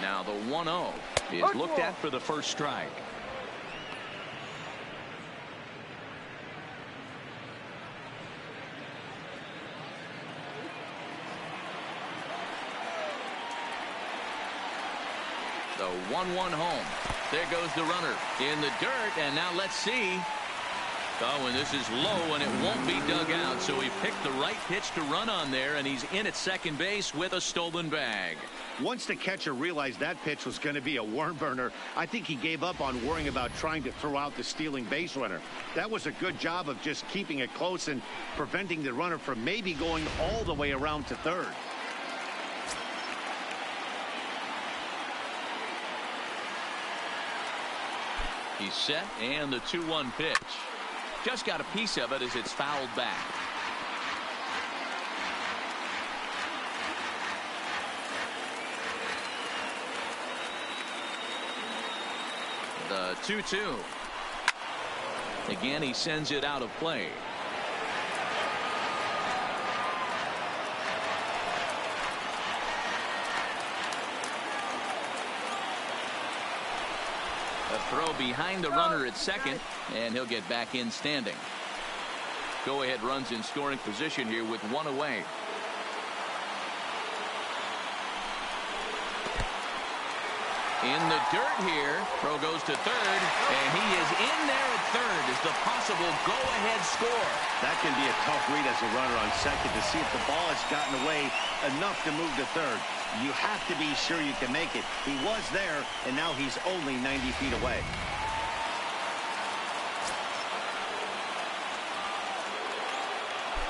A: Now the 1-0 is looked at for the first strike. The 1-1 home. There goes the runner in the dirt, and now let's see. Oh, and this is low, and it won't be dug out, so he picked the right pitch to run on there, and he's in at second base with a stolen bag.
B: Once the catcher realized that pitch was going to be a worm burner, I think he gave up on worrying about trying to throw out the stealing base runner. That was a good job of just keeping it close and preventing the runner from maybe going all the way around to third.
A: He's set, and the 2-1 pitch. Just got a piece of it as it's fouled back. The 2-2. Again, he sends it out of play. Throw behind the runner at second, and he'll get back in standing. Go-ahead runs in scoring position here with 1 away. In the dirt here. Throw goes to third, and he is in there at third as the possible go-ahead score.
B: That can be a tough read as a runner on second to see if the ball has gotten away enough to move to third. You have to be sure you can make it. He was there, and now he's only 90 feet away.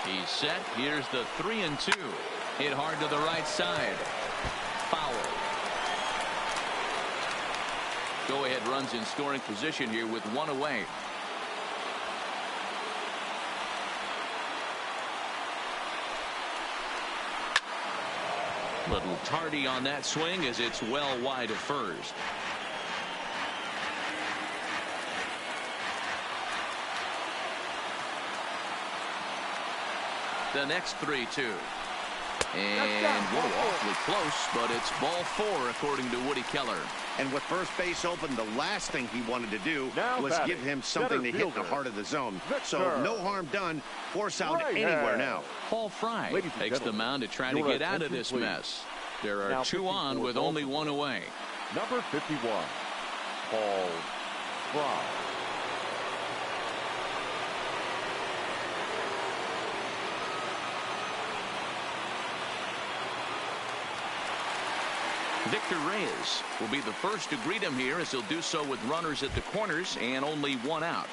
A: He's set. Here's the 3-2. Hit hard to the right side. Foul. Go-ahead runs in scoring position here with 1 away. Little tardy on that swing as it's well wide of first. The next 3-2. And awfully close, but it's ball 4 according to Woody Keller.
B: And with first base open, the last thing he wanted to do was give him something to hit in the heart of the zone. So no harm done. Force out anywhere now.
A: Paul Fry takes the mound to try to get out of this mess. There are 2 on with only 1 away.
C: Number 51, Paul Fry.
A: Victor Reyes will be the first to greet him here, as he'll do so with runners at the corners and only 1 out.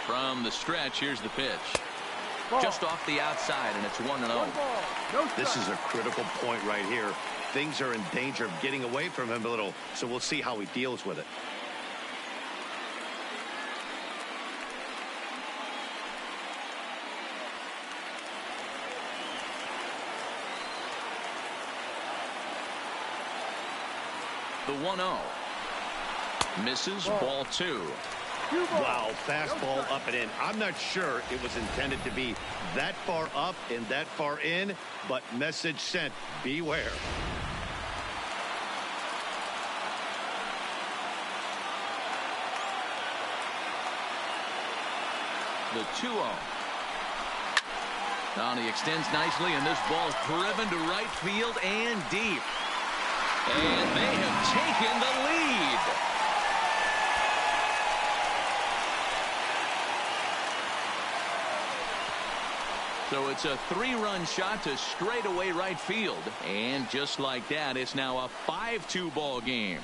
A: From the stretch, here's the pitch. Just off the outside, and it's 1-0.
B: This is a critical point right here. Things are in danger of getting away from him a little, so we'll see how he deals with it.
A: The 1-0. Misses, ball 2.
B: Wow, fastball up and in. I'm not sure it was intended to be that far up and that far in, but message sent, beware.
A: The 2-0. Now he extends nicely, and this ball's driven to right field and deep. And they have taken the lead. So it's a 3-run shot to straightaway right field. And just like that, it's now a 5-2 ball game.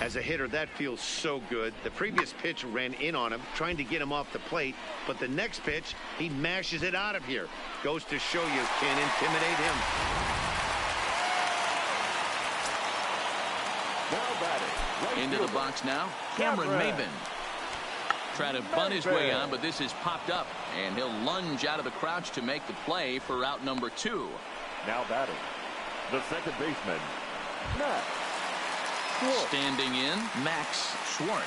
B: As a hitter, that feels so good. The previous pitch ran in on him, trying to get him off the plate. But the next pitch, he mashes it out of here. Goes to show you can intimidate him.
C: Now batting. Right
A: into the box now, Cameron Maben. Try to bunt his way on, but this is popped up. And he'll lunge out of the crouch to make the play for out number 2.
C: Now batting, the second baseman, Max.
A: Standing in, Max Schwartz.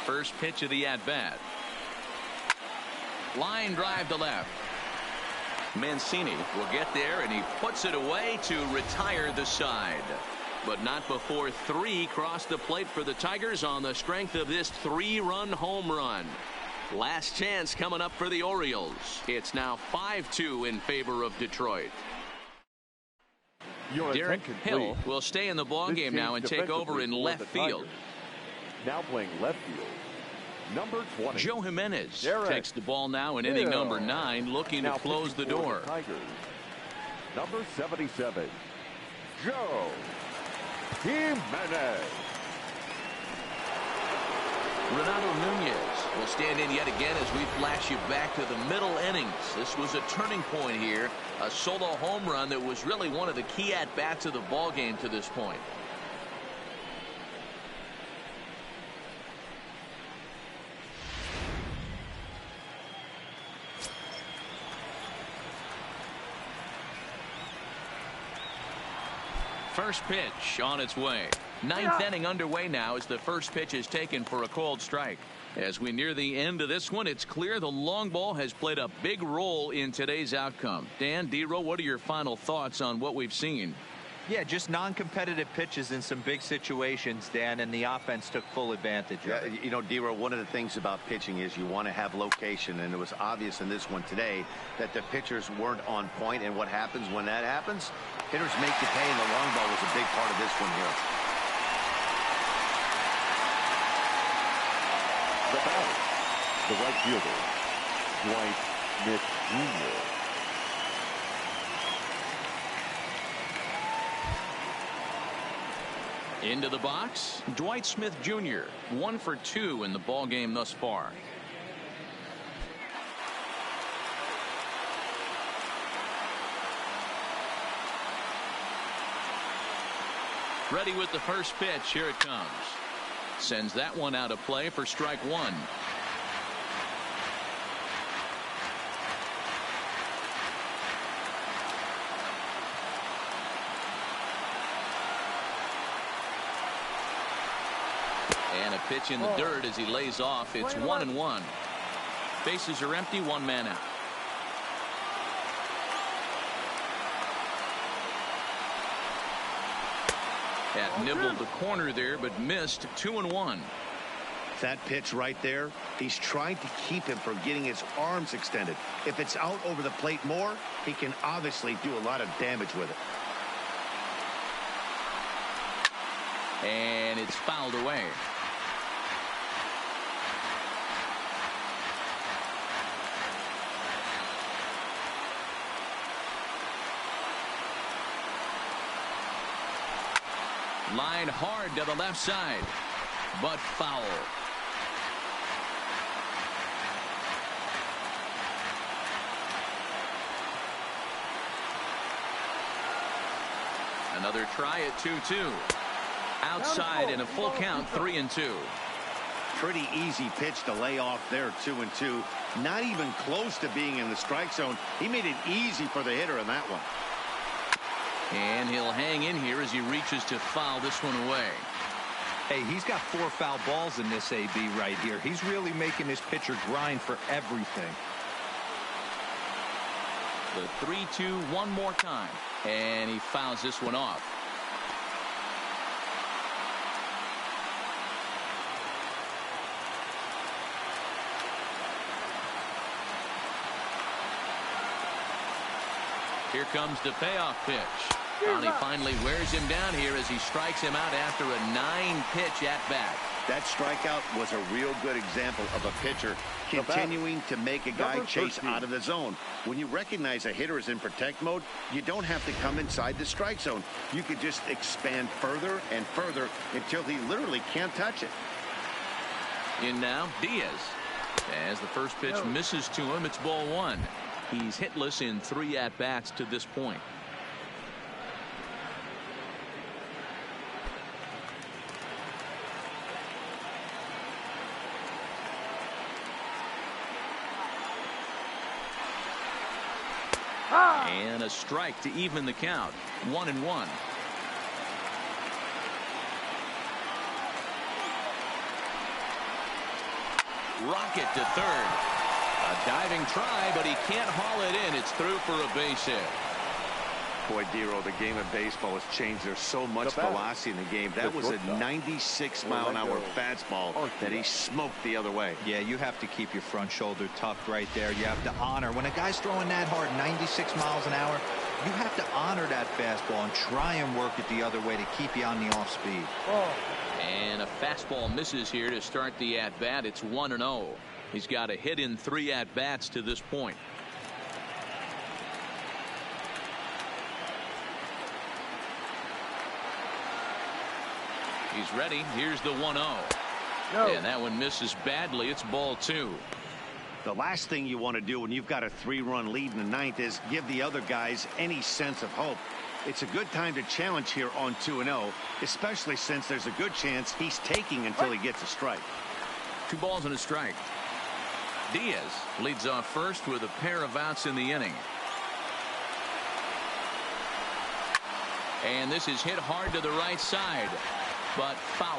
A: First pitch of the at-bat. Line drive to left. Mancini will get there, and he puts it away to retire the side. But not before 3 cross the plate for the Tigers on the strength of this 3-run home run. Last chance coming up for the Orioles. It's now 5-2 in favor of Detroit. Derek Hill will stay in the ballgame now and take over in left field.
C: Now playing left field, number 20.
A: Joe Jimenez takes the ball now in inning number 9, looking to close the door.
C: Number 77, Joe Jimenez.
A: Renato Nunez will stand in yet again as we flash you back to the middle innings. This was a turning point here, a solo home run that was really one of the key at-bats of the ball game to this point. First pitch on its way. Ninth inning underway now as the first pitch is taken for a called strike. As we near the end of this one, it's clear the long ball has played a big role in today's outcome. Dan, D-Row, what are your final thoughts on what we've seen?
D: Yeah, just non-competitive pitches in some big situations, Dan, and the offense took full advantage of it.
B: You know, D-Row, one of the things about pitching is you want to have location, and it was obvious in this one today that the pitchers weren't on point, and what happens when that happens? Hitters make you pay, and the long ball was a big part of this one here.
C: The batter, the right fielder, Dwight Smith Jr.
A: Into the box, Dwight Smith Jr. 1 for 2 in the ball game thus far. Ready with the first pitch. Here it comes. Sends that one out of play for strike one. And a pitch in the dirt as he lays off. It's 1-1. Bases are empty, one man out. That nibbled the corner there, but missed. 2-1.
B: That pitch right there, he's trying to keep him from getting his arms extended. If it's out over the plate more, he can obviously do a lot of damage with it.
A: And it's fouled away. Line hard to the left side, but foul. Another try at 2-2. Outside in a full count, 3-2.
B: Pretty easy pitch to lay off there, 2-2. Not even close to being in the strike zone. He made it easy for the hitter in that one.
A: And he'll hang in here as he reaches to foul this one away.
D: Hey, he's got 4 foul balls in this AB right here. He's really making his pitcher grind for everything.
A: The 3-2 one more time. And he fouls this one off. Here comes the payoff pitch. He finally wears him down here as he strikes him out after a 9-pitch at-bat.
B: That strikeout was a real good example of a pitcher continuing to make a guy chase out of the zone. When you recognize a hitter is in protect mode, you don't have to come inside the strike zone. You could just expand further and further until he literally can't touch it.
A: In now, Diaz. As the first pitch misses to him, it's ball one. He's hitless in 3 at-bats to this point. And a strike to even the count. 1-1. Rocket to third. A diving try, but he can't haul it in. It's through for a base hit.
B: Boy, Dero, the game of baseball has changed. There's so much velocity in the game. That was a 96-mile-an-hour fastball that he smoked the other way.
D: Yeah, you have to keep your front shoulder tucked right there. You have to honor. When a guy's throwing that hard, 96 miles an hour, you have to honor that fastball and try and work it the other way to keep you on the off speed.
A: And a fastball misses here to start the at-bat. It's 1-0. He's got a hit in 3 at-bats to this point. He's ready. Here's the 1-0. And that one misses badly. It's ball 2.
B: The last thing you want to do when you've got a 3-run lead in the 9th is give the other guys any sense of hope. It's a good time to challenge here on 2-0, especially since there's a good chance he's taking until he gets a strike.
A: 2 balls and a strike. Diaz leads off first with a pair of outs in the inning. And this is hit hard to the right side, but foul.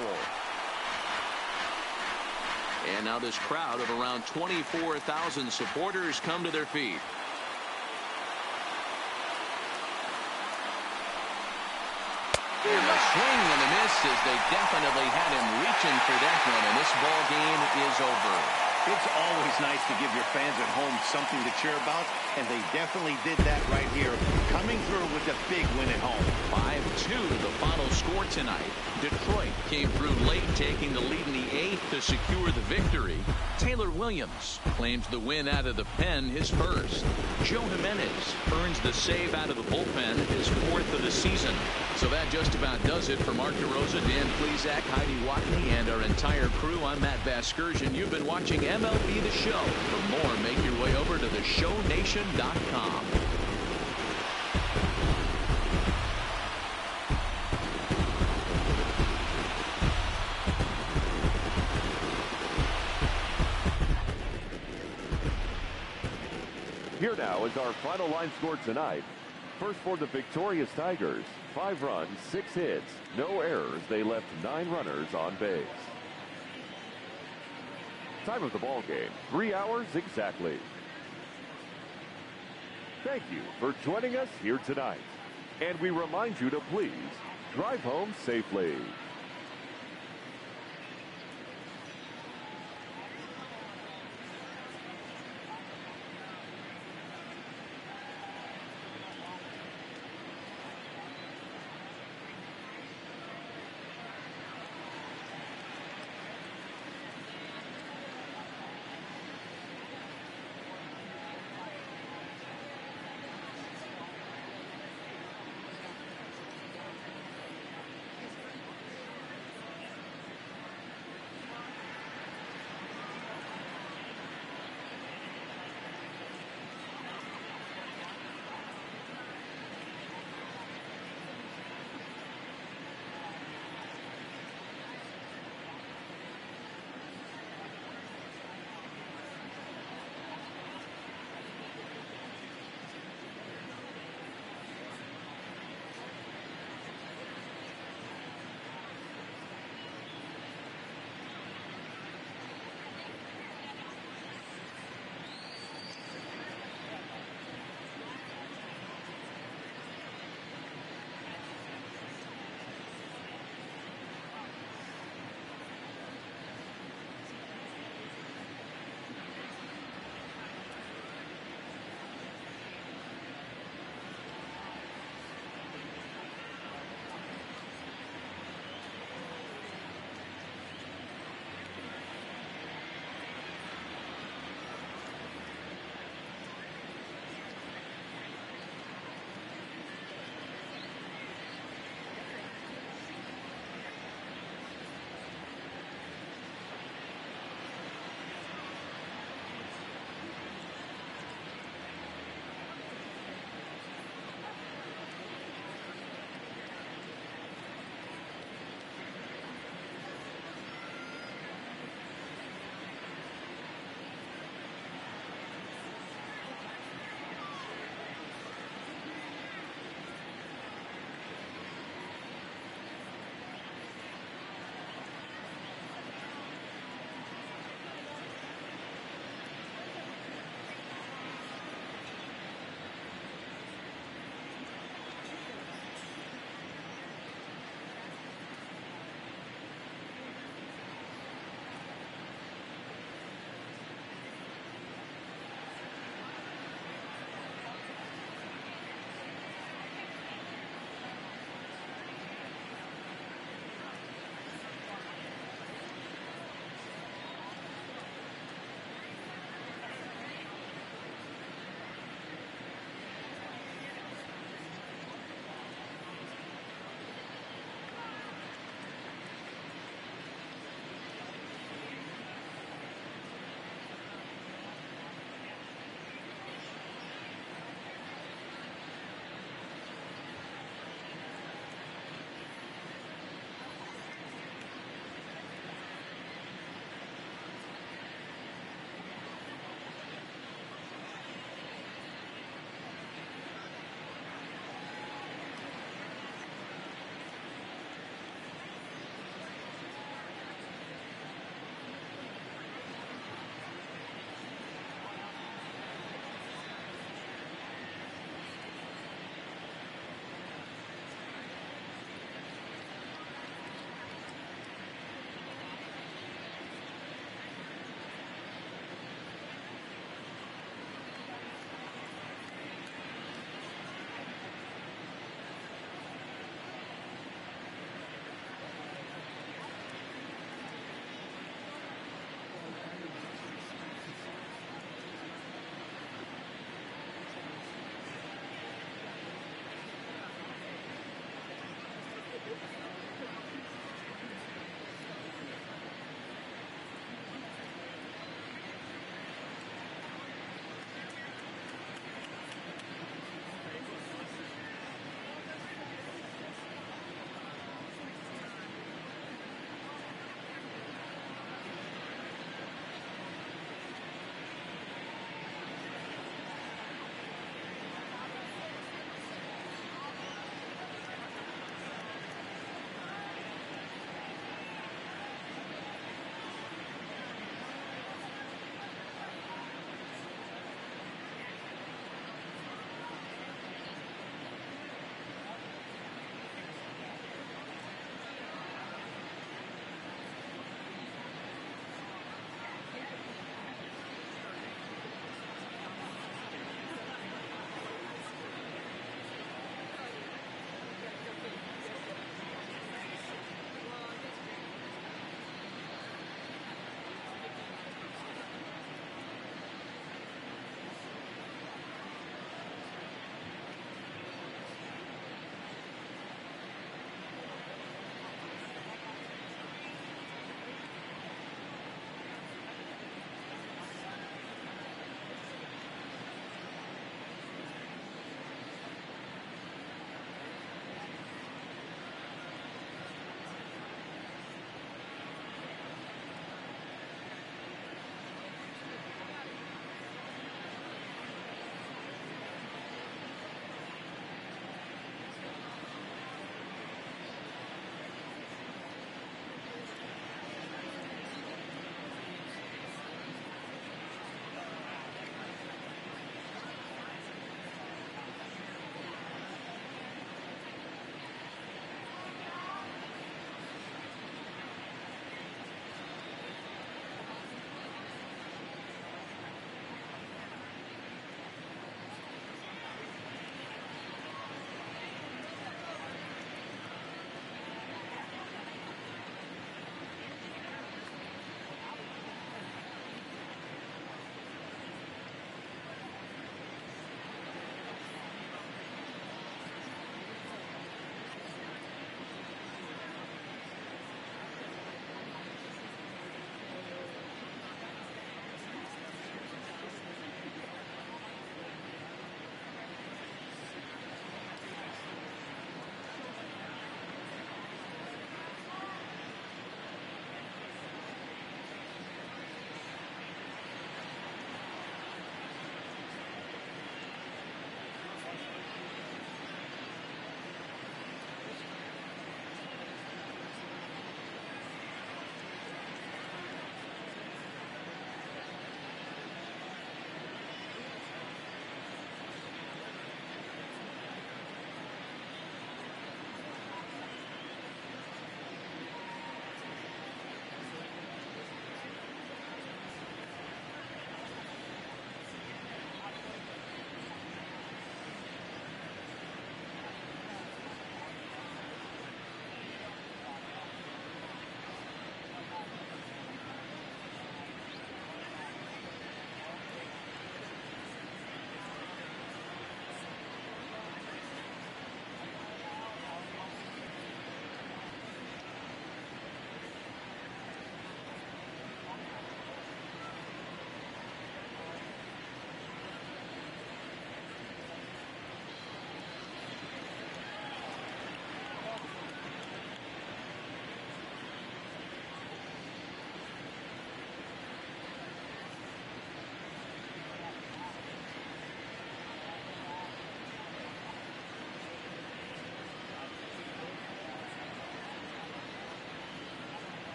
A: And now this crowd of around 24,000 supporters come to their feet. And a swing and a miss as they definitely had him reaching for that one, and this ball game is over.
B: It's always nice to give your fans at home something to cheer about, and they definitely did that right here, coming through with a big win at home.
A: 5-2 the final score tonight. Detroit came through late, taking the lead in the 8th to secure the victory. Taylor Williams claims the win out of the pen, his first. Joe Jimenez earns the save out of the bullpen, his fourth of the season. So that just about does it for Mark DeRosa, Dan Plesac, Heidi Watney, and our entire crew. I'm Matt Vasgersian. You've been watching MLB The Show. For more, make your way over to theshownation.com.
C: Here now is our final line score tonight. First for the victorious Tigers, 5 runs, 6 hits, no errors. They left 9 runners on base. Time of the ball game, 3 hours exactly. Thank you for joining us here tonight. And we remind you to please drive home safely.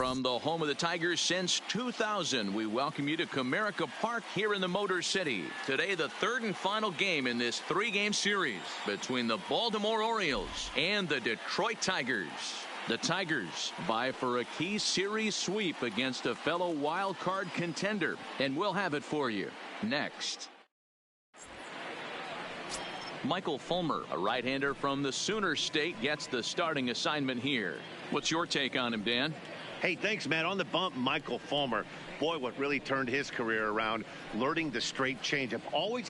A: From the home of the Tigers since 2000, we welcome you to Comerica Park here in the Motor City. Today, the third and final game in this three-game series between the Baltimore Orioles and the Detroit Tigers. The Tigers vie for a key series sweep against a fellow wild card contender, and we'll have it for you next. Michael Fulmer, a right-hander from the Sooner State, gets the starting assignment here. What's your take on him, Dan?
B: Hey, thanks, man. On the bump, Michael Fulmer. Boy, what really turned his career around, learning the straight changeup. Always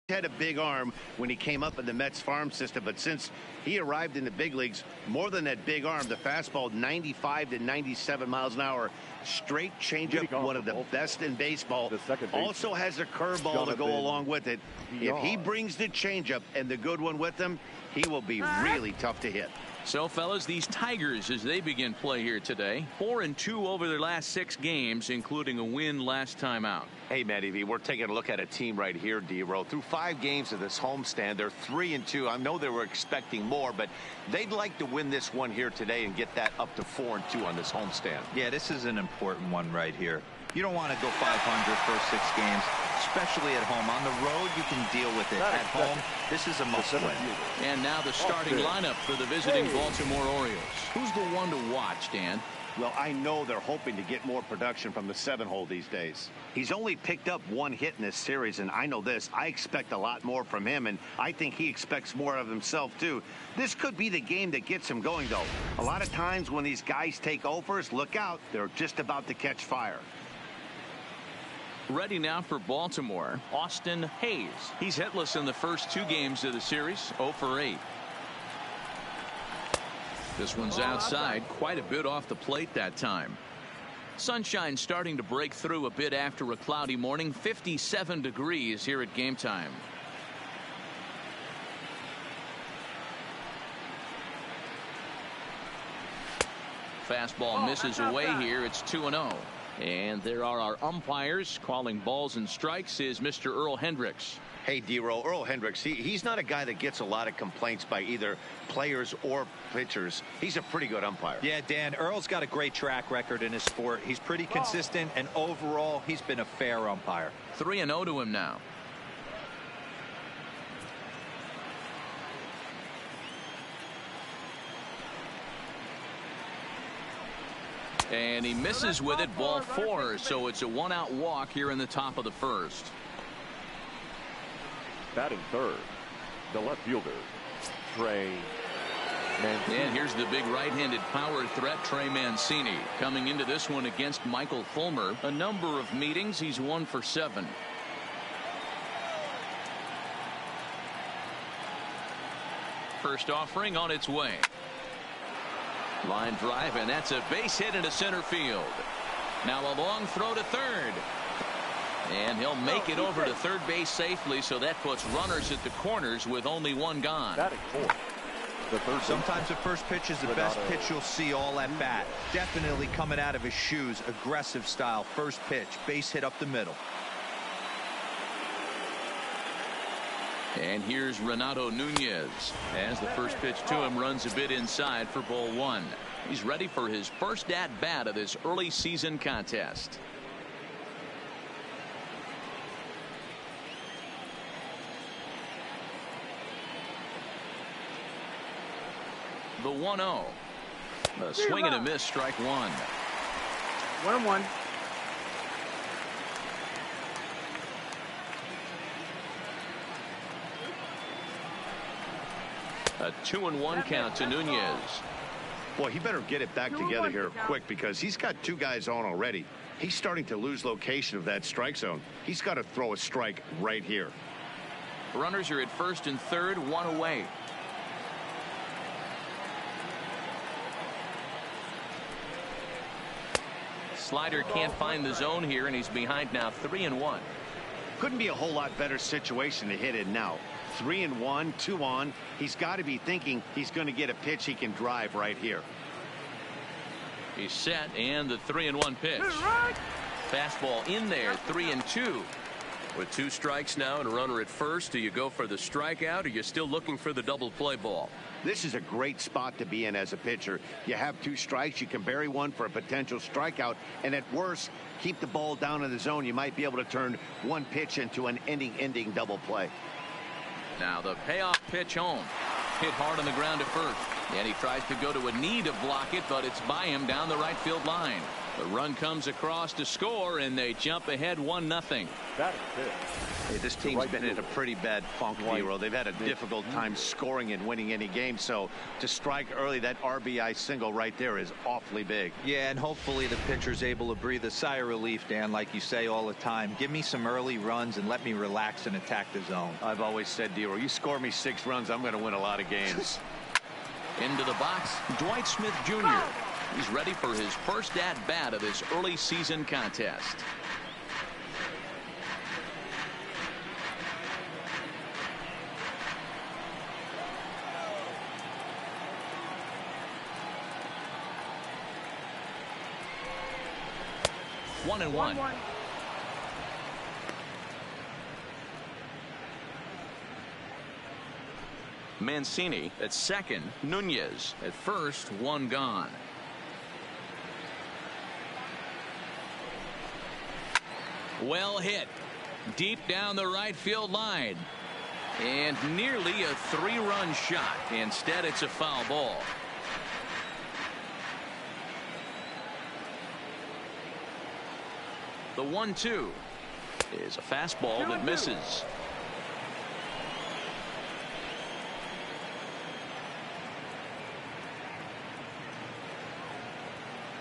B: had a big arm when he came up in the Mets farm system, but since he arrived in the big leagues, more than that big arm, the fastball 95 to 97 miles an hour, straight changeup, one of the best in baseball. Also has a curveball to go along with it. If he brings the changeup and the good one with him, he will be really tough to hit.
A: So, fellas, these Tigers, as they begin play here today, 4-2 over their last 6 games, including a win last time out.
I: Hey, Matty V, we're taking a look at a team right here, D-Row. Through 5 games of this homestand, they're 3-2. I know they were expecting more, but they'd like to win this one here today and get that up to 4-2 on this homestand.
D: Yeah, this is an important one right here. You don't want to go 500 first 6 games, especially at home. On the road, you can deal with it. At home, this is a must-win.
A: And now the starting lineup for the visiting Baltimore Orioles. Who's the one to watch, Dan?
B: Well, I know they're hoping to get more production from the 7-hole these days. He's only picked up 1 hit in this series, and I know this. I expect a lot more from him, and I think he expects more of himself, too. This could be the game that gets him going, though. A lot of times when these guys take overs, look out. They're just about to catch fire.
A: Ready now for Baltimore, Austin Hayes. He's hitless in the first 2 games of the series, 0 for 8. This one's outside, quite a bit off the plate that time. Sunshine starting to break through a bit after a cloudy morning, 57 degrees here at game time. Fastball misses away here. It's 2-0. And there are our umpires calling balls and strikes is Mr. Earl Hendricks.
B: Hey, D-Row, Earl Hendricks, he's not a guy that gets a lot of complaints by either players or pitchers. He's a pretty good umpire.
D: Yeah, Dan, Earl's got a great track record in his sport. He's pretty consistent, and overall, he's been a fair umpire.
A: 3-0 to him now. And he misses with it, ball 4, so it's a 1-out walk here in the top of the first.
C: Batting third, the left fielder, Trey Mancini.
A: And here's the big right-handed power threat, Trey Mancini, coming into this one against Michael Fulmer. A number of meetings, he's 1 for 7. First offering on its way. Line drive, and that's a base hit into center field. Now a long throw to third. And he'll make it over to third base safely, so that puts runners at the corners with only 1 gone.
D: Sometimes the first pitch is the best pitch you'll see all at bat. Definitely coming out of his shoes. Aggressive style. First pitch. Base hit up the middle.
A: And here's Renato Nunez as the first pitch to him runs a bit inside for ball 1. He's ready for his first at bat of this early season contest. The 1-0. A swing and a miss, strike 1.
G: 1-1.
A: A 2-1 count to Nunez.
B: Boy, he better get it back together here quick because he's got 2 guys on already. He's starting to lose location of that strike zone. He's got to throw a strike right here.
A: Runners are at first and third, 1 away. Slider can't find the zone here, and he's behind now, 3-1.
B: Couldn't be a whole lot better situation to hit in now. 3-1, 2 on. He's got to be thinking he's going to get a pitch he can drive right here.
A: He's set, and the 3-1 pitch. Fastball in there, 3-2.
F: With 2 strikes now and a runner at first, do you go for the strikeout, or are you still looking for the double play ball?
B: This is a great spot to be in as a pitcher. You have 2 strikes. You can bury one for a potential strikeout, and at worst, keep the ball down in the zone. You might be able to turn one pitch into an ending double play.
A: Now the payoff pitch home. Hit hard on the ground at first. And he tries to go to a knee to block it, but it's by him down the right field line. The run comes across to score, and they jump ahead 1-0.
I: Hey, this team's been in a pretty bad funk, D-Roll. They've had a difficult time scoring and winning any game. So to strike early, that RBI single right there is awfully big.
D: Yeah, and hopefully the pitcher's able to breathe a sigh of relief, Dan, like you say all the time. Give me some early runs and let me relax and attack the zone.
I: I've always said, D-Roll, you score me 6 runs, I'm going to win a lot of games.
A: Into the box, Dwight Smith Jr. He's ready for his first at-bat of this early season contest. One and one. Mancini at second. Nunez at first. 1 gone. Well hit. Deep down the right field line. And nearly a 3-run shot. Instead, it's a foul ball. The 1-2 is a fastball that misses.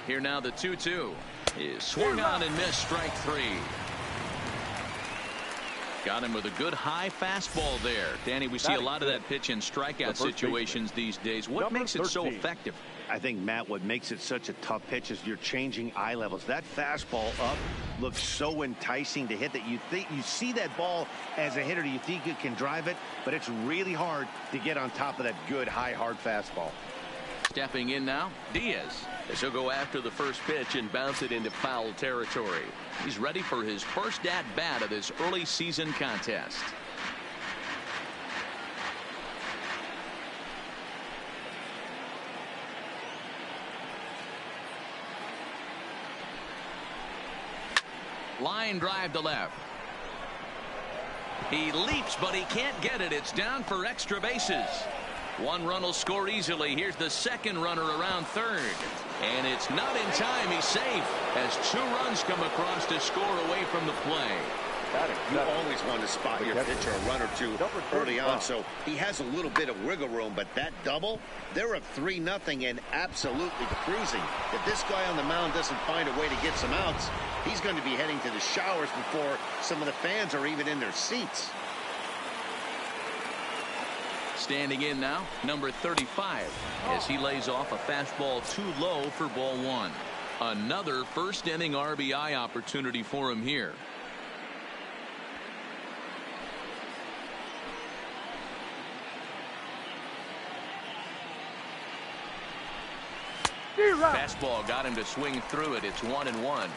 A: Here now the 2-2 is swung on and missed. Strike 3. Got him with a good high fastball there. Danny, we see a lot of that pitch in strikeout situations these days. What makes it so effective?
B: I think, Matt, what makes it such a tough pitch is you're changing eye levels. That fastball up looks so enticing to hit that you see that ball as a hitter. You think you can drive it, but it's really hard to get on top of that good high hard fastball.
A: Stepping in now, Diaz, as he'll go after the first pitch and bounce it into foul territory. He's ready for his first at-bat of this early season contest. Line drive to left. He leaps, but he can't get it. It's down for extra bases. 1 run will score easily. Here's the second runner around third. And it's not in time. He's safe as 2 runs come across to score away from the play.
B: You always want to spot your pitcher a run or 2 early on, so he has a little bit of wiggle room. But that double, they're up 3-0 and absolutely cruising. If this guy on the mound doesn't find a way to get some outs, he's going to be heading to the showers before some of the fans are even in their seats.
A: Standing in now, number 35, as he lays off a fastball too low for ball 1. Another first inning RBI opportunity for him here. Fastball got him to swing through it. It's 1-1.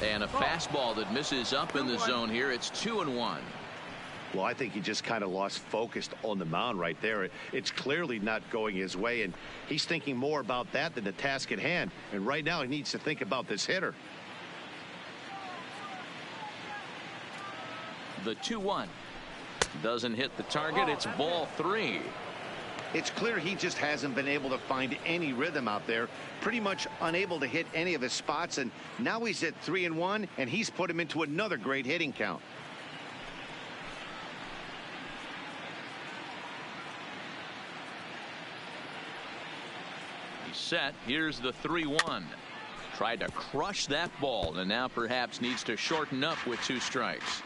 A: And a fastball that misses up in the zone here. It's 2-1.
B: Well, I think he just kind of lost focus on the mound right there. It's clearly not going his way, and he's thinking more about that than the task at hand. And right now he needs to think about this hitter.
A: The 2-1 doesn't hit the target. It's ball 3.
B: It's clear he just hasn't been able to find any rhythm out there. Pretty much unable to hit any of his spots, and now he's at 3-1, and he's put him into another great hitting count.
A: He's set. Here's the 3-1. Tried to crush that ball, and now perhaps needs to shorten up with 2 strikes.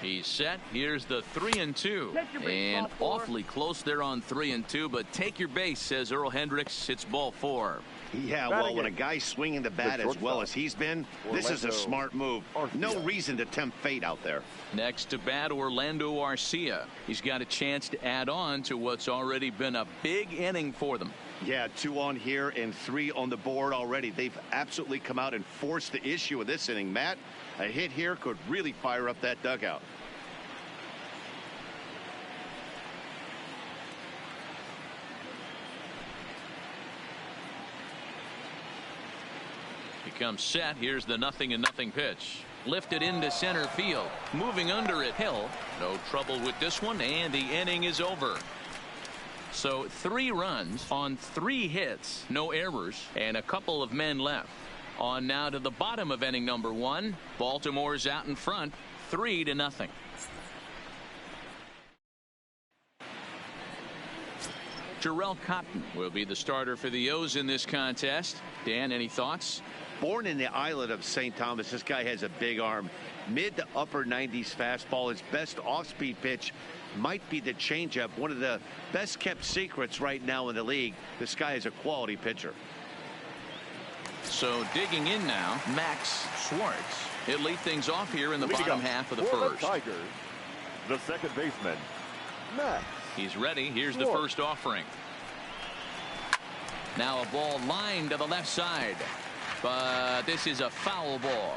A: He's set. Here's the 3-2. And awfully close there on 3-2, but take your base, says Earl Hendricks. It's ball 4.
B: Yeah, well, when a guy's swinging the bat as well as he's been, this is a smart move. No reason to tempt fate out there.
A: Next to bat, Orlando Arcia. He's got a chance to add on to what's already been a big inning for them.
B: Yeah, 2 on here and 3 on the board already. They've absolutely come out and forced the issue of this inning. Matt, a hit here could really fire up that dugout.
A: He comes set. Here's the 0-0 pitch. Lifted into center field. Moving under it, Hill. No trouble with this one, and the inning is over. So 3 runs on 3 hits, no errors, and a couple of men left. On now to the bottom of inning number 1. Baltimore's out in front, 3-0. Jarrell Cotton will be the starter for the O's in this contest. Dan, any thoughts?
B: Born in the island of St. Thomas, this guy has a big arm. Mid to upper 90s fastball. His best off-speed pitch might be the changeup. One of the best kept secrets right now in the league. This guy is a quality pitcher.
A: So digging in now, Max Schwartz. He'll lead things off here in the bottom half of the first.
C: Tigers, the second baseman, Max.
A: He's ready. Here's the first offering. Now a ball lined to the left side. But this is a foul ball.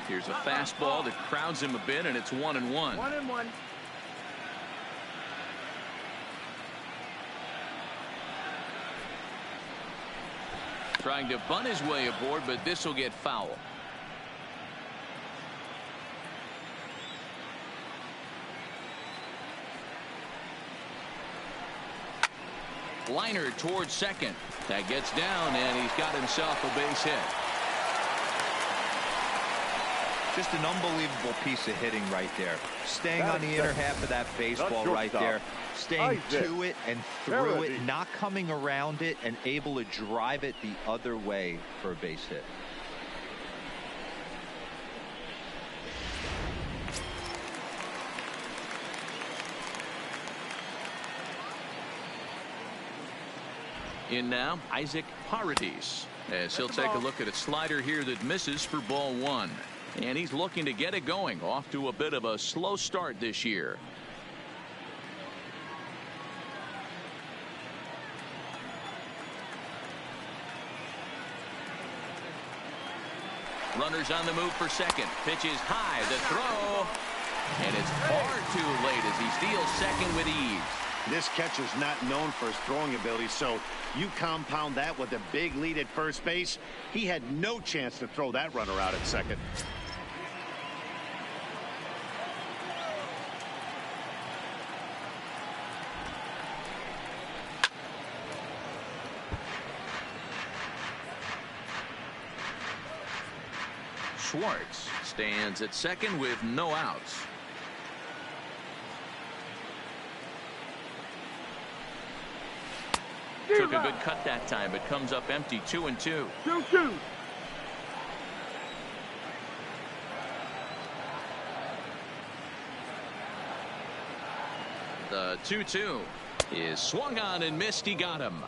A: Here's a fastball that crowds him a bit, and it's 1-1.
G: 1-1.
A: Trying to bunt his way aboard, but this will get foul. Liner towards second. That gets down, and he's got himself a base hit.
D: Just an unbelievable piece of hitting right there. Staying on the inner half of that baseball right there. Staying to it and through it, not coming around it, and able to drive it the other way for a base hit.
A: In now, Isaac Paredes, as he'll take a look at a slider here that misses for ball 1. And he's looking to get it going. Off to a bit of a slow start this year. Runners on the move for second. Pitch is high. The throw. And it's far too late as he steals second with ease.
B: This catcher's not known for his throwing ability, so you compound that with a big lead at first base. He had no chance to throw that runner out at second.
A: Schwartz stands at second with no outs. Took a good cut that time, but comes up empty. 2-2.
G: 2-2.
A: The 2-2 is swung on and missed. He got him.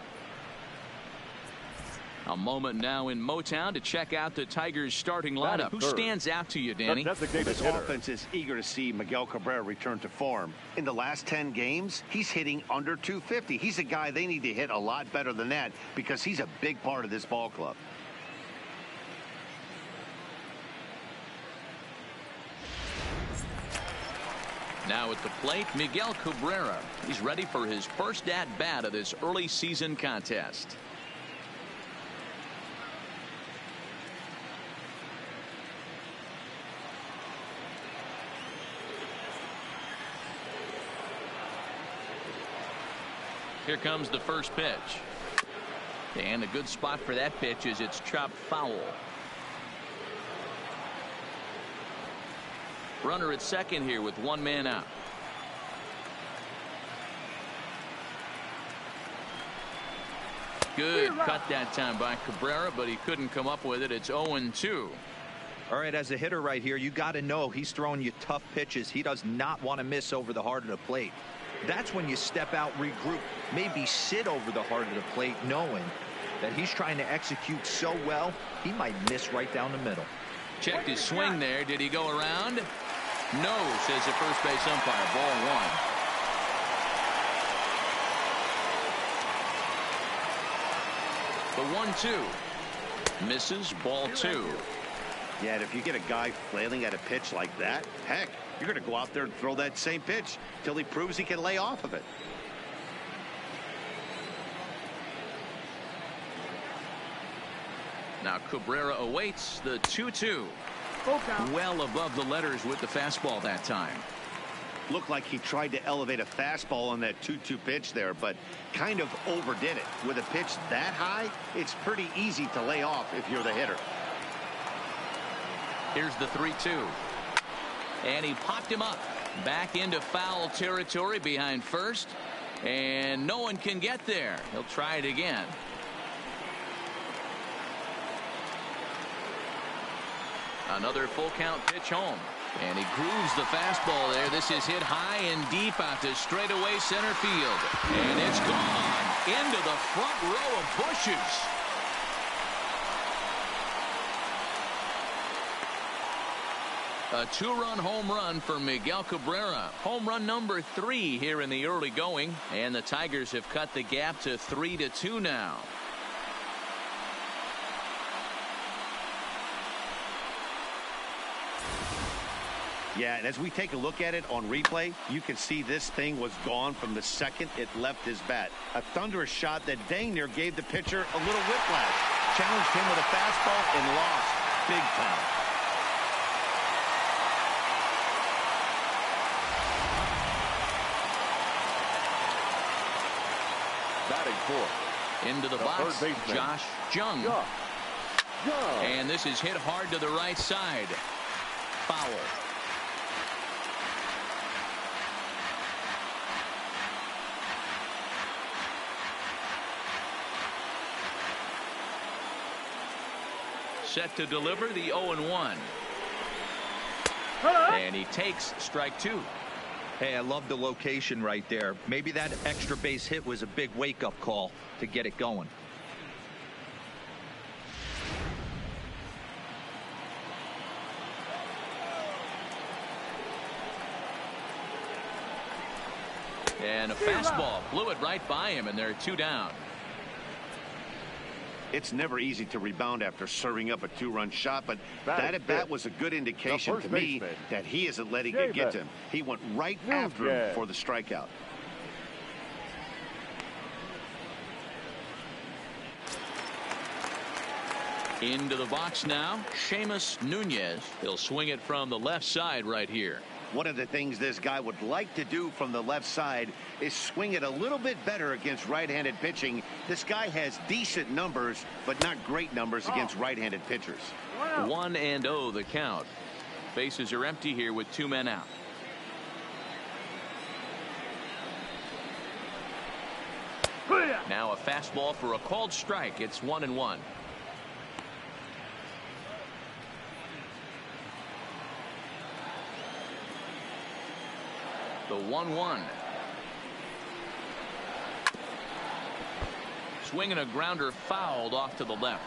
A: A moment now in Motown to check out the Tigers starting lineup. Who stands out to you, Danny?
B: This offense is eager to see Miguel Cabrera return to form. In the last 10 games, he's hitting under 250. He's a guy they need to hit a lot better than that because he's a big part of this ball club.
A: Now at the plate, Miguel Cabrera. He's ready for his first at-bat of this early season contest. Here comes the first pitch. And a good spot for that pitch is it's chopped foul. Runner at second here with one man out. Good cut that time by Cabrera, but he couldn't come up with it. It's 0-2.
D: All right, as a hitter right here, you got to know he's throwing you tough pitches. He does not want to miss over the heart of the plate. That's when you step out, regroup, maybe sit over the heart of the plate, knowing that he's trying to execute so well, he might miss right down the middle.
A: Checked his swing there. Did he go around? No, says the first base umpire. Ball one. The 1-2 misses. Ball two.
B: Yeah, and if you get a guy flailing at a pitch like that, heck, you're going to go out there and throw that same pitch till he proves he can lay off of it.
A: Now Cabrera awaits the 2-2. Well above the letters with the fastball that time.
B: Looked like he tried to elevate a fastball on that 2-2 pitch there, but kind of overdid it. With a pitch that high, it's pretty easy to lay off if you're the hitter.
A: Here's the 3-2. And he popped him up. Back into foul territory behind first. And no one can get there. He'll try it again. Another full count pitch home. And he grooves the fastball there. This is hit high and deep out to straightaway center field. And it's gone into the front row of bushes. A two-run home run for Miguel Cabrera. Home run number 3 here in the early going. And the Tigers have cut the gap to 3-2 now.
B: Yeah, and as we take a look at it on replay, you can see this thing was gone from the second it left his bat. A thunderous shot that dang near gave the pitcher a little whiplash. Challenged him with a fastball and lost big time.
C: Batting fourth.
A: Into the box, Josh Jung. And this is hit hard to the right side. Foul. Set to deliver the 0-1. And he takes strike 2.
D: Hey, I love the location right there. Maybe that extra base hit was a big wake-up call to get it going.
A: And a fastball blew it right by him, and they're 2 down.
B: It's never easy to rebound after serving up a 2-run shot, but that at bat was a good indication to me that he isn't letting it get to him. He went right after him for the strikeout.
A: Into the box now, Seamus Nunez. He'll swing it from the left side right here.
B: One of the things this guy would like to do from the left side is swing it a little bit better against right-handed pitching. This guy has decent numbers, but not great numbers against right-handed pitchers.
A: 1-0 the count. Bases are empty here with 2 men out. Now a fastball for a called strike. It's 1-1. The 1-1. Swinging a grounder fouled off to the left.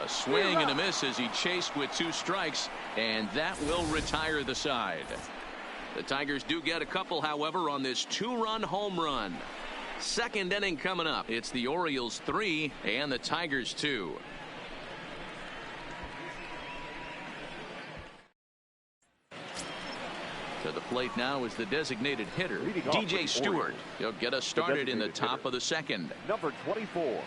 A: A swing and a miss as he chased with 2 strikes, and that will retire the side. The Tigers do get a couple, however, on this 2-run home run. Second inning coming up. It's the Orioles 3 and the Tigers 2. To the plate now is the designated hitter, DJ Stewart. He'll get us started in the top of the second.
C: Number 24.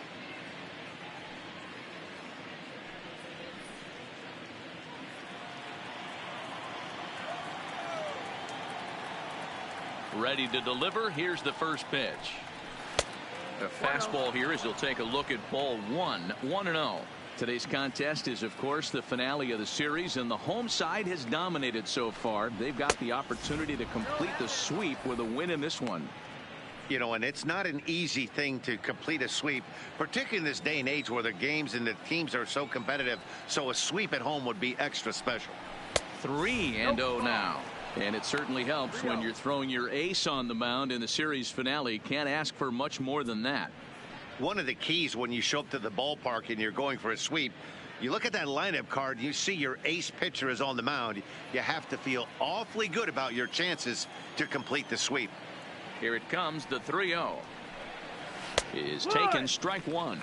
A: Ready to deliver. Here's the first pitch. A fastball here as he'll take a look at ball one. 1-0. Today's contest is, of course, the finale of the series, and the home side has dominated so far. They've got the opportunity to complete the sweep with a win in this one.
B: You know, and it's not an easy thing to complete a sweep, particularly in this day and age where the games and the teams are so competitive. So a sweep at home would be extra special.
A: 3-0 now. And it certainly helps when you're throwing your ace on the mound in the series finale. Can't ask for much more than that.
B: One of the keys when you show up to the ballpark and you're going for a sweep, you look at that lineup card, you see your ace pitcher is on the mound. You have to feel awfully good about your chances to complete the sweep.
A: Here it comes, the 3-0 is taken, strike one.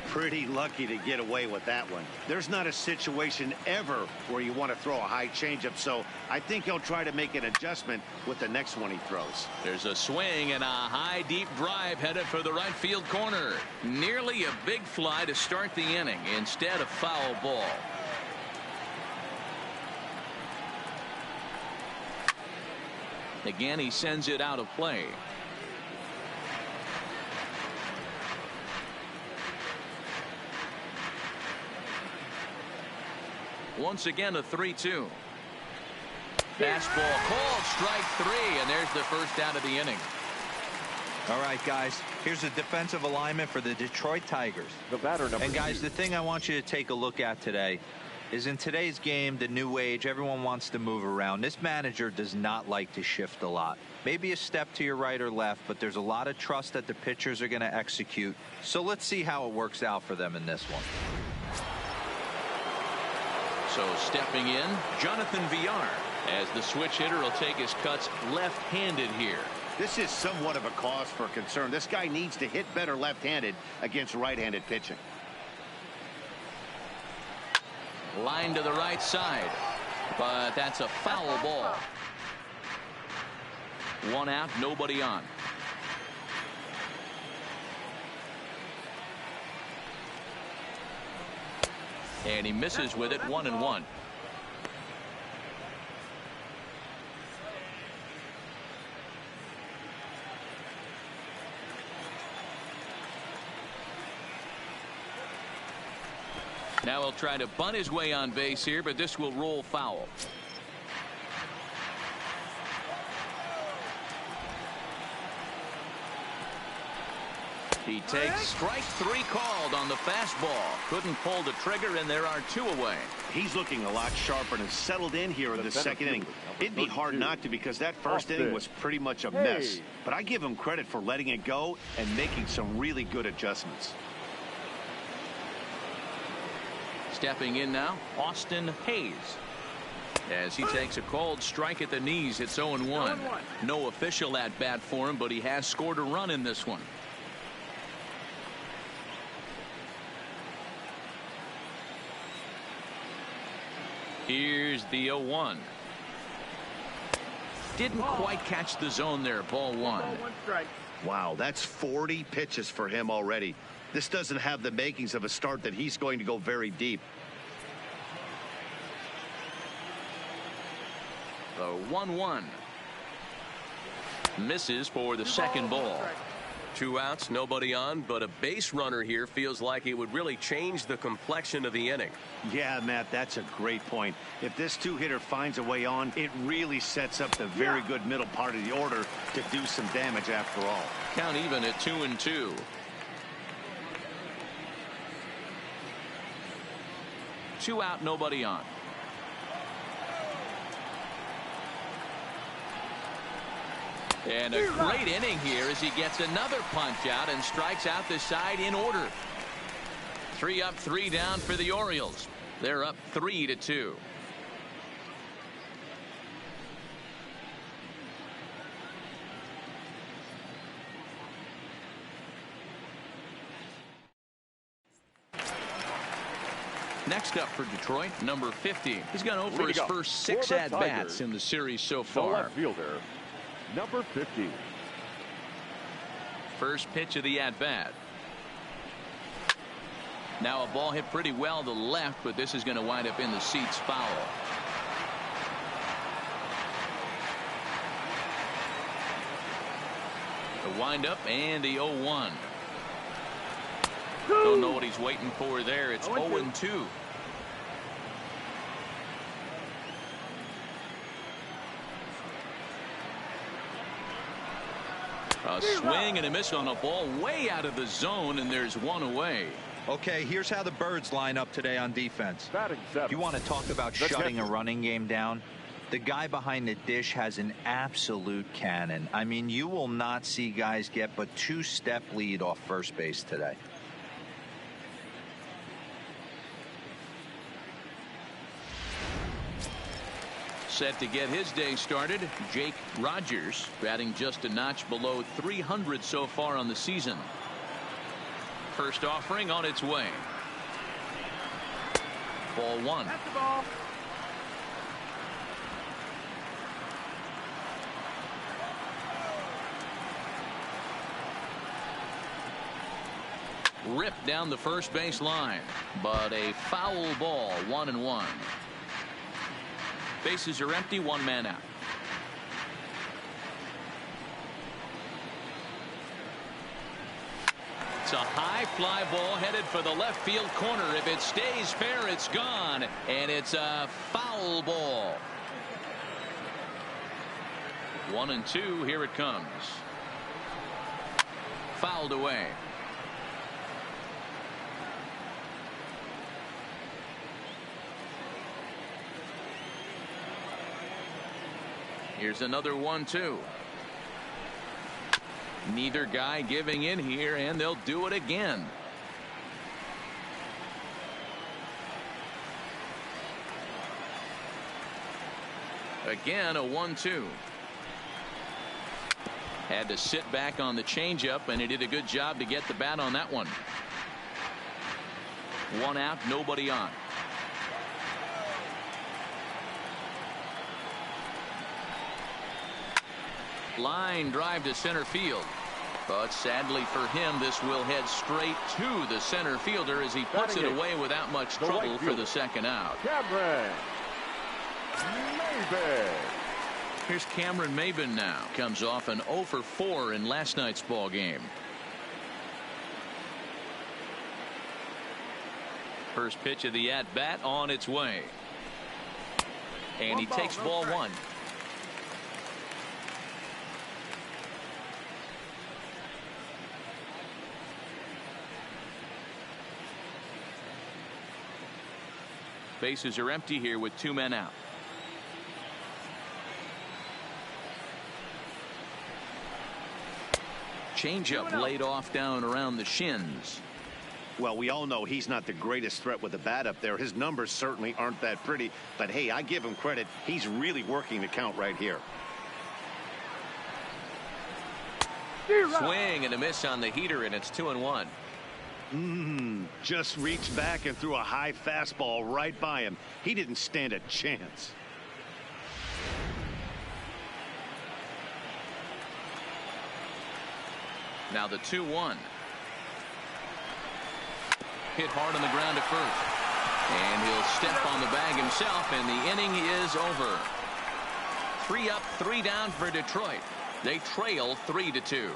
B: Pretty lucky to get away with that one. There's not a situation ever where you want to throw a high changeup, so I think he'll try to make an adjustment with the next one he throws.
A: There's a swing and a high deep drive headed for the right field corner. Nearly a big fly to start the inning. Instead, a foul ball. Again, he sends it out of play. Once again, a 3-2. Fastball called, strike three, and there's the first out of the inning.
D: All right, guys, here's the defensive alignment for the Detroit Tigers.
C: The batter, number
D: and guys,
C: 2.
D: the thing I want you to take a look at today is in today's game, the new age, everyone wants to move around. This manager does not like to shift a lot. Maybe a step to your right or left, but there's a lot of trust that the pitchers are going to execute. So let's see how it works out for them in this one.
A: So stepping in, Jonathan Villar, as the switch hitter will take his cuts left-handed here.
B: This is somewhat of a cause for concern. This guy needs to hit better left-handed against right-handed pitching.
A: Line to the right side, but that's a foul ball. One out, nobody on. And he misses with it, 1-1. Now he'll try to bunt his way on base here, but this will roll foul. He takes strike three called on the fastball. Couldn't pull the trigger, and there are two away.
B: He's looking a lot sharper and has settled in here in the second inning. It'd be hard not to, because that first inning was pretty much a mess. But I give him credit for letting it go and making some really good adjustments.
A: Stepping in now, Austin Hayes. As he takes a called strike at the knees, it's 0-1. No official at bat for him, but he has scored a run in this one. Here's the 0-1. Didn't quite catch the zone there. Ball one.
B: Wow, that's 40 pitches for him already. This doesn't have the makings of a start that he's going to go very deep.
A: The 1-1. Misses for the second ball.
F: 2 outs, nobody on, but a base runner here feels like it would really change the complexion of the inning.
B: Yeah, Matt, that's a great point. If this two-hitter finds a way on, it really sets up the very good middle part of the order to do some damage after all.
A: Count even at 2-2. Two out, nobody on. And a great inning here as he gets another punch out and strikes out the side in order. 3 up, 3 down for the Orioles. They're up 3-2. Next up for Detroit, number 50. He's gone over his first 6 at-bats in the series so far.
C: Left fielder, number 50.
A: First pitch of the at-bat. Now a ball hit pretty well to the left, but this is going to wind up in the seats foul. The windup and the 0-1.
H: Don't know what he's waiting for there. It's 0-2. A swing and a miss on a ball way out of the zone, and there's one away.
D: Okay, here's how the Birds line up today on defense. You want to talk about shutting a running game down? The guy behind the dish has an absolute cannon. I mean, you will not see guys get but 2-step lead off first base today.
A: Set to get his day started, Jake Rogers, batting just a notch below 300 so far on the season. First offering on its way. Ball one.
G: That's the ball.
A: Ripped down the first base line, but a foul ball, 1-1. Bases are empty, one man out. It's a high fly ball headed for the left field corner. If it stays fair, it's gone, and it's a foul ball. 1-2. Here it comes. Fouled away. Here's another 1-2. Neither guy giving in here, and they'll do it again. Again, a 1-2. Had to sit back on the changeup, and he did a good job to get the bat on that one. One out, nobody on. Line drive to center field, but sadly for him, this will head straight to the center fielder as he puts it away without much trouble for the second out.
C: Cameron Maybin.
A: Here's Cameron Maybin now. Comes off an 0 for 4 in last night's ball game. First pitch of the at bat on its way, and he takes ball one. Bases are empty here with two men out. Changeup laid off down around the shins.
B: Well, we all know he's not the greatest threat with the bat up there. His numbers certainly aren't that pretty. But, hey, I give him credit. He's really working the count right here.
H: Swing and a miss on the heater, and it's 2-1.
B: Just reached back and threw a high fastball right by him. He didn't stand a chance.
A: Now the 2-1. Hit hard on the ground at first. And he'll step on the bag himself, and the inning is over. 3 up, 3 down for Detroit. They trail 3-2.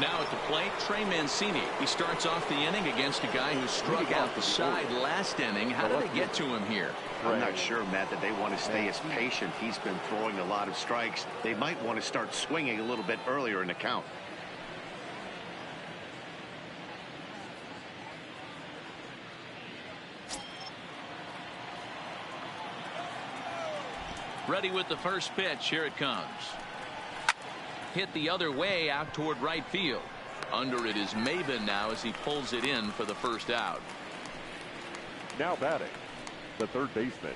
A: Now at the plate, Trey Mancini. He starts off the inning against a guy who struck out the side last inning. How did they get to him here?
B: I'm not sure, Matt, that they want to stay as patient. He's been throwing a lot of strikes. They might want to start swinging a little bit earlier in the count.
A: Ready with the first pitch. Here it comes. Hit the other way out toward right field. Under it is Maybin now as he pulls it in for the first out.
C: Now batting, the third baseman,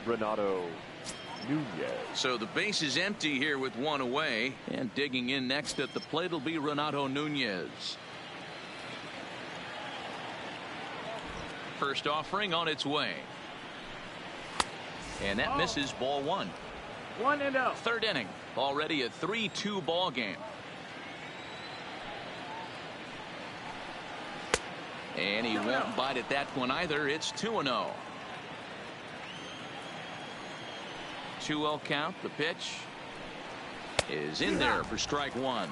C: Renato Nunez.
A: So the base is empty here with one away, and digging in next at the plate will be Renato Nunez. First offering on its way, and that misses. Ball one.
G: 1-0.
A: Third inning, already a 3-2 ball game. And he won't bite at that one either. It's 2-0. 2-0 count. The pitch is in there for strike one.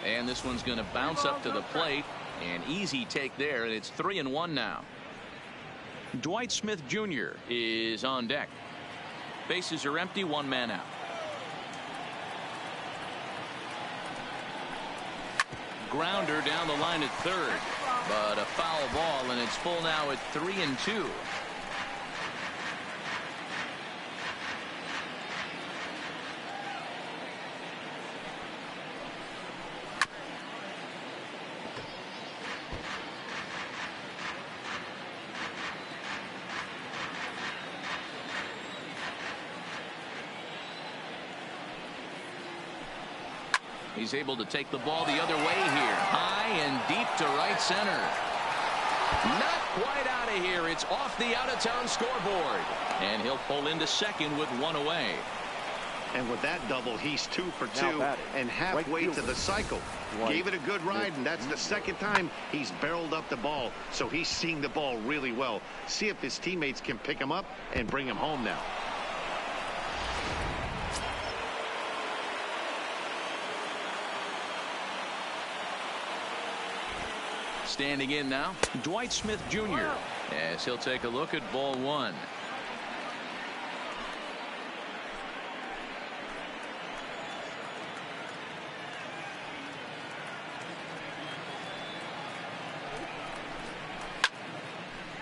A: And this one's going to bounce up to the plate. An easy take there, and it's 3-1 now. Dwight Smith Jr. is on deck. Bases are empty, one man out. Grounder down the line at third, but a foul ball, and it's full now at 3-2. He's able to take the ball the other way here. High and deep to right center. Not quite out of here. It's off the out-of-town scoreboard. And he'll pull into second with one away.
B: And with that double, he's 2 for 2 and halfway to the cycle. Gave it a good ride, and that's the second time he's barreled up the ball. So he's seeing the ball really well. See if his teammates can pick him up and bring him home now.
A: Standing in now, Dwight Smith Jr. as he'll take a look at ball one.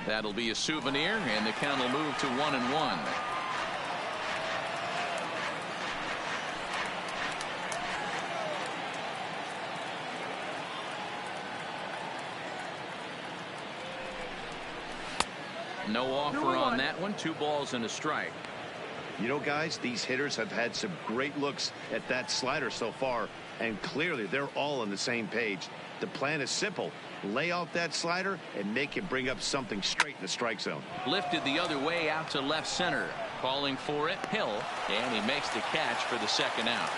A: That'll be a souvenir, and the count will move to 1-1. No offer on that one. 2 balls and a strike.
B: You know, guys, these hitters have had some great looks at that slider so far, and clearly they're all on the same page. The plan is simple. Lay off that slider and make it bring up something straight in the strike zone.
A: Lifted the other way out to left center. Calling for it, Hill, and he makes the catch for the second out.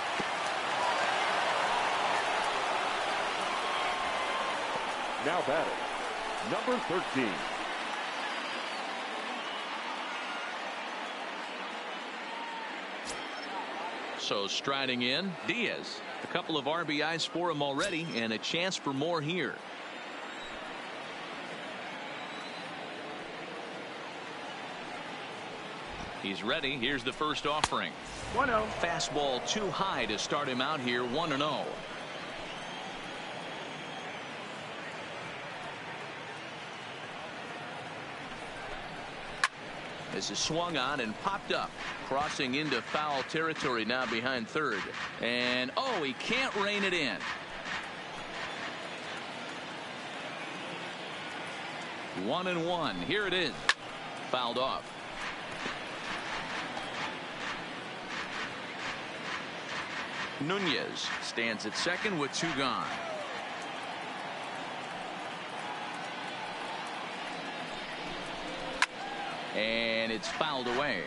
C: Now batting, number 13.
A: So striding in, Diaz. A couple of RBIs for him already, and a chance for more here. He's ready. Here's the first offering.
G: 1-0.
A: Fastball too high to start him out here. 1-0. This is swung on and popped up, crossing into foul territory now behind third. And oh, he can't rein it in. 1-1. Here it is. Fouled off. Nunez stands at second with 2 gone. And it's fouled away.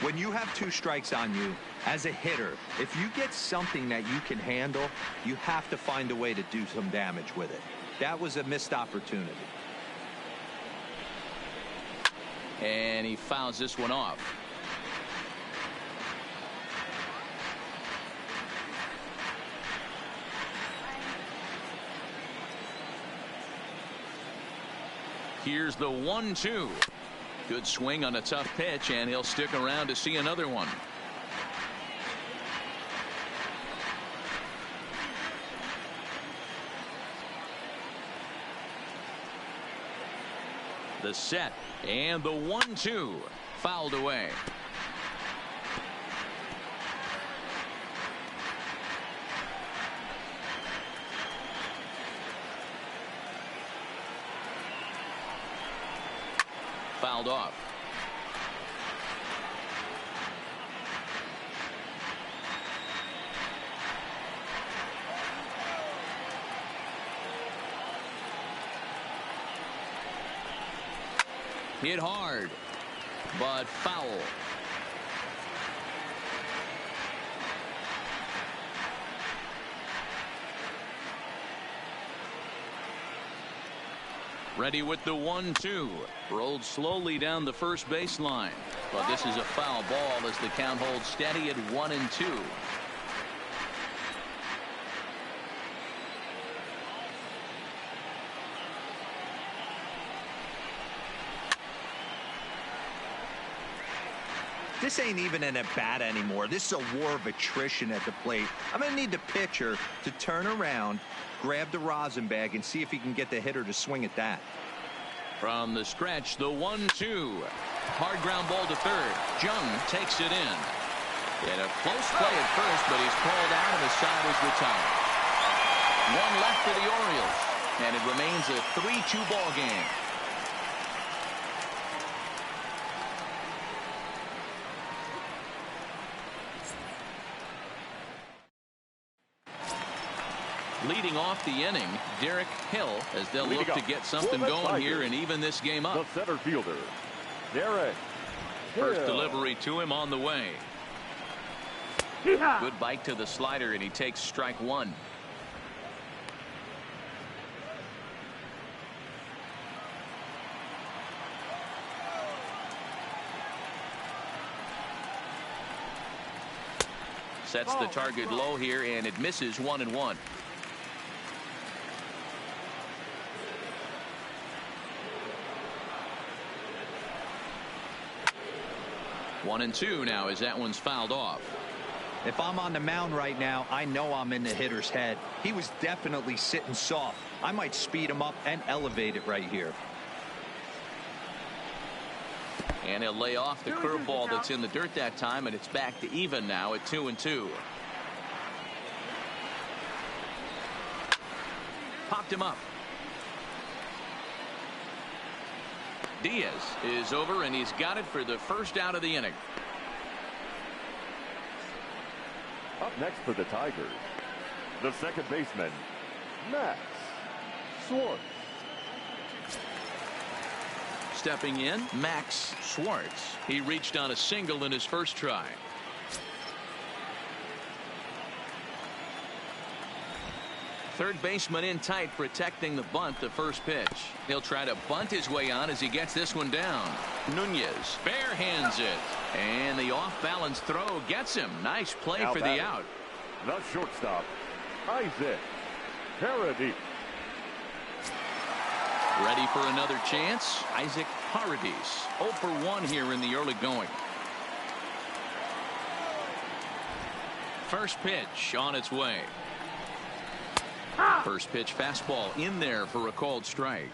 D: When you have 2 strikes on you, as a hitter, if you get something that you can handle, you have to find a way to do some damage with it. That was a missed opportunity.
A: And he fouls this one off. Here's the 1-2. Good swing on a tough pitch, and he'll stick around to see another one. The set and the 1-2 fouled away. Fouled off. Hit hard, but foul. Ready with the 1-2. Rolled slowly down the first baseline. But this is a foul ball as the count holds steady at 1-2.
D: This ain't even an at-bat anymore. This is a war of attrition at the plate. I'm going to need the pitcher to turn around, grab the rosin bag, and see if he can get the hitter to swing at that.
A: From the stretch, the 1-2. Hard ground ball to third. Jung takes it in. And a close play at first, but he's called out and the side is retired. One left for the Orioles, and it remains a 3-2 ball game. Leading off the inning, Derek Hill, as they'll look to get something going here and even this game up.
C: The center fielder, Derek
A: First
C: Hill.
A: delivery to him on the way. Good bite to the slider, and he takes strike one. Sets the target low here, and it misses 1-1. 1-2 now as that one's fouled off.
D: If I'm on the mound right now, I know I'm in the hitter's head. He was definitely sitting soft. I might speed him up and elevate it right here.
A: And he'll lay off the curveball that's in the dirt that time, and it's back to even now at 2-2. Popped him up. Diaz is over, and he's got it for the first out of the inning.
C: Up next for the Tigers, the second baseman, Max Schwartz.
A: Stepping in, Max Schwartz. He reached on a single in his first try. Third baseman in tight, protecting the bunt, the first pitch. He'll try to bunt his way on as he gets this one down. Nunez barehands it. And the off-balance throw gets him. Nice play
C: Now
A: for the out.
C: The shortstop, Isaac Paradis.
A: Ready for another chance. Isaac Paradis. 0 for 1 here in the early going. First pitch on its way. First pitch fastball in there for a called strike.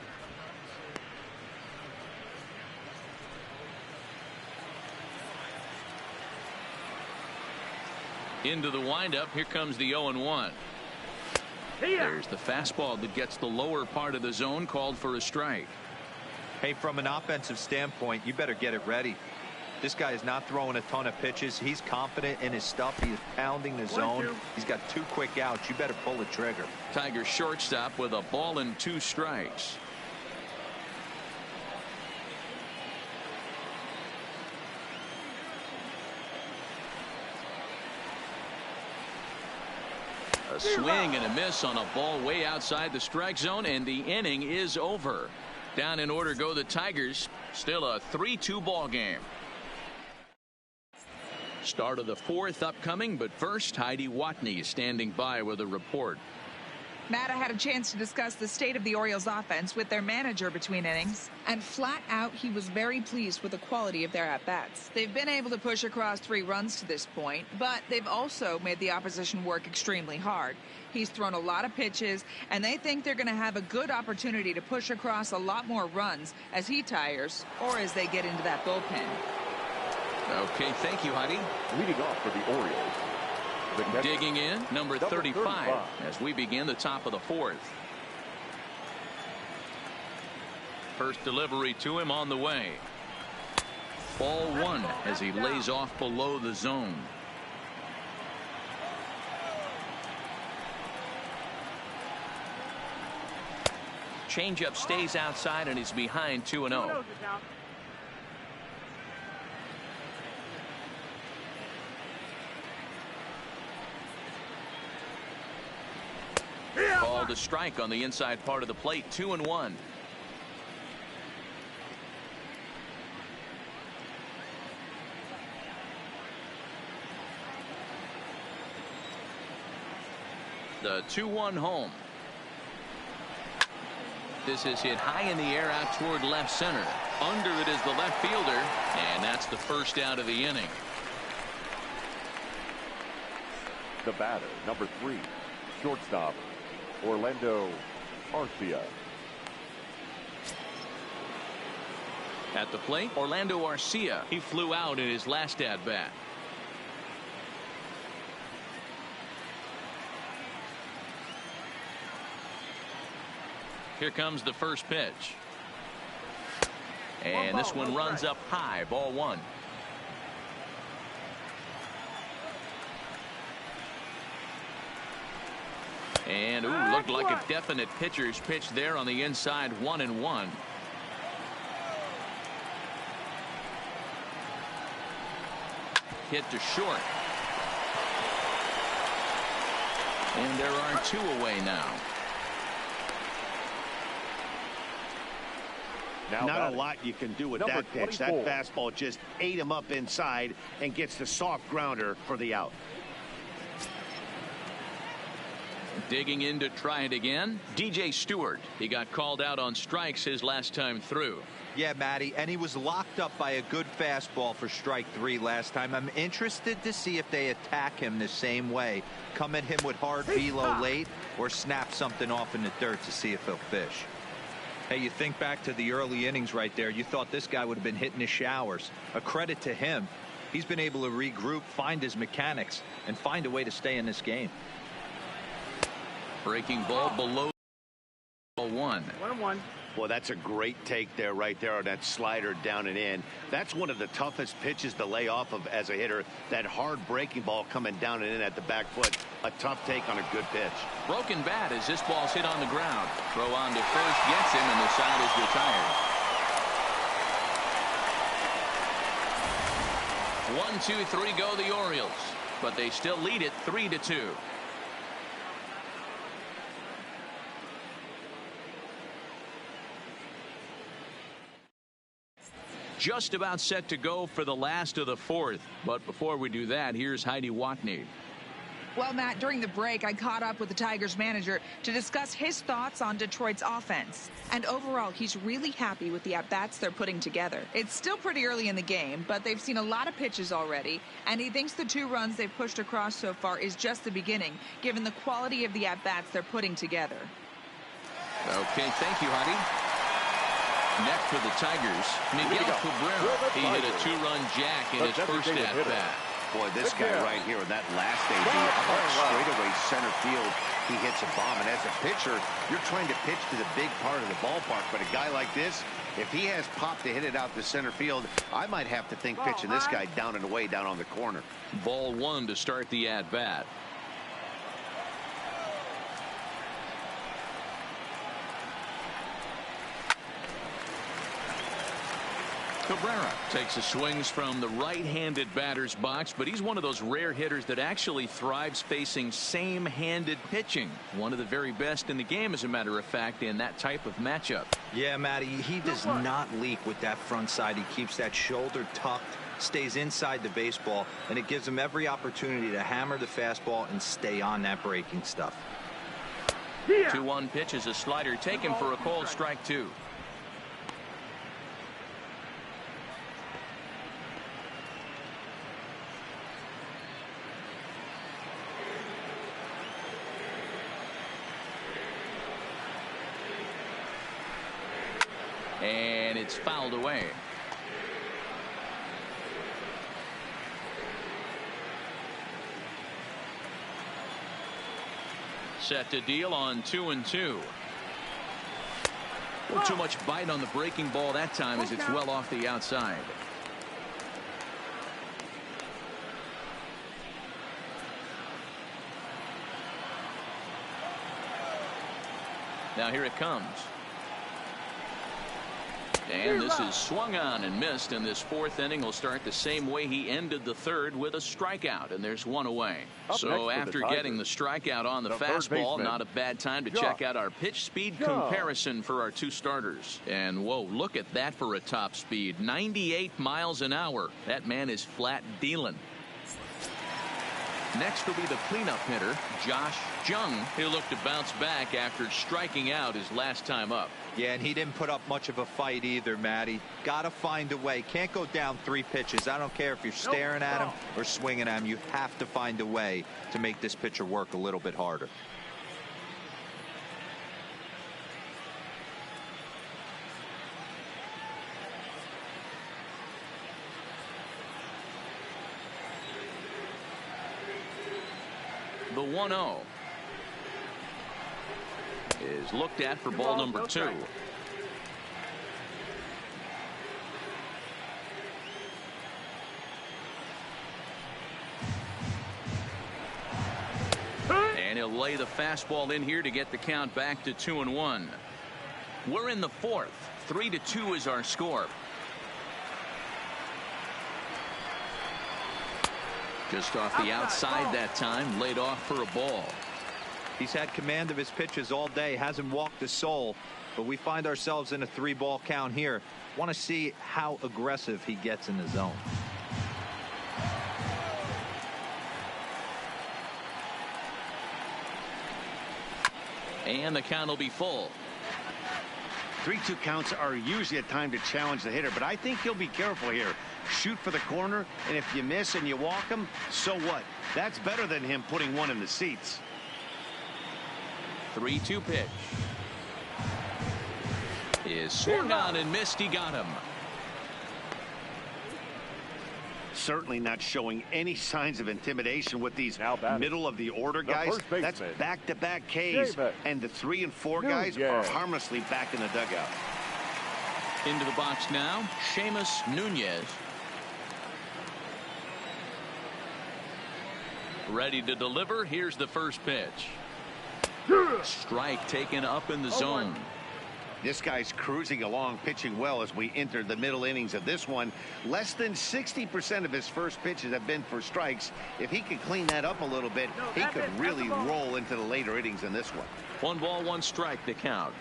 A: Into the windup. Here comes the 0-1. There's the fastball that gets the lower part of the zone, called for a strike.
D: Hey, from an offensive standpoint, you better get it ready. This guy is not throwing a ton of pitches. He's confident in his stuff. He is pounding the zone. He's got 2 quick outs. You better pull the trigger.
A: Tigers shortstop with a ball and 2 strikes. A swing and a miss on a ball way outside the strike zone, and the inning is over. Down in order go the Tigers. Still a 3-2 ball game. Start of the 4th upcoming, but first, Heidi Watney standing by with a report.
E: Matt, I had a chance to discuss the state of the Orioles offense with their manager between innings, and flat out he was very pleased with the quality of their at-bats. They've been able to push across 3 runs to this point, but they've also made the opposition work extremely hard. He's thrown a lot of pitches, and they think they're going to have a good opportunity to push across a lot more runs as he tires or as they get into that bullpen.
A: Okay, thank you, Heidi.
C: Leading off for the Orioles,
A: Digging in, number 35, as we begin the top of the 4th. First delivery to him on the way. Ball 1 as he lays off below the zone. Changeup stays outside, and he's behind 2-0. Called a strike on the inside part of the plate. 2-1. The 2-1 home. This is hit high in the air out toward left center. Under it is the left fielder, and that's the first out of the inning.
C: The batter, number 3, shortstop, Orlando Arcia.
A: At the plate, Orlando Arcia. He flew out in his last at-bat. Here comes the first pitch. And this one runs up high, ball 1. And looked like a definite pitcher's pitch there on the inside, 1-1. Hit to short. And there are 2 away now.
B: Not a lot you can do with that pitch. 24. That fastball just ate him up inside and gets the soft grounder for the out.
A: Digging in to try it again, DJ Stewart. He got called out on strikes his last time through.
D: Yeah, Matty, and he was locked up by a good fastball for strike 3 last time. I'm interested to see if they attack him the same way. Come at him with hard velo late or snap something off in the dirt to see if he'll fish. Hey, you think back to the early innings right there. You thought this guy would have been hitting his showers. A credit to him. He's been able to regroup, find his mechanics, and find a way to stay in this game.
A: Breaking ball below 1.
G: 1-1.
B: Well, that's a great take there, right there on that slider down and in. That's one of the toughest pitches to lay off of as a hitter. That hard breaking ball coming down and in at the back foot. A tough take on a good pitch.
A: Broken bat as this ball's hit on the ground. Throw on to first gets him, and the side is retired. 1-2-3 go the Orioles, but they still lead it 3-2. Just about set to go for the last of the 4th. But before we do that, here's Heidi Watney.
E: Well, Matt, during the break, I caught up with the Tigers manager to discuss his thoughts on Detroit's offense. And overall, he's really happy with the at-bats they're putting together. It's still pretty early in the game, but they've seen a lot of pitches already. And he thinks the 2 runs they've pushed across so far is just the beginning, given the quality of the at-bats they're putting together.
A: Okay, thank you, Heidi. Next for the Tigers, Miguel Cabrera. He hit a 2-run jack in his first at-bat.
B: Boy, this guy right here, that last AB, straightaway center field, he hits a bomb. And as a pitcher, you're trying to pitch to the big part of the ballpark. But a guy like this, if he has pop to hit it out to center field, I might have to think pitching this guy down and away down on the corner.
A: Ball 1 to start the at-bat. Cabrera takes his swings from the right-handed batter's box, but he's one of those rare hitters that actually thrives facing same-handed pitching. One of the very best in the game, as a matter of fact, in that type of matchup.
D: Yeah, Matty, he does not leak with that front side. He keeps that shoulder tucked, stays inside the baseball, and it gives him every opportunity to hammer the fastball and stay on that breaking stuff.
A: 2-1 pitch is a slider taken for a cold strike 2. And it's fouled away. Set to deal on 2-2. Well, too much bite on the breaking ball that time as it's well off the outside. Now here it comes. And this is swung on and missed, and this 4th inning will start the same way he ended the 3rd, with a strikeout, and there's 1 away. So after getting the strikeout on the fastball, not a bad time to check out our pitch speed comparison for our 2 starters. And whoa, look at that for a top speed, 98 miles an hour. That man is flat dealing. Next will be the cleanup hitter, Josh Jung. He'll look to bounce back after striking out his last time up.
D: Yeah, and he didn't put up much of a fight either, Matty. Got to find a way. Can't go down 3 pitches. I don't care if you're staring at him or swinging at him. You have to find a way to make this pitcher work a little bit harder.
A: The 1-0 is looked at for ball number 2. And he'll lay the fastball in here to get the count back to 2-1. We're in the 4th. 3-2 is our score. Just off the outside that time, laid off for a ball.
D: He's had command of his pitches all day, hasn't walked a soul, but we find ourselves in a 3-ball count here. Want to see how aggressive he gets in the zone.
A: And the count will be full.
B: 3-2 counts are usually a time to challenge the hitter, but I think he'll be careful here. Shoot for the corner, and if you miss and you walk him, so what? That's better than him putting one in the seats.
A: 3-2 pitch. Is swung on and missed. He got him.
B: Certainly not showing any signs of intimidation with these middle of the order guys. That's back-to-back Ks, and the 3 and 4 guys are harmlessly back in the dugout.
A: Into the box now, Seamus Nunez. Ready to deliver. Here's the first pitch. Strike taken up in the zone.
B: This guy's cruising along, pitching well as we enter the middle innings of this one. Less than 60% of his first pitches have been for strikes. If he could clean that up a little bit, he could really roll into the later innings in this one.
A: 1 ball, 1 strike the count.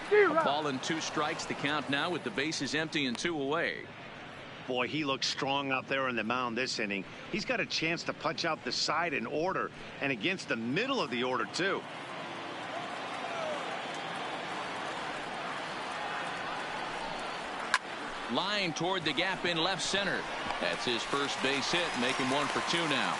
A: A ball and 2 strikes the count now with the bases empty and 2 away.
B: Boy, he looks strong out there on the mound this inning. He's got a chance to punch out the side in order and against the middle of the order too.
A: Line toward the gap in left center. That's his first base hit, making 1 for 2 now.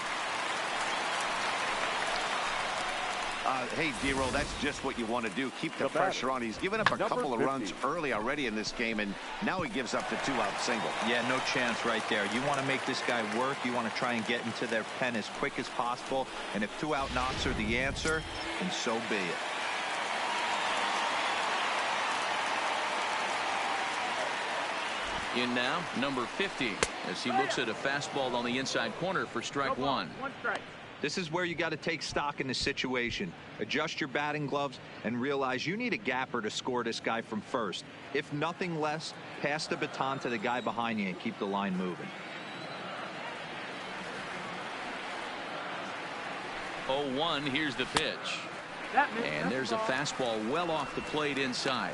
B: Hey, D-Roll, that's just what you want to do. Keep the pressure on. He's given up a couple of runs early already in this game, and now he gives up the 2-out single.
D: Yeah, no chance right there. You want to make this guy work. You want to try and get into their pen as quick as possible. And if 2-out knocks are the answer, then so be it.
A: In now, number 50, as he looks at a fastball on the inside corner for strike 1.
G: 1 strike.
D: This is where you got to take stock in the situation. Adjust your batting gloves and realize you need a gapper to score this guy from first. If nothing less, pass the baton to the guy behind you and keep the line moving.
A: 0-1, here's the pitch. And there's a fastball well off the plate inside.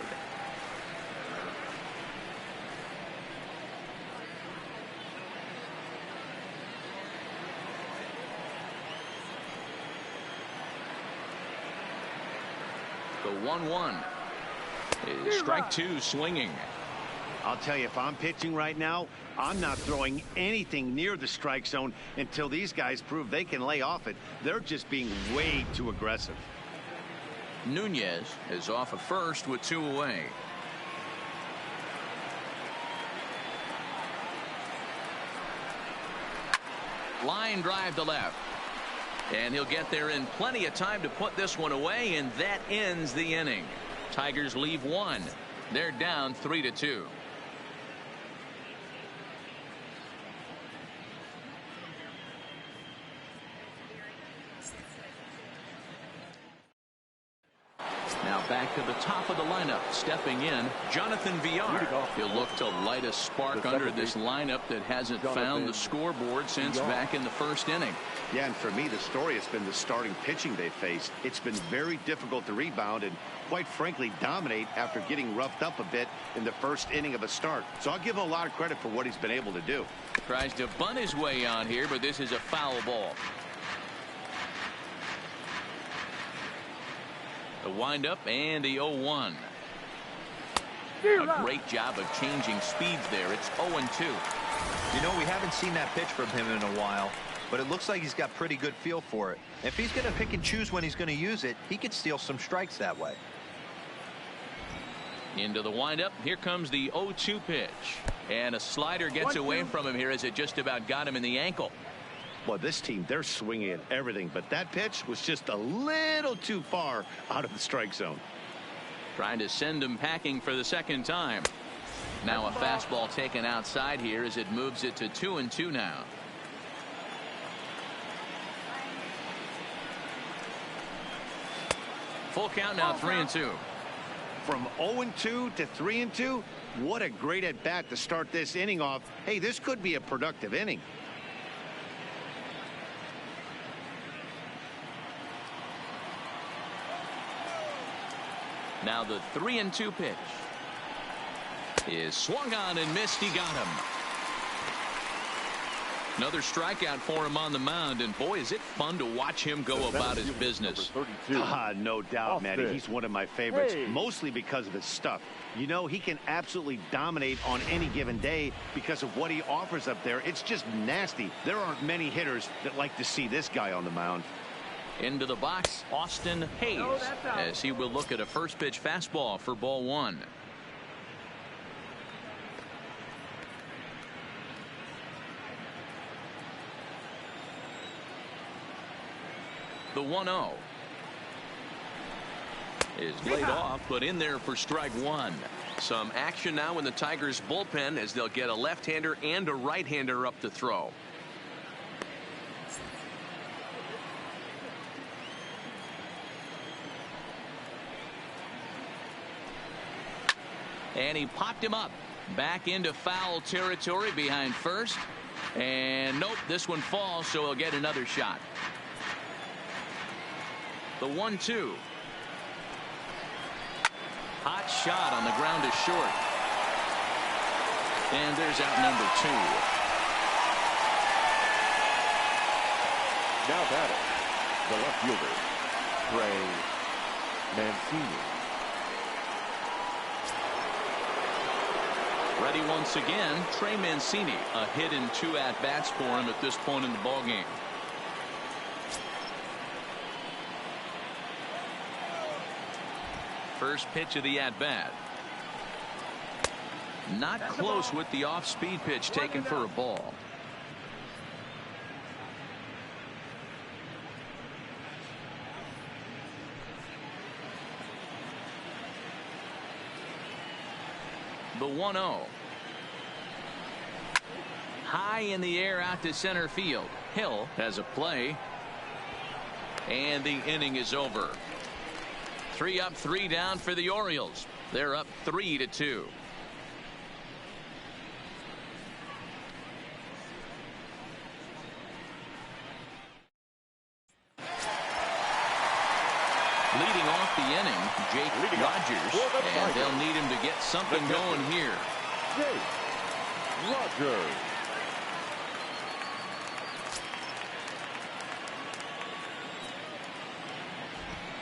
A: The 1-1 is strike 2 swinging.
B: I'll tell you, if I'm pitching right now, I'm not throwing anything near the strike zone until these guys prove they can lay off it. They're just being way too aggressive.
A: Nunez is off at first with 2 away. Line drive to left. And he'll get there in plenty of time to put this one away, and that ends the inning. Tigers leave 1. They're down 3-2. Now back to the top of the lineup. Stepping in, Jonathan Villar. He'll look to light a spark under this lineup that hasn't found the scoreboard since back in the first inning.
B: Yeah, and for me, the story has been the starting pitching they faced. It's been very difficult to rebound and, quite frankly, dominate after getting roughed up a bit in the first inning of a start. So I'll give him a lot of credit for what he's been able to do.
A: Tries to bunt his way on here, but this is a foul ball. The windup and the 0-1. A great job of changing speeds there. It's 0-2.
D: You know, we haven't seen that pitch from him in a while, but it looks like he's got pretty good feel for it. If he's going to pick and choose when he's going to use it, he could steal some strikes that way.
A: Into the windup. Here comes the 0-2 pitch. And a slider gets away from him here as it just about got him in the ankle.
B: Well, this team, they're swinging at everything, but that pitch was just a little too far out of the strike zone.
A: Trying to send him packing for the second time. Now a fastball taken outside here as it moves it to 2-2 now. Full count now, 3-2.
B: From 0-2 to 3-2, what a great at bat to start this inning off. Hey, this could be a productive inning.
A: Now the 3-2 pitch is swung on and missed. He got him. Another strikeout for him on the mound, and boy, is it fun to watch him go about his business.
B: No doubt, Matty. He's one of my favorites, mostly because of his stuff. You know, he can absolutely dominate on any given day because of what he offers up there. It's just nasty. There aren't many hitters that like to see this guy on the mound.
A: Into the box, Austin Hayes, as he will look at a first pitch fastball for ball one. The 1-0 is laid off, but in there for strike one. Some action now in the Tigers bullpen as they'll get a left-hander and a right-hander up to throw. And he popped him up back into foul territory behind first. And nope, this one falls, so he'll get another shot. The 1-2. Hot shot on the ground is short. And there's out number two.
C: Now batting, the left fielder, Trey Mancini.
A: Ready once again, Trey Mancini. A hit and 2 at-bats for him at this point in the ballgame. First pitch of the at-bat. Not close with the off-speed pitch taken for a ball. The 1-0. High in the air out to center field. Hill has a play. And the inning is over. 3 up, 3 down for the Orioles. They're up 3-2. Leading off the inning, Jake Rogers, and they'll need him to get something going here.
C: Jake Rogers.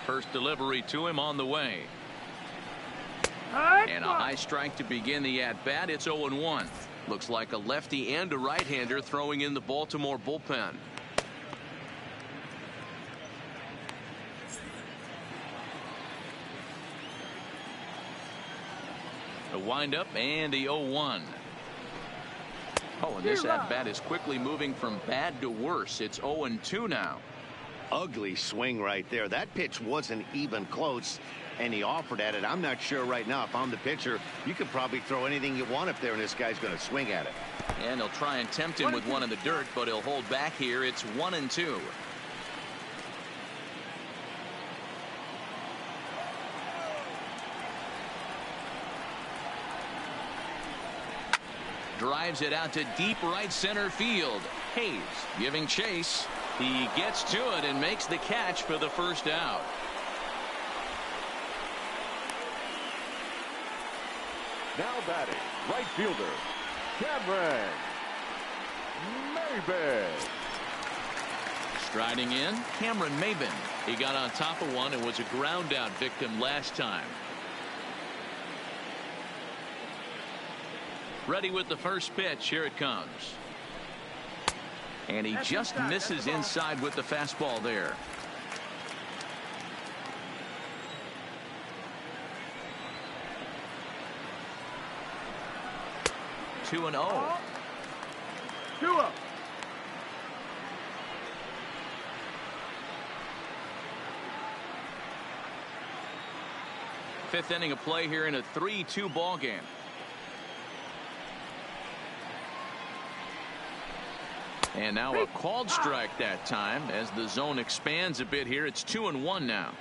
A: First delivery to him on the way. And a high strike to begin the at-bat. It's 0-1. Looks like a lefty and a right-hander throwing in the Baltimore bullpen. The windup and the 0-1. Oh, and this at-bat is quickly moving from bad to worse. It's 0-2 now.
B: Ugly swing right there. That pitch wasn't even close, and he offered at it. I'm not sure right now if I'm the pitcher. You could probably throw anything you want up there, and this guy's going to swing at it.
A: And they'll try and tempt him with one in the dirt, but he'll hold back here. It's 1-2. drives it out to deep right center field. Hayes giving chase. He gets to it and makes the catch for the first out.
C: Now batting, right fielder, Cameron Maybin.
A: Striding in, Cameron Maybin. He got on top of one and was a ground out victim last time. Ready with the first pitch. Here it comes. And he just misses inside with the fastball there. Two and 0.
G: 2-0.
A: Fifth inning of play here in a 3-2 ball game. And now a called strike that time as the zone expands a bit here. It's 2-1 now.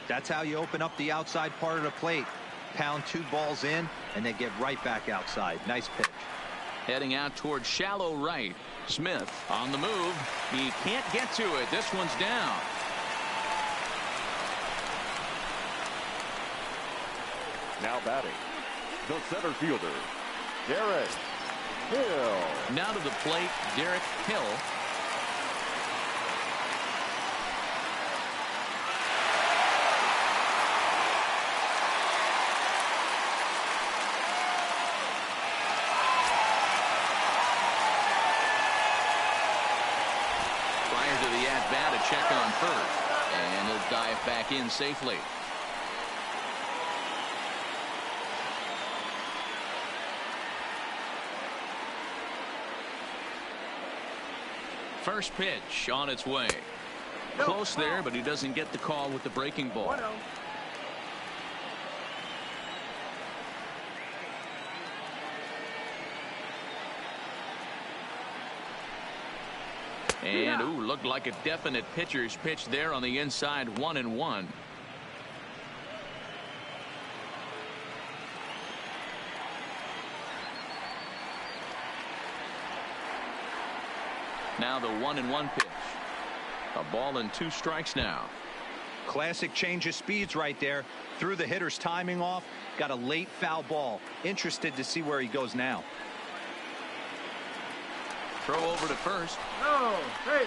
D: That's how you open up the outside part of the plate. Pound 2 balls in and then get right back outside. Nice pitch.
A: Heading out towards shallow right. Smith on the move. He can't get to it. This one's down.
C: Now batting, the center fielder, Derek Hill.
A: Now to the plate, Derek Hill. Prior to the at-bat, a check on first, and he'll dive back in safely. First pitch on its way. Close there, but he doesn't get the call with the breaking ball.
G: 1-0.
A: And looked like a definite pitcher's pitch there on the inside. 1-1. Now the 1-1 pitch. A ball and 2 strikes now.
D: Classic change of speeds right there. Threw the hitter's timing off. Got a late foul ball. Interested to see where he goes now.
A: Throw over to first.
G: No. Hey.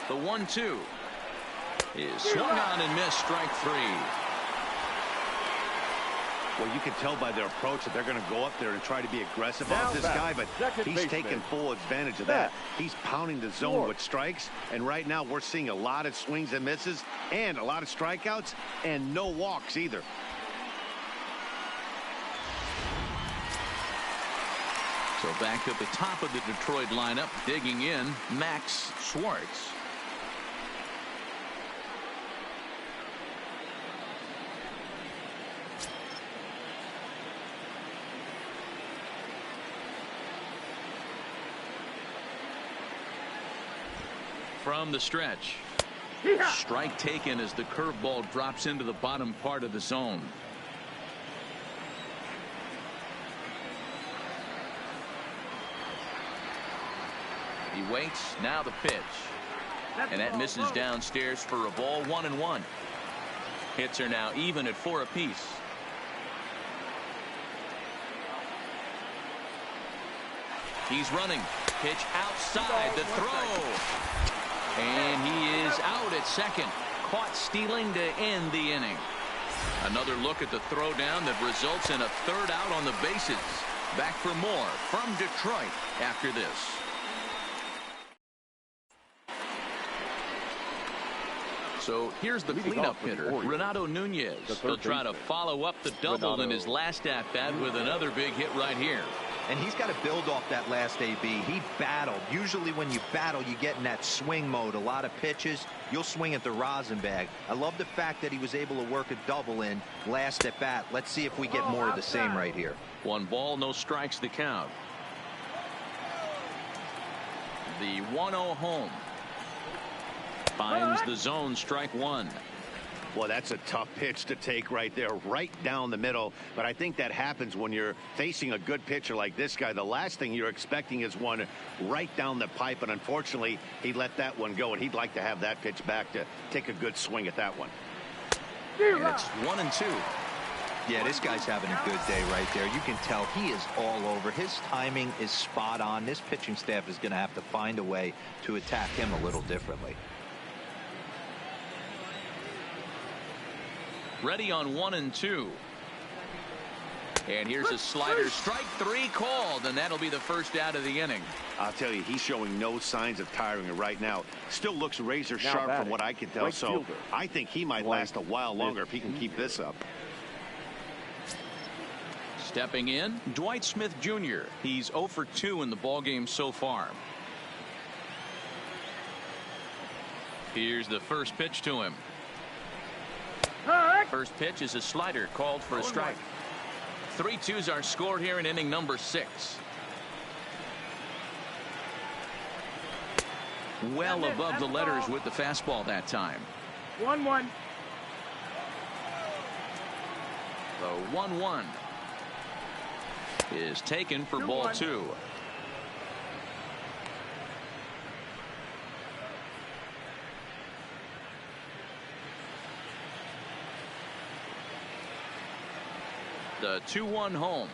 A: The 1-2 is swung on and missed. Strike 3.
B: Well, you can tell by their approach that they're going to go up there and try to be aggressive on this guy, but he's taking full advantage of that. He's pounding the zone with strikes, and right now we're seeing a lot of swings and misses and a lot of strikeouts and no walks either.
A: So back at the top of the Detroit lineup, digging in, Max Schwartz. From the stretch. Strike taken as the curveball drops into the bottom part of the zone. He waits. Now the pitch. And that misses downstairs for a ball. 1-1. Hits are now even at 4 apiece. He's running. Pitch outside the throw. And he is out at second. Caught stealing to end the inning. Another look at the throwdown that results in a third out on the bases. Back for more from Detroit after this. So here's the cleanup hitter, Renato Nunez. He'll try to follow up the double in his last at-bat with another big hit right here.
D: And he's got to build off that last AB. He battled. Usually when you battle, you get in that swing mode. A lot of pitches, you'll swing at the rosin bag. I love the fact that he was able to work a double in last at bat. Let's see if we get more of the same right here.
A: 1 ball, no strikes to count. The 1-0 home. Finds the zone, strike 1.
B: Well, that's a tough pitch to take right there, right down the middle. But I think that happens when you're facing a good pitcher like this guy. The last thing you're expecting is one right down the pipe. And unfortunately, he let that one go. And he'd like to have that pitch back to take a good swing at that one.
H: And it's 1-2.
D: Yeah, this guy's having a good day right there. You can tell he is all over. His timing is spot on. This pitching staff is going to have to find a way to attack him a little differently.
H: Ready on 1-2. And here's a slider. Strike 3 called, and that'll be the first out of the inning.
B: I'll tell you, he's showing no signs of tiring right now. Still looks razor sharp from what I can tell. So I think he might last a while longer if he can keep this up.
H: Stepping in, Dwight Smith Jr. He's 0 for 2 in the ballgame so far. Here's the first pitch to him. First pitch is a slider called for a strike. 3-2s are scored here in inning number 6. Well above the letters with the fastball that time.
G: 1-1.
H: The 1-1 is taken for ball 2. The 2-1 home.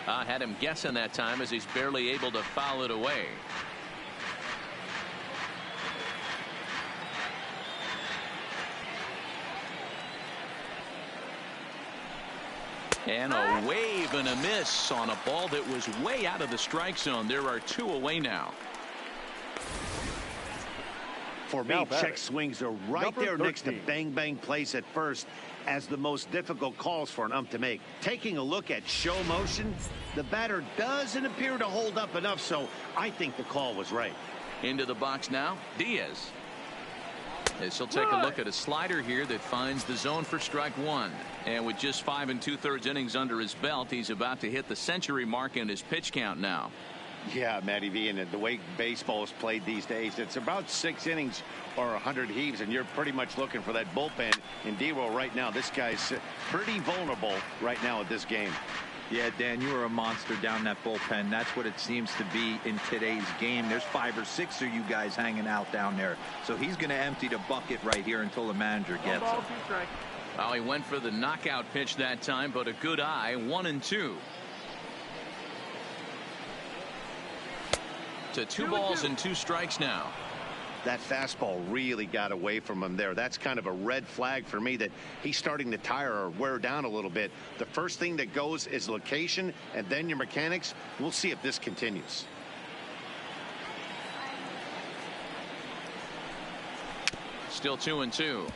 H: I had him guessing that time as he's barely able to foul it away. And a wave and a miss on a ball that was way out of the strike zone. There are 2 away now.
B: For me, check swings are right there next to bang bang plays at first as the most difficult calls for an ump to make. Taking a look at show motion, the batter doesn't appear to hold up enough, so I think the call was right.
H: Into the box now, Diaz. As he'll take a look at a slider here that finds the zone for strike 1. And with just 5 2/3 innings under his belt, he's about to hit the century mark in his pitch count now.
B: Yeah, Matty V, and the way baseball is played these days, it's about 6 innings or 100 heaves, and you're pretty much looking for that bullpen. In D-Roll right now, this guy's pretty vulnerable right now at this game.
D: Yeah, Dan, you are a monster down that bullpen. That's what it seems to be in today's game. There's 5 or 6 of you guys hanging out down there. So he's going to empty the bucket right here until the manager gets him.
H: Well, he went for the knockout pitch that time, but a good eye. 1-2. To 2 balls and 2 strikes now.
B: That fastball really got away from him there. That's kind of a red flag for me that he's starting to tire or wear down a little bit. The first thing that goes is location and then your mechanics. We'll see if this continues.
H: Still 2-2.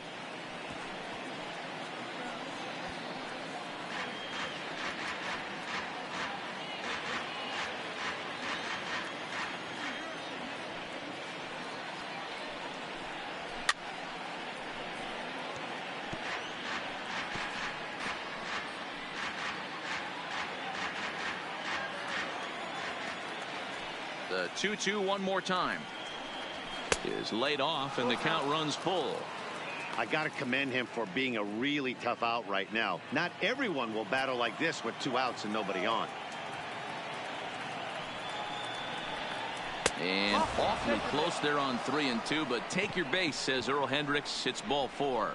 H: The 2-2 one more time is laid off, and the count runs full.
B: I got to commend him for being a really tough out right now. Not everyone will battle like this with 2 outs and nobody on.
H: And awfully close there on 3-2, but take your base, says Earl Hendricks. It's ball 4.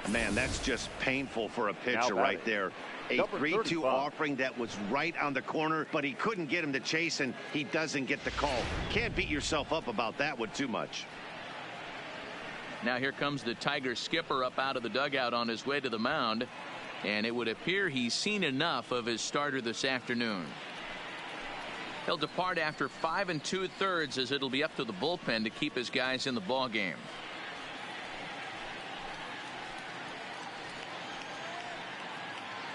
B: Man, that's just painful for a pitcher right there. A 3-2 offering that was right on the corner, but he couldn't get him to chase, and he doesn't get the call. Can't beat yourself up about that one too much.
H: Now here comes the Tiger skipper up out of the dugout on his way to the mound, and it would appear he's seen enough of his starter this afternoon. He'll depart after 5 2/3 as it'll be up to the bullpen to keep his guys in the ball game.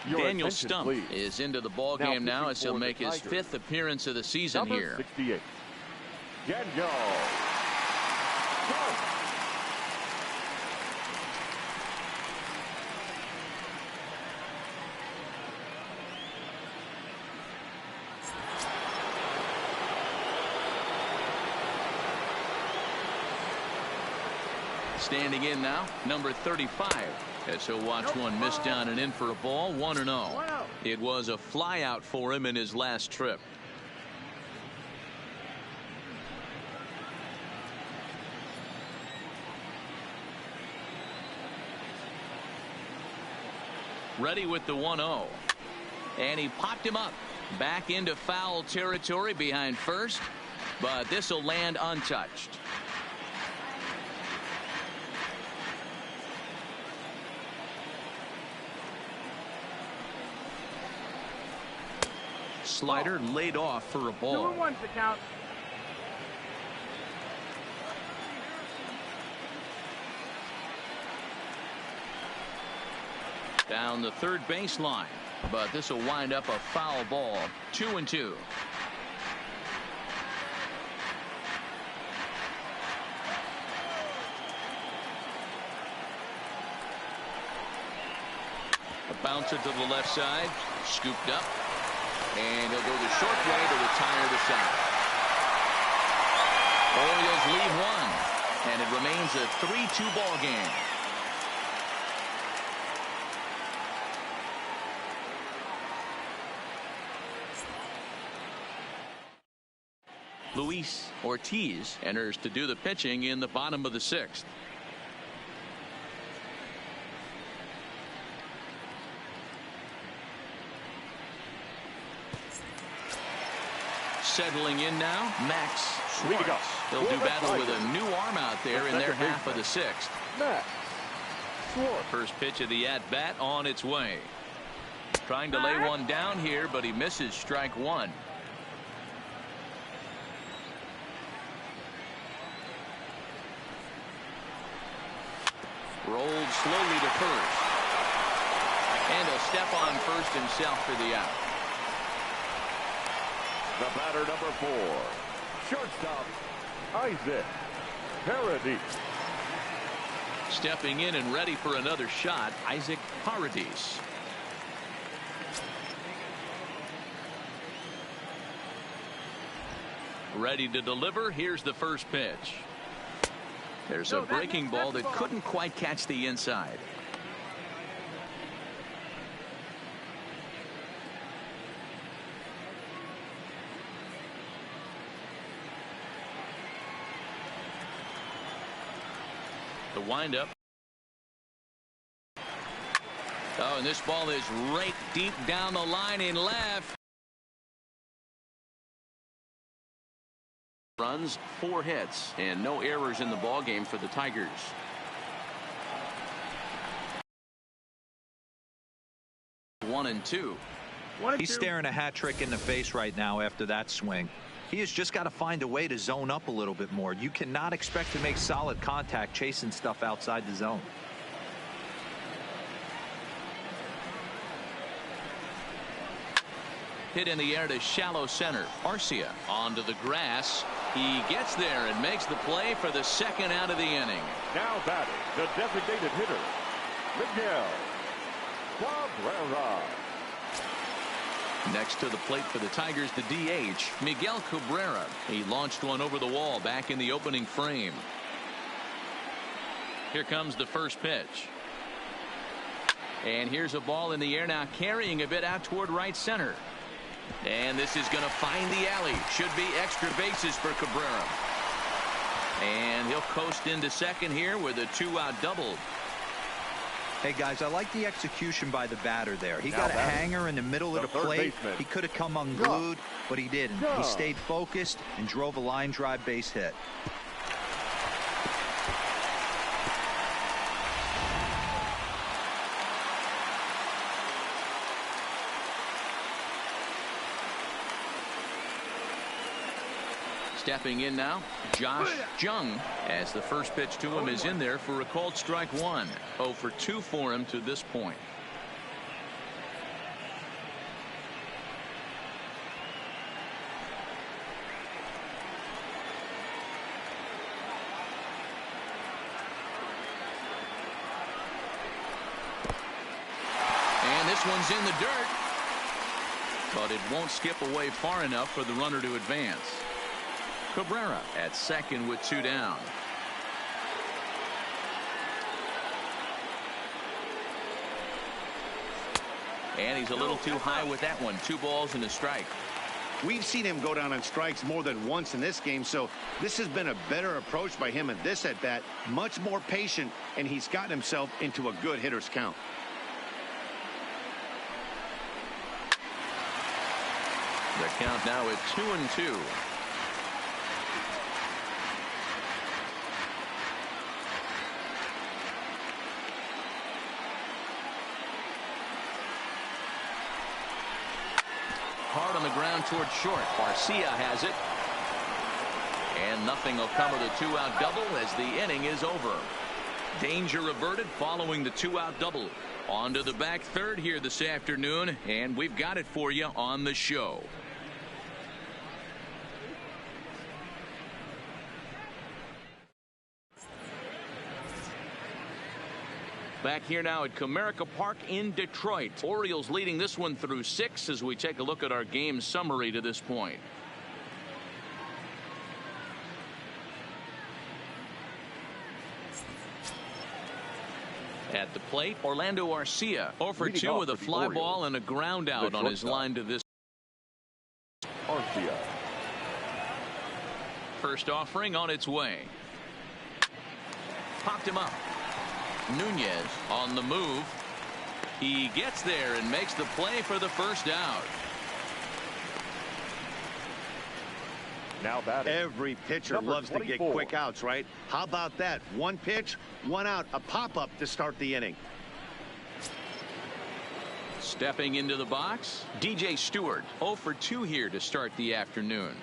H: Daniel Stump is into the ball game now as he'll make his 5th appearance of the season here.
C: 68. Daniel.
H: Standing in now, number 35. As he'll watch one miss down and in for a ball, 1-0. It was a flyout for him in his last trip. Ready with the 1-0. And he popped him up. Back into foul territory behind first. But this will land untouched. Slider laid off for a ball.
G: 2-1's the count.
H: Down the third baseline, but this will wind up a foul ball. 2-2. A bouncer to the left side, scooped up, and he'll go the short way to retire the side. Orioles lead one, and it remains a 3-2 ball game. Luis Ortiz enters to do the pitching in the bottom of the 6th. Settling in now, Max Schwartz. They'll do battle with a new arm out there in their half of the 6th.
C: Max Schwartz.
H: First pitch of the at-bat on its way. Trying to lay one down here, but he misses strike one. Rolled slowly to first. And a step on first himself for the out.
C: The batter, number 4. Shortstop, Isaac Paradis.
H: Stepping in and ready for another shot, Isaac Paradis. Ready to deliver. Here's the first pitch. There's a breaking ball that couldn't quite catch the inside. The windup. Oh, and this ball is raked deep down the line in left. Runs, 4 hits, and no errors in the ball game for the Tigers. One and two.
D: He's staring a hat trick in the face right now after that swing. He has just got to find a way to zone up a little bit more. You cannot expect to make solid contact chasing stuff outside the zone.
H: Hit in the air to shallow center. Arcia onto the grass. He gets there and makes the play for the second out of the inning.
C: Now batting, the designated hitter, Miguel Cabrera.
H: Next to the plate for the Tigers, the DH, Miguel Cabrera. He launched one over the wall back in the opening frame. Here comes the first pitch. And here's a ball in the air now, carrying a bit out toward right center. And this is going to find the alley. Should be extra bases for Cabrera. And he'll coast into second here with a 2-out double.
D: Hey, guys, I like the execution by the batter there. He got a hanger in the middle of the plate. He could have come unglued, but he didn't. He stayed focused and drove a line drive base hit.
H: Stepping in now, Josh Jung, as the first pitch to him is in there for a called strike one. 0 for 2 for him to this point. And this one's in the dirt, but it won't skip away far enough for the runner to advance. Cabrera at second with 2 down. And he's a little too high with that one. 2 balls and a strike.
B: We've seen him go down on strikes more than once in this game, so this has been a better approach by him at this at-bat. Much more patient, and he's gotten himself into a good hitter's count.
H: The count now at 2-2. Hard on the ground towards short. Garcia has it. And nothing will come of the 2-out double as the inning is over. Danger averted following the 2-out double. On to the back third here this afternoon, and we've got it for you on the show. Back here now at Comerica Park in Detroit. Orioles leading this one through 6 as we take a look at our game summary to this point. At the plate, Orlando Garcia 0 for 2 with a fly ball and a ground out on his line to this.
C: Garcia.
H: First offering on its way. Popped him up. Nunez on the move. He gets there and makes the play for the first out.
C: Now batting.
B: Every pitcher loves to get quick outs, right? How about that? 1 pitch, 1 out, a pop-up to start the inning.
H: Stepping into the box, DJ Stewart 0 for 2 here to start the afternoon.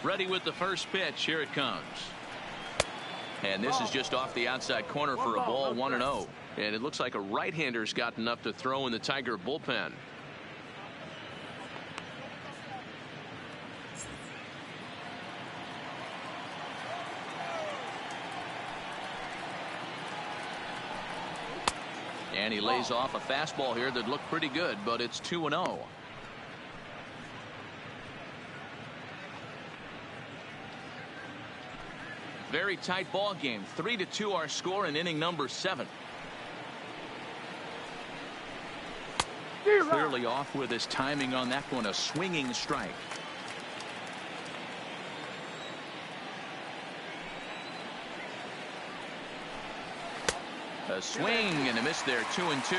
H: Ready with the first pitch. Here it comes. And this is just off the outside corner for a ball, 1-0. And it looks like a right-hander's gotten up to throw in the Tiger bullpen. And he lays off a fastball here that looked pretty good, but it's 2-0. Very tight ball game. 3-2 our score in inning number 7. Clearly off with his timing on that one. A swinging strike. A swing and a miss there. 2-2.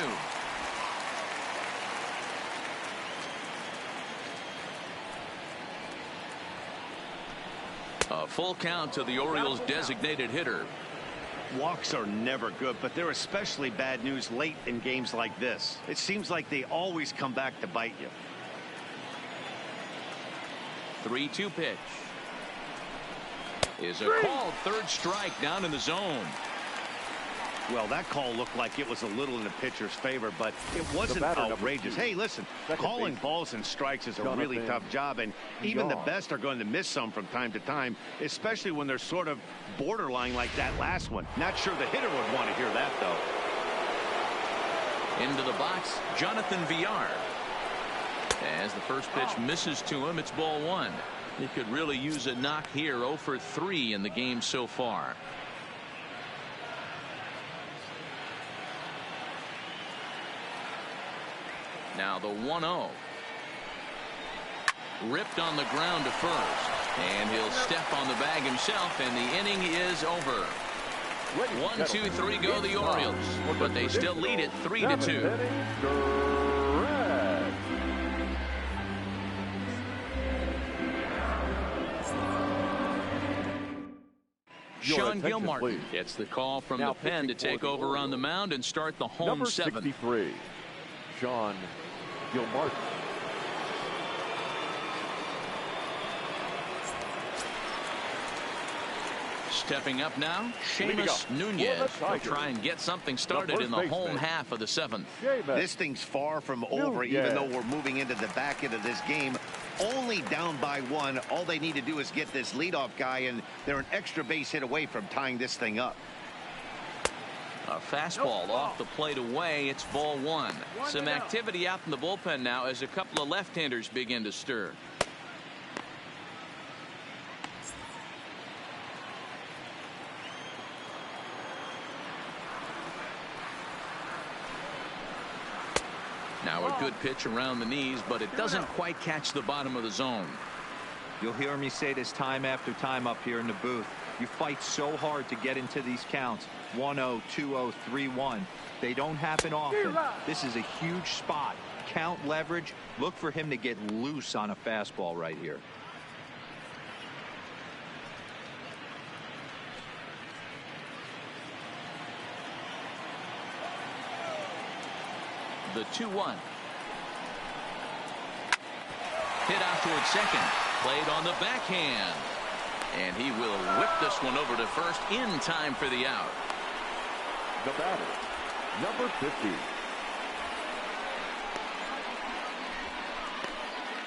H: A full count to the Orioles designated hitter.
B: Walks are never good, but they're especially bad news late in games like this. It seems like they always come back to bite you.
H: 3-2 pitch. Is a called third strike down in the zone.
B: Well, that call looked like it was a little in the pitcher's favor, but it wasn't outrageous. Hey, listen, calling balls and strikes is a really tough job, and even the best are going to miss some from time to time, especially when they're sort of borderline like that last one. Not sure the hitter would want to hear that, though.
H: Into the box, Jonathan Villar. As the first pitch misses to him, it's ball 1. He could really use a knock here. 0 for 3 in the game so far. Now the 1-0. Ripped on the ground to first. And he'll step on the bag himself, and the inning is over. 1, 2, 3 go the Orioles, but they still lead it 3-2. Sean Gilmartin gets the call from the pen to take over on the mound and start the home 7th.
C: 63, Sean Gilmartin.
H: Stepping up now, Seamus Nunez will try and get something started in the home half of the 7th.
B: This thing's far from over, even though we're moving into the back end of this game. Only down by 1. All they need to do is get this leadoff guy, and they're an extra base hit away from tying this thing up.
H: A fastball off the plate away. It's ball 1. Some activity out in the bullpen now as a couple of left-handers begin to stir.
A: Now a good pitch around the knees, but it doesn't quite catch the bottom of the zone.
D: You'll hear me say this time after time up here in the booth. You fight so hard to get into these counts. 1-0, 2-0, 3-1. They don't happen often. This is a huge spot. Count leverage. Look for him to get loose on a fastball right here.
A: The 2-1. Hit out towards second. Played on the backhand. And he will whip this one over to first in time for the out.
C: The batter, number 50.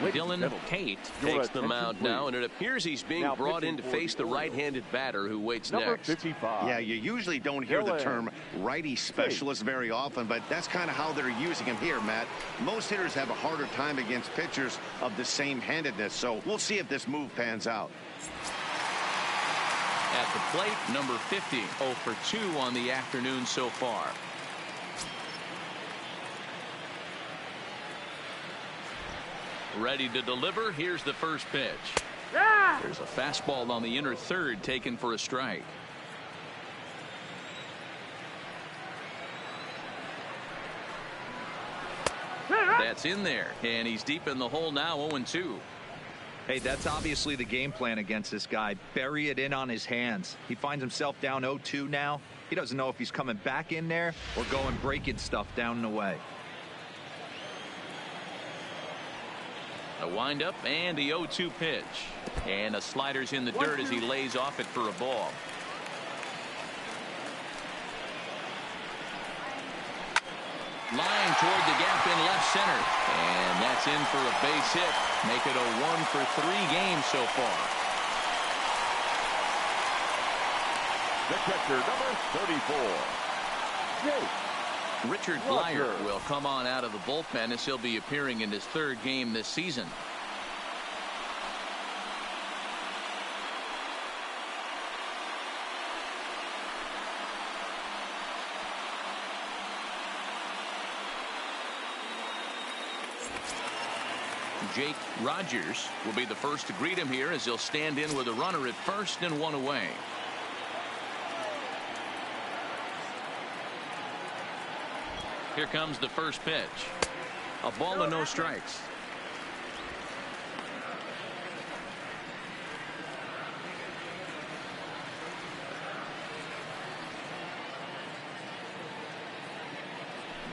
A: Dylan Tate
F: Takes the mound now, and it appears he's being brought in to face the right-handed batter who waits
C: Number
F: next.
C: 55.
B: Yeah, you usually don't hear the term righty specialist very often, but that's kind of how they're using him here, Matt. Most hitters have a harder time against pitchers of the same handedness, so we'll see if this move pans out.
A: At the plate, number 50, 0 for 2 on the afternoon so far. Ready to deliver. Here's the first pitch. There's a fastball on the inner third taken for a strike. That's in there, and he's deep in the hole now, 0-2.
D: Hey, that's obviously the game plan against this guy. Bury it in on his hands. He finds himself down 0-2 now. He doesn't know if he's coming back in there or going breaking stuff down and away.
A: A windup and the 0-2 pitch. And a slider's in the dirt as he lays off it for a ball. Line toward the gap in left center. And that's in for a base hit. Make it a 1 for 3 game so far.
C: The catcher, number 34. Jake
A: Richard Blyer will come on out of the bullpen as he'll be appearing in his 3rd game this season. Jake Rogers will be the first to greet him here as he'll stand in with a runner at first and 1 away. Here comes the first pitch. A ball and no strikes.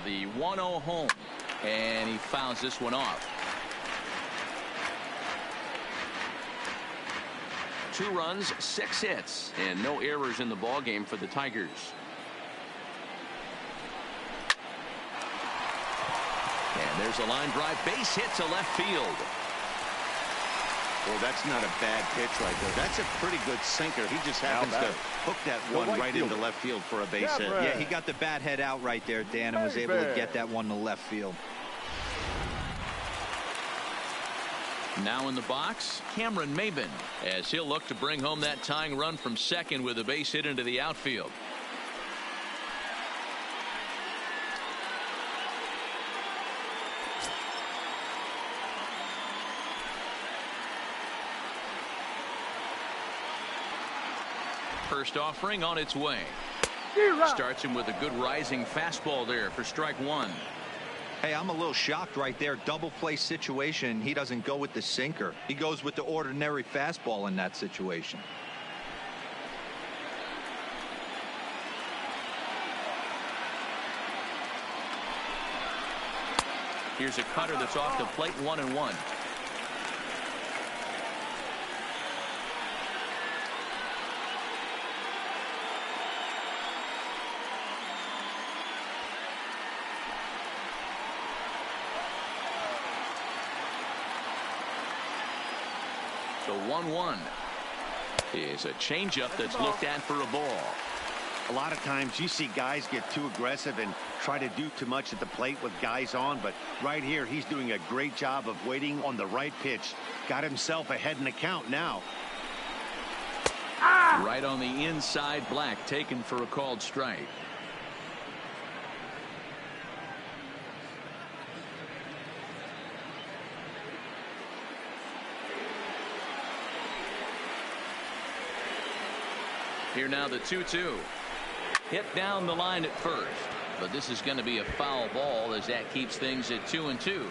A: The 1-0 home, and he fouls this one off. 2 runs, 6 hits, and no errors in the ballgame for the Tigers. And there's a line drive, base hit to left field.
B: Well, that's not a bad pitch right there. That's a pretty good sinker. He just happens to hook that one right into left field for a base hit.
D: Yeah, he got the bat head out right there, Dan, and was able to get that one to left field.
A: Now in the box, Cameron Maben, as he'll look to bring home that tying run from second with a base hit into the outfield. First offering on its way. Starts him with a good rising fastball there for strike 1.
D: Hey, I'm a little shocked right there. Double play situation. He doesn't go with the sinker. He goes with the ordinary fastball in that situation.
A: Here's a cutter that's off the plate, 1-1. The 1-1 is a changeup that's looked at for a ball.
B: A lot of times you see guys get too aggressive and try to do too much at the plate with guys on, but right here he's doing a great job of waiting on the right pitch. Got himself ahead in the count now.
A: Right on the inside, Black taken for a called strike.
H: Here now the 2-2. Hit down the line at first, but this is going to be a foul ball as that keeps things at 2-2.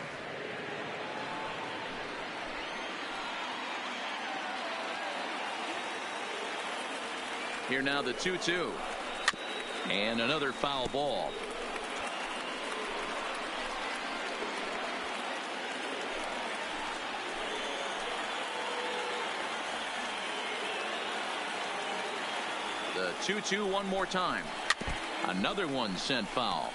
H: Here now the 2-2. And another foul ball. The 2-2 one more time. Another one sent foul.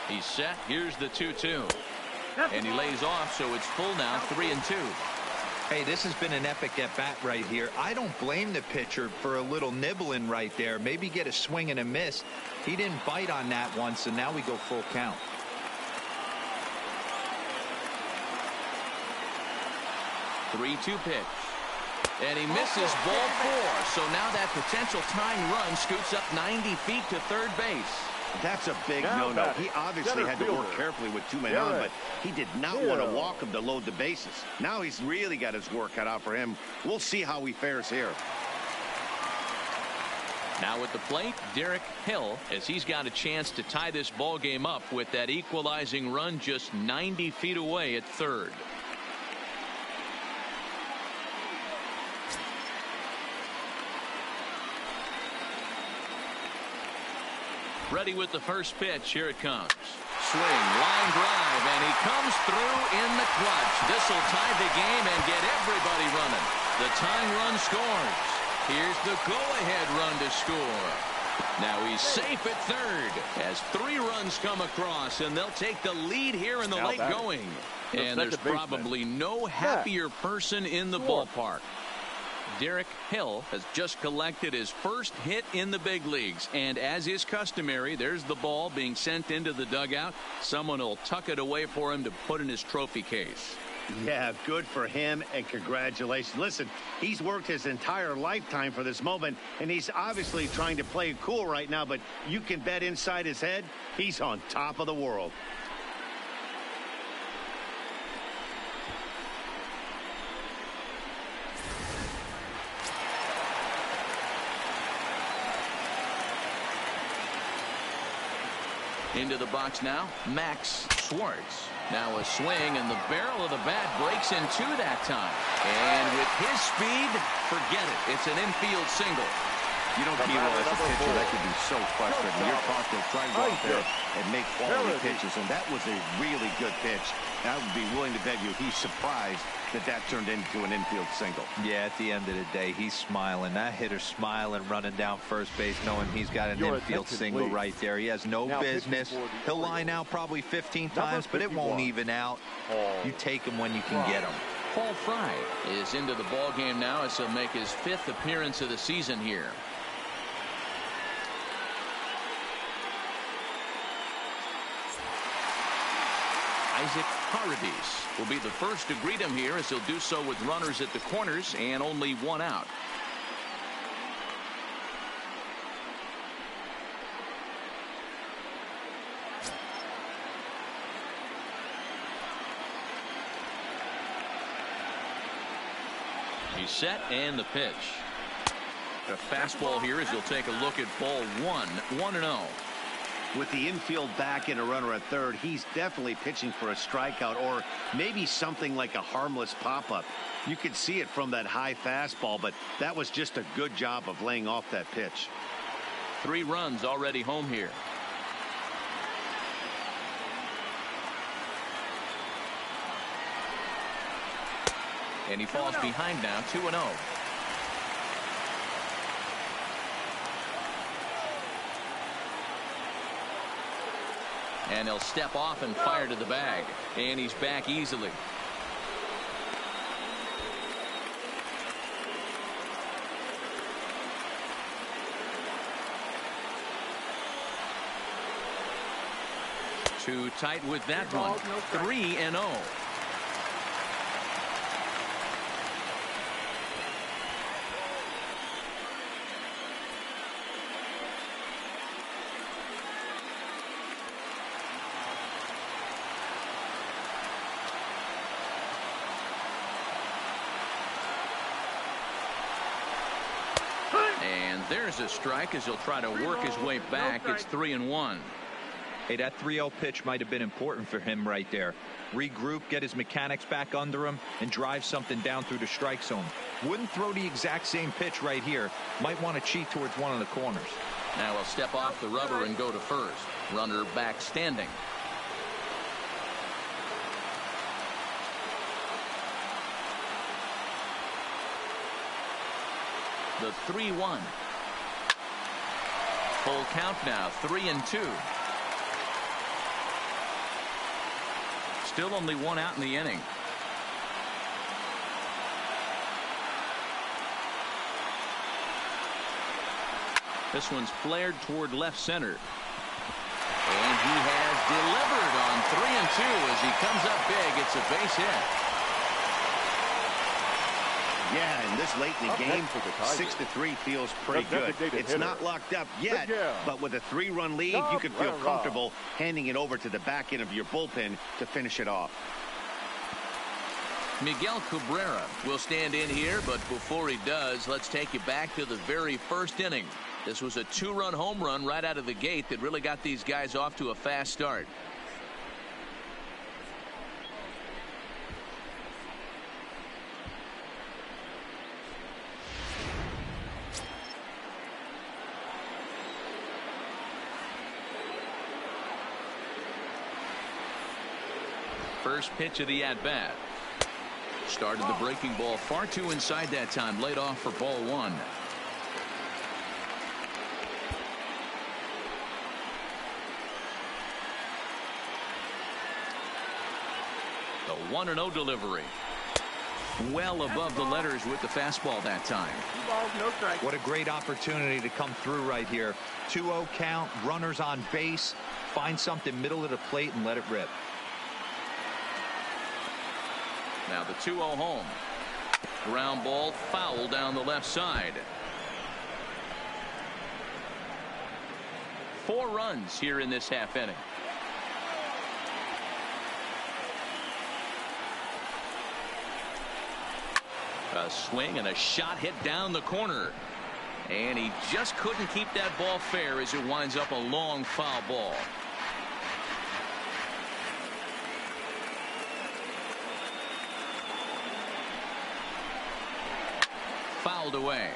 H: He's set. Here's the 2-2. And he lays off, so it's full now, 3-2.
D: Hey, this has been an epic at-bat right here. I don't blame the pitcher for a little nibbling right there. Maybe get a swing and a miss. He didn't bite on that one, so now we go full count.
H: 3-2 pitch. And he misses ball 4. So now that potential tying run scoots up 90 feet to third base.
B: That's a big no-no. He obviously had to work carefully with 2 men on, but he did not want to walk him to load the bases. Now he's really got his work cut out for him. We'll see how he fares here.
H: Now at the plate, Derek Hill, as he's got a chance to tie this ball game up with that equalizing run just 90 feet away at third. Ready with the first pitch. Here it comes. Swing, line drive, and he comes through in the clutch. This will tie the game and get everybody running. The tying run scores. Here's the go-ahead run to score. Now he's safe at third as 3 runs come across, and they'll take the lead here in the late going. And there's probably no happier person in the ballpark. Derek Hill has just collected his first hit in the big leagues, and as is customary, there's the ball being sent into the dugout. Someone will tuck it away for him to put in his trophy case.
B: Yeah, good for him, and congratulations. Listen, he's worked his entire lifetime for this moment, and he's obviously trying to play it cool right now, but you can bet inside his head, he's on top of the world.
H: Into the box now, Max Schwartz. Now a swing, and the barrel of the bat breaks in 2 that time. And with his speed, forget it. It's an infield single.
B: You know, Kilo, as a pitcher, that can be so frustrating. You're taught to try to go out there and make quality pitches, and that was a really good pitch. I would be willing to bet you he's surprised that that turned into an infield single.
D: Yeah, at the end of the day, he's smiling. That hitter's smiling, running down first base, knowing he's got an infield single right there. He has no business. He'll line out probably 15 times, but it won't even out. You take him when you can get him.
H: Paul Fry is into the ball game now as he'll make his 5th appearance of the season here. Isaac Paradis will be the first to greet him here as he'll do so with runners at the corners and only 1 out. He's set, and the pitch. The fastball here as he'll take a look at ball 1, 1-0.
B: With the infield back and a runner at third, he's definitely pitching for a strikeout or maybe something like a harmless pop-up. You could see it from that high fastball, but that was just a good job of laying off that pitch.
H: 3 runs already home here. And he falls behind now, 2-0. And he'll step off and fire to the bag. And he's back easily. Too tight with that one. 3-0. There's a strike as he'll try to work his way back. It's 3-1.
D: Hey, that 3-0 pitch might have been important for him right there. Regroup, get his mechanics back under him, and drive something down through the strike zone. Wouldn't throw the exact same pitch right here. Might want to cheat towards one of the corners.
H: Now he'll step off the rubber and go to first. Runner back standing. The 3-1. Full count now, 3-2. Still only one out in the inning. This one's flared toward left center. And he has delivered on 3-2 as he comes up big. It's a base hit.
B: Yeah, and this late in the game, 6-3 feels pretty good. It's not locked up yet, but with a 3-run lead, you can feel comfortable handing it over to the back end of your bullpen to finish it off.
H: Miguel Cabrera will stand in here, but before he does, let's take you back to the very first inning. This was a 2-run home run right out of the gate that really got these guys off to a fast start. First pitch of the at-bat. Started the breaking ball far too inside that time. Laid off for ball one. The 1-0 delivery. Well above the letters with the fastball that time.
D: What a great opportunity to come through right here. 2-0 count, runners on base. Find something middle of the plate and let it rip.
H: Now the 2-0 home. Ground ball foul down the left side. 4 runs here in this half inning. A swing and a shot hit down the corner. And he just couldn't keep that ball fair as it winds up a long foul ball. Fouled away.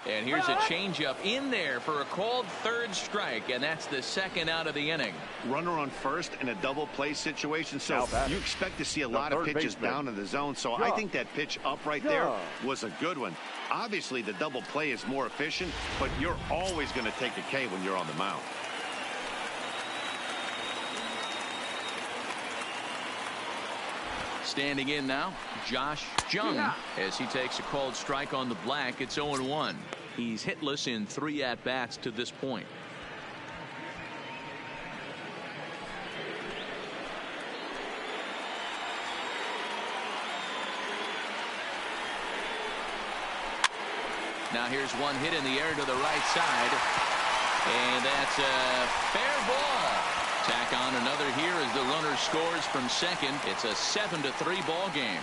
H: And here's a changeup in there for a called third strike, and that's the second out of the inning.
B: Runner on first in a double play situation, so you expect to see a lot of pitches down in the zone. So I think that pitch up right there was a good one. Obviously, the double play is more efficient, but you're always going to take a K when you're on the mound.
H: Standing in now, Josh Jung, as he takes a called strike on the black. It's 0-1. He's hitless in 3 at-bats to this point. Now here's one hit in the air to the right side, and that's a fair ball. Tack on another here as the runner scores from second. It's a 7-3 ball game.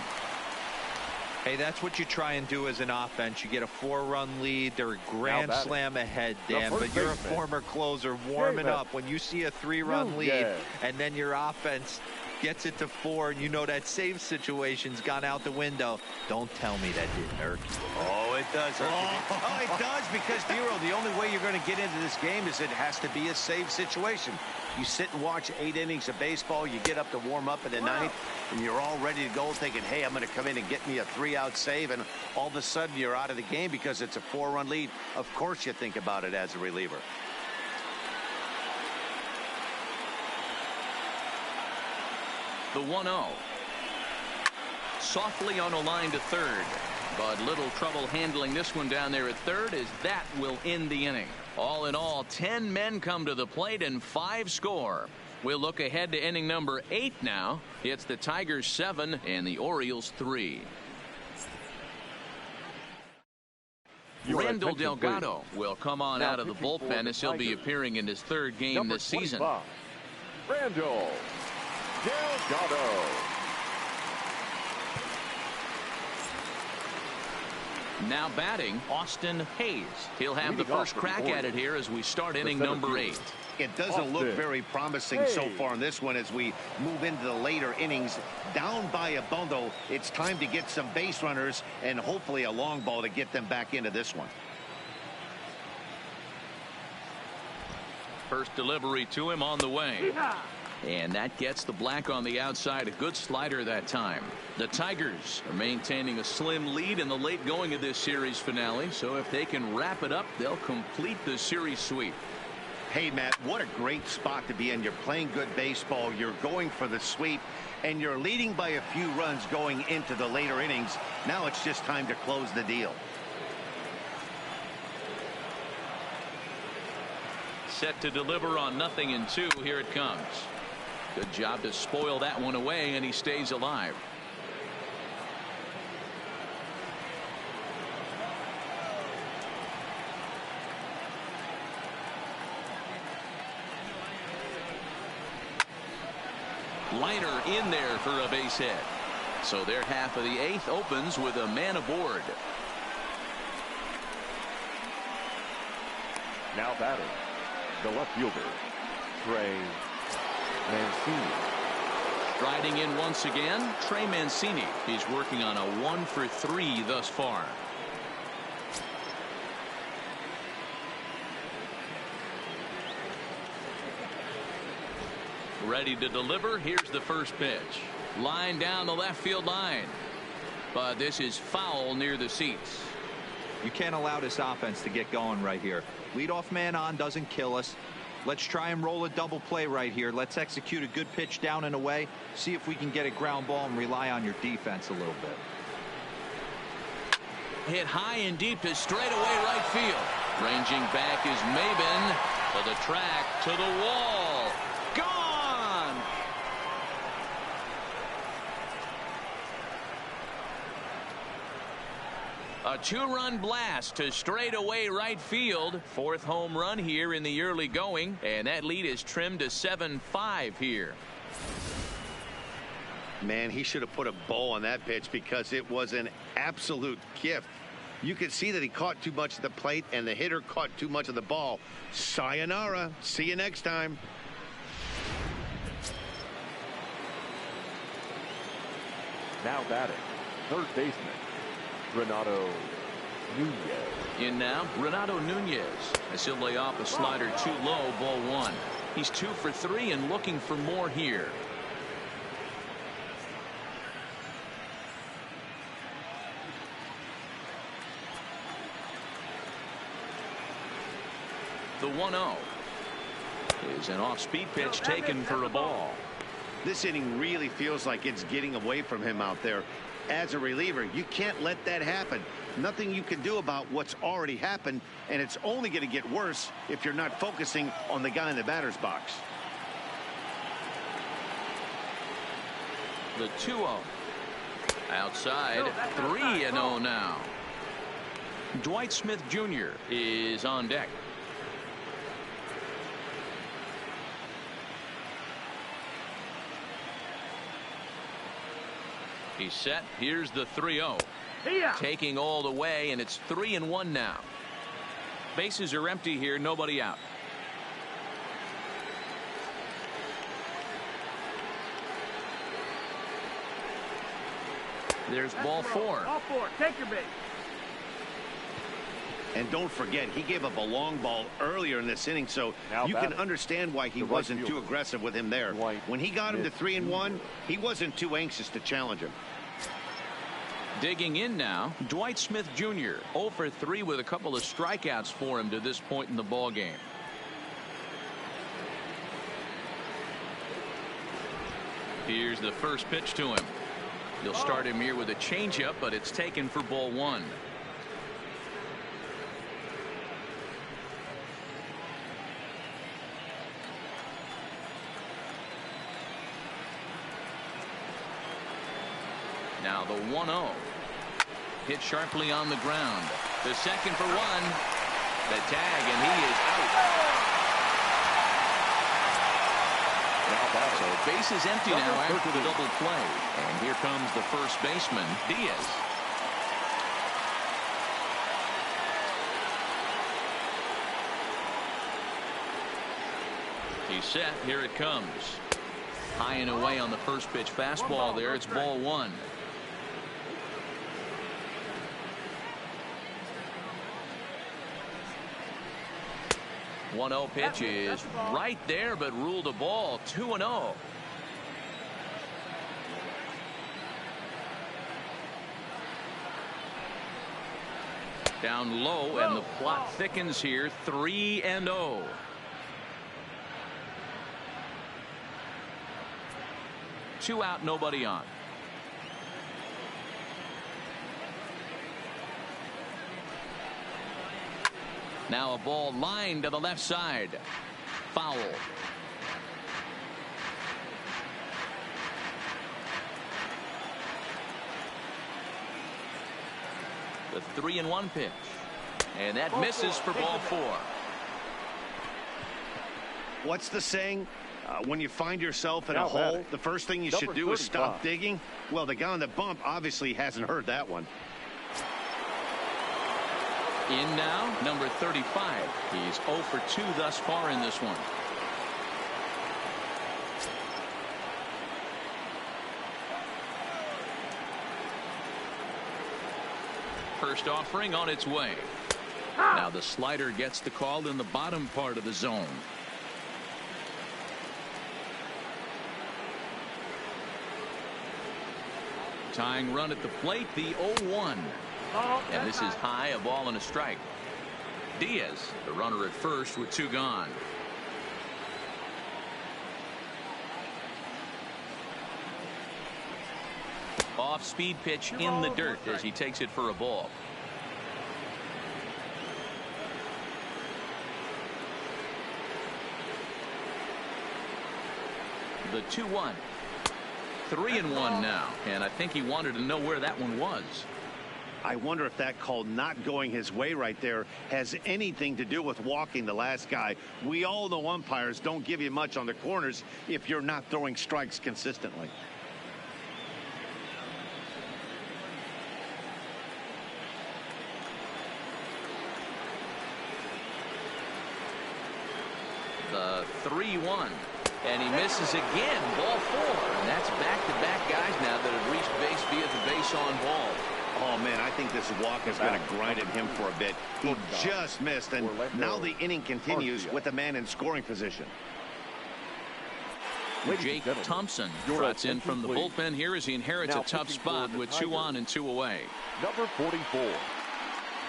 D: Hey, that's what you try and do as an offense. You get a 4-run lead. They're a grand slam ahead, Dan, but you're a former closer warming up. When you see a 3-run lead and then your offense gets it to 4 and you know that save situation's gone out the window, don't tell me that didn't hurt you.
B: Oh, it does. Oh, it does, because, Dero, the only way you're going to get into this game is it has to be a save situation. You sit and watch 8 innings of baseball, you get up to warm up in the 9th, and you're all ready to go thinking, hey, I'm going to come in and get me a 3-out save, and all of a sudden you're out of the game because it's a 4-run lead. Of course you think about it as a reliever.
H: The 1-0. Softly on a line to third, but little trouble handling this one down there at third, as that will end the inning. All in all, 10 men come to the plate and 5 score. We'll look ahead to inning number 8 now. It's the Tigers 7 and the Orioles 3.
A: Randall Delgado will come on out of the bullpen as he'll be appearing in his third game this season.
C: Randall Delgado.
A: Now batting, Austin Hayes. He'll have the first crack at it here as we start inning number 8.
B: It doesn't look very promising so far in this one as we move into the later innings. Down by a bundle, it's time to get some base runners and hopefully a long ball to get them back into this one.
A: First delivery to him on the way. And that gets the black on the outside. A good slider that time. The Tigers are maintaining a slim lead in the late going of this series finale. So if they can wrap it up, they'll complete the series sweep.
B: Hey, Matt, what a great spot to be in. You're playing good baseball. You're going for the sweep, and you're leading by a few runs going into the later innings. Now it's just time to close the deal.
A: Set to deliver on 0-2. Here it comes. Good job to spoil that one away, and he stays alive. Liner in there for a base hit. So their half of the 8th opens with a man aboard.
C: Now batting, the left fielder, Trey Mancini.
A: Riding in once again, Trey Mancini. He's working on a 1-for-3 thus far. Ready to deliver. Here's the first pitch. Line down the left field line. But this is foul near the seats.
D: You can't allow this offense to get going right here. Leadoff man on doesn't kill us. Let's try and roll a double play right here. Let's execute a good pitch down and away. See if we can get a ground ball and rely on your defense a little bit.
A: Hit high and deep to straightaway right field. Ranging back is Maben to the track, to the wall. Gone! A 2-run blast to straightaway right field. 4th home run here in the early going, and that lead is trimmed to 7-5 here.
B: Man, he should have put a bow on that pitch because it was an absolute gift. You could see that he caught too much of the plate and the hitter caught too much of the ball. Sayonara. See you next time.
C: Now batting, third baseman, Renato Nunez.
A: In now, Renato Nunez as he'll lay off a slider too low, ball 1. He's 2 for 3 and looking for more here. The 1-0 is an off-speed pitch taken for a ball.
B: This inning really feels like it's getting away from him out there. As a reliever, you can't let that happen. Nothing you can do about what's already happened, and it's only going to get worse if you're not focusing on the guy in the batter's box.
A: The 2-0. Outside, 3-0 now. Dwight Smith Jr. is on deck. He's set. Here's the 3-0. Taking all the way, and it's 3-1 now. Bases are empty here. Nobody out. There's ball 4.
G: Ball 4. Take your base.
B: And don't forget, he gave up a long ball earlier in this inning, so you can understand why he wasn't too aggressive with him there. When he got him to 3-1, he wasn't too anxious to challenge him.
A: Digging in now, Dwight Smith Jr. 0 for 3 with a couple of strikeouts for him to this point in the ball game. Here's the first pitch to him. You'll start him here with a changeup, but it's taken for ball 1. Now the 1-0.
H: hit sharply on the ground. The second for one. The tag, and he is out. So base is empty now after the double play. And here comes the first baseman, Diaz. He's set. Here it comes. High and away on the first pitch fastball there. It's ball one. One 0 pitch is right there, but ruled a ball. 2-0. Down low, and the plot thickens here. 3-0. Two out, nobody on. Now a ball lined to the left side. Foul. The 3-1 pitch. And that misses for ball four.
B: What's the saying? When you find yourself in a hole, the first thing you should do is stop digging. Well, the guy on the bump obviously hasn't heard that one.
H: In now, number 35. He's 0 for 2 thus far in this one. First offering on its way. Now the slider gets the call in the bottom part of the zone. Tying run at the plate, the 0-1. And this is high, a ball and a strike. Diaz, the runner at first with 2 gone. Off-speed pitch in the dirt as he takes it for a ball. The 2-1. 3-1 now, and I think he wanted to know where that one was.
B: I wonder if that call not going his way right there has anything to do with walking the last guy. We all know umpires don't give you much on the corners if you're not throwing strikes consistently.
H: The 3-1. And he misses again. Ball 4. And that's back-to-back guys now that have reached base via the base on ball.
B: Oh, man, I think this walk is going to grind at him for a bit. He just missed, and now the inning continues with a man in scoring position.
H: Jake Thompson trots in from the bullpen here as he inherits a tough spot with 2 on and 2 away.
C: Number 44,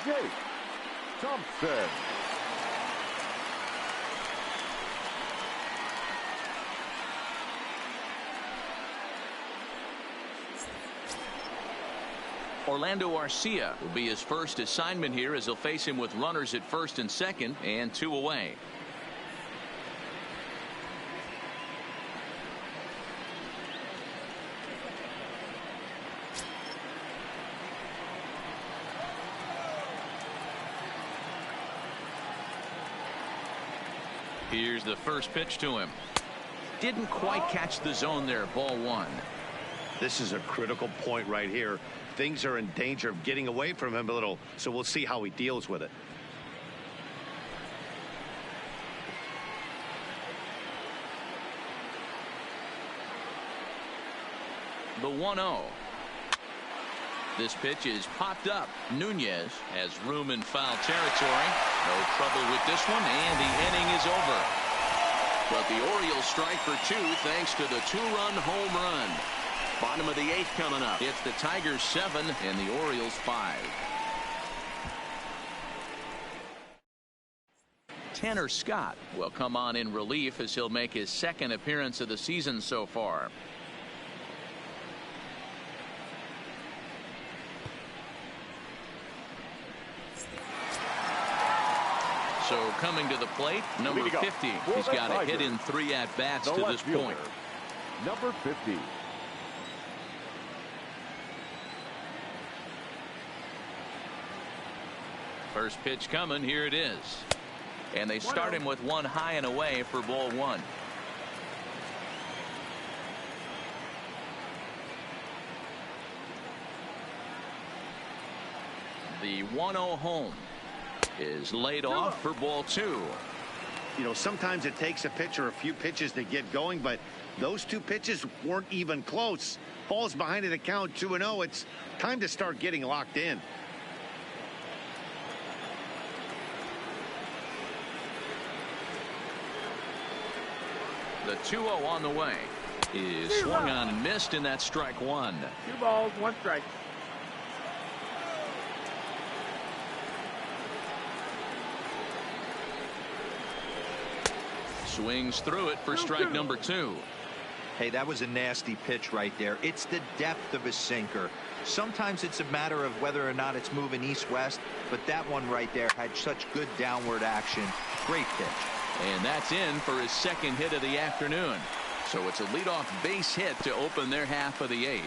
C: Jake Thompson.
H: Orlando Arcia will be his first assignment here as he'll face him with runners at first and second and 2 away. Here's the first pitch to him. Didn't quite catch the zone there. Ball 1.
B: This is a critical point right here. Things are in danger of getting away from him a little, so we'll see how he deals with it.
H: The 1-0. This pitch is popped up. Nunez has room in foul territory. No trouble with this one, and the inning is over. But the Orioles strike for 2 thanks to the 2-run home run. Bottom of the 8th coming up. It's the Tigers 7 and the Orioles 5. Tanner Scott will come on in relief as he'll make his 2nd appearance of the season so far. So coming to the plate, number 50. He's got a hit in 3 at-bats to this point.
C: Number 50.
H: First pitch coming. Here it is. And they start him with one high and away for ball one. The 1-0 home is laid off for ball two.
B: You know, sometimes it takes a pitcher a few pitches to get going, but those two pitches weren't even close. Falls behind in the count 2-0. It's time to start getting locked in.
H: The 2-0 on the way is swung on and missed, and that's strike one.
G: 2 balls, 1 strike.
H: Swings through it for strike number 2.
D: Hey, that was a nasty pitch right there. It's the depth of a sinker. Sometimes it's a matter of whether or not it's moving east-west, but that one right there had such good downward action. Great pitch.
H: And that's in for his second hit of the afternoon. So it's a leadoff base hit to open their half of the 8th.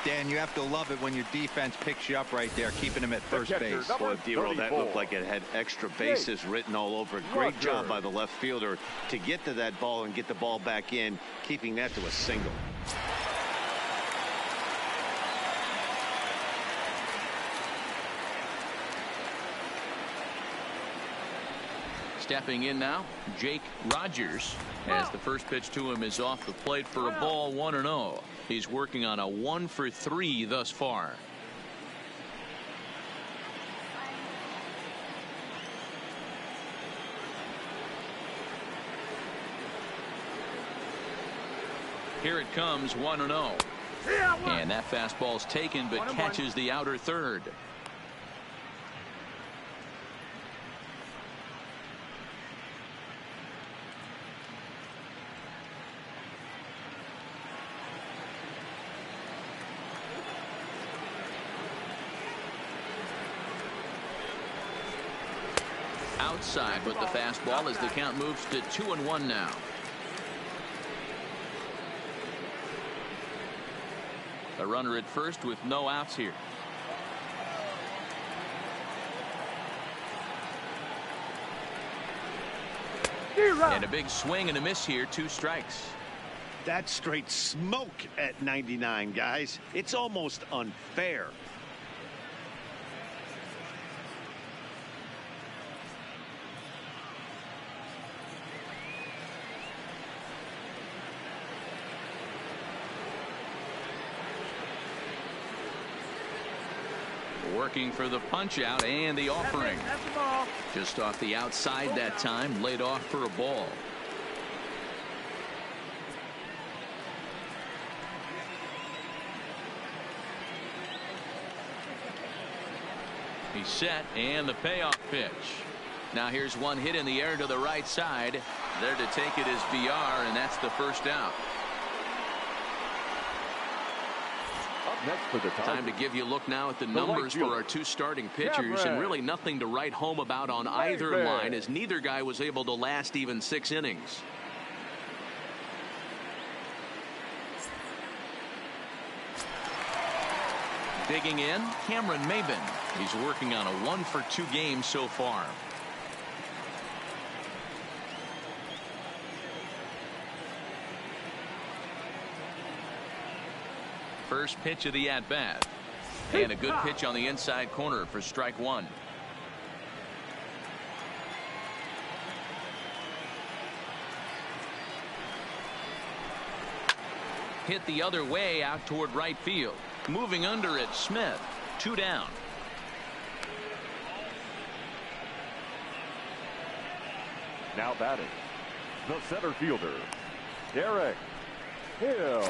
D: Dan, you have to love it when your defense picks you up right there, keeping him at first base.
I: Boy, D-Roll, that looked like it had extra bases written all over it. Great job by the left fielder to get to that ball and get the ball back in, keeping that to a single.
H: Stepping in now, Jake Rogers, as the first pitch to him is off the plate for a ball 1-0. He's working on a 1-for-3 thus far. Here it comes, 1-0. And that fastball's taken but catches the outer third. Outside with the fastball as the count moves to 2-1 now. A runner at first with no outs here. And a big swing and a miss here. 2 strikes.
B: That's straight smoke at 99, guys. It's almost unfair.
H: Working for the punch out and the offering. Just off the outside that time, laid off for a ball. He's set, and the payoff pitch. Now here's one hit in the air to the right side. There to take it is VR, and that's the first out.
C: Next for the
H: time to give you a look now at the numbers for our 2 starting pitchers, and really nothing to write home about on either line, as neither guy was able to last even 6 innings. Digging in, Cameron Maben. He's working on a 1-for-2 game so far. First pitch of the at-bat. And a good pitch on the inside corner for strike 1. Hit the other way out toward right field. Moving under it, Smith. 2 down.
C: Now batting, the center fielder, Derek Hill.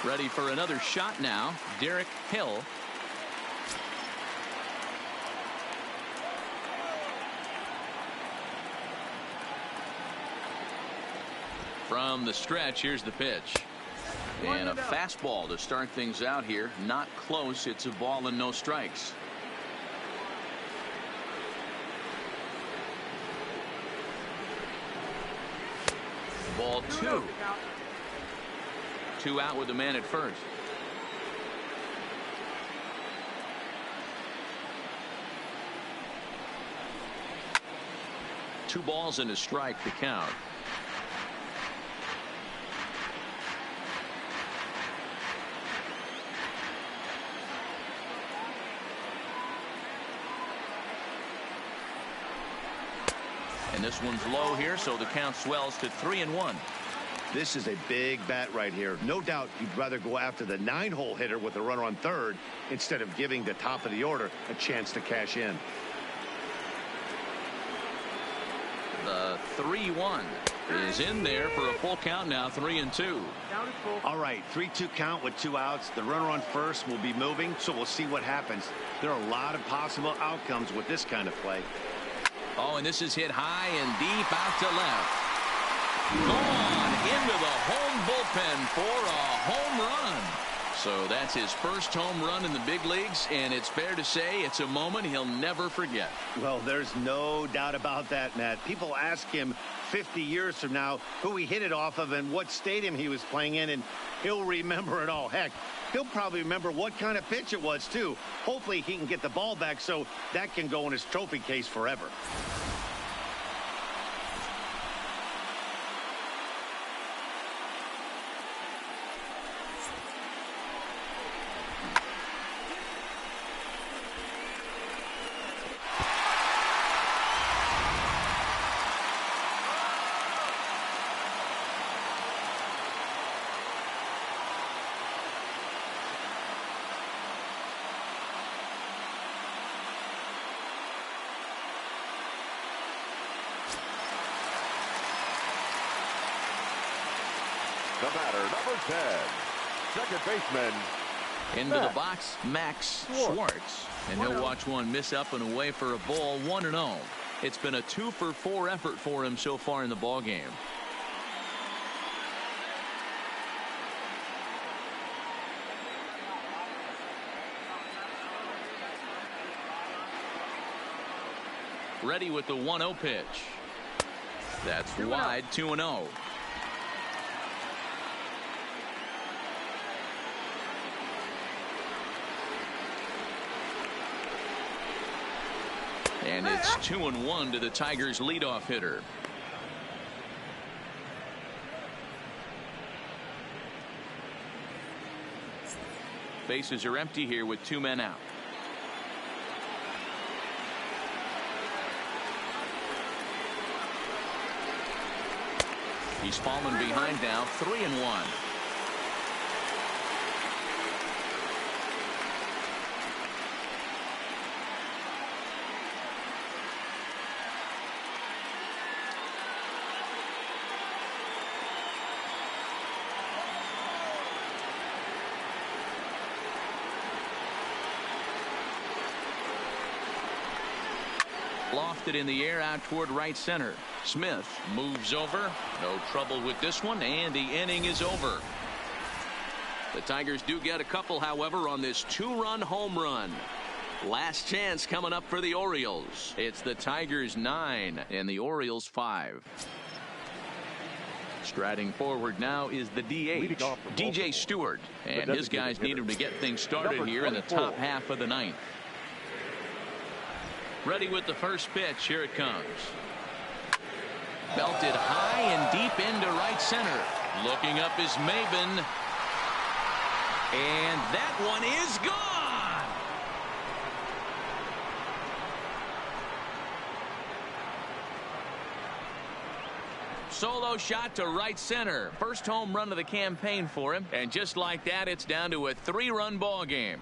H: Ready for another shot now, Derek Hill. From the stretch, here's the pitch. And a fastball to start things out here. Not close. It's a ball and no strikes. Ball 2. 2 out with the man at first.
A: 2 balls and a strike, the count. And this one's low here, so the count swells to 3-1.
B: This is a big bat right here. No doubt you'd rather go after the 9-hole hitter with a runner on third instead of giving the top of the order a chance to cash in.
A: The 3-1 is in there for a full count now, 3-2.
B: All right, 3-2 count with 2 outs. The runner on first will be moving, so we'll see what happens. There are a lot of possible outcomes with this kind of play.
A: Oh, and this is hit high and deep out to left. Gone into the home bullpen for a home run. So that's his first home run in the big leagues, and it's fair to say it's a moment he'll never forget.
B: Well, there's no doubt about that, Matt. People ask him 50 years from now who he hit it off of and what stadium he was playing in, and he'll remember it all. Heck, he'll probably remember what kind of pitch it was, too. Hopefully he can get the ball back so that can go in his trophy case forever.
C: The batter, number 10, second baseman.
A: Into the box, Max Schwartz. And he'll watch one miss up and away for a ball, 1-0. It's been a 2-for-4 effort for him so far in the ballgame. Ready with the 1-0 pitch. That's wide, 2-0. And it's 2-1 to the Tigers' leadoff hitter. Bases are empty here with 2 men out. He's fallen behind now, 3-1. Lofted in the air out toward right center. Smith moves over. No trouble with this one, and the inning is over. The Tigers do get a couple, however, on this 2-run home run. Last chance coming up for the Orioles. It's the Tigers 9 and the Orioles 5. Striding forward now is the DH, DJ Stewart, and his guys need him to get things started here in the top half of the 9th. Ready with the first pitch. Here it comes. Belted high and deep into right center. Looking up is Maben. And that one is gone. Solo shot to right center. First home run of the campaign for him. And just like that, it's down to a 3-run ball game.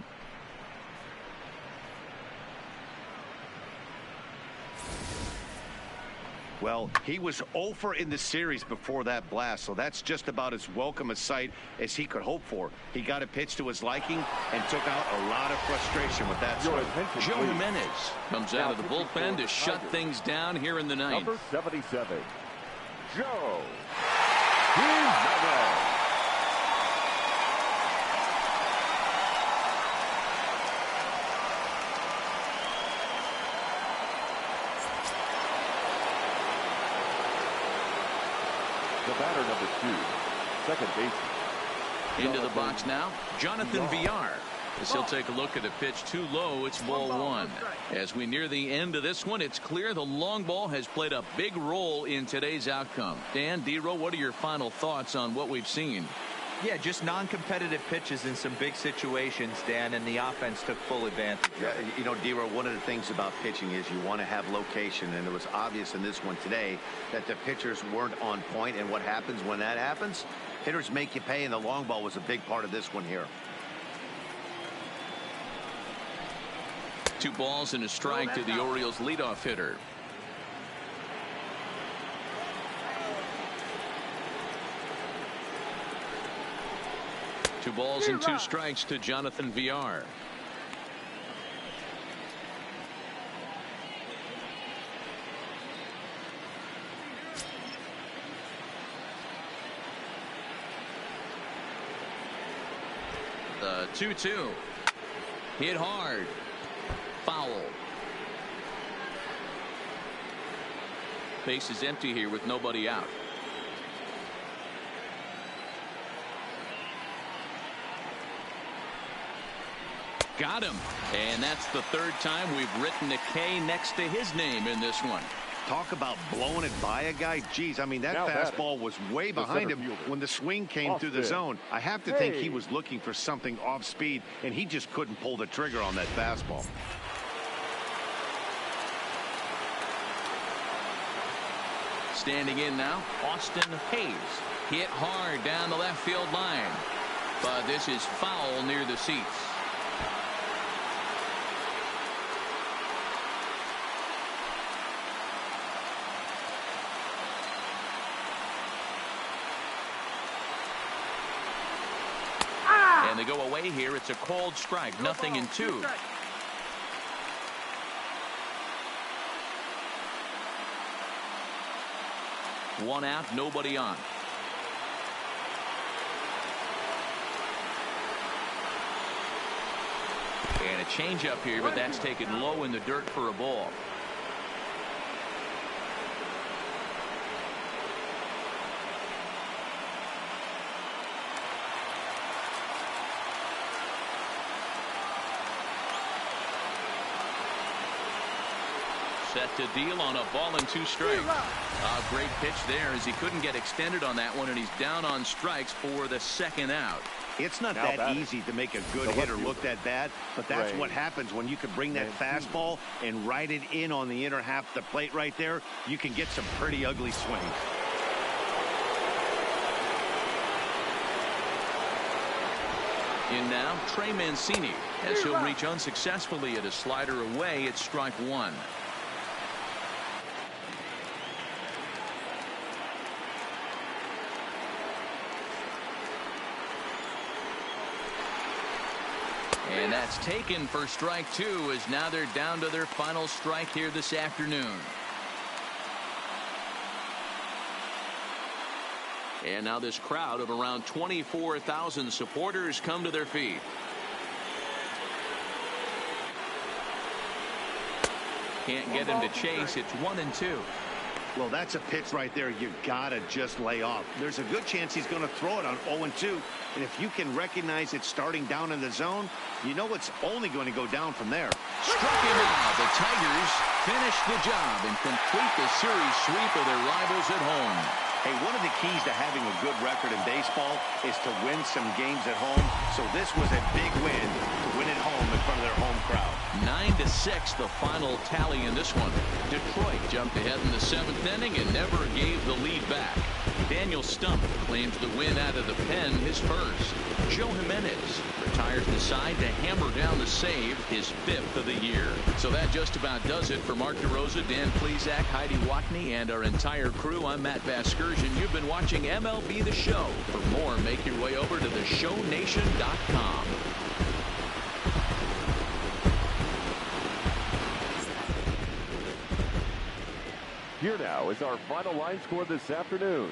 B: Well, he was 0 in the series before that blast, so that's just about as welcome a sight as he could hope for. He got a pitch to his liking and took out a lot of frustration with that swing.
A: Joe Jimenez comes out of the bullpen to shut things down here in the 9th.
C: Number 77, Joe Jimenez. The batter, number 2, second baseman.
A: Into the box now, Jonathan Villar.
H: As he'll take a look at a pitch too low. It's ball one. As we near the end of this one, it's clear the long ball has played a big role in today's outcome. Dan, D-Row, what are your final thoughts on what we've seen?
D: Yeah, just non-competitive pitches in some big situations, Dan, and the offense took full advantage.
B: Yeah, you know, D-Row, one of the things about pitching is you want to have location, and it was obvious in this one today that the pitchers weren't on point, and what happens when that happens? Hitters make you pay, and the long ball was a big part of this one here.
H: 2 balls and a strike to the Orioles leadoff hitter. Two balls and 2 strikes to Jonathan VR. The 2-2 hit hard. Foul. Base is empty here with nobody out. Got him. And that's the 3rd time we've written a K next to his name in this one.
B: Talk about blowing it by a guy. Geez, I mean, that fastball was way behind him when the swing came through the zone. I have to think he was looking for something off speed, and he just couldn't pull the trigger on that fastball.
H: Standing in now, Austin Hayes. Hit hard down the left field line. But this is foul near the seats. And they go away here. It's a called strike. 0-2. One out, nobody on. And a changeup here, but that's taken low in the dirt for a ball. Set to deal on a ball and 2 strikes. A great pitch there as he couldn't get extended on that one, and he's down on strikes for the 2nd out.
B: It's not that easy to make a good hitter look that bad, but that's what happens when you can bring that fastball and ride it in on the inner half of the plate right there. You can get some pretty ugly swings.
H: In now, Trey Mancini, as he'll reach unsuccessfully at a slider away. It's strike 1. And that's taken for strike 2, as now they're down to their final strike here this afternoon. And now this crowd of around 24,000 supporters come to their feet. Can't get him to chase. It's 1-2.
B: Well, that's a pitch right there you gotta just lay off. There's a good chance he's going to throw it on 0-2, and if you can recognize it starting down in the zone, you know it's only going to go down from there.
H: Struck him out. The Tigers finish the job and complete the series sweep of their rivals at home.
B: Hey, one of the keys to having a good record in baseball is to win some games at home. So this was a big win to win at home in front of their home crowd.
H: 9-6 the final tally in this one. Detroit jumped ahead in the 7th inning and never gave the lead back. Daniel Stump claims the win out of the pen, his first. Joe Jimenez retires the side to hammer down the save, his 5th of the year. So that just about does it for Mark DeRosa, Dan Plesac, Heidi Watney, and our entire crew. I'm Matt Vasgersian. You've been watching MLB The Show. For more, make your way over to theshownation.com.
C: Here now is our final line score this afternoon.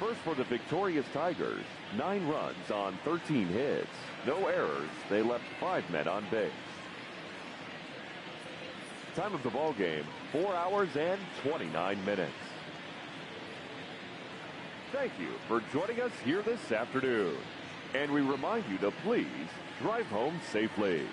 C: First for the victorious Tigers, 9 runs on 13 hits. No errors. They left 5 men on base. Time of the ball game, 4 hours and 29 minutes. Thank you for joining us here this afternoon. And we remind you to please drive home safely.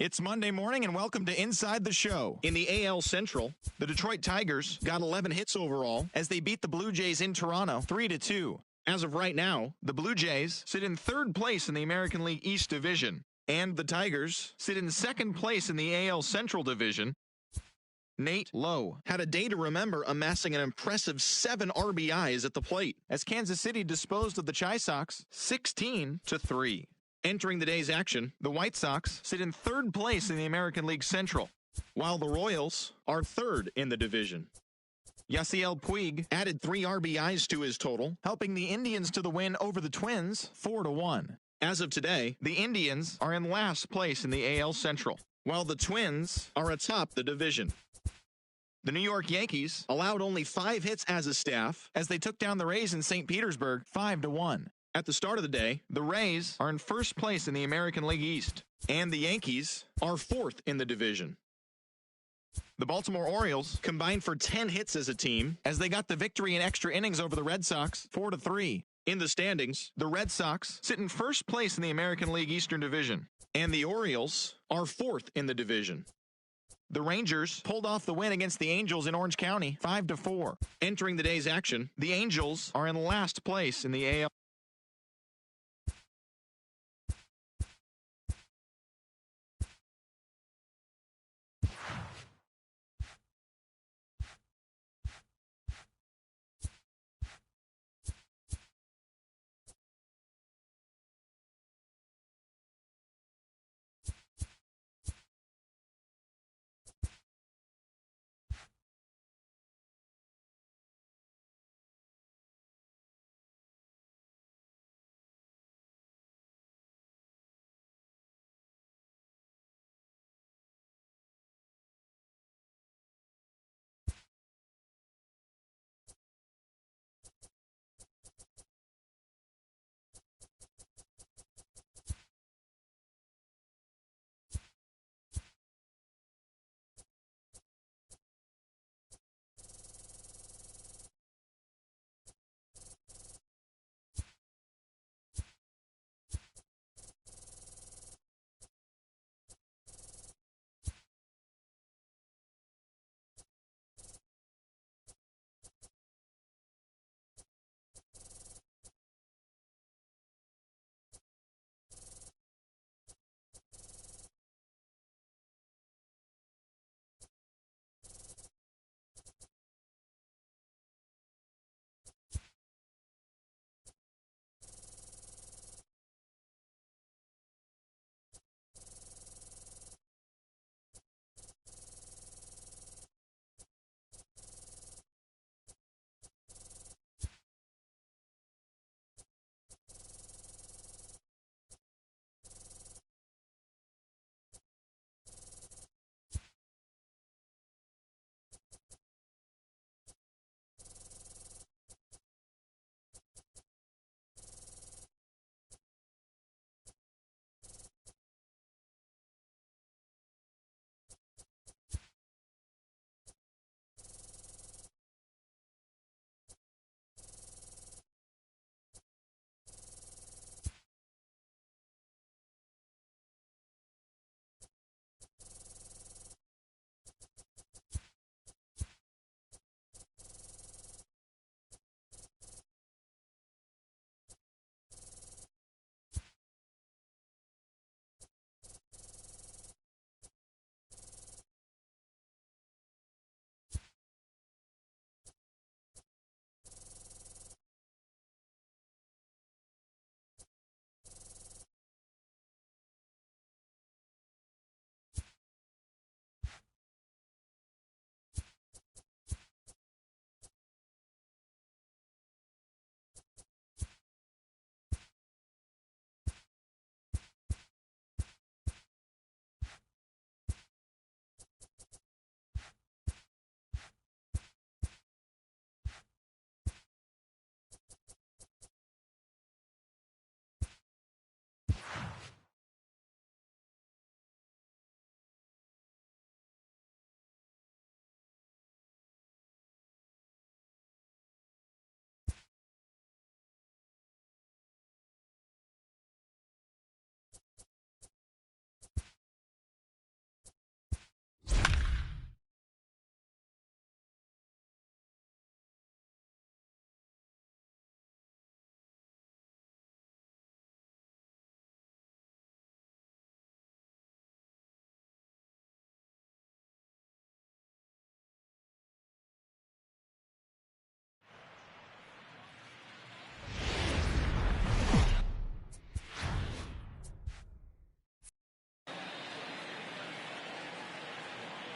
J: It's Monday morning and welcome to Inside the Show. In the AL Central, the Detroit Tigers got 11 hits overall as they beat the Blue Jays in Toronto 3-2. As of right now, the Blue Jays sit in third place in the American League East Division, and the Tigers sit in second place in the AL Central Division. Nate Lowe had a day to remember, amassing an impressive 7 RBIs at the plate as Kansas City disposed of the Chi Sox 16-3. Entering the day's action, the White Sox sit in third place in the American League Central, while the Royals are third in the division. Yasiel Puig added 3 RBIs to his total, helping the Indians to the win over the Twins 4-1. As of today, the Indians are in last place in the AL Central, while the Twins are atop the division. The New York Yankees allowed only 5 hits as a staff as they took down the Rays in St. Petersburg 5-1. At the start of the day, the Rays are in first place in the American League East, and the Yankees are fourth in the division. The Baltimore Orioles combined for 10 hits as a team as they got the victory in extra innings over the Red Sox 4-3. In the standings, the Red Sox sit in first place in the American League Eastern Division, and the Orioles are fourth in the division. The Rangers pulled off the win against the Angels in Orange County 5-4. Entering the day's action, the Angels are in last place in the AL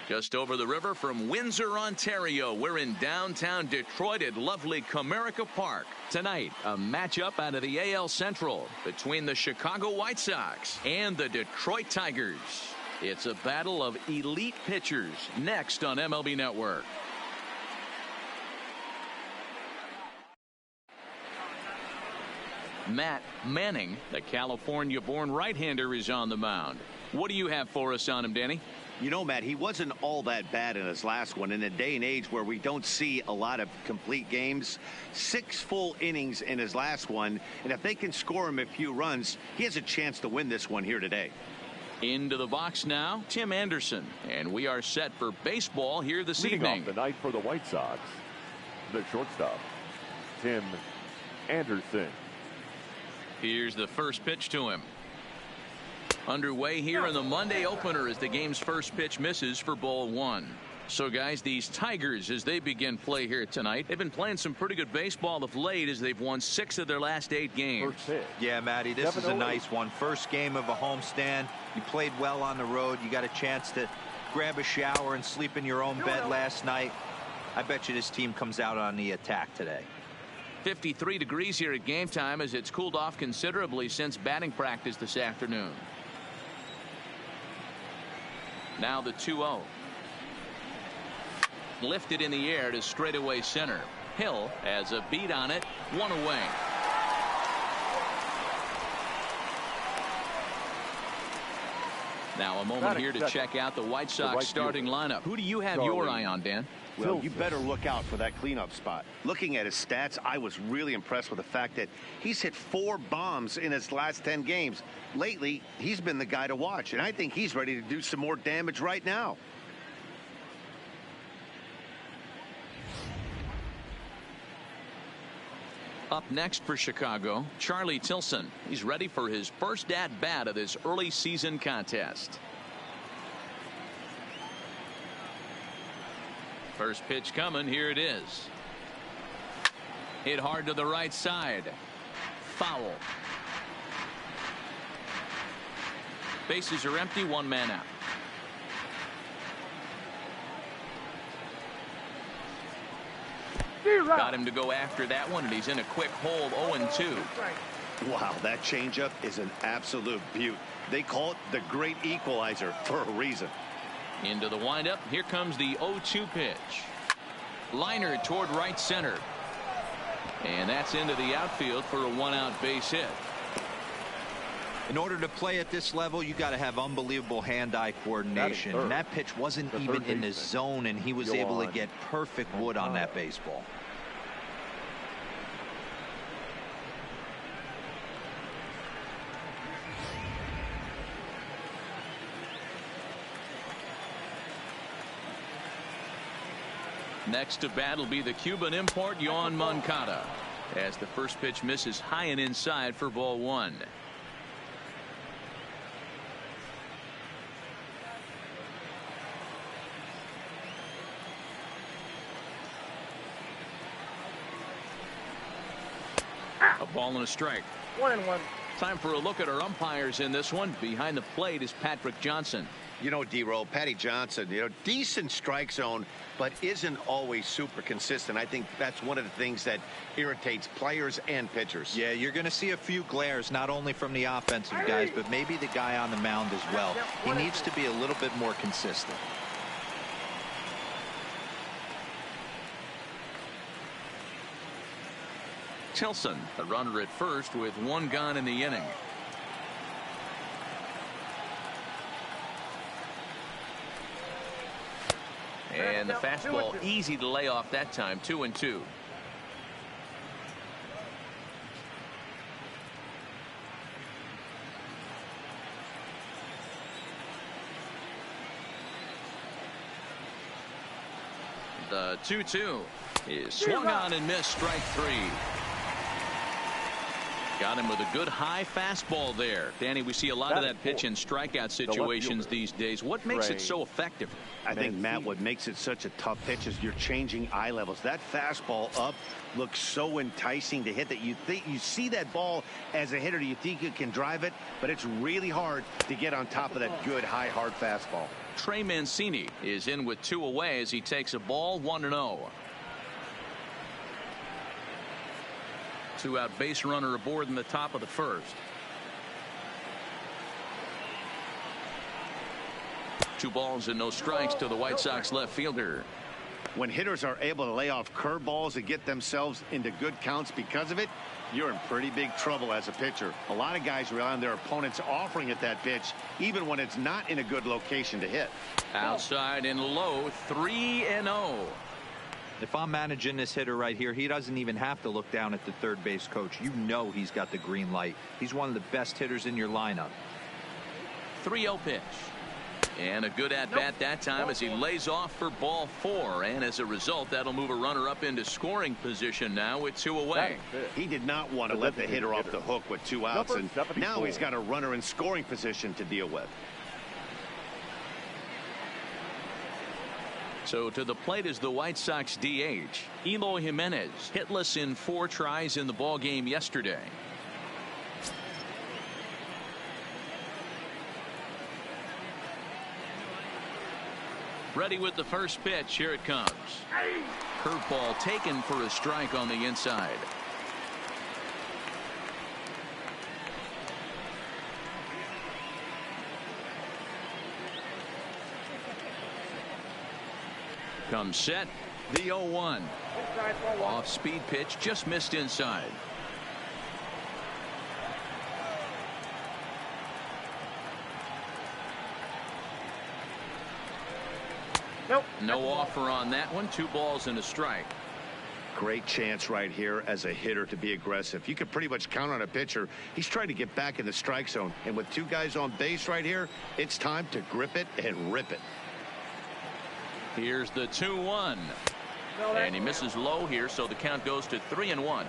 A: Just over the river from Windsor, Ontario, we're in downtown Detroit at lovely Comerica Park. Tonight, a matchup out of the AL Central between the Chicago White Sox and the Detroit Tigers. It's a battle of elite pitchers next on MLB Network. Matt Manning, the California-born right-hander, is on the mound. What do you have for us on him, Danny?
B: You know, Matt, he wasn't all that bad in his last one. In a day and age where we don't see a lot of complete games, 6 full innings in his last one. And if they can score him a few runs, he has a chance to win this one here today.
A: Into the box now, Tim Anderson. And we are set for baseball here this evening.
C: Leading off the night for the White Sox, the shortstop, Tim Anderson.
A: Here's the first pitch to him. Underway here in the Monday opener as the game's first pitch misses for ball 1. So, guys, these Tigers, as they begin play here tonight, they've been playing some pretty good baseball of late as they've won 6 of their last 8 games.
D: Yeah, Matty, this is a nice one. First game of a homestand. You played well on the road. You got a chance to grab a shower and sleep in your own bed last night. I bet you this team comes out on the attack today.
A: 53 degrees here at game time as it's cooled off considerably since batting practice this afternoon. Now the 2-0. Lifted in the air to straightaway center. Hill has a beat on it. 1 away. Now a moment here to check out the White Sox starting lineup. Who do you have your eye on, Dan?
B: Well, you better look out for that cleanup spot. Looking at his stats, I was really impressed with the fact that he's hit 4 bombs in his last 10 games. Lately, he's been the guy to watch, and I think he's ready to do some more damage right now.
A: Up next for Chicago, Charlie Tilson. He's ready for his first at-bat of this early season contest. First pitch coming. Here it is. Hit hard to the right side. Foul. Bases are empty. 1 man out. Got him to go after that one, and he's in a quick hold. 0-2.
B: Wow, that changeup is an absolute beaut. They call it the great equalizer for a reason.
A: Into the windup. Here comes the 0-2 pitch. Liner toward right center. And that's into the outfield for a 1-out base hit.
D: In order to play at this level, you got to have unbelievable hand-eye coordination. And that pitch wasn't even in his zone, and he was able to get perfect wood on that baseball.
A: Next to bat will be the Cuban import Yoan Moncada, as the first pitch misses high and inside for ball 1. A ball and a strike.
G: 1-1.
A: Time for a look at our umpires in this one. Behind the plate is Patrick Johnson.
B: You know, D-Roll, Patty Johnson, decent strike zone, but isn't always super consistent. I think that's one of the things that irritates players and pitchers.
D: Yeah, you're going to see a few glares, not only from the offensive guys, but maybe the guy on the mound as well. He needs to be a little bit more consistent.
A: Tilson, a runner at first with 1 gone in the inning. And the fastball easy to lay off that time. 2-2. The 2-2 is swung on and missed. Strike 3.
H: Got him with a good high fastball there. Danny, we see a lot of that pitch in strikeout situations these days. What makes it so effective?
B: I think, Matt, what makes it such a tough pitch is you're changing eye levels. That fastball up looks so enticing to hit that you see that ball as a hitter, you think you can drive it, but it's really hard to get on top of that good high hard fastball.
H: Trey Mancini is in with 2 away as he takes a ball 1-0. 2-out base runner aboard in the top of the first. 2 balls and no strikes to the White Sox left fielder.
B: When hitters are able to lay off curveballs and get themselves into good counts because of it, you're in pretty big trouble as a pitcher. A lot of guys rely on their opponents offering at that pitch, even when it's not in a good location to hit.
H: Outside and low, 3-0.
D: If I'm managing this hitter right here, he doesn't even have to look down at the third base coach. You know he's got the green light. He's one of the best hitters in your lineup.
H: 3-0 pitch. And a good at-bat that time as he lays off for ball 4. And as a result, that'll move a runner up into scoring position now with 2 away.
B: He did not want to let the hitter off the hook with 2 outs, and now he's got a runner in scoring position to deal with.
H: So to the plate is the White Sox DH. Eloy Jimenez, hitless in 4 tries in the ball game yesterday. Ready with the first pitch. Here it comes. Curveball taken for a strike on the inside. Comes set. The 0-1. Off speed pitch, just missed inside. No offer on that one. 2 balls and a strike.
B: Great chance right here as a hitter to be aggressive. You can pretty much count on a pitcher. He's trying to get back in the strike zone. And with 2 guys on base right here, it's time to grip it and rip it.
H: Here's the 2-1. And he misses low here, so the count goes to 3-1.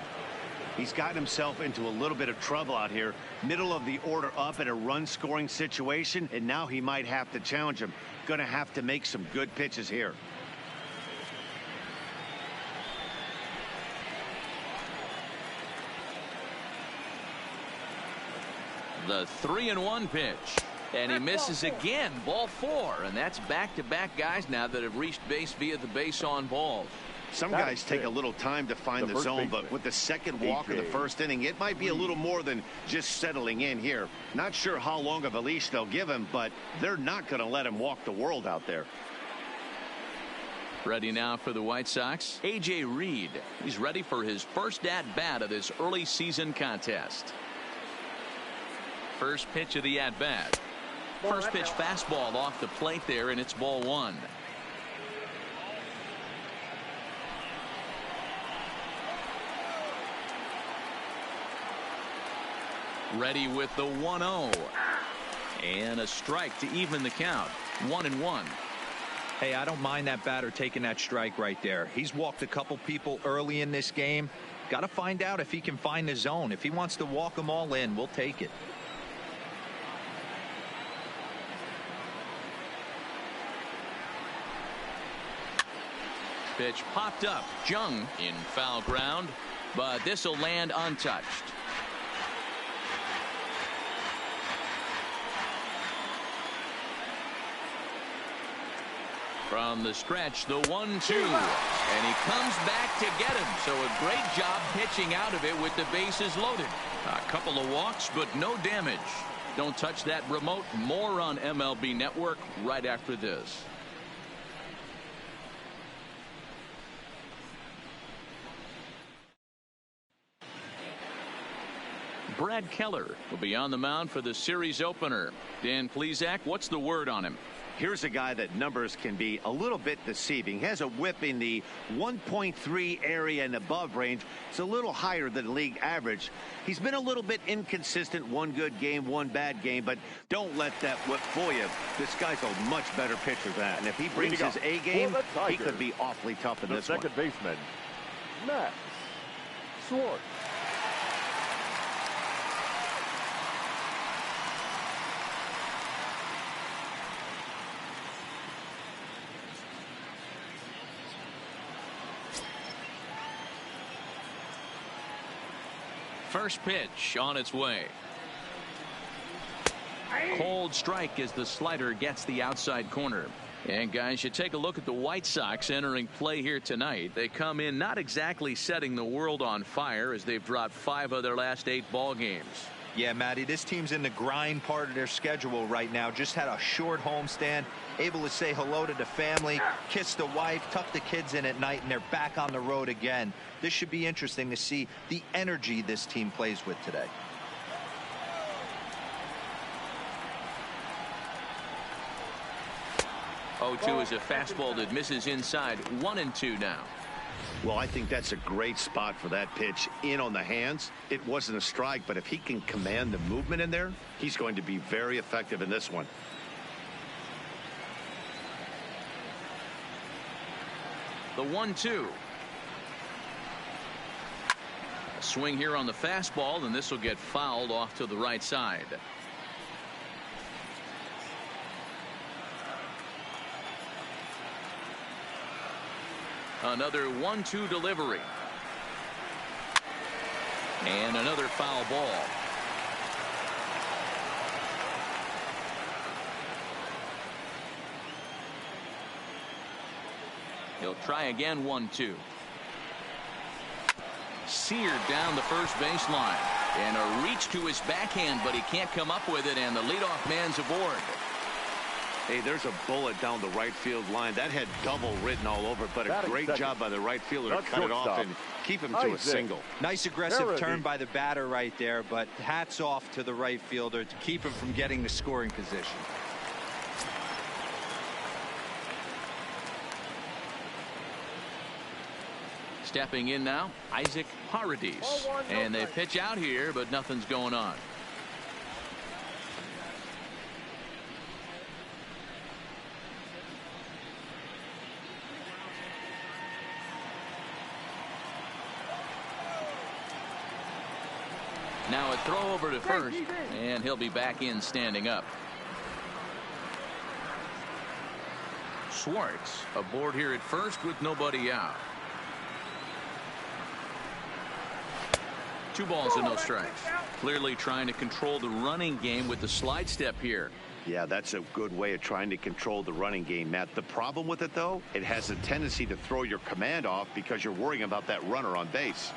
B: He's gotten himself into a little bit of trouble out here. Middle of the order up in a run-scoring situation, and now he might have to challenge him. Going to have to make some good pitches here.
H: The 3-1 pitch. And he misses again. Ball 4. And that's back-to-back guys now that have reached base via the base on balls.
B: Some guys take a little time to find the zone, but with the second walk of the first inning, it might be a little more than just settling in here. Not sure how long of a leash they'll give him, but they're not going to let him walk the world out there.
H: Ready now for the White Sox, A.J. Reed. He's ready for his first at-bat of this early season contest. First pitch of the at-bat. First pitch fastball off the plate there, and it's ball 1. Ready with the 1-0. And a strike to even the count. 1-1.
D: Hey, I don't mind that batter taking that strike right there. He's walked a couple people early in this game. Got to find out if he can find the zone. If he wants to walk them all in, we'll take it.
H: Pitch popped up. Jung in foul ground, but this will land untouched. From the stretch, the 1-2, and he comes back to get him. So a great job pitching out of it with the bases loaded. A couple of walks, but no damage. Don't touch that remote. More on MLB Network right after this. Brad Keller will be on the mound for the series opener. Dan Plesac, what's the word on him?
B: Here's a guy that numbers can be a little bit deceiving. He has a whip in the 1.3 area and above range. It's a little higher than league average. He's been a little bit inconsistent. One good game, one bad game, but don't let that whip fool you. This guy's a much better pitcher than that. And if he brings his A game, he could be awfully tough in this one.
C: Second baseman, Max Schwartz.
H: First pitch on its way. Cold strike as the slider gets the outside corner. And guys, you take a look at the White Sox entering play here tonight. They come in not exactly setting the world on fire as they've dropped 5 of their last 8 ball games.
D: Yeah, Matty, this team's in the grind part of their schedule right now. Just had a short homestand, able to say hello to the family, kiss the wife, tuck the kids in at night, and they're back on the road again. This should be interesting to see the energy this team plays with today.
H: Oh-2 is a fastball that misses inside. 1-2 now.
B: Well, I think that's a great spot for that pitch in on the hands. It wasn't a strike, but if he can command the movement in there, he's going to be very effective in this one.
H: The 1-2. A swing here on the fastball, and this will get fouled off to the right side. Another 1-2 delivery. And another foul ball. He'll try again. 1-2. Seared down the first baseline. And a reach to his backhand, but he can't come up with it, and the leadoff man's aboard.
B: Hey, there's a bullet down the right field line. That had double written all over it, but a great job by the right fielder to cut it off and keep him to a single.
D: Nice aggressive turn by the batter right there, but hats off to the right fielder to keep him from getting the scoring position.
H: Stepping in now, Isaac Paradis. And they pitch out here, but nothing's going on. Now a throw over to first, and he'll be back in standing up. Schwartz aboard here at first with nobody out. 2 balls and no strikes. Clearly trying to control the running game with the slide step here.
B: Yeah, that's a good way of trying to control the running game, Matt. The problem with it, though, it has a tendency to throw your command off because you're worrying about that runner on base.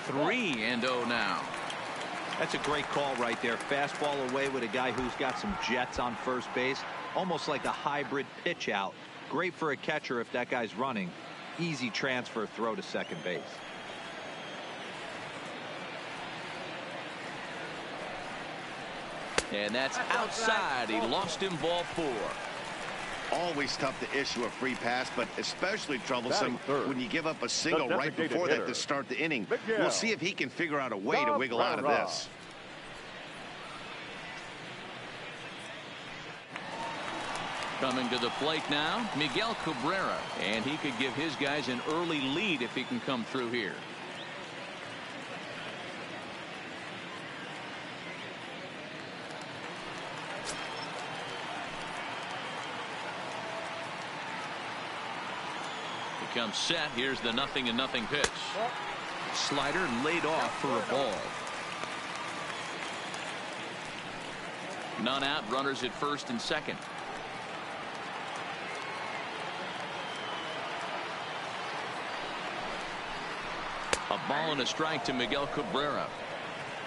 H: Three and 0 now.
D: That's a great call right there. Fastball away with a guy who's got some jets on first base. Almost like a hybrid pitch out. Great for a catcher if that guy's running. Easy transfer throw to second base.
H: And that's outside. He lost him, ball 4.
B: Always tough to issue a free pass, but especially troublesome when you give up a single right before that to start the inning. We'll see if he can figure out a way to wiggle out of this.
H: Coming to the plate now, Miguel Cabrera, and he could give his guys an early lead if he can come through here. Comes set. Here's the 0-0 pitch. Slider laid off for a ball. None out. Runners at first and second. A ball and a strike to Miguel Cabrera.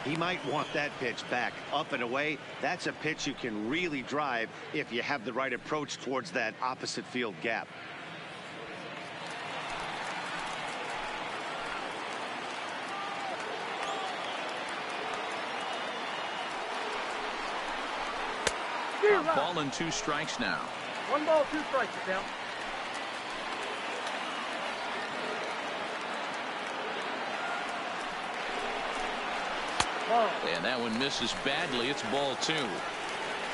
B: He might want that pitch back up and away. That's a pitch you can really drive if you have the right approach towards that opposite field gap.
H: Ball and 2 strikes now.
G: 1 ball, 2 strikes down.
H: And that one misses badly. It's ball 2.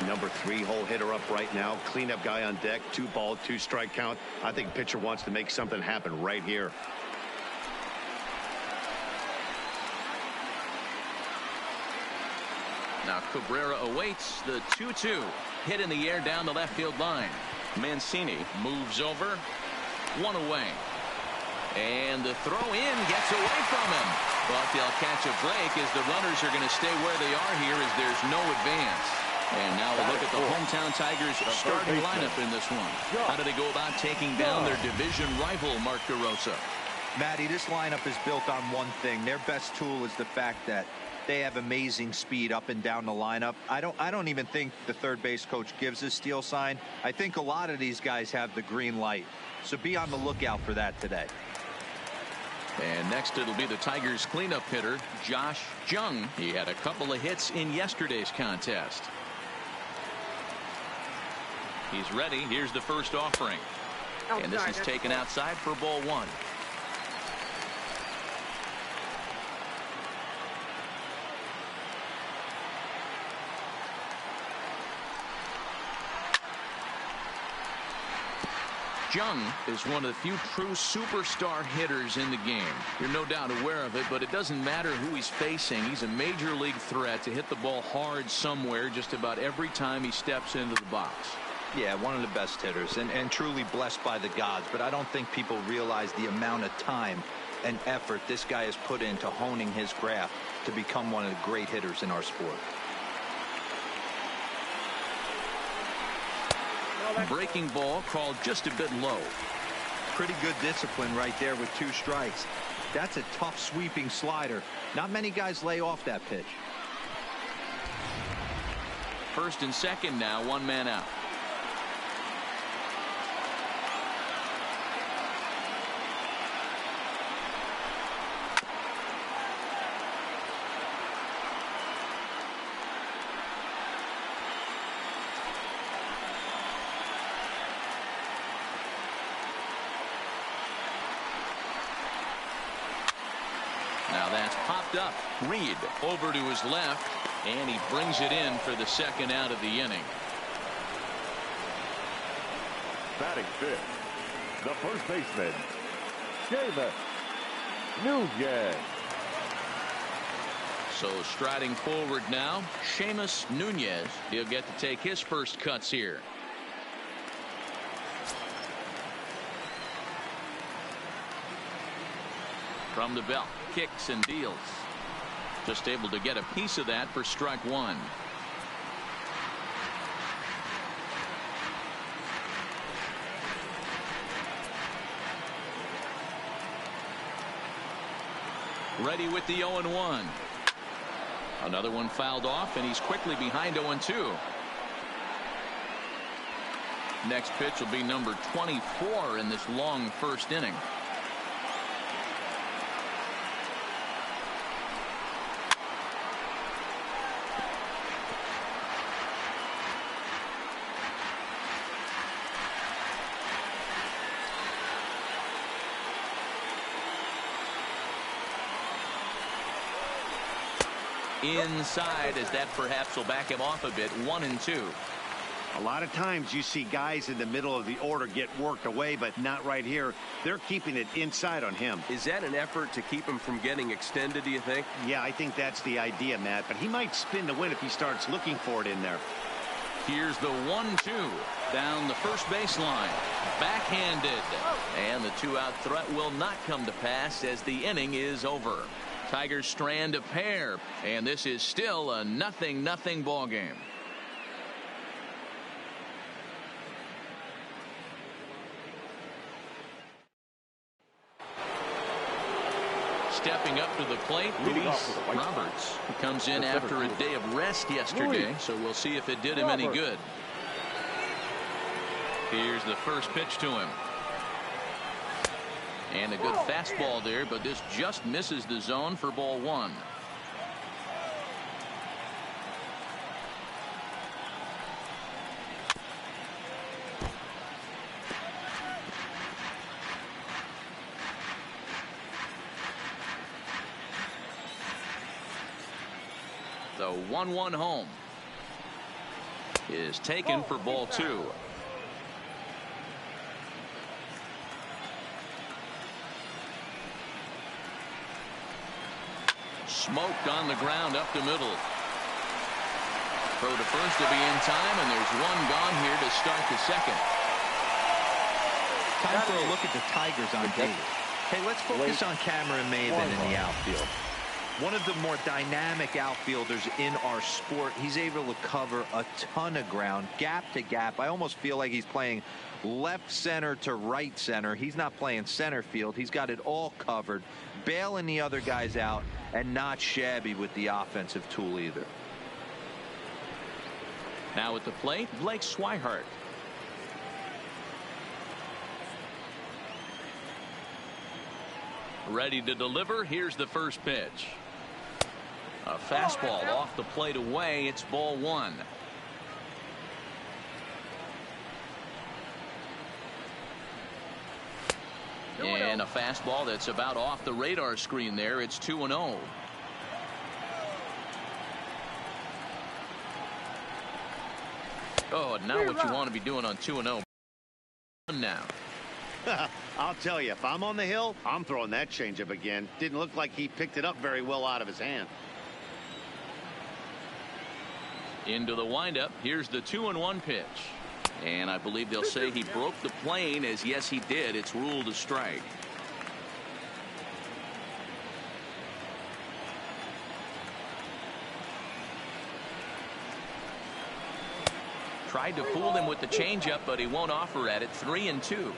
B: Number 3 hole hitter up right now. Cleanup guy on deck. 2 ball, 2 strike count. I think pitcher wants to make something happen right here.
H: Now Cabrera awaits the 2-2. Hit in the air down the left field line. Mancini moves over. one away. And the throw in gets away from him. But they'll catch a break as the runners are going to stay where they are here as there's no advance. And now we'll look at the hometown Tigers starting lineup in this one. How do they go about taking down their division rival, Mark DeRosa?
D: Matty, this lineup is built on one thing. Their best tool is the fact that they have amazing speed up and down the lineup. I don't even think the third base coach gives a steal sign. I think a lot of these guys have the green light. So be on the lookout for that today.
H: And next it'll be the Tigers cleanup hitter, Josh Jung. He had a couple of hits in yesterday's contest. He's ready. Here's the first offering. And this is taken outside for ball one. Jung is one of the few true superstar hitters in the game. You're no doubt aware of it, but it doesn't matter who he's facing. He's a major league threat to hit the ball hard somewhere just about every time he steps into the box.
D: Yeah, one of the best hitters and truly blessed by the gods, but I don't think people realize the amount of time and effort this guy has put into honing his craft to become one of the great hitters in our sport.
H: Breaking ball called just a bit low.
D: Pretty good discipline right there with 2 strikes. That's a tough sweeping slider. Not many guys lay off that pitch.
H: First and second now, 1 man out. Now that's popped up. Reed over to his left, and he brings it in for the second out of the inning.
C: Batting fifth, the first baseman, Seamus Nunez.
H: So striding forward now, Seamus Nunez. He'll get to take his first cuts here. From the belt, kicks and deals. Just able to get a piece of that for strike one. Ready with the 0-1. Another one fouled off, and he's quickly behind 0-2. Next pitch will be number 24 in this long first inning. Inside, as that perhaps will back him off a bit. 1-2.
B: A lot of times you see guys in the middle of the order get worked away, but not right here. They're keeping it inside on him.
F: Is that an effort to keep him from getting extended, do you think?
B: Yeah, I think that's the idea, Matt, but he might spin to win if he starts looking for it in there.
H: Here's the 1-2 down the first baseline. Backhanded. And the 2-out threat will not come to pass as the inning is over. Tigers strand a pair, and this is still a 0-0 ball game. Stepping up to the plate, Luis Roberts. He comes in after a day of rest yesterday, so we'll see if it did him any good. Here's the first pitch to him. And a good fastball there, but this just misses the zone for ball one. The 1-1 home is taken for ball two. Smoked on the ground up the middle. Throw to first to be in time, and there's one gone here to start the second.
D: Time for a look at the Tigers on D. Hey, let's focus on Cameron Maven in the outfield. One of the more dynamic outfielders in our sport. He's able to cover a ton of ground, gap to gap. I almost feel like he's playing left center to right center. He's not playing center field. He's got it all covered, bailing the other guys out, and not shabby with the offensive tool either.
H: Now at the plate, Blake Swihart. Ready to deliver. Here's the first pitch. A fastball off the plate away. It's ball one. And a fastball that's about off the radar screen there. It's 2-0. Oh, now what you want to be doing on 2-0 now.
B: I'll tell you, if I'm on the hill, I'm throwing that changeup again. Didn't look like he picked it up very well out of his hand.
H: Into the windup. Here's the 2-1 pitch. And I believe they'll say he broke the plane, as yes, he did. It's ruled a strike. Tried to fool him with the changeup, but he won't offer at it. 3-2.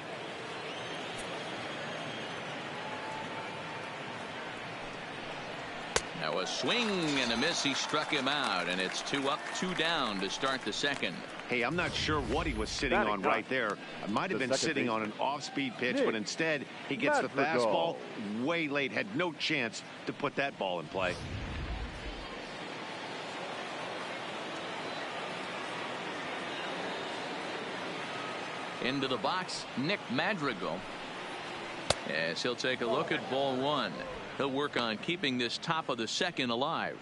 H: Now a swing and a miss. He struck him out, and it's 2 up, 2 down to start the second.
B: Hey, I'm not sure what he was sitting on right there. I might have been sitting on an off-speed pitch, but instead he gets the fastball way late. Had no chance to put that ball in play.
H: Into the box, Nick Madrigal. Yes, he'll take a look at ball one. He'll work on keeping this top of the second alive.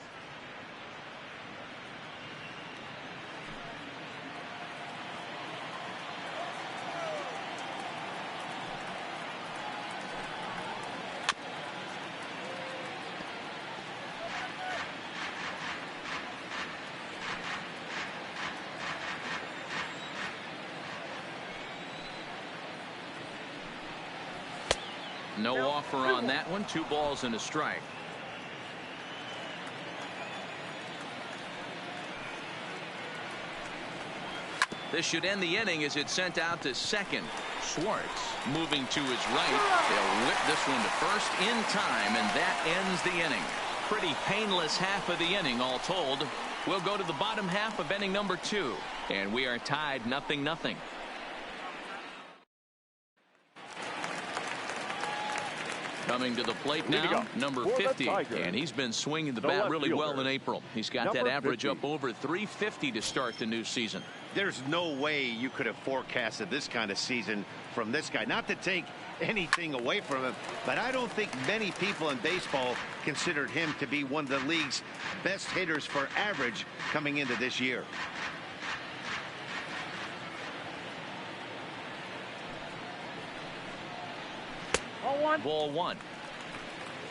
H: No offer on that one. 2 balls and a strike. This should end the inning as it's sent out to second. Schwartz moving to his right. They'll whip this one to first in time, and that ends the inning. Pretty painless half of the inning all told. We'll go to the bottom half of inning number 2, and we are tied 0-0. Coming to the plate now, number 50, and he's been swinging the bat really well in April. He's got that average up over 350 to start the new season.
B: There's no way you could have forecasted this kind of season from this guy. Not to take anything away from him, but I don't think many people in baseball considered him to be one of the league's best hitters for average coming into this year.
H: Ball one.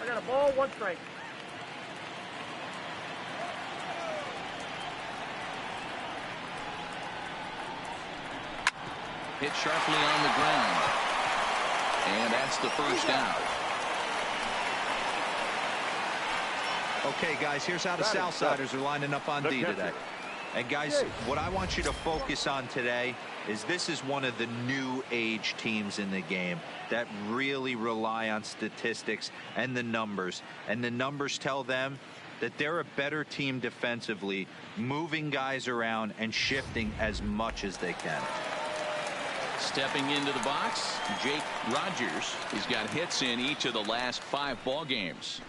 G: I got a ball, 1 strike.
H: Hit sharply on the ground. And that's the first out.
D: Okay, guys, here's how the Southsiders are lining up on D today. And guys, what I want you to focus on today is this is one of the new age teams in the game that really rely on statistics and the numbers. And the numbers tell them that they're a better team defensively, moving guys around and shifting as much as they can.
H: Stepping into the box, Jake Rogers. He's got hits in each of the last 5 ball games.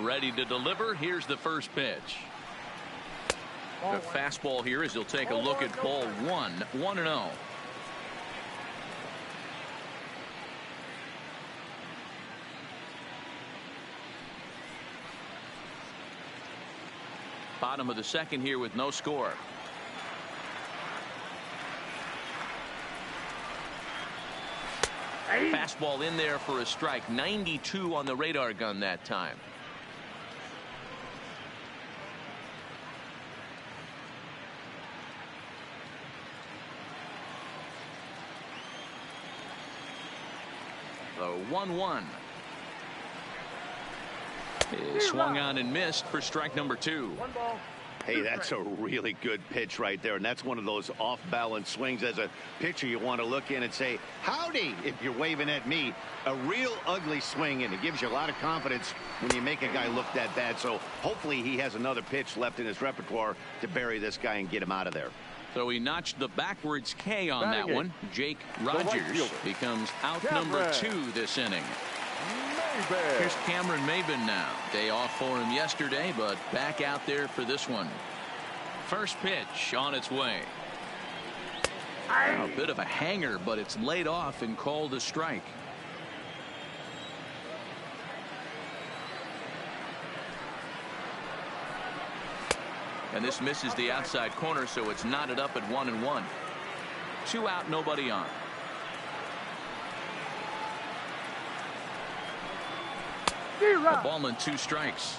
H: Ready to deliver. Here's the first pitch. The fastball here as he'll take a look at ball one. 1-0. Bottom of the second here with no score. Fastball in there for a strike. 92 on the radar gun that time. The 1-1. Is swung on and missed for strike number 2.
G: 1 ball.
B: Hey, that's a really good pitch right there, and that's one of those off-balance swings. As a pitcher, you want to look in and say, howdy, if you're waving at me. A real ugly swing, and it gives you a lot of confidence when you make a guy look that bad. So hopefully he has another pitch left in his repertoire to bury this guy and get him out of there.
H: So he notched the backwards K on
C: Batting
H: that one. Jake Rogers becomes out number 2 this inning. Here's Cameron Maben now. Day off for him yesterday, but back out there for this one. First pitch on its way. A bit of a hanger, but it's laid off and called a strike. And this misses the outside corner, so it's knotted up at 1-1. 2 out, nobody on. A ball and 2 strikes.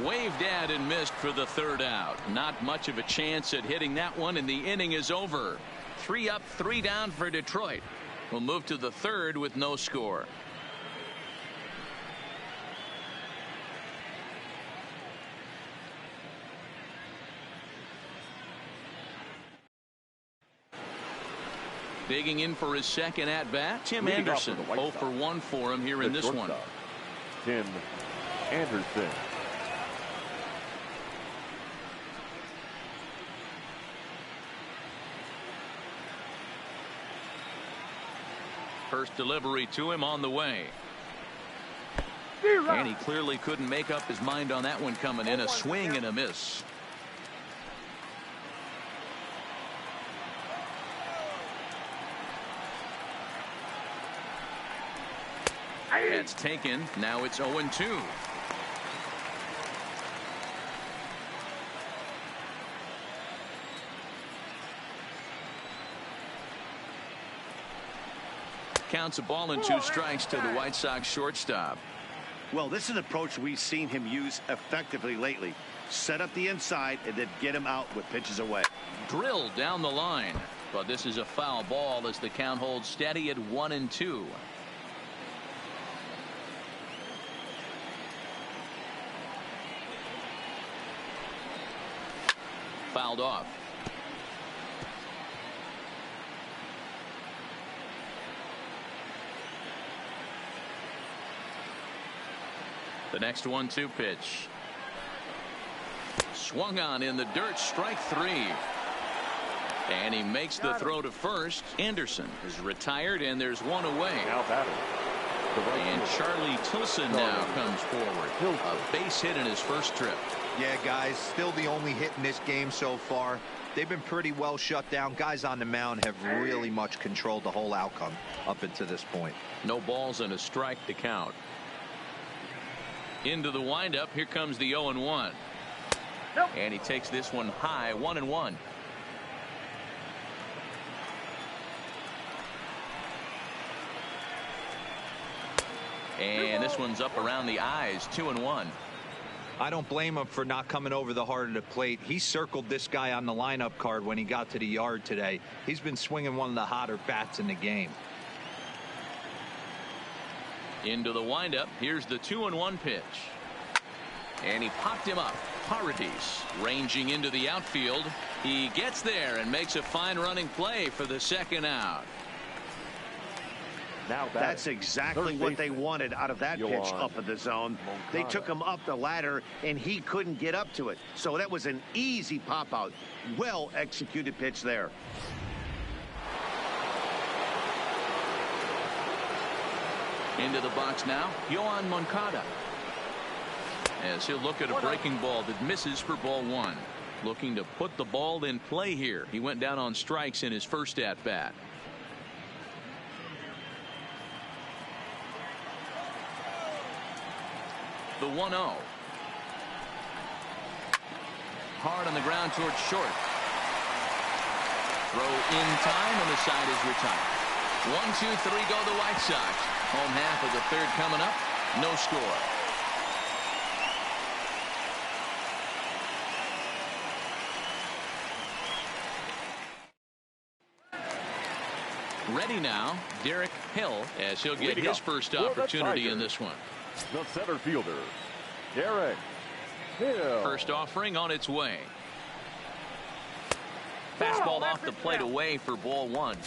H: Waved at and missed for the 3rd out. Not much of a chance at hitting that one, and the inning is over. 3 up, 3 down for Detroit. We'll move to the 3rd with no score. Digging in for his second at-bat, Tim Anderson. 0 for 1 for him here in this one.
C: Tim Anderson.
H: First delivery to him on the way. And he clearly couldn't make up his mind on that one coming in. A swing and a miss. That's taken. Now it's 0-2. Counts a ball and 2 strikes to the White Sox shortstop.
B: Well, this is an approach we've seen him use effectively lately. Set up the inside and then get him out with pitches away.
H: Drilled down the line, but this is a foul ball as the count holds steady at 1-2. Fouled off. The next 1-2 pitch. Swung on in the dirt, strike 3. And he makes the throw to first. Anderson is retired, and there's 1 away.
C: Now batting.
H: And Charlie Tilson now comes forward. A base hit in his first trip.
D: Yeah, guys, still the only hit in this game so far. They've been pretty well shut down. Guys on the mound have really much controlled the whole outcome up until this point.
H: No balls and a strike to count. Into the windup. Here comes the 0-1.
G: Nope.
H: And he takes this one high. 1-1. And this one's up around the eyes. 2-1.
D: I don't blame him for not coming over the heart of the plate. He circled this guy on the lineup card when he got to the yard today. He's been swinging one of the hotter bats in the game.
H: Into the windup. Here's the 2-1 pitch. And he popped him up. Paradis ranging into the outfield. He gets there and makes a fine running play for the 2nd out.
C: Now
B: that's exactly what they wanted out of that pitch up in the zone. They took him up the ladder, and he couldn't get up to it. So that was an easy pop-out. Well executed pitch there.
H: Into the box now, Yohan Moncada. As he'll look at a breaking ball that misses for ball 1. Looking to put the ball in play here. He went down on strikes in his first at-bat. The 1-0. Hard on the ground towards short. Throw in time, and the side is retired. 1, 2, 3 go the White Sox. Home half of the 3rd coming up. No score.
A: Ready now, Derek Hill, as he'll get his first opportunity in this one.
C: The center fielder, Derek Hill.
A: First offering on its way. Fastball off the plate away for ball one.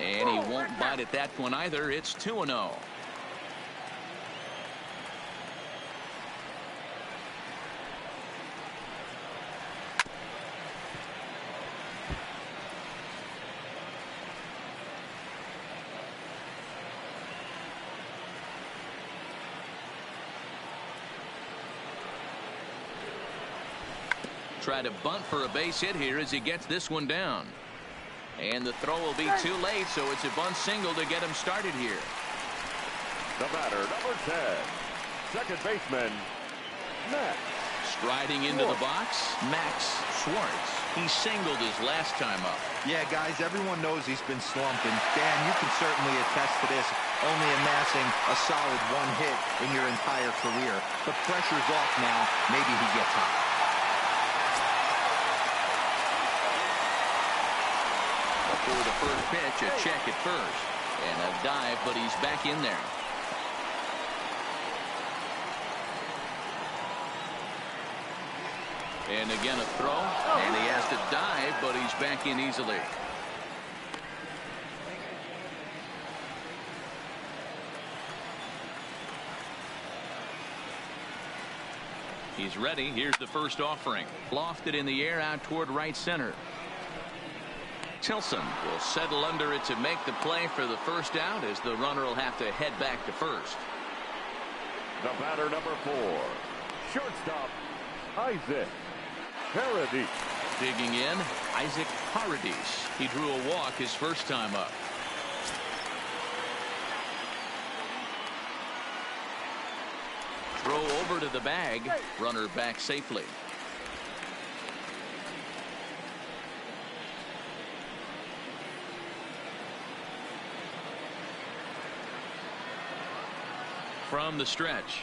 A: And he won't bite at that one either. It's 2-0. Try to bunt for a base hit here as he gets this one down. And the throw will be too late, so it's a bunt single to get him started here.
C: The batter, number 10, second baseman, Max.
A: Striding into the box, Max Schwartz. He singled his last time up.
D: Yeah, guys, everyone knows he's been slumping. Dan, you can certainly attest to this, only amassing a solid one hit in your entire career. The pressure's off now. Maybe he gets hot.
A: For the first pitch, a check at first. And a dive, but he's back in there. And again a throw. And he has to dive, but he's back in easily. He's ready. Here's the first offering. Lofted in the air out toward right center. Tilson will settle under it to make the play for the first out as the runner will have to head back to first.
C: The batter, number 4, shortstop, Isaac Paradis.
A: Digging in, Isaac Paradis. He drew a walk his first time up. Throw over to the bag. Runner back safely. From the stretch.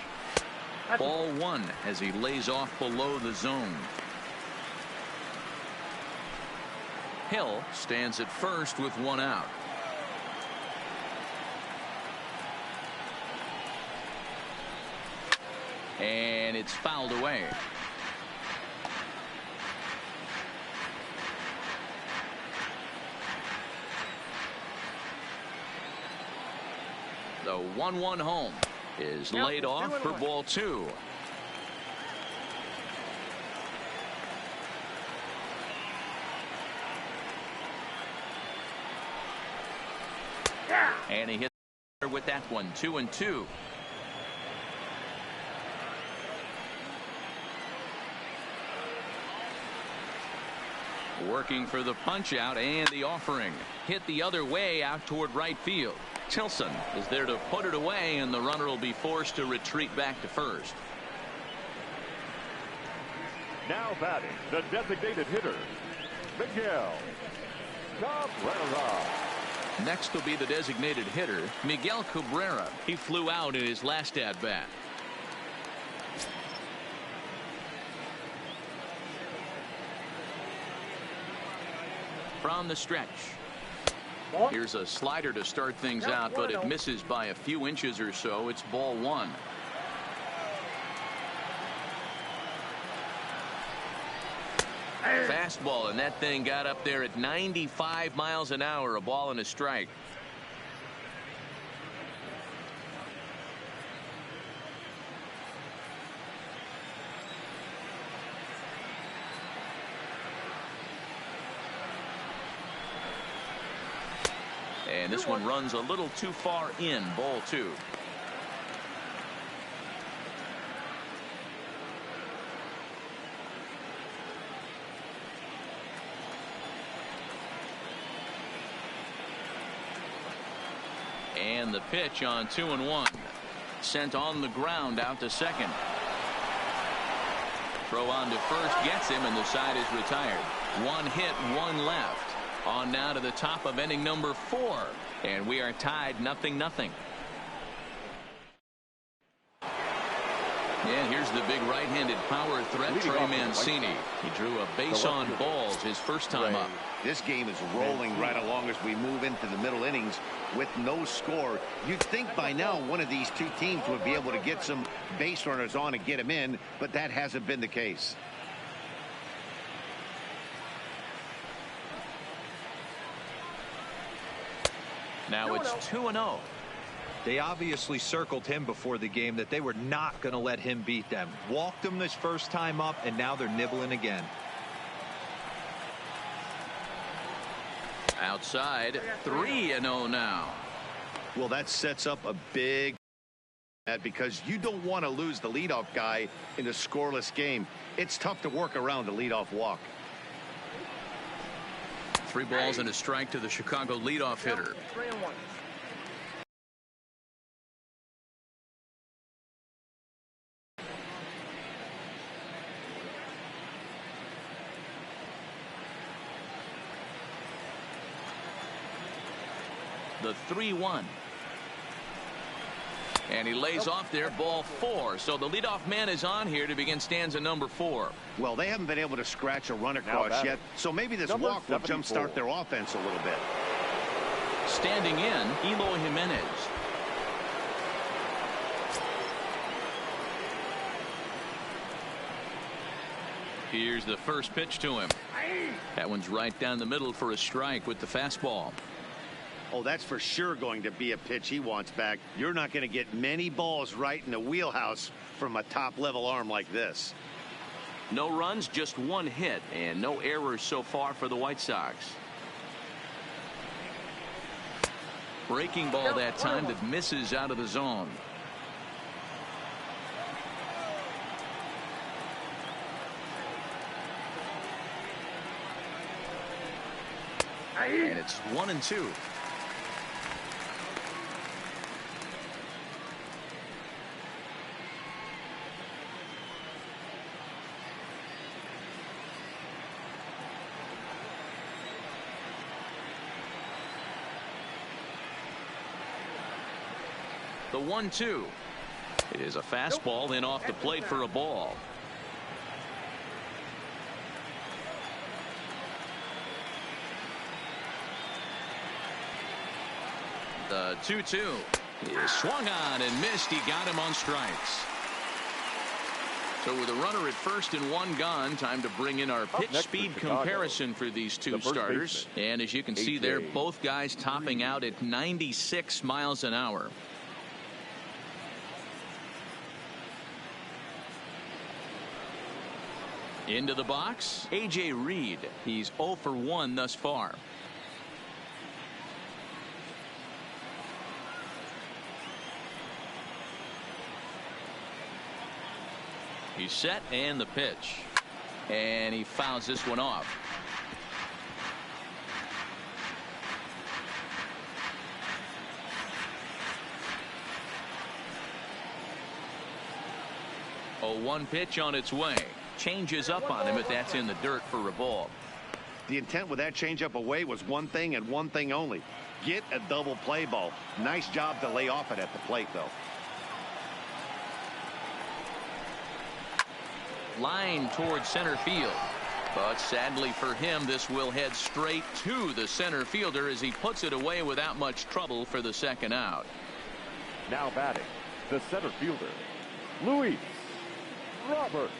A: Ball one as he lays off below the zone. Hill stands at first with one out. And it's fouled away. The 1-1 home is laid off for ball two. And he hit with that one. 2-2. Working for the punch out and the offering. Hit the other way out toward right field. Tilson is there to put it away, and the runner will be forced to retreat back to first.
C: Now batting, the designated hitter, Miguel Cabrera.
A: Next will be the designated hitter, Miguel Cabrera. He flew out in his last at-bat. From the stretch. Here's a slider to start things out, but it misses by a few inches or so. It's ball one. Fastball, and that thing got up there at 95 miles an hour. A ball and a strike. And this one runs a little too far in. Ball two. And the pitch on 2-1. Sent on the ground out to second. Throw on to first gets him, and the side is retired. One hit, one left. On now to the top of inning number 4. And we are tied 0-0. And here's the big right-handed power threat, Trey Mancini. He drew a base on balls his first time up.
B: This game is rolling right along as we move into the middle innings with no score. You'd think by now one of these two teams would be able to get some base runners on and get them in, but that hasn't been the case.
A: Now it's 2-0.
D: They obviously circled him before the game that they were not going to let him beat them. Walked him this first time up, and now they're nibbling again.
A: Outside, 3-0 now.
B: Well, that sets up a big because you don't want to lose the leadoff guy in a scoreless game. It's tough to work around the leadoff walk.
A: 3 balls and a strike to the Chicago leadoff hitter.
G: 3-1.
A: The 3-1. And he lays off there, ball 4. So the leadoff man is on here to begin stanza number 4.
B: Well, they haven't been able to scratch a run across yet, so maybe this walk will jumpstart their offense a little bit.
A: Standing in, Eloy Jimenez. Here's the first pitch to him. That one's right down the middle for a strike with the fastball.
B: Oh, that's for sure going to be a pitch he wants back. You're not going to get many balls right in the wheelhouse from a top-level arm like this.
A: No runs, just 1 hit, and no errors so far for the White Sox. Breaking ball that time that misses out of the zone. And it's 1-2. The 1-2. It is a fastball, then off the plate for a ball. The 2-2 is swung on and missed. He got him on strikes. So with a runner at first and 1 gone, time to bring in our pitch speed comparison for these two starters. And as you can see there, both guys topping out at 96 miles an hour. Into the box, A.J. Reed. He's 0 for 1 thus far. He's set, and the pitch. And he fouls this one off. Oh, 1 pitch on its way. Changes up on him if that's in the dirt for a ball.
B: The intent with that changeup away was one thing and one thing only. Get a double play ball. Nice job to lay off it at the plate, though.
A: Line towards center field. But sadly for him, this will head straight to the center fielder as he puts it away without much trouble for the second out.
C: Now batting, the center fielder, Luis Roberts.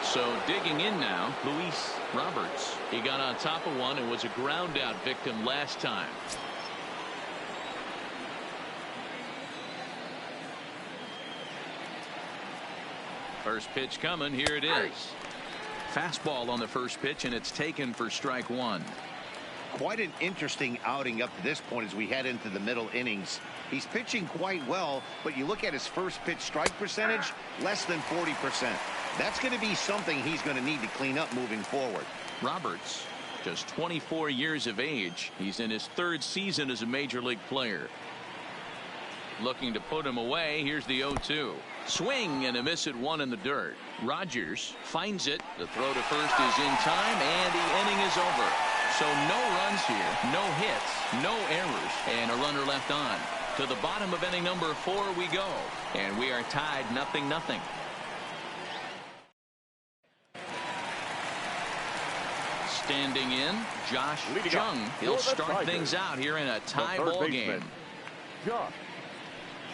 A: So digging in now, Luis Roberts. He got on top of one and was a ground out victim last time. First pitch coming. Here it is. Fastball on the first pitch, and it's taken for strike 1.
B: Quite an interesting outing up to this point as we head into the middle innings. He's pitching quite well, but you look at his first pitch strike percentage, less than 40%. That's going to be something he's going to need to clean up moving forward.
A: Roberts, just 24 years of age. He's in his 3rd season as a major league player. Looking to put him away. Here's the 0-2. Swing and a miss at 1 in the dirt. Rogers finds it. The throw to first is in time, and the inning is over. So no runs here, no hits, no errors, and a runner left on. To the bottom of inning number 4 we go, and we are tied 0-0. Standing in, Josh Jung. He'll start things out here in a tie ball game.
C: Josh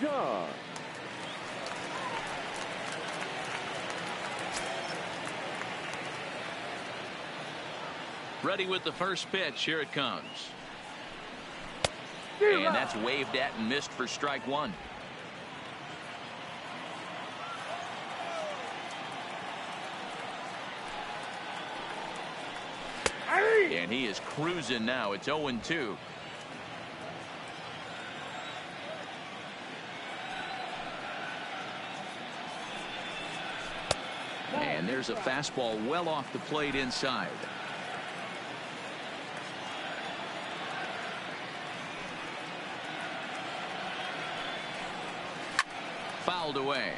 C: Jung.
A: Ready with the first pitch. Here it comes. And that's waved at and missed for strike 1. And he is cruising now. It's 0-2. And there's a fastball well off the plate inside. Fouled away.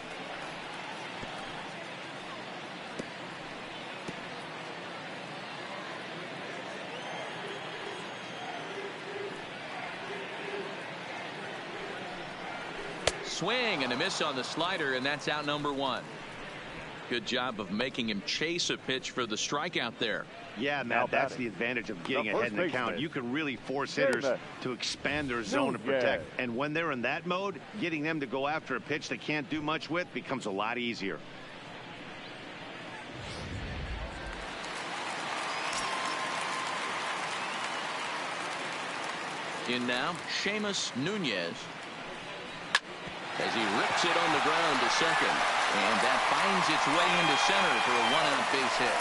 A: Swing and a miss on the slider, and that's out number 1. Good job of making him chase a pitch for the strikeout there.
B: Yeah, Matt, that's the advantage of getting ahead in the count. You can really force hitters to expand their zone and protect. And when they're in that mode, getting them to go after a pitch they can't do much with becomes a lot easier.
A: In now, Seamus Nunez. As he rips it on the ground to second. And that finds its way into center for a 1-out base hit.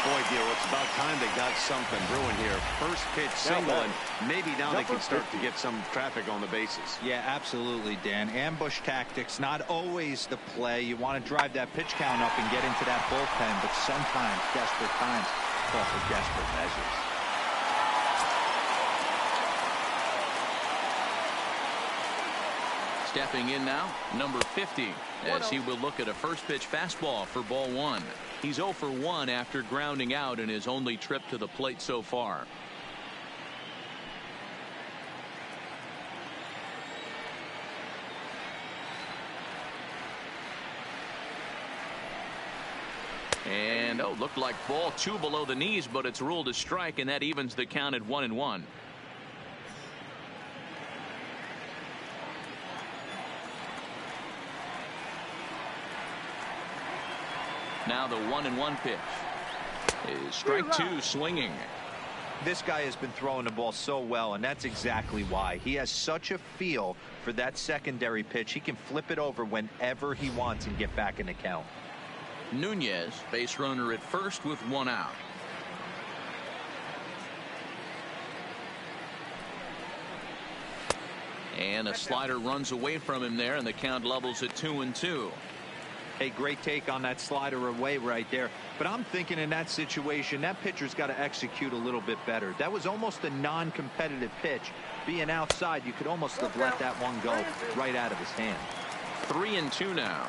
B: Boy, dear, it's about time they got something brewing here. First pitch single, and maybe now they can start to get some traffic on the bases.
D: Yeah, absolutely, Dan. Ambush tactics, not always the play. You want to drive that pitch count up and get into that bullpen, but sometimes desperate times call for desperate measures.
A: Stepping in now, number 50, as he will look at a first pitch fastball for ball 1. He's 0 for 1 after grounding out in his only trip to the plate so far. And looked like ball 2 below the knees, but it's ruled a strike, and that evens the count at 1-1. Now the 1-1 pitch is strike 2 swinging.
D: This guy has been throwing the ball so well, and that's exactly why. He has such a feel for that secondary pitch. He can flip it over whenever he wants and get back in the count.
A: Nunez, base runner at first with 1 out. And a slider runs away from him there, and the count levels at 2-2.
D: A great take on that slider away right there. But I'm thinking in that situation, that pitcher's got to execute a little bit better. That was almost a non-competitive pitch. Being outside, you could almost have let that one go right out of his hand.
A: 3-2 now.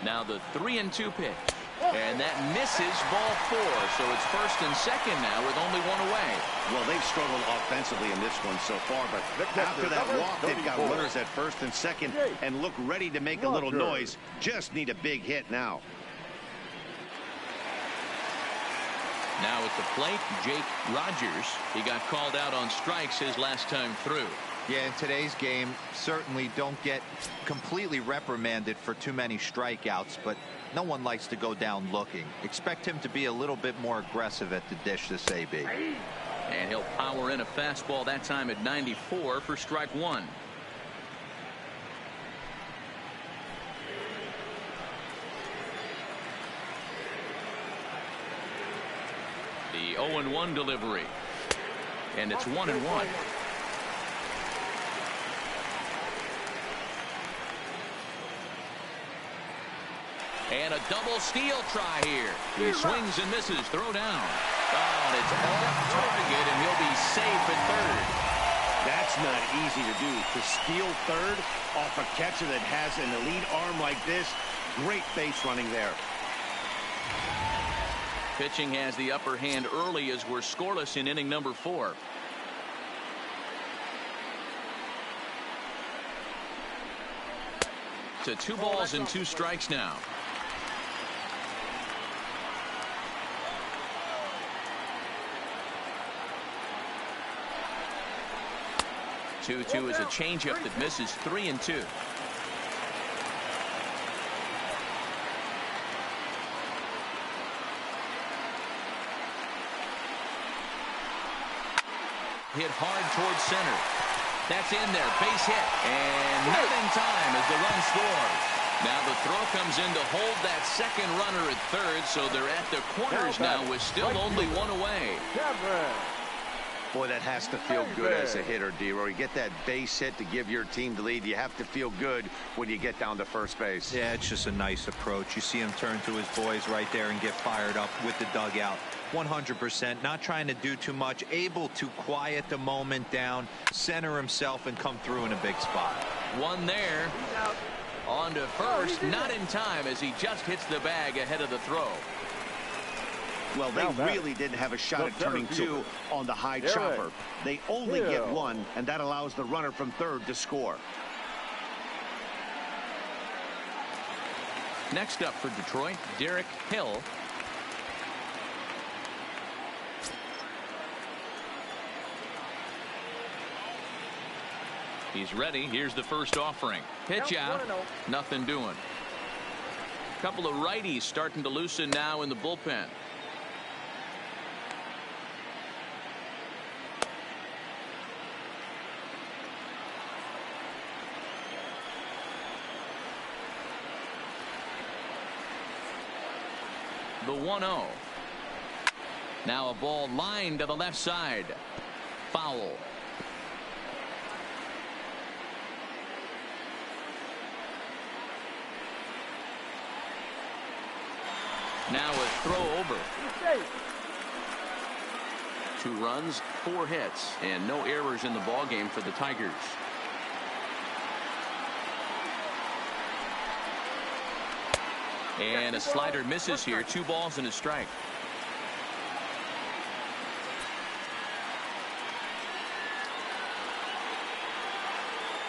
A: Now the 3-2 pitch. And that misses ball 4. So it's first and second now with only 1 away.
B: Well, they've struggled offensively in this one so far, but after that walk, they've got runners at first and second and look ready to make a little noise. Just need a big hit now.
A: Now at the plate, Jake Rogers. He got called out on strikes his last time through.
D: Yeah, in today's game, certainly don't get completely reprimanded for too many strikeouts, but no one likes to go down looking. Expect him to be a little bit more aggressive at the dish this AB.
A: And he'll power in a fastball that time at 94 for strike 1. The 0-1 delivery. And it's 1-1. And a double steal try here. He swings and misses. Throw down. Oh, and it's off target, and he'll be safe at third.
B: That's not easy to do. To steal third off a catcher that has an elite arm like this, great base running there.
H: Pitching has the upper hand early as we're scoreless in inning number 4. To 2 balls and 2 strikes now. Two is a changeup that misses 3-2. Hit hard towards center. That's in there. Base hit. And not in time as the run scores. Now the throw comes in to hold that second runner at third, so they're at the corners now with still only 1 away.
I: Boy, that has to feel good as a hitter, D-Roy. You get that base hit to give your team the lead. You have to feel good when you get down to first base.
D: Yeah, it's just a nice approach. You see him turn to his boys right there and get fired up with the dugout. 100%, not trying to do too much, able to quiet the moment down, center himself, and come through in a big spot.
H: One there. On to first, not in time as he just hits the bag ahead of the throw.
B: Well, they really didn't have a shot at turning 2 on the high chopper. They only get 1, and that allows the runner from third to score.
H: Next up for Detroit, Derek Hill. He's ready. Here's the first offering. Pitch out. Nothing doing. Couple of righties starting to loosen now in the bullpen. The 1-0. Now a ball lined to the left side. Foul. Now a throw over. 2 runs, 4 hits, and no errors in the ballgame for the Tigers. And a slider misses here. 2 balls and a strike.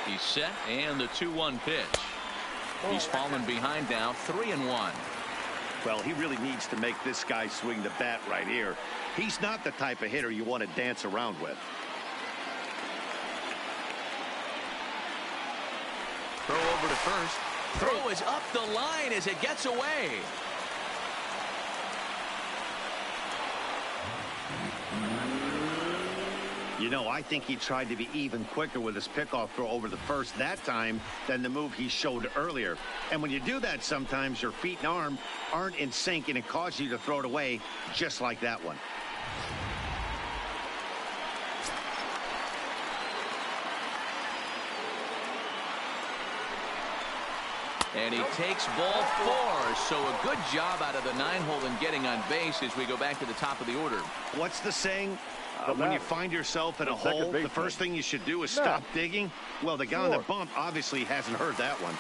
H: He's set, and the 2-1 pitch. He's fallen behind now, 3-1.
B: Well, he really needs to make this guy swing the bat right here. He's not the type of hitter you want to dance around with.
H: Throw over to first. Throw is up the line as it gets away.
B: You know, I think he tried to be even quicker with his pickoff throw over the first that time than the move he showed earlier. And when you do that, sometimes your feet and arm aren't in sync, and it causes you to throw it away just like that one.
H: And he takes ball 4. So a good job out of the 9-hole in getting on base as we go back to the top of the order.
B: What's the saying? When you find yourself in a hole, the first thing you should do is stop digging. Well, the guy on the bump obviously hasn't heard that one.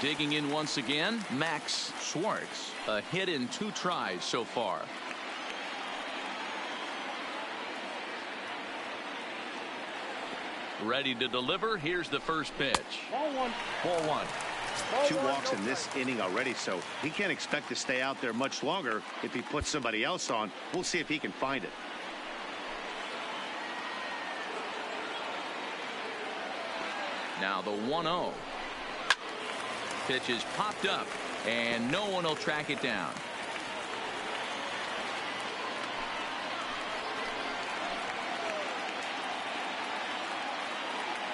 H: Digging in once again, Max Schwartz. A hit in 2 tries so far. Ready to deliver. Here's the first pitch. Ball 1.
B: 2 walks in this inning already, so he can't expect to stay out there much longer if he puts somebody else on. We'll see if he can find it.
H: Now the 1-0. Pitch is popped up, and no one will track it down.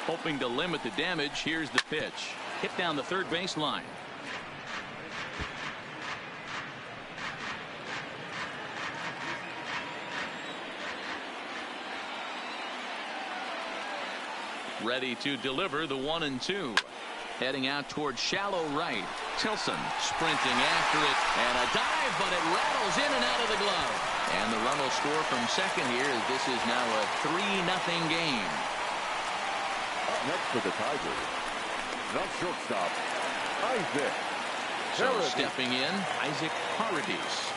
H: Hoping to limit the damage, here's the pitch. Hit down the third baseline. Ready to deliver the 1-2. Heading out towards shallow right. Tilson sprinting after it, and a dive, but it rattles in and out of the glove. And the run will score from second here as this is now a 3-0 game.
C: Up next for the Tigers, the shortstop, Isaac.
H: So stepping in, Isaac Paradis.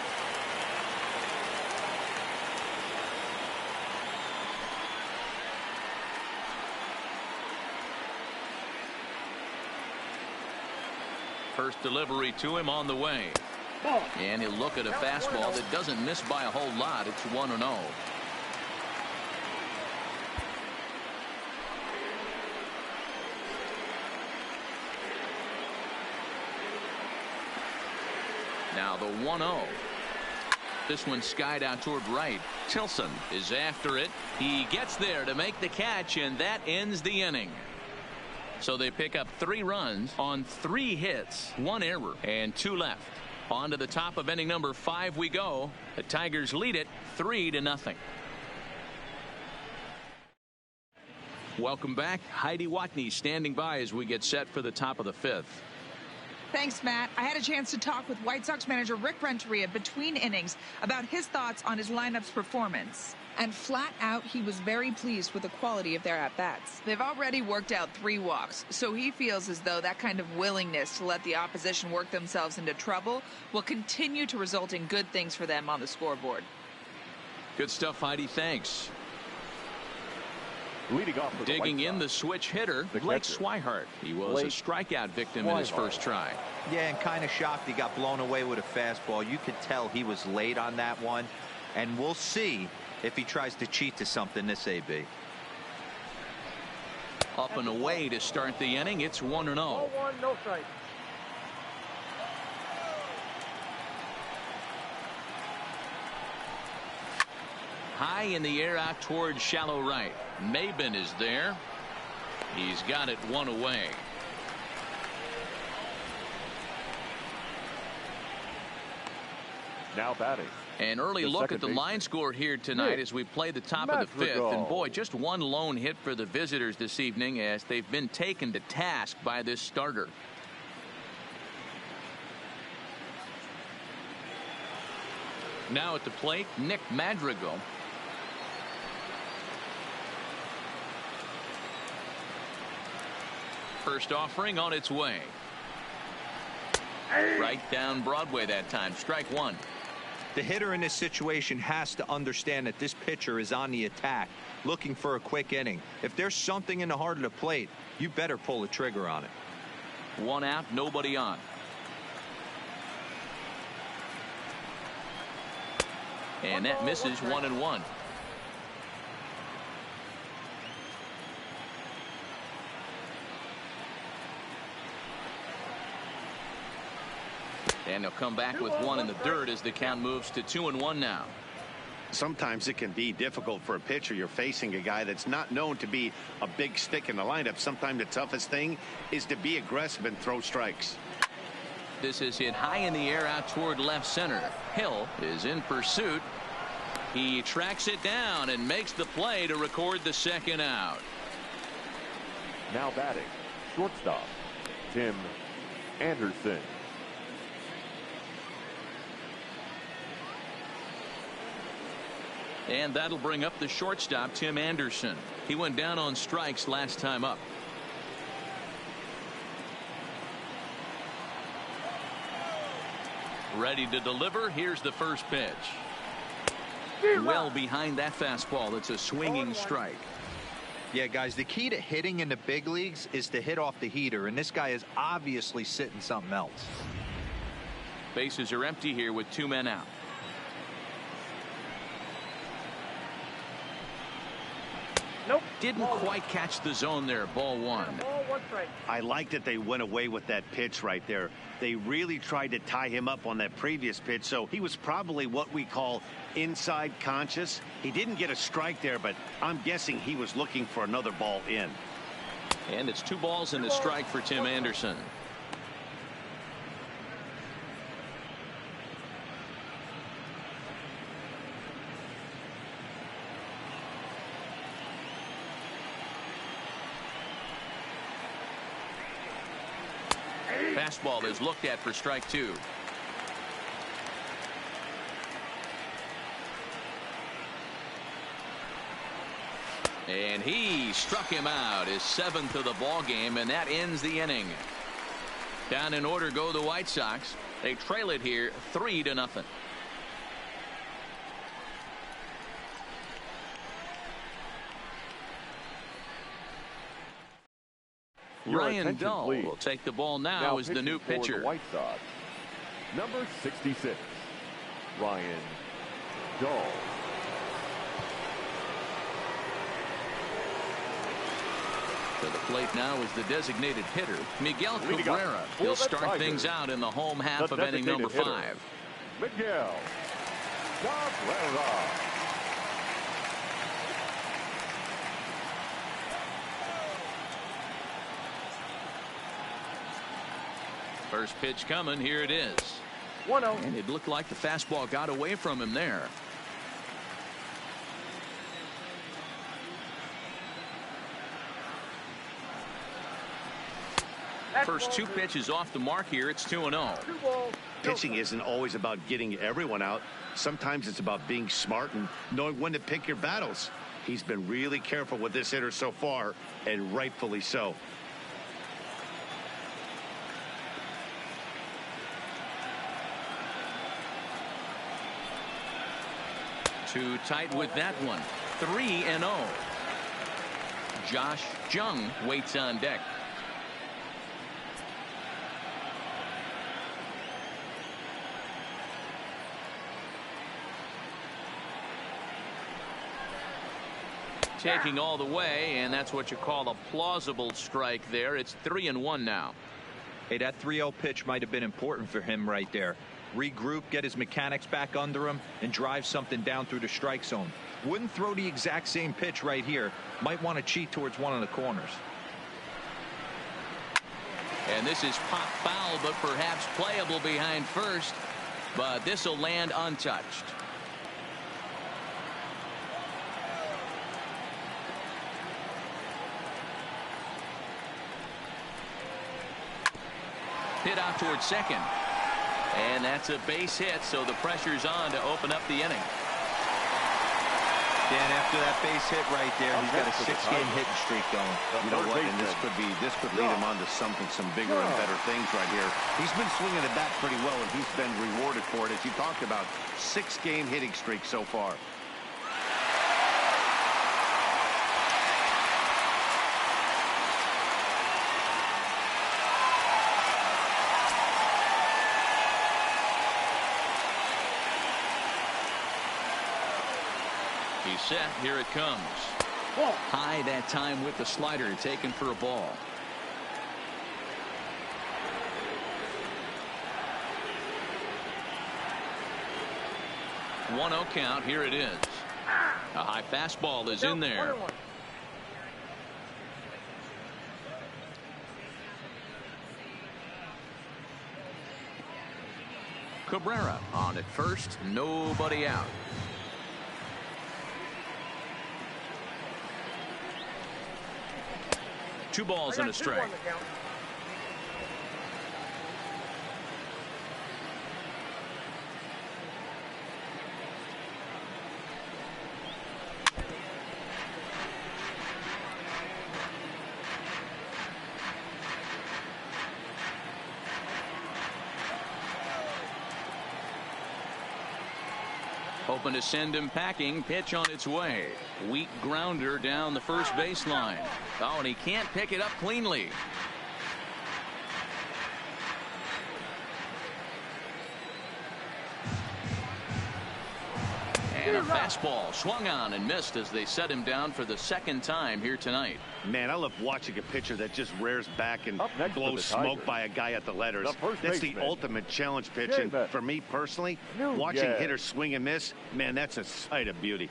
H: First delivery to him on the way. And he'll look at a fastball that doesn't miss by a whole lot. It's 1-0. Now the 1-0. This one skied out toward right. Tilson is after it. He gets there to make the catch, and that ends the inning. So they pick up 3 runs on 3 hits, 1 error, and 2 left. On to the top of inning number 5 we go. The Tigers lead it 3-0. Welcome back. Heidi Watney standing by as we get set for the top of the 5th.
E: Thanks, Matt. I had a chance to talk with White Sox manager Rick Renteria between innings about his thoughts on his lineup's performance. And flat out, he was very pleased with the quality of their at-bats. They've already worked out 3 walks, so he feels as though that kind of willingness to let the opposition work themselves into trouble will continue to result in good things for them on the scoreboard.
H: Good stuff, Heidi. Thanks.
C: Leading off for
H: digging in the switch hitter, Blake Swihart. He was a strikeout victim in his first try.
D: Yeah, and kind of shocked he got blown away with a fastball. You could tell he was late on that one, and we'll see if he tries to cheat to something this AB.
H: Up and away to start the inning. It's 1-0.
G: 0-1, no strike.
H: High in the air out towards shallow right. Maben is there. He's got it 1 away.
C: Now batting.
H: An early look at the line score here tonight as we play the top of the 5th. And boy, just 1 lone hit for the visitors this evening as they've been taken to task by this starter. Now at the plate, Nick Madrigal. First offering on its way. Right down Broadway that time. Strike 1.
D: The hitter in this situation has to understand that this pitcher is on the attack, looking for a quick inning. If there's something in the heart of the plate, you better pull the trigger on it.
H: 1 out, nobody on. And that misses 1-1. And they'll come back with 1 in the dirt as the count moves to 2-1 now.
B: Sometimes it can be difficult for a pitcher. You're facing a guy that's not known to be a big stick in the lineup. Sometimes the toughest thing is to be aggressive and throw strikes.
H: This is hit high in the air out toward left center. Hill is in pursuit. He tracks it down and makes the play to record the 2nd out.
C: Now batting, shortstop, Tim Anderson.
H: And that'll bring up the shortstop, Tim Anderson. He went down on strikes last time up. Ready to deliver. Here's the first pitch. Well behind that fastball. It's a swinging strike.
D: Yeah, guys, the key to hitting in the big leagues is to hit off the heater, and this guy is obviously sitting something else.
H: Bases are empty here with 2 men out.
G: Nope.
H: Didn't quite catch the zone there. Ball 1.
G: Ball 1 strike.
B: I like that they went away with that pitch right there. They really tried to tie him up on that previous pitch, so he was probably what we call inside conscious. He didn't get a strike there, but I'm guessing he was looking for another ball in.
H: And it's 2 balls and a strike for Tim Anderson. Fastball is looked at for strike 2. And he struck him out, his 7th of the ball game, and that ends the inning. Down in order go the White Sox. They trail it here 3-0. Ryan Dull will take the ball now as the new pitcher.
C: The White Sox, number 66, Ryan Dull.
H: To the plate now is the designated hitter, Miguel Cabrera. He'll start things out in the home half of inning number 5.
C: Miguel Cabrera.
H: First pitch coming. Here it is.
G: 1-0.
H: And it looked like the fastball got away from him there. First 2 pitches off the mark here. It's 2-0.
B: Pitching isn't always about getting everyone out. Sometimes it's about being smart and knowing when to pick your battles. He's been really careful with this hitter so far, and rightfully so.
H: Too tight with that one. 3-0. Josh Jung waits on deck. Taking all the way, and that's what you call a plausible strike there. It's 3-1 now.
D: Hey, that 3-0 pitch might have been important for him right there. Regroup, get his mechanics back under him, and drive something down through the strike zone. Wouldn't throw the exact same pitch right here. Might want to cheat towards one of the corners.
H: And this is pop foul, but perhaps playable behind first. But this will land untouched. Hit out towards second. And that's a base hit, so the pressure's on to open up the inning.
D: Dan, after that base hit right there, he's got a 6-game hitting streak going.
B: You know what? And this could lead him on to some bigger and better things right here. He's been swinging the bat pretty well, and he's been rewarded for it. As you talked about, 6-game hitting streak so far.
H: He's set. Here it comes. High that time with the slider, taken for a ball. One 0 count. Here it is. A high fastball is in there. Cabrera on at first. Nobody out. Two balls and a strike. Hoping to send him packing. Pitch on its way. Weak grounder down the first baseline. Oh, and he can't pick it up cleanly. And a fastball swung on and missed as they set him down for the second time here tonight.
B: Man, I love watching a pitcher that just rears back and blows smoke by a guy at the letters. That's the ultimate challenge pitch. And for me personally, watching hitters swing and miss, man, that's a sight of beauty.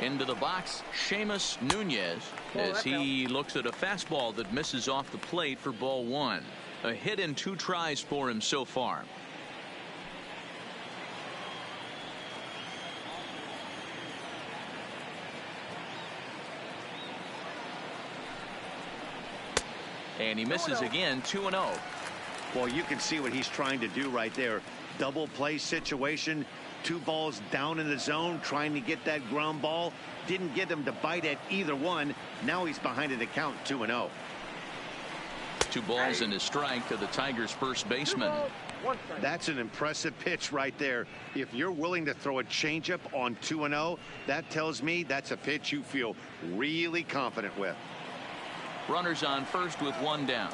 H: Into the box, Seamus Nunez, as he looks at a fastball that misses off the plate for ball one. A hit in 2 tries for him so far. And he misses again, 2-0.
B: Well, you can see what he's trying to do right there. Double play situation. 2 balls down in the zone, trying to get that ground ball. Didn't get him to bite at either one. Now he's behind an account, 2-0.
H: 2 balls and a strike to the Tigers' first baseman.
B: That's an impressive pitch right there. If you're willing to throw a changeup on 2-0, that tells me that's a pitch you feel really confident with.
H: Runners on first with 1 down.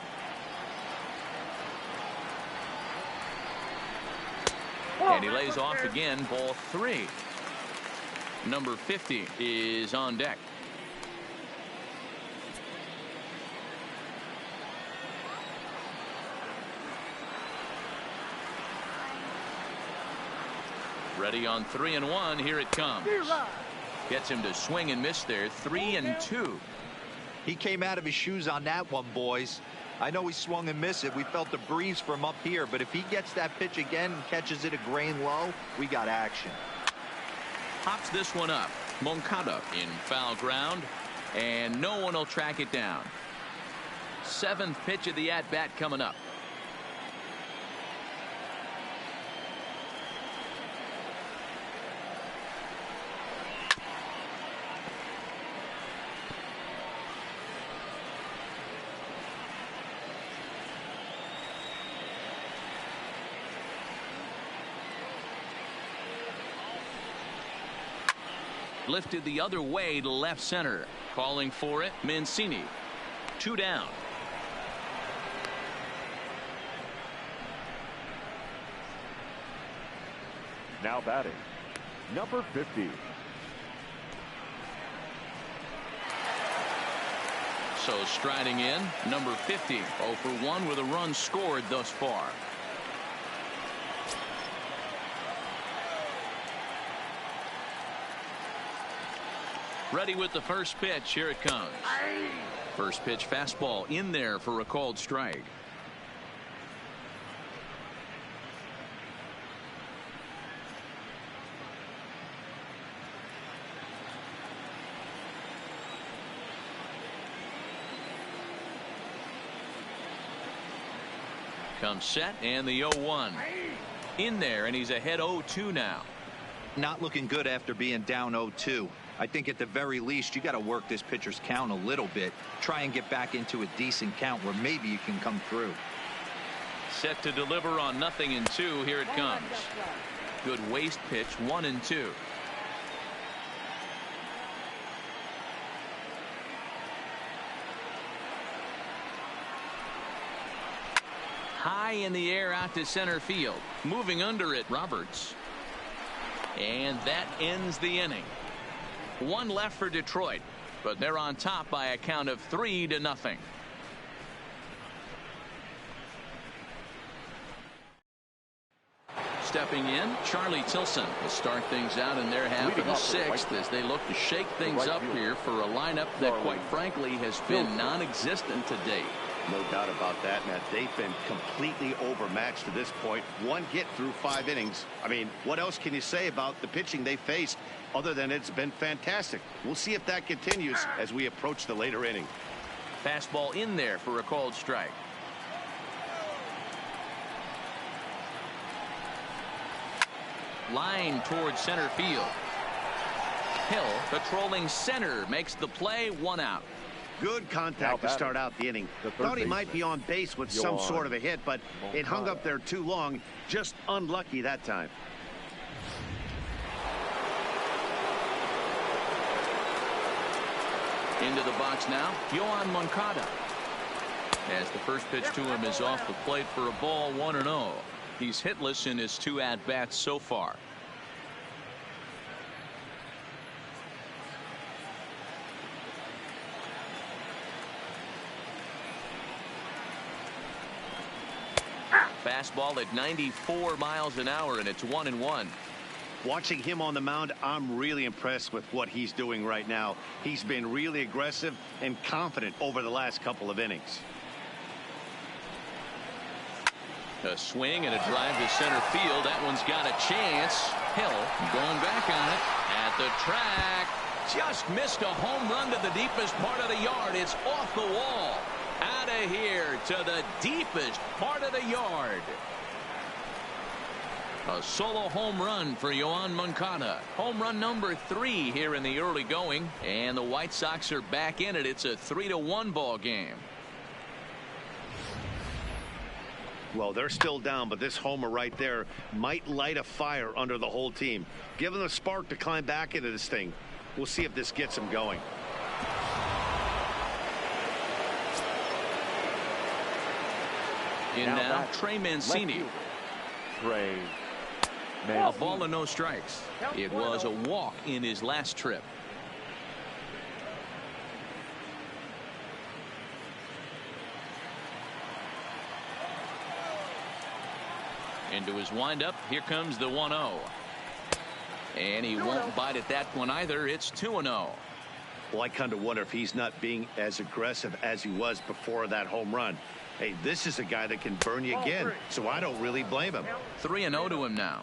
H: And he lays off again, ball 3. Number 50 is on deck. Ready on 3-1. Here it comes. Gets him to swing and miss there. 3-2.
D: He came out of his shoes on that one, boys. I know he swung and missed it. We felt the breeze from up here, but if he gets that pitch again and catches it a grain low, we got action.
H: Pops this one up. Moncada in foul ground, and no one will track it down. 7th pitch of the at-bat coming up. Lifted the other way to left center. Calling for it, Mancini. 2 down.
C: Now batting, number 50.
H: So striding in, number 50. 0 for 1 with a run scored thus far. Ready with the first pitch. Here it comes. First pitch fastball in there for a called strike. Comes set and the 0-1 in there, and he's ahead 0-2 now.
D: Not looking good after being down 0-2. I think at the very least you got to work this pitcher's count a little bit. Try and get back into a decent count where maybe you can come through.
H: Set to deliver on 0-2. Here it comes. Good waste pitch, 1-2. High in the air out to center field. Moving under it, Roberts. And that ends the inning. 1 left for Detroit, but they're on top by a count of 3-0. Stepping in, Charlie Tilson will start things out in their half of the 6th as they look to shake things up here for a lineup that, quite frankly, has been non-existent to date.
B: No doubt about that, Matt. They've been completely overmatched to this point. 1 hit through 5 innings. I mean, what else can you say about the pitching they faced other than it's been fantastic? We'll see if that continues as we approach the later inning.
H: Fastball in there for a called strike. Line towards center field. Hill patrolling center makes the play. 1 out.
B: Good contact to start out the inning. Thought he might be on base with some sort of a hit, but it hung up there too long. Just unlucky that time.
H: Into the box now, Yohan Moncada. As the first pitch to him is off the plate for a ball, 1-0. He's hitless in his 2 at-bats so far. Fastball at 94 miles an hour, and it's 1-1.
B: Watching him on the mound, I'm really impressed with what he's doing right now. He's been really aggressive and confident over the last couple of innings.
H: A swing and a drive to center field. That one's got a chance. Hill going back on it at the track. Just missed a home run to the deepest part of the yard. It's off the wall.
A: Out of here to the deepest part of the yard. A solo home run for Yoan Moncada. Home run number 3 here in the early going. And the White Sox are back in it. It's a 3-1 ball game.
B: Well, they're still down, but this homer right there might light a fire under the whole team. Give them a spark to climb back into this thing. We'll see if this gets them going.
A: In now Trey Mancini.
C: Trey
A: A ball and no strikes. It was a walk in his last trip. Into his windup. Here comes the 1-0. And he won't bite at that one either. It's 2-0.
B: Well, I kind of wonder if he's not being as aggressive as he was before that home run. Hey, this is a guy that can burn you again, so I don't really blame him.
A: 3-0 to him now.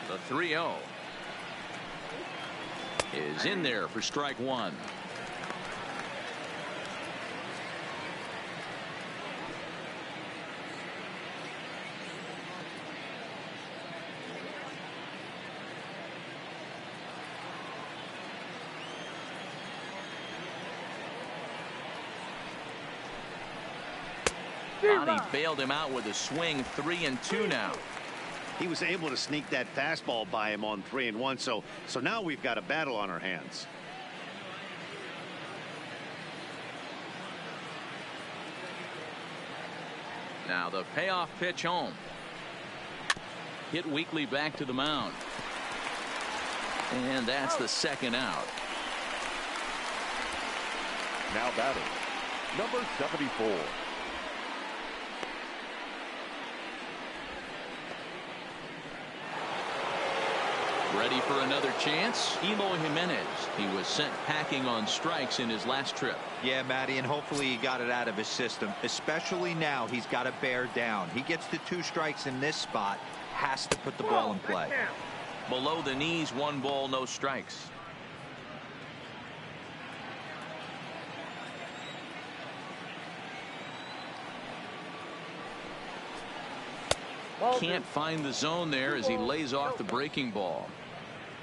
A: The 3-0 is in there for strike 1. He bailed him out with a swing. 3-2 now.
B: He was able to sneak that fastball by him on 3-1. So now we've got a battle on our hands.
A: Now the payoff pitch home. Hit weakly back to the mound. And that's the second out.
C: Now batting, number 74.
A: Ready for another chance? Eloy Jimenez. He was sent packing on strikes in his last trip.
D: Yeah, Matty, and hopefully he got it out of his system. Especially now, he's got to bear down. He gets to 2 strikes in this spot, has to put the ball in play.
A: Below the knees, 1 ball, no strikes. Can't find the zone there as he lays off the breaking ball.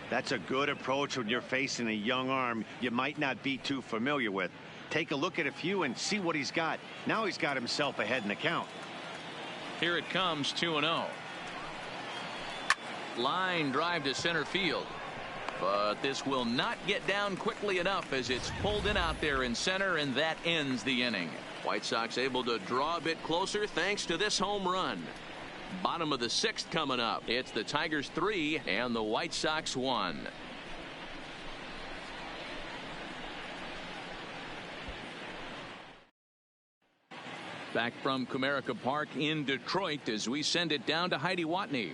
B: That's a good approach when you're facing a young arm you might not be too familiar with. Take a look at a few and see what he's got. Now he's got himself ahead in the count.
A: Here it comes, 2-0. Line drive to center field. But this will not get down quickly enough as it's pulled in out there in center, and that ends the inning. White Sox able to draw a bit closer thanks to this home run. Bottom of the 6th coming up. It's the Tigers 3 and the White Sox 1. Back from Comerica Park in Detroit as we send it down to Heidi Watney.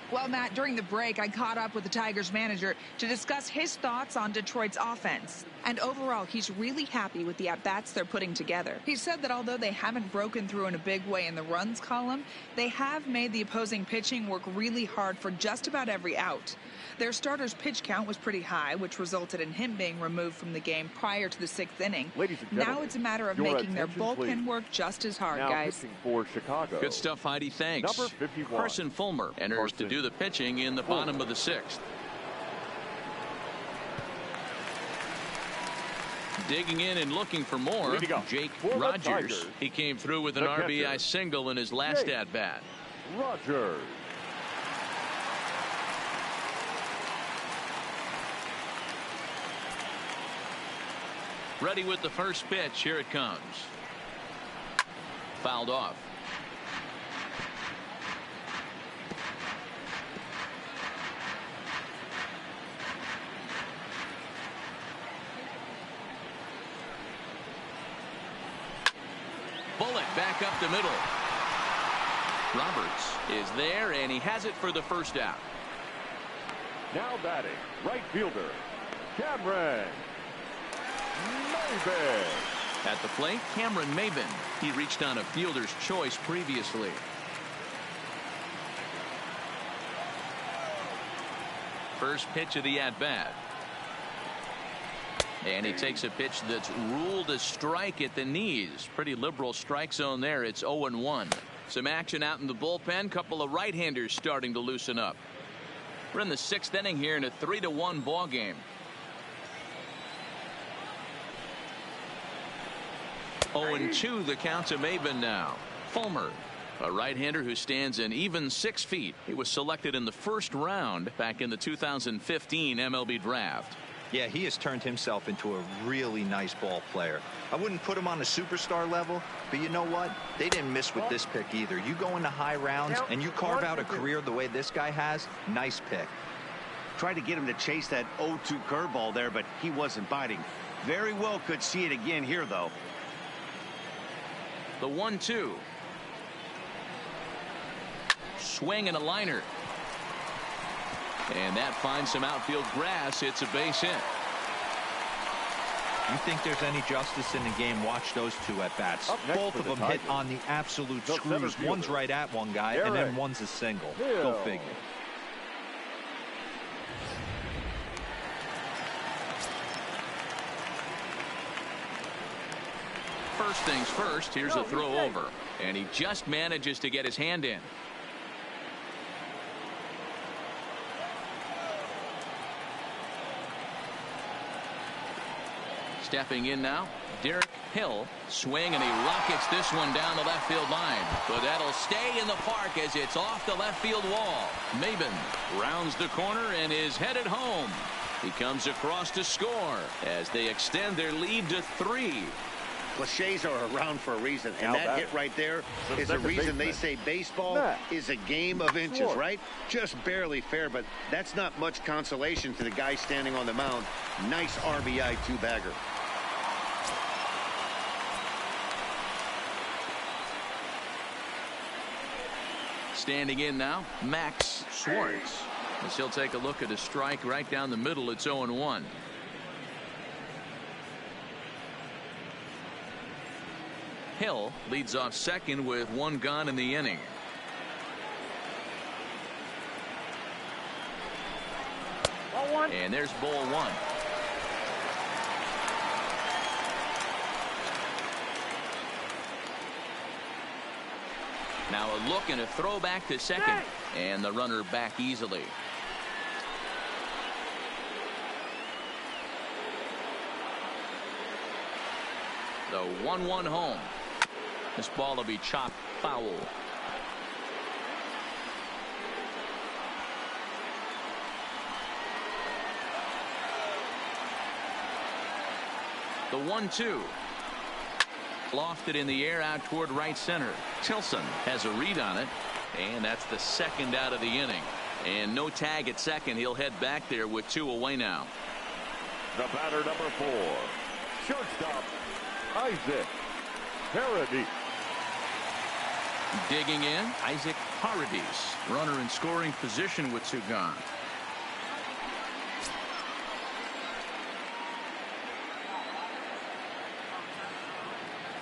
E: Well, Matt, during the break, I caught up with the Tigers manager to discuss his thoughts on Detroit's offense. And overall, he's really happy with the at-bats they're putting together. He said that although they haven't broken through in a big way in the runs column, they have made the opposing pitching work really hard for just about every out. Their starter's pitch count was pretty high, which resulted in him being removed from the game prior to the 6th inning. Now it's a matter of making their bullpen work just as hard,
C: now
E: guys.
C: Pitching for Chicago.
A: Good stuff, Heidi. Thanks.
C: Number 51.
A: Carson Fulmer enters to do the pitching in the bottom of the 6th. Digging in and looking for more, Jake Rogers. He came through with an RBI single in his last at-bat.
C: Rogers.
A: Ready with the first pitch. Here it comes. Fouled off. Bullet back up the middle. Roberts is there, and he has it for the first out.
C: Now batting, right fielder, Cameron Maybin.
A: At the plate, Cameron Maybin. He reached on a fielder's choice previously. First pitch of the at-bat. And he takes a pitch that's ruled a strike at the knees. Pretty liberal strike zone there. It's 0-1. Some action out in the bullpen. Couple of right-handers starting to loosen up. We're in the 6th inning here in a 3-1 ball game. 0-2 the count to Maben now. Fulmer, a right-hander who stands an even 6 feet. He was selected in the 1st round back in the 2015 MLB draft.
D: Yeah, he has turned himself into a really nice ball player. I wouldn't put him on a superstar level, but you know what? They didn't miss with this pick either. You go into high rounds and you carve out a career the way this guy has, nice pick.
B: Tried to get him to chase that 0-2 curveball there, but he wasn't biting. Very well could see it again here, though.
A: The 1-2. Swing and a liner. And that finds some outfield grass. It's a base hit.
D: You think there's any justice in the game? Watch those two at bats. Both of them hit on the absolute screws. One's right at one guy, and then one's a single. Go figure.
A: First things first, here's a throw over. And he just manages to get his hand in. Stepping in now, Derek Hill. Swing, and he rockets this one down the left field line. But that'll stay in the park as it's off the left field wall. Maben rounds the corner and is headed home. He comes across to score as they extend their lead to 3.
B: Cliches are around for a reason, and that hit right there is a reason they say baseball is a game of inches, right? Just barely fair, but that's not much consolation to the guy standing on the mound. Nice RBI two-bagger.
A: Standing in now, Max Schwartz. As he'll take a look at a strike right down the middle. It's 0-1. Hill leads off second with 1 gone in the inning. And there's ball 1. Now a look and a throw back to second. And the runner back easily. The 1-1 home. This ball will be chopped foul. The 1-2. Lofted in the air out toward right center. Tilson has a read on it, and that's the 2nd out of the inning. And no tag at second. He'll head back there with 2 away now.
C: The batter, number 4, shortstop Isaac Paradis.
A: Digging in, Isaac Paradis, runner in scoring position with 2 gone.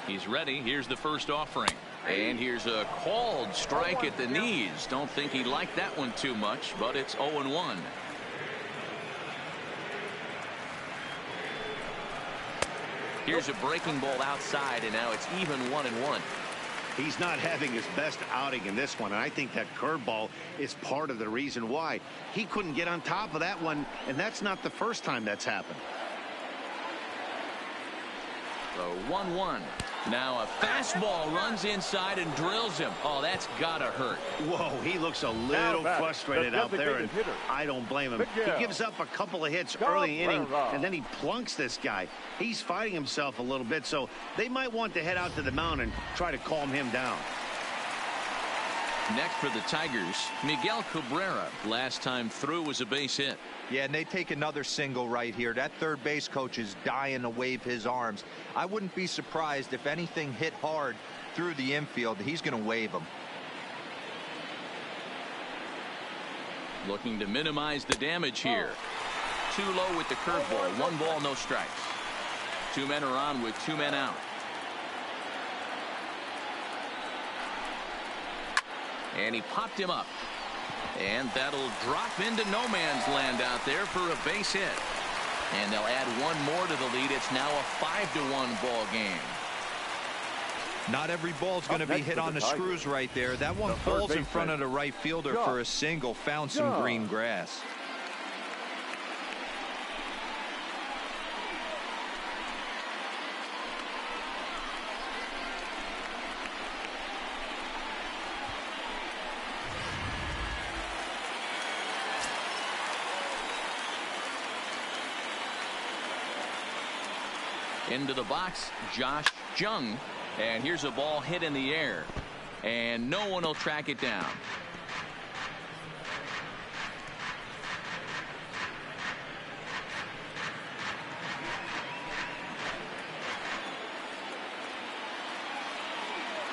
A: He's ready. Here's the first offering. And here's a called strike at the knees. Don't think he liked that one too much, but it's 0-1. Here's a breaking ball outside, and now it's even 1-1.
B: He's not having his best outing in this one, and I think that curveball is part of the reason why. He couldn't get on top of that one, and that's not the first time that's happened.
A: The 1-1. Now a fastball runs inside and drills him. Oh, that's gotta hurt.
B: Whoa, he looks a little frustrated out there, and I don't blame him. He gives up a couple of hits early in the inning, and then he plunks this guy. He's fighting himself a little bit, so they might want to head out to the mound and try to calm him down.
A: Next for the Tigers, Miguel Cabrera. Last time through was a base hit.
D: Yeah, and they take another single right here. That third base coach is dying to wave his arms. I wouldn't be surprised if anything hit hard through the infield. He's going to wave them.
A: Looking to minimize the damage here. Too low with the curveball. 1 ball, no strikes. 2 men are on with 2 men out. And he popped him up.
H: And that'll drop into no man's land out there for a base hit. And they'll add one more to the lead. It's now a 5-1 ball game.
D: Not every ball's going to be hit on the screws right there. That one falls in front of the right fielder for a single. Found some green grass.
H: Into the box, Josh Jung. And here's a ball hit in the air. And no one will track it down.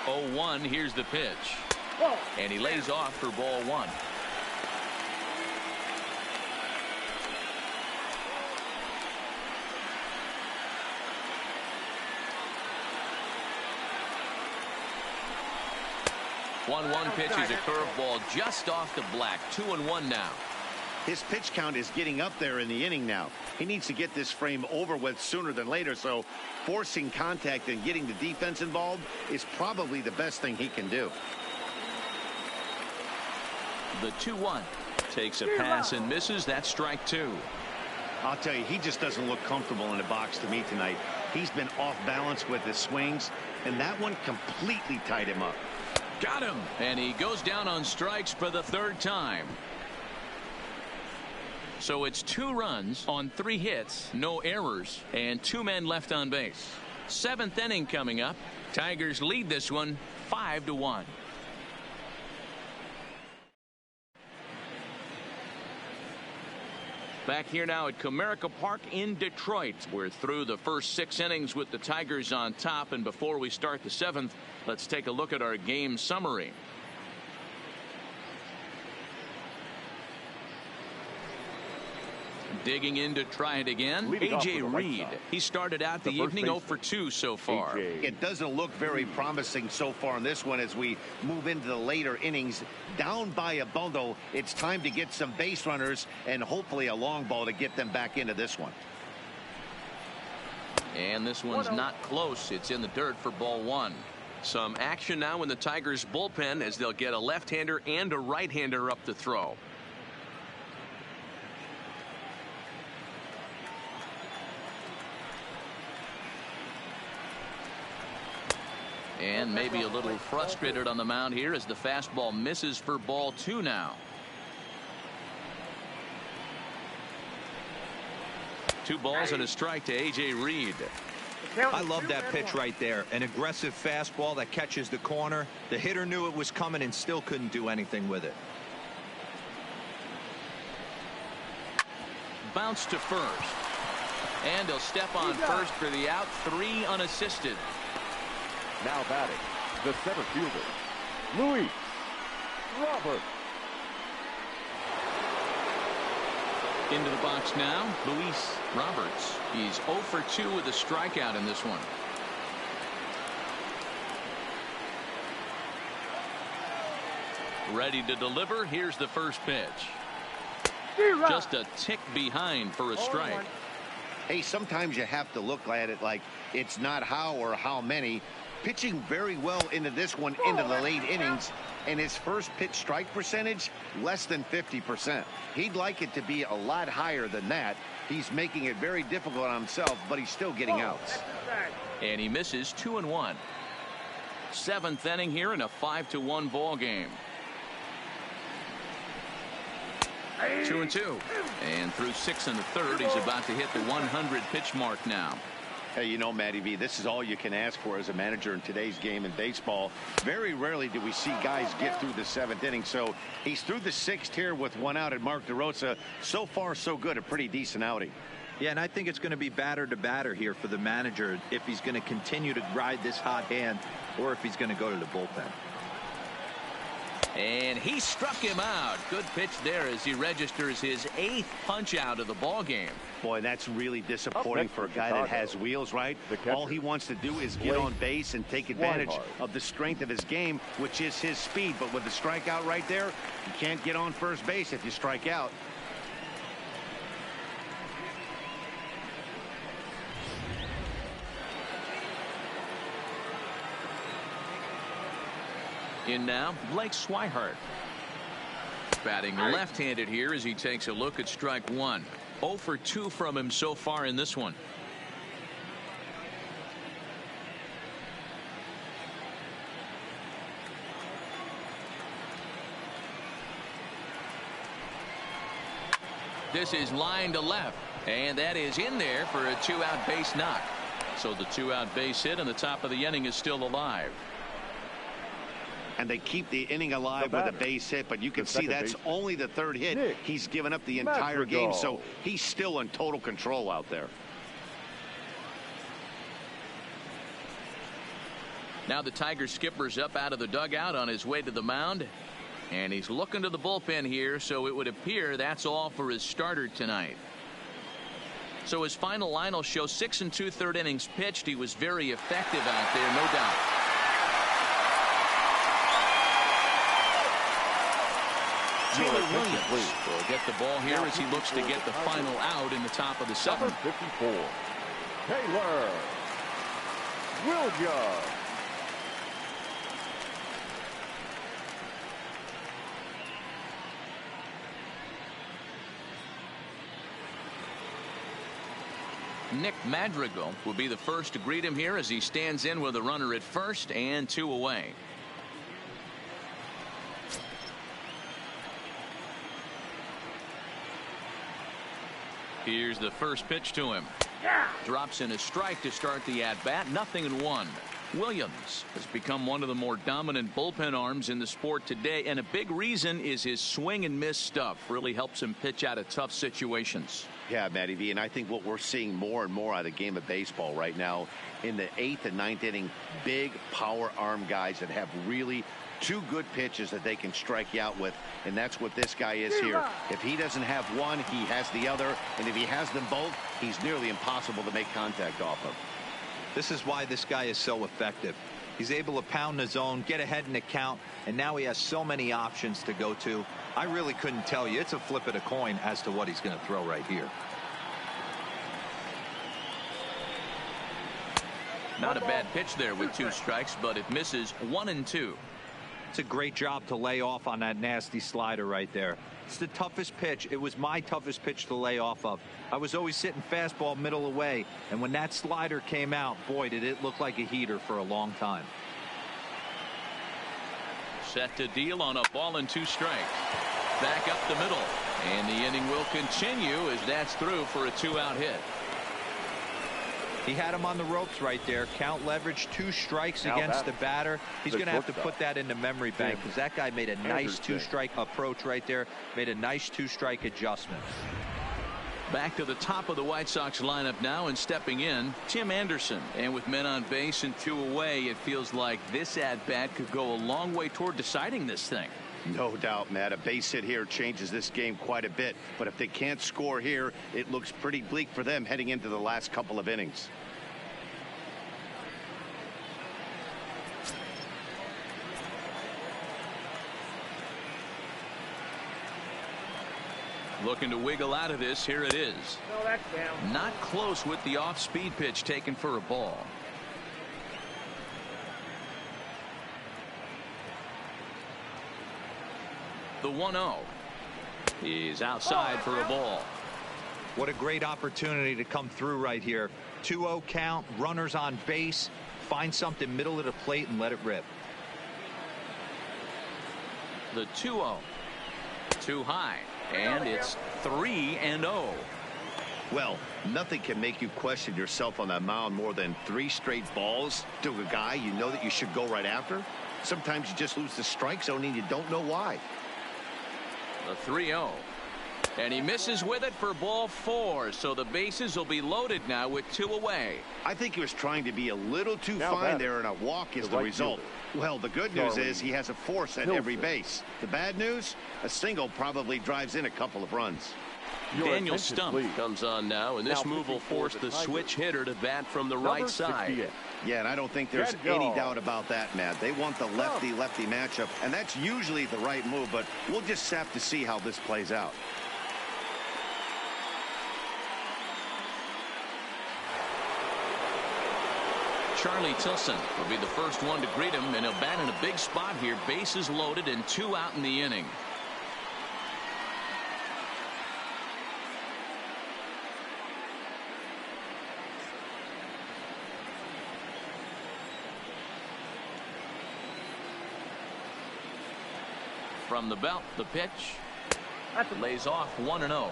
H: Oh, 1, here's the pitch. And he lays off for ball 1. One pitch is a curveball just off the black. 2-1 now.
B: His pitch count is getting up there in the inning now. He needs to get this frame over with sooner than later, so forcing contact and getting the defense involved is probably the best thing he can do.
H: The 2-1 takes a pass and misses. That's strike 2.
B: I'll tell you, he just doesn't look comfortable in the box to me tonight. He's been off balance with his swings, and that one completely tied him up.
H: Got him. And he goes down on strikes for the 3rd time. So it's 2 runs on 3 hits, no errors, and 2 men left on base. 7th inning coming up. Tigers lead this one 5-1. Back here now at Comerica Park in Detroit. We're through the first 6 innings with the Tigers on top, and before we start the 7th, let's take a look at our game summary. Digging in to try it again, A.J. Reed. He started out the evening 0 for 2 so far.
B: It doesn't look very promising so far in this one as we move into the later innings. Down by a bundle, it's time to get some base runners and hopefully a long ball to get them back into this one.
H: And this one's not close. It's in the dirt for ball 1. Some action now in the Tigers bullpen as they'll get a left-hander and a right-hander up to throw. And maybe a little frustrated on the mound here as the fastball misses for ball 2 now. 2 balls and a strike to A.J. Reed.
D: I love that pitch right there. An aggressive fastball that catches the corner. The hitter knew it was coming and still couldn't do anything with it.
H: Bounce to first. And he'll step on first for the out. 3 unassisted.
C: Now batting, the center fielder, Luis Robert.
H: Into the box now, Luis Roberts. He's 0 for 2 with a strikeout in this one. Ready to deliver. Here's the first pitch. Just a tick behind for a strike.
B: Hey, sometimes you have to look at it like it's not how or how many. Pitching very well into this one into the late innings, and his first pitch strike percentage less than 50%. He'd like it to be a lot higher than that. He's making it very difficult on himself, but he's still getting outs.
H: And he misses 2-1. 7th inning here in a 5-1 ball game. 2-2. And through 6 1/3, he's about to hit the 100 pitch mark now.
B: Hey, you know, Matty V, this is all you can ask for as a manager in today's game in baseball. Very rarely do we see guys get through the 7th inning. So he's through the 6th here with 1 out at Mark DeRosa. So far, so good. A pretty decent outing.
D: Yeah, and I think it's going to be batter to batter here for the manager if he's going to continue to ride this hot hand or if he's going to go to the bullpen.
A: And he struck him out. Good pitch there as he registers his 8th punch out of the ball game.
B: Boy, that's really disappointing for a guy that has wheels, right? All he wants to do is get on base and take advantage of the strength of his game, which is his speed. But with the strikeout right there, you can't get on first base if you strike out.
A: In now, Blake Swihart. Batting left-handed here as he takes a look at strike one. 0 for 2 from him so far in this one. This is line to left, and that is in there for a 2-out base knock. So the 2-out base hit and the top of the inning is still alive.
B: And they keep the inning alive with a base hit, but you can see that's only the 3rd hit. He's given up the entire game, so he's still in total control out there.
A: Now the Tiger skipper's up out of the dugout on his way to the mound, and he's looking to the bullpen here, so it would appear that's all for his starter tonight. So his final line will show 6 2/3 innings pitched. He was very effective out there, no doubt. Taylor Williams will get the ball here as he looks to get the final out in the top of the 7th.
C: 54. Taylor Williams.
A: Nick Madrigal will be the first to greet him here as he stands in with a runner at first and 2 away. Here's the first pitch to him. Drops in a strike to start the at-bat. 0-1. Williams has become one of the more dominant bullpen arms in the sport today, and a big reason is his swing and miss stuff. Really helps him pitch out of tough situations.
B: Yeah, Matty V, and I think what we're seeing more and more out of the game of baseball right now in the 8th and 9th inning, big power arm guys that have really 2 good pitches that they can strike you out with, and that's what this guy is here. If he doesn't have one, he has the other, and if he has them both, he's nearly impossible to make contact off of.
D: This is why this guy is so effective. He's able to pound the zone, get ahead in the count, and now he has so many options to go to. I really couldn't tell you. It's a flip of the coin as to what he's going to throw right here.
A: Not a bad pitch there with 2 strikes, but it misses 1-2.
D: It's a great job to lay off on that nasty slider right there. It's the toughest pitch. It was my toughest pitch to lay off of. I was always sitting fastball middle away, and when that slider came out, boy, did it look like a heater for a long time.
A: Set to deal on a ball and 2 strikes. Back up the middle, and the inning will continue as that's through for a 2-out hit.
D: He had him on the ropes right there. Count leverage, 2 strikes against the batter. He's going to have to put that in the memory bank because that guy made a nice 2-strike approach right there. Made a nice 2-strike adjustment.
A: Back to the top of the White Sox lineup now, and stepping in, Tim Anderson. And with men on base and 2 away, it feels like this at-bat could go a long way toward deciding this thing.
B: No doubt, Matt. A base hit here changes this game quite a bit. But if they can't score here, it looks pretty bleak for them heading into the last couple of innings.
A: Looking to wiggle out of this. Here it is.
G: No, that's down.
A: Not close with the off-speed pitch taken for a ball. The 1-0 is outside for a ball.
D: What a great opportunity to come through right here. 2-0 count, runners on base. Find something middle of the plate and let it rip.
A: The 2-0. Too high. And it's 3-0.
B: Well, nothing can make you question yourself on that mound more than 3 straight balls to a guy you know that you should go right after. Sometimes you just lose the strike zone and you don't know why.
A: The 3-0.
H: And he misses with it for ball 4, so the bases will be loaded now with 2 away.
B: I think he was trying to be a little too fine there, and a walk is the result. Well, the good news is he has a force at every base. The bad news, a single probably drives in a couple of runs.
F: Daniel Stump comes on now, and this move will force the switch hitter to bat from the right side.
B: Yeah, and I don't think there's any doubt about that, Matt. They want the lefty-lefty matchup, and that's usually the right move, but we'll just have to see how this plays out.
H: Charlie Tilson will be the first one to greet him, and he'll bat in a big spot here. Bases loaded and 2 out in the inning. From the belt, the pitch lays off 1-0.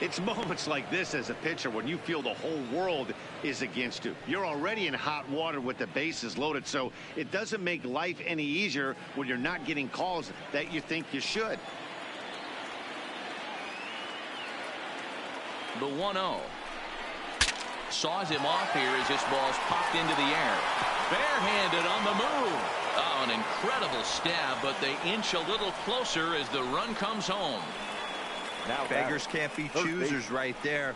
B: It's moments like this as a pitcher when you feel the whole world is against you. You're already in hot water with the bases loaded, so it doesn't make life any easier when you're not getting calls that you think you should.
H: The 1-0. Saws him off here as this ball's popped into the air. Barehanded on the move. Oh, an incredible stab, but they inch a little closer as the run comes home.
D: Now beggars can't be choosers right there.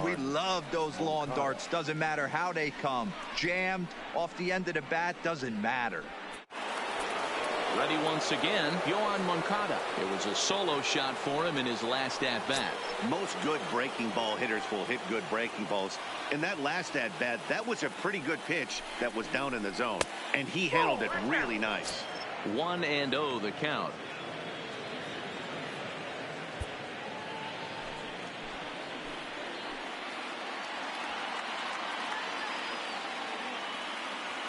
D: We love those lawn darts. Doesn't matter how they come. Jammed off the end of the bat, doesn't matter.
H: Ready once again, Yohan Moncada. It was a solo shot for him in his last at-bat.
B: Most good breaking ball hitters will hit good breaking balls. In that last at-bat, that was a pretty good pitch that was down in the zone, and he handled it really nice.
H: 1-0 the count.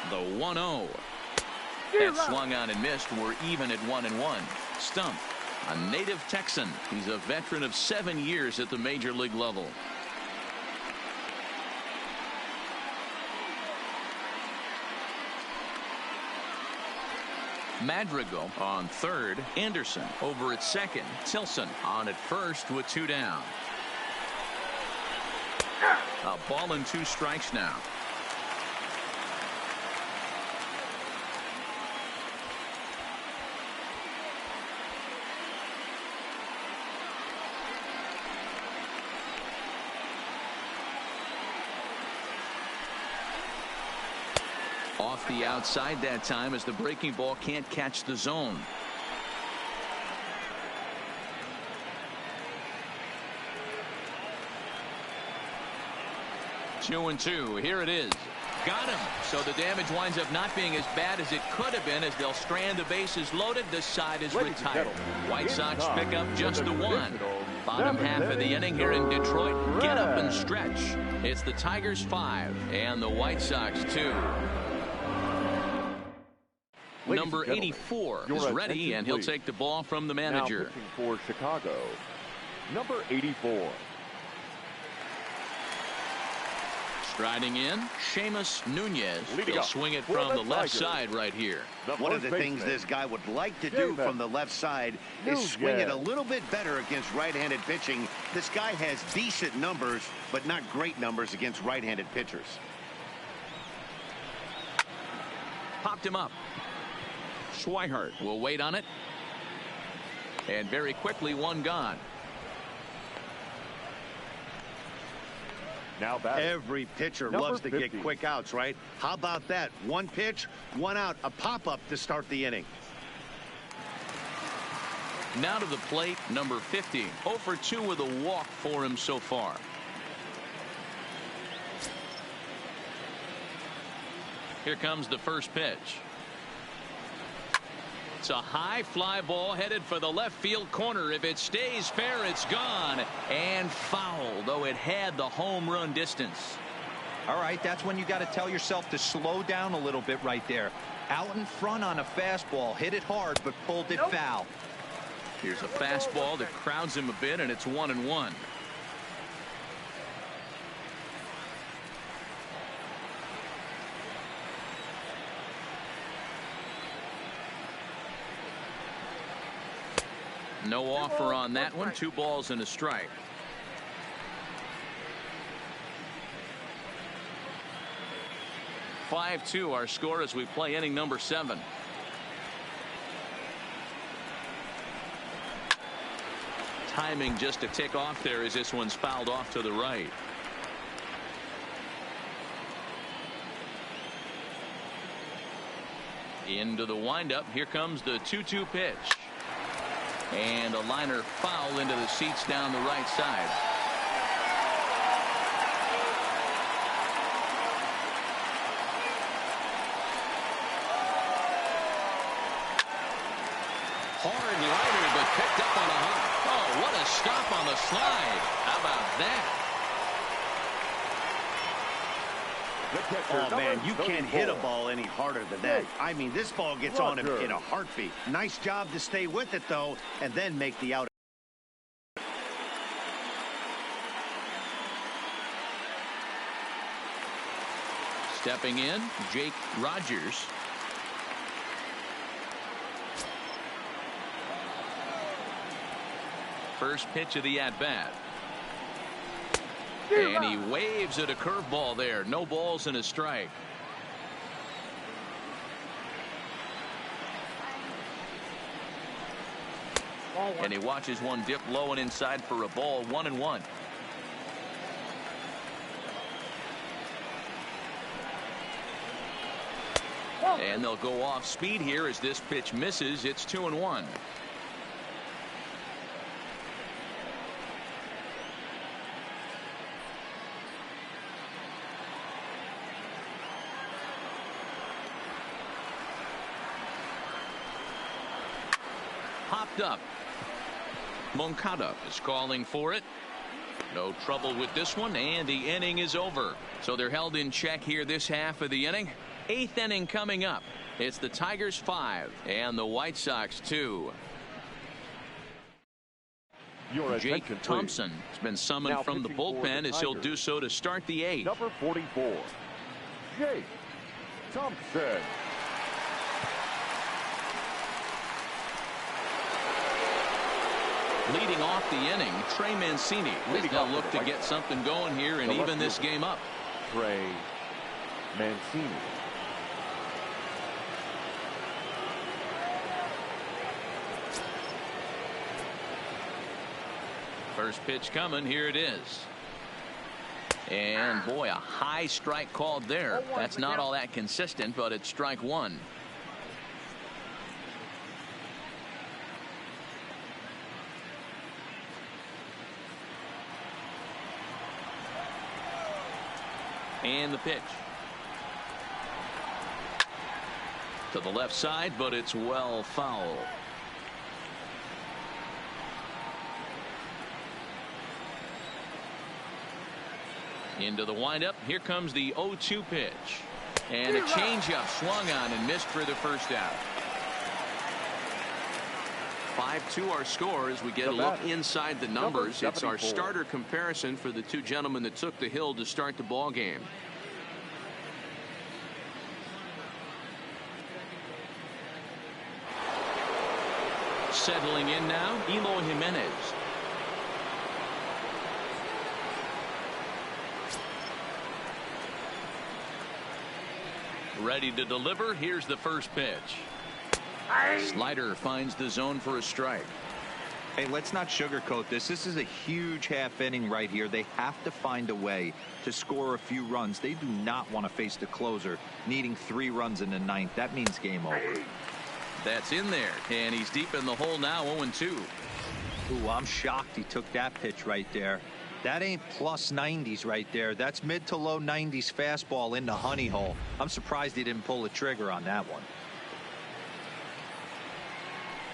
H: The 1-0. That swung on and missed. We're even at 1-1. Stump, a native Texan. He's a veteran of 7 years at the major league level. Madrigal on third. Anderson over at second. Tilson on at first with 2 down. A ball and 2 strikes now. Off the outside that time as the breaking ball can't catch the zone. Two and two. Here it is. Got him. So the damage winds up not being as bad as it could have been as they'll strand the bases loaded. This side is retired. White Sox pick up just the 1. Bottom half of the inning here in Detroit. Get up and stretch. It's the Tigers 5 and the White Sox 2. Number 84 is ready, and he'll take the ball from the manager.
C: Now pitching for Chicago, number 84.
H: Striding in, Seamus Nunez. He'll swing it from the left side right here.
B: One of the things this guy would like to do from the left side is swing it a little bit better against right-handed pitching. This guy has decent numbers, but not great numbers against right-handed pitchers.
H: Popped him up. Swihart will wait on it. And very quickly, 1 gone.
C: Now batting.
B: Every pitcher loves to get quick outs, right? How about that? 1 pitch, 1 out, a pop-up to start the inning.
H: Now to the plate, number 50. 0 for 2 with a walk for him so far. Here comes the first pitch. It's a high fly ball headed for the left field corner. If it stays fair, it's gone and foul, though it had the home run distance.
D: All right, that's when you got to tell yourself to slow down a little bit right there. Out in front on a fastball, hit it hard, but pulled it foul.
H: Here's a fastball that crowds him a bit, and it's 1-1. No offer on that one. 2 balls and a strike. (5-2) our score as we play inning number 7. Timing just a tick off there as this one's fouled off to the right. Into the windup. Here comes the 2-2 pitch. And a liner foul into the seats down the right side. Hard liner, but picked up on a hop. Oh, what a stop on the slide. How about that?
B: Oh, man, you can't hit a ball any harder than that. I mean, this ball gets on him in a heartbeat. Nice job to stay with it, though, and then make the out.
H: Stepping in, Jake Rogers. First pitch of the at-bat. And he waves at a curveball there. No balls and a strike. And he watches one dip low and inside for a ball. 1-1. And they'll go off speed here as this pitch misses. It's 2-1. Popped up. Moncada is calling for it. No trouble with this one, and the inning is over. So they're held in check here this half of the inning. 8th inning coming up. It's the Tigers 5 and the White Sox 2. Jake Thompson has been summoned from the bullpen as he'll do so to start the 8th.
C: Number 44, Jake Thompson.
H: Leading off the inning, Trey Mancini. They'll look to get something going here and even this game up.
C: Trey Mancini.
H: First pitch coming. Here it is. And boy, a high strike called there. That's not all that consistent, but it's strike 1. And the pitch to the left side, but it's well foul. Into the windup. Here comes the 0-2 pitch. And a changeup swung on and missed for the first out. 5-2 our score as we get a look inside the numbers. It's our starter comparison for the 2 gentlemen that took the hill to start the ball game. Settling in now, Eloy Jimenez. Ready to deliver. Here's the first pitch. Slider finds the zone for a strike.
D: Hey, let's not sugarcoat this. This is a huge half inning right here. They have to find a way to score a few runs. They do not want to face the closer needing 3 runs in the 9th. That means game over.
H: That's in there, and he's deep in the hole now. 0-2.
D: Ooh, I'm shocked he took that pitch right there. That ain't plus 90s right there. That's mid to low 90s fastball in the honey hole. I'm surprised he didn't pull the trigger on that one.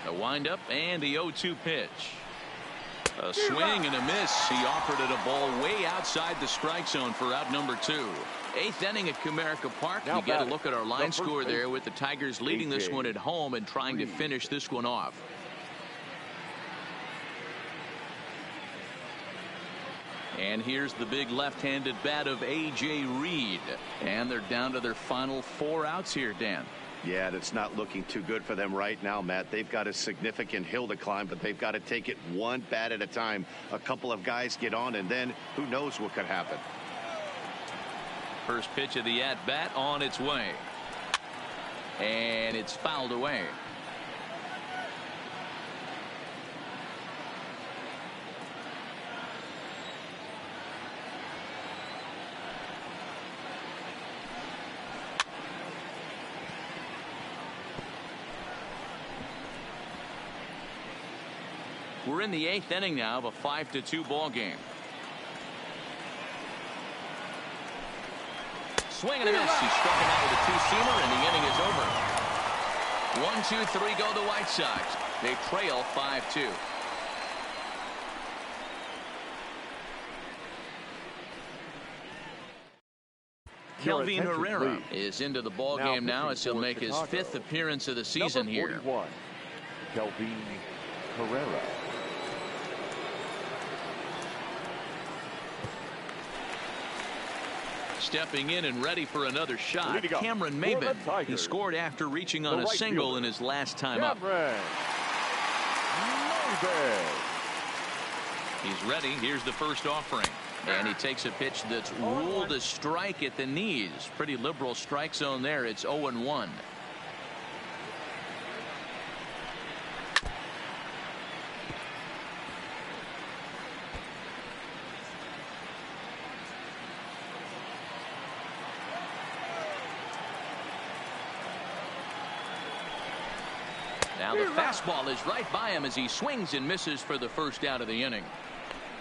H: A windup and the 0-2 pitch. A swing and a miss. He offered it a ball way outside the strike zone for out number 2. 8th inning at Comerica Park. You get a look at our line score there with the Tigers leading this one at home and trying to finish this one off. And here's the big left-handed bat of A.J. Reed. And they're down to their final 4 outs here, Dan.
B: Yeah, that's not looking too good for them right now, Matt. They've got a significant hill to climb, but they've got to take it one bat at a time. A couple of guys get on, and then who knows what could happen.
H: First pitch of the at-bat on its way. And it's fouled away. We're in the 8th inning now of a 5-2 ball game. Swing and a miss. He struck him out with a two-seamer, and the inning is over. 1-2-3 go the White Sox. They trail 5-2. Kelvin Herrera is into the ball game now as he'll make his 5th appearance of the season here.
C: Kelvin Herrera.
H: Stepping in and ready for another shot, Cameron Maybin. He scored after reaching on a single in his last time up. He's ready. Here's the first offering. And he takes a pitch that's ruled a strike at the knees. Pretty liberal strike zone there. It's 0-1. Now the fastball is right by him as he swings and misses for the first out of the inning.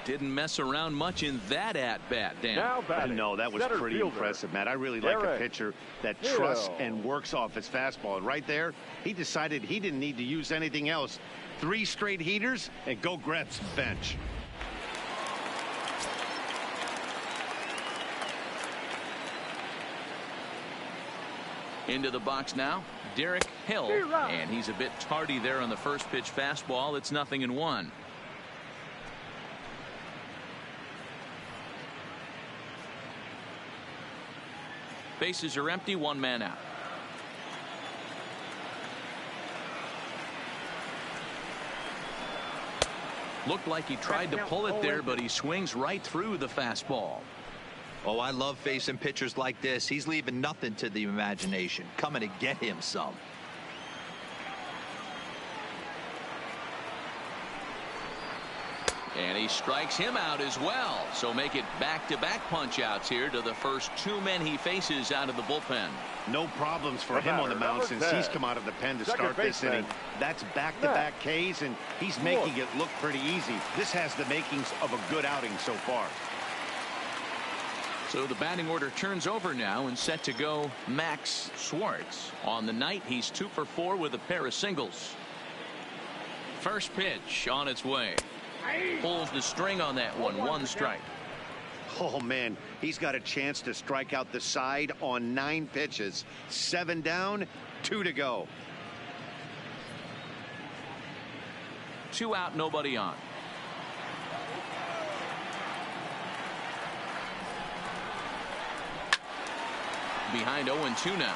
H: Didn't mess around much in that at-bat, Dan.
B: No, that was pretty impressive, Matt. I really like a pitcher that trusts and works off his fastball. And right there, he decided he didn't need to use anything else. 3 straight heaters and go grab some bench.
H: Into the box now, Derek Hill, and he's a bit tardy there on the first pitch fastball. It's 0-1. Bases are empty, 1 man out. Looked like he tried to pull it there, but he swings right through the fastball.
D: Oh, I love facing pitchers like this. He's leaving nothing to the imagination. Coming to get him some.
H: And he strikes him out as well. So make it back-to-back punch-outs here to the first 2 men he faces out of the bullpen.
B: No problems for him on the mound since he's come out of the pen to start this inning. That's back-to-back Ks, and he's making it look pretty easy. This has the makings of a good outing so far.
H: So the batting order turns over now and set to go Max Schwartz. On the night, he's 2 for 4 with a pair of singles. First pitch on its way. Pulls the string on that one. 1 strike.
B: Oh, man, he's got a chance to strike out the side on 9 pitches. 7 down, 2 to go.
H: 2 out, nobody on. Behind 0-2 now.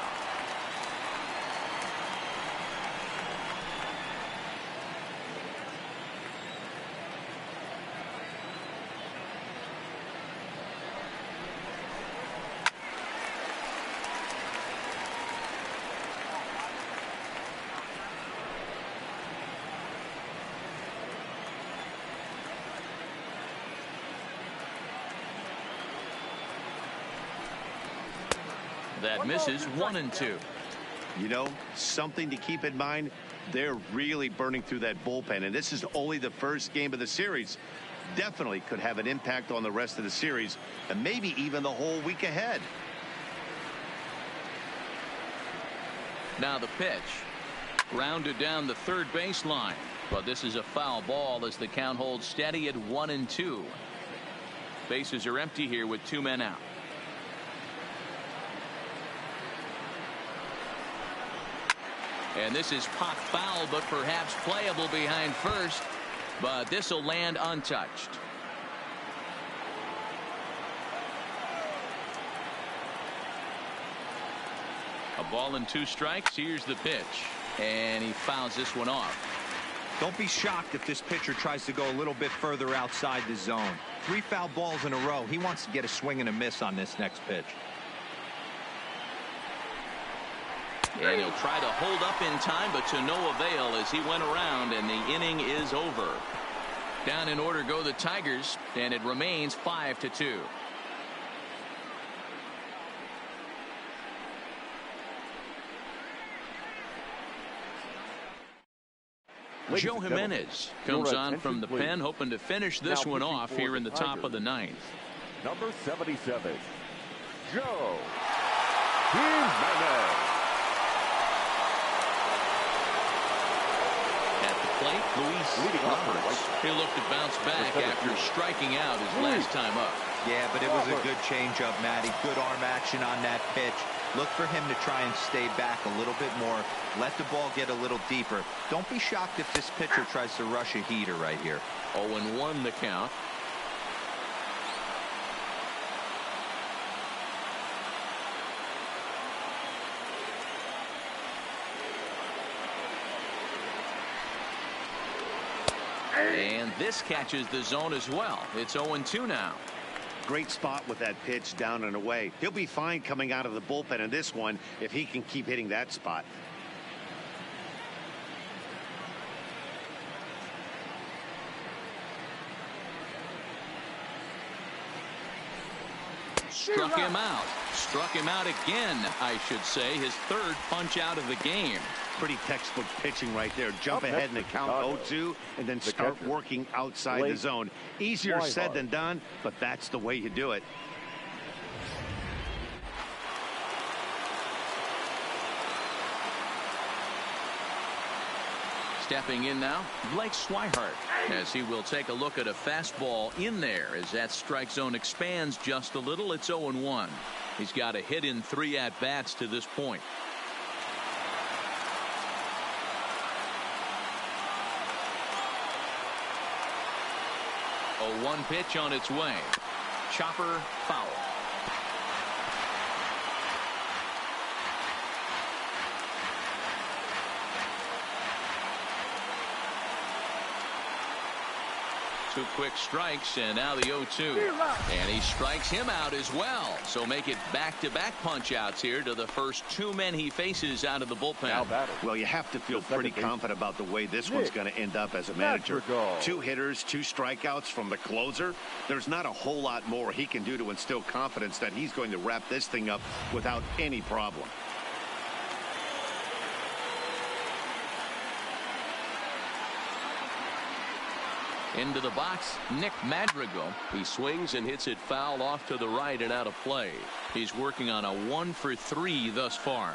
H: That misses. 1-2.
B: You know, something to keep in mind. They're really burning through that bullpen, and this is only the first game of the series. Definitely could have an impact on the rest of the series and maybe even the whole week ahead.
H: Now the pitch. Grounded down the third baseline. But this is a foul ball as the count holds steady at 1-2. Bases are empty here with 2 men out. And this is popped foul, but perhaps playable behind first. But this will land untouched. A ball and 2 strikes. Here's the pitch. And he fouls this one off.
D: Don't be shocked if this pitcher tries to go a little bit further outside the zone. 3 foul balls in a row. He wants to get a swing and a miss on this next pitch.
H: And he'll try to hold up in time, but to no avail as he went around, and the inning is over. Down in order go the Tigers, and it remains 5-2. Joe Jimenez comes on from the pen, hoping to finish this one off here in the top of the 9th.
C: Number 77, Joe Jimenez.
H: At the plate, Luis Roberts. He'll look to bounce back after striking out his last time up.
D: Yeah, but it was a good changeup, Matty. Good arm action on that pitch. Look for him to try and stay back a little bit more. Let the ball get a little deeper. Don't be shocked if this pitcher tries to rush a heater right here.
H: 0-1 the count. And this catches the zone as well. It's 0-2 now.
B: Great spot with that pitch down and away. He'll be fine coming out of the bullpen in this one if he can keep hitting that spot.
H: Struck him out. Struck him out again, I should say. His 3rd punch out of the game.
B: Pretty textbook pitching right there. Jump ahead in the count 0-2 and then start working outside the zone. Easier said than done, but that's the way you do it.
H: Stepping in now, Blake Swihart, as he will take a look at a fastball in there as that strike zone expands just a little. It's 0-1. He's got a hit in 3 at-bats to this point. A 1 pitch on its way. Chopper foul. Two quick strikes, and now the 0-2. And he strikes him out as well. So make it back-to-back punch-outs here to the first 2 men he faces out of the bullpen.
B: Well, you have to feel pretty confident about the way this one's going to end up as a manager. 2 hitters, 2 strikeouts from the closer. There's not a whole lot more he can do to instill confidence that he's going to wrap this thing up without any problem.
H: Into the box, Nick Madrigal.
F: He swings and hits it foul off to the right and out of play.
H: He's working on a 1 for 3 thus far.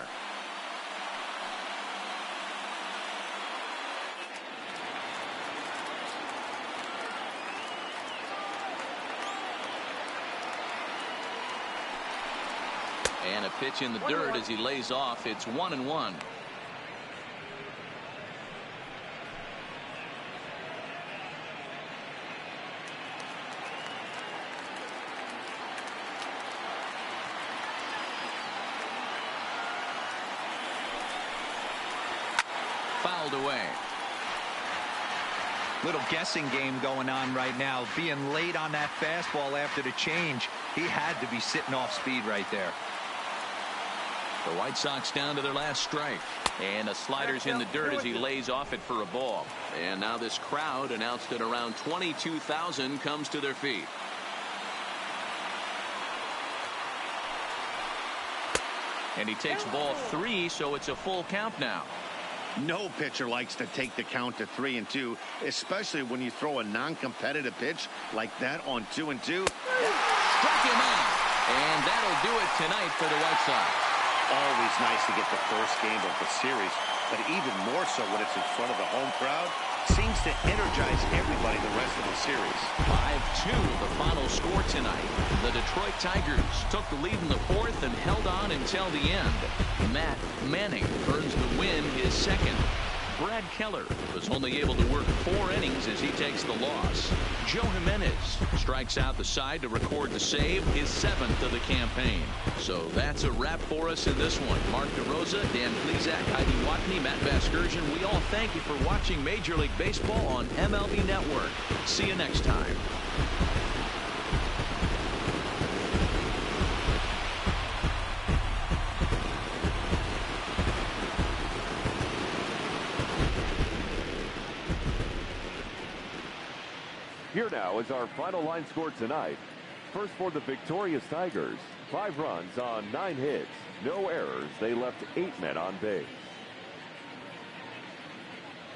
H: And a pitch in the dirt as he lays off. It's 1-1. Fouled away.
D: Little guessing game going on right now. Being late on that fastball after the change. He had to be sitting off speed right there.
H: The White Sox down to their last strike. And the slider's in the dirt as he lays off it for a ball. And now this crowd, announced at around 22,000, comes to their feet. And he takes ball 3, so it's a full count now.
B: No pitcher likes to take the count to 3-2, especially when you throw a non-competitive pitch like that on 2-2.
H: Struck him out. And that'll do it tonight for the White Sox.
B: Always nice to get the first game of the series, but even more so when it's in front of the home crowd. Seems to energize everybody the rest of the series.
H: 5-2 the final score tonight. The Detroit Tigers took the lead in the 4th and held on until the end. Matt Manning earns the win, his 2nd.
A: Brad Keller was only able to work 4 innings as he takes the loss. Joe Jimenez strikes out the side to record the save, his 7th of the campaign. So that's a wrap for us in this one. Mark DeRosa, Dan Plesac, Heidi Watney, Matt Vasgersian, we all thank you for watching Major League Baseball on MLB Network. See you next time.
C: Here now is our final line score tonight. First for the victorious Tigers, 5 runs on 9 hits, no errors. They left 8 men on base.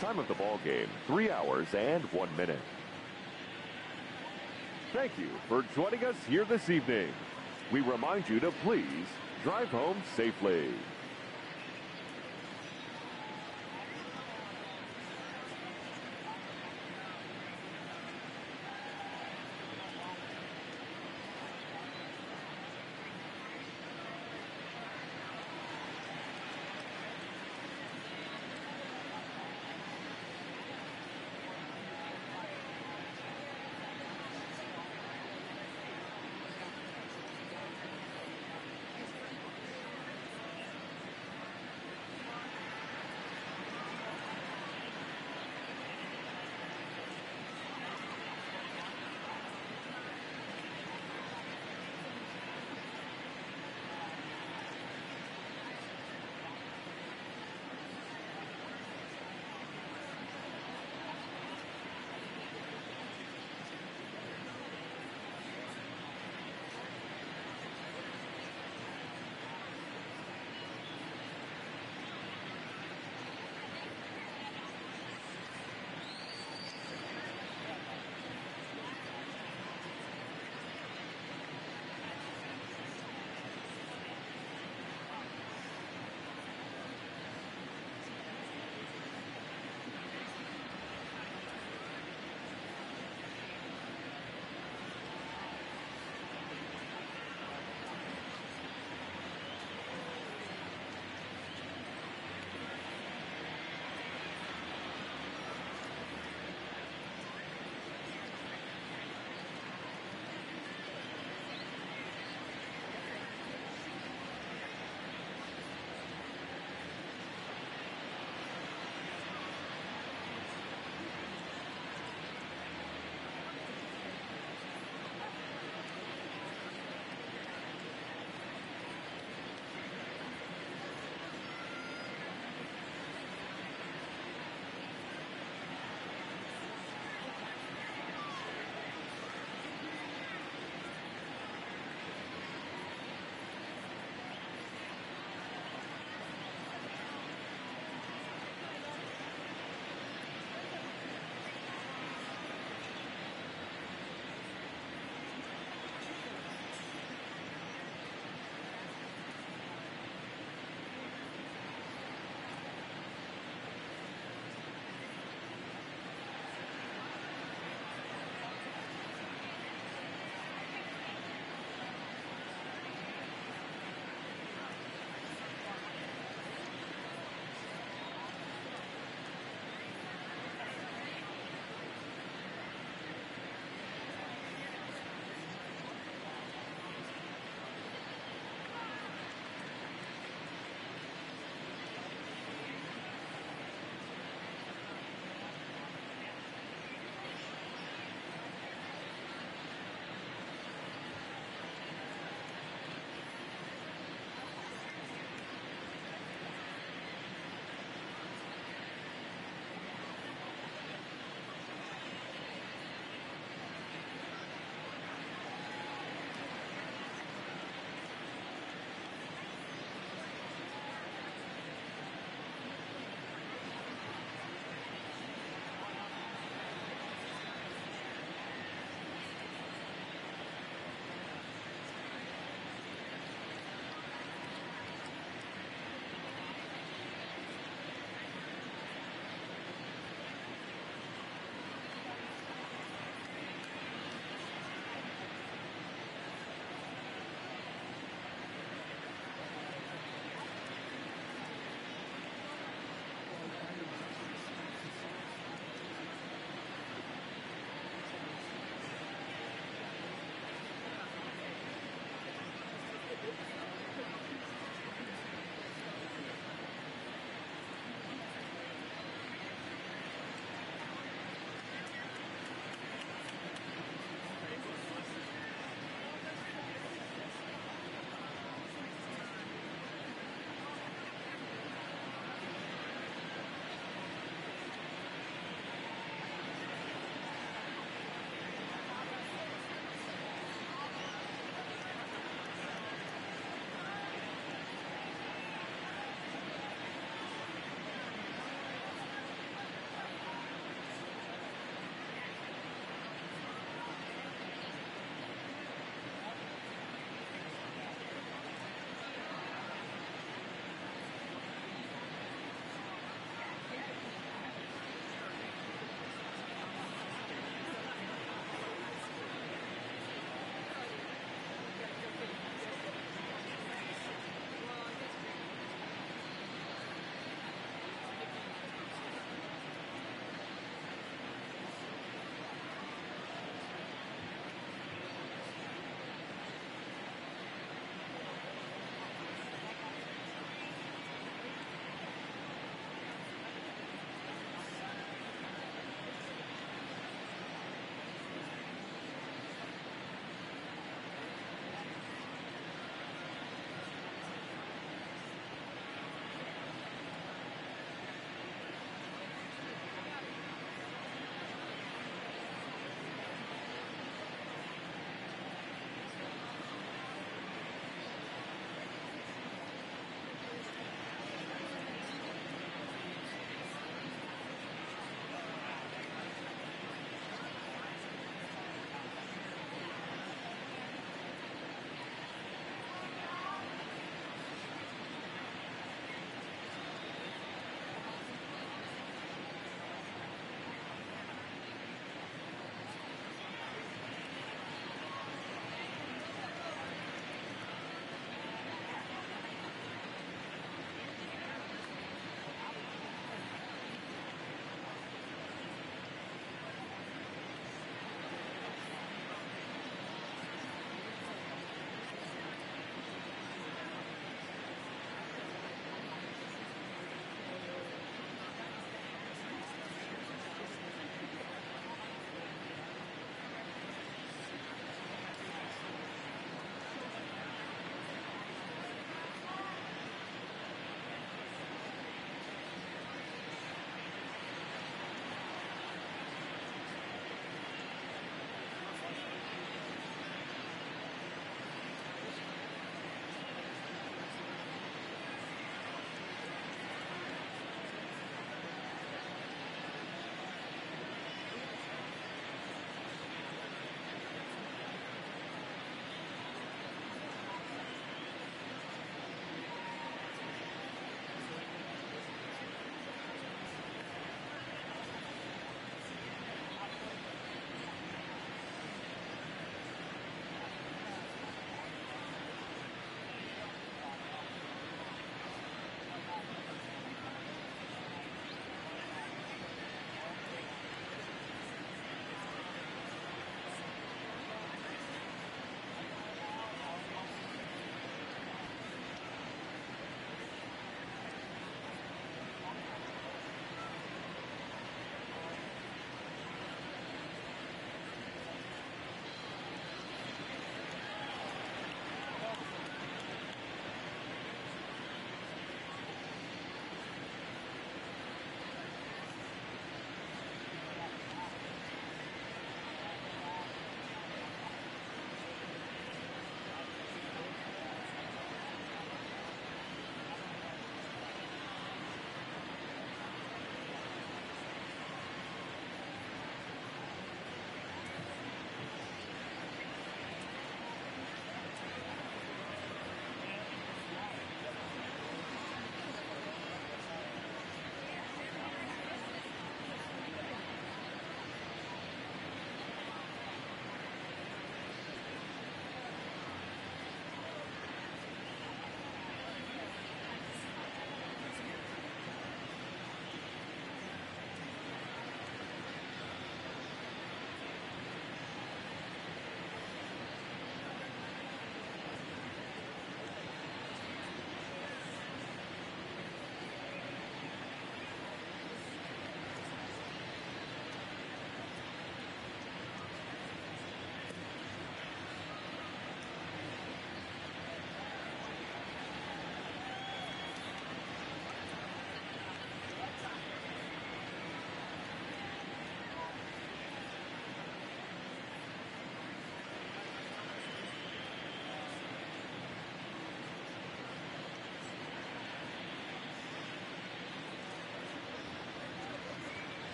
C: Time of the ball game, 3 hours and 1 minute. Thank you for joining us here this evening. We remind you to please drive home safely.